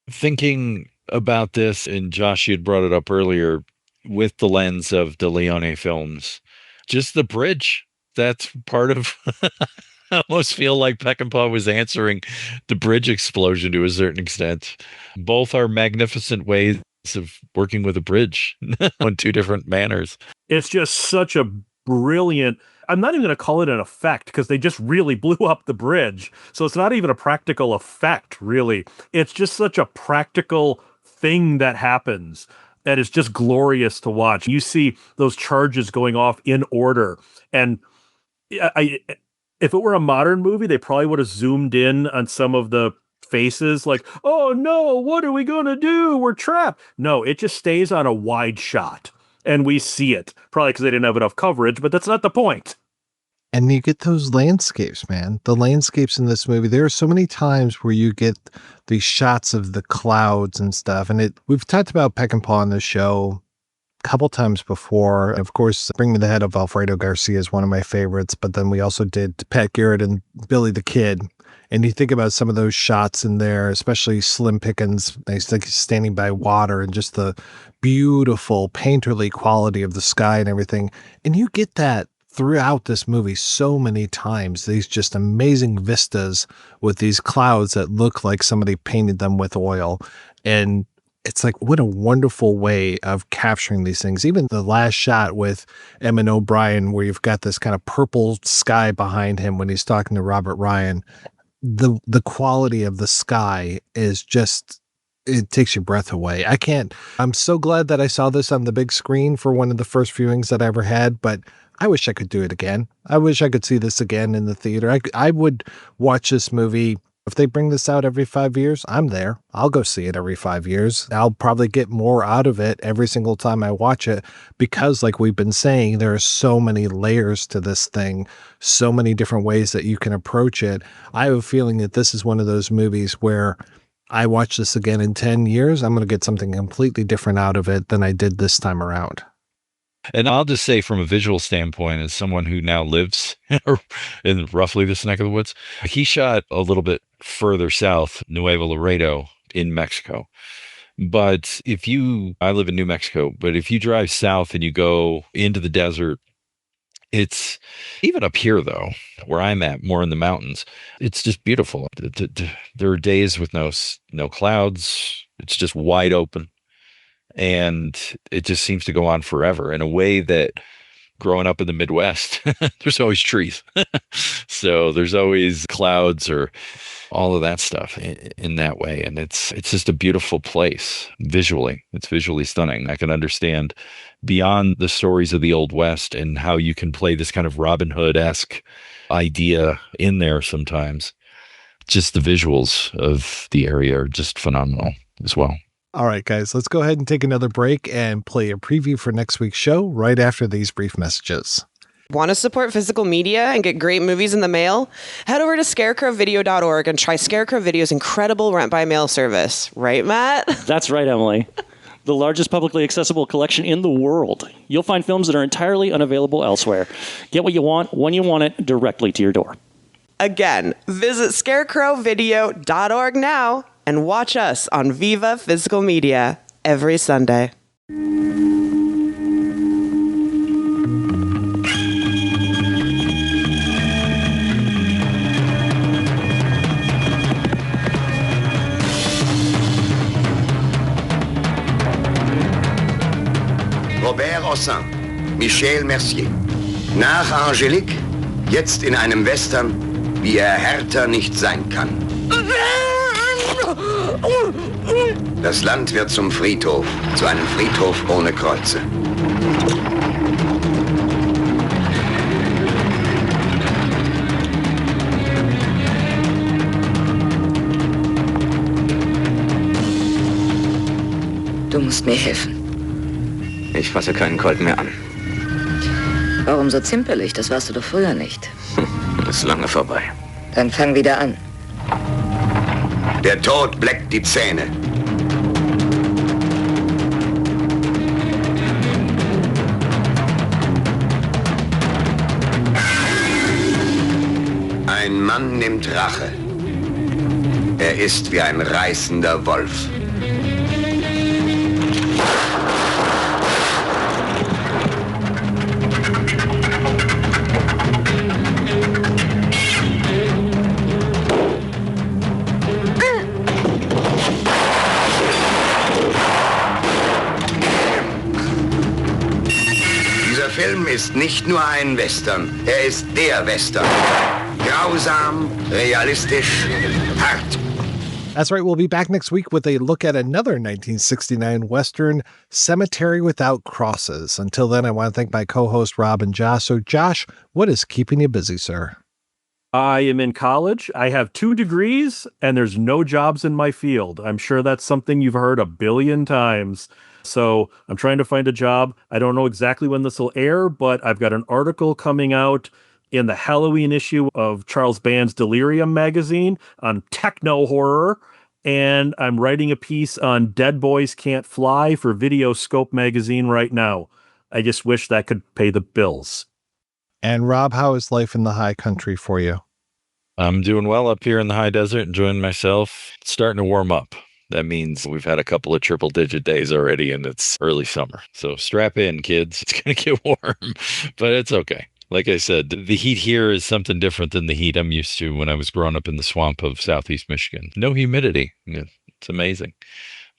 Thinking about this, and Josh, you had brought it up earlier, with the lens of De Leone films, just the bridge. That's part of. I almost feel like Peckinpah was answering the bridge explosion to a certain extent. Both are magnificent ways of working with a bridge on two different manners. It's just such a brilliant. I'm not even going to call it an effect because they just really blew up the bridge. So it's not even a practical effect, really. It's just such a practical thing that happens. And it's just glorious to watch. You see those charges going off in order. And if it were a modern movie, they probably would have zoomed in on some of the faces like, oh no, what are we going to do? We're trapped. No, it just stays on a wide shot. And we see it. Probably because they didn't have enough coverage, but that's not the point. And you get those landscapes, man. The landscapes in this movie, there are so many times where you get these shots of the clouds and stuff. And we've talked about Peckinpah on the show a couple times before. Of course, Bring Me the Head of Alfredo Garcia is one of my favorites. But then we also did Pat Garrett and Billy the Kid. And you think about some of those shots in there, especially Slim Pickens, standing by water and just the beautiful painterly quality of the sky and everything. And you get that throughout this movie so many times, these just amazing vistas with these clouds that look like somebody painted them with oil. And it's like, what a wonderful way of capturing these things. Even the last shot with Emin O'Brien, where you've got this kind of purple sky behind him when he's talking to Robert Ryan. The quality of the sky is just, it takes your breath away. I'm so glad that I saw this on the big screen for one of the first viewings that I ever had, but I wish I could do it again. I wish I could see this again in the theater. I would watch this movie. If they bring this out every 5 years, I'm there. I'll go see it every 5 years. I'll probably get more out of it every single time I watch it because, like we've been saying, there are so many layers to this thing, so many different ways that you can approach it. I have a feeling that this is one of those movies where I watch this again in 10 years, I'm going to get something completely different out of it than I did this time around. And I'll just say, from a visual standpoint, as someone who now lives in roughly this neck of the woods, he shot a little bit further south, Nuevo Laredo in Mexico. But I live in New Mexico, but if you drive south and you go into the desert, it's even up here, though, where I'm at, more in the mountains, it's just beautiful. There are days with no clouds. It's just wide open. And it just seems to go on forever in a way that, growing up in the Midwest, there's always trees. So there's always clouds or all of that stuff in that way. And it's just a beautiful place visually. It's visually stunning. I can understand beyond the stories of the Old West and how you can play this kind of Robin Hood-esque idea in there sometimes. Just the visuals of the area are just phenomenal as well. All right, guys, let's go ahead and take another break and play a preview for next week's show right after these brief messages. Want to support physical media and get great movies in the mail? Head over to scarecrowvideo.org and try Scarecrow Video's incredible rent-by-mail service. Right, Matt? That's right, Emily. The largest publicly accessible collection in the world. You'll find films that are entirely unavailable elsewhere. Get what you want, when you want it, directly to your door. Again, visit scarecrowvideo.org now and watch us on Viva Physical Media every Sunday. Robert Hossin, Michel Mercier. Nach Angélique, jetzt in einem Western, wie er härter nicht sein kann. Das Land wird zum Friedhof, zu einem Friedhof ohne Kreuze. Du musst mir helfen. Ich fasse keinen Colt mehr an. Warum so zimperlich? Das warst du doch früher nicht. Ist lange vorbei. Dann fang wieder an. Der Tod bleckt die Zähne. Ein Mann nimmt Rache. Er ist wie ein reißender Wolf. ist nicht nur ein Western, er ist der Western. Grausam, realistisch, hart. That's right, we'll be back next week with a look at another 1969 Western, Cemetery Without Crosses. Until then, I want to thank my co-host Rob and Josh. So Josh, what is keeping you busy, sir? I am in college. I have 2 degrees, and there's no jobs in my field. I'm sure that's something you've heard a billion times. So I'm trying to find a job. I don't know exactly when this will air, but I've got an article coming out in the Halloween issue of Charles Band's Delirium magazine on techno horror. And I'm writing a piece on Dead Boys Can't Fly for Videoscope magazine right now. I just wish that could pay the bills. And Rob, how is life in the high country for you? I'm doing well up here in the high desert, enjoying myself. It's starting to warm up. That means we've had a couple of triple-digit days already, and it's early summer. So strap in, kids. It's going to get warm, but it's okay. Like I said, the heat here is something different than the heat I'm used to when I was growing up in the swamp of Southeast Michigan. No humidity. It's amazing.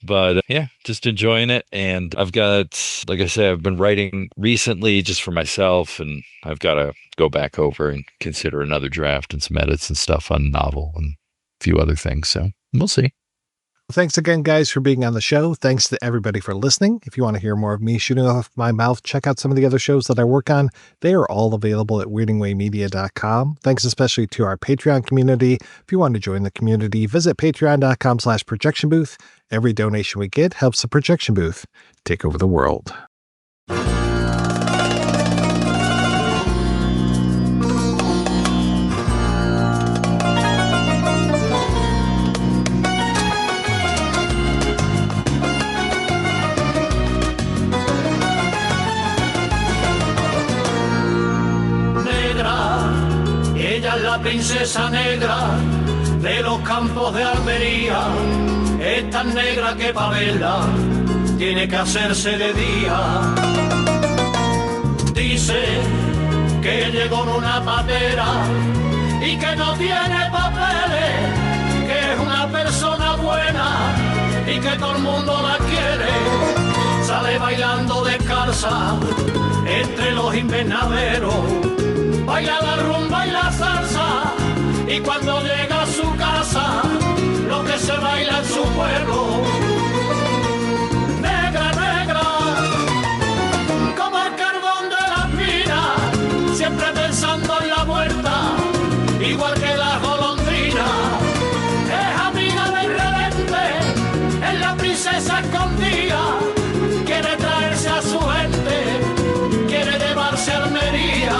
But yeah, just enjoying it. And I've got, like I said, I've been writing recently just for myself, and I've got to go back over and consider another draft and some edits and stuff on a novel and a few other things. So we'll see. Thanks again, guys, for being on the show. Thanks to everybody for listening. If you want to hear more of me shooting off my mouth, check out some of the other shows that I work on. They are all available at weirdingwaymedia.com. Thanks especially to our Patreon community. If you want to join the community, visit patreon.com/projection booth. Every donation we get helps the projection booth take over the world. La princesa negra de los campos de Almería es tan negra que pa' verla tiene que hacerse de día. Dice que llegó en una patera y que no tiene papeles, que es una persona buena y que todo el mundo la quiere. Sale bailando descalza entre los invernaderos, baila la rumba y la salsa, y cuando llega a su casa, lo que se baila en su pueblo. Negra, negra, como el carbón de las minas, siempre pensando en la muerta, igual que la golondrina. Es amiga del redente, es la princesa escondida, quiere traerse a su gente, quiere llevarse a Almería.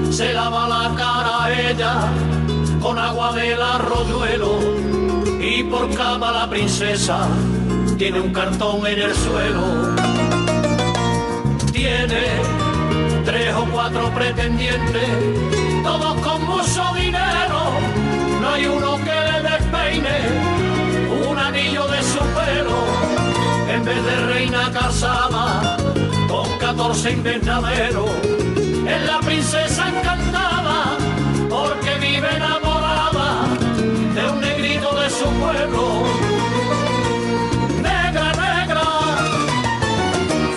Se lava la cara ella con agua del arroyuelo, y por cama la princesa tiene un cartón en el suelo. Tiene 3 o 4 pretendientes, todos con mucho dinero. No hay uno que le despeine un anillo de su pelo. En vez de reina casada con 14 invernaderos, es la princesa encantada porque vive enamorada de un negrito de su pueblo. Negra, negra,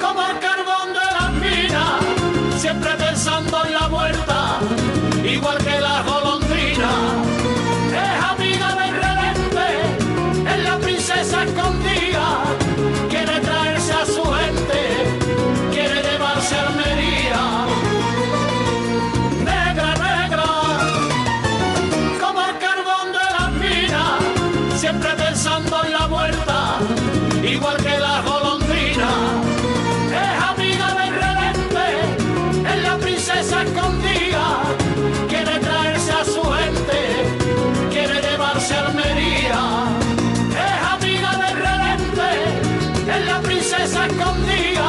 como el carbón de las minas, siempre pensando en la muerta, igual que la golondrina. Es amiga del redente, es la princesa escondida, quiere traerse a su gente, quiere llevarse a Almería. Negra, negra, como el carbón de las minas, siempre pensando en la muerta, igual que la golondrina. Es amiga del redente, es la princesa escondida, quiere traerse a su gente, quiere llevarse a Almería. Es amiga del redente, es la princesa escondida,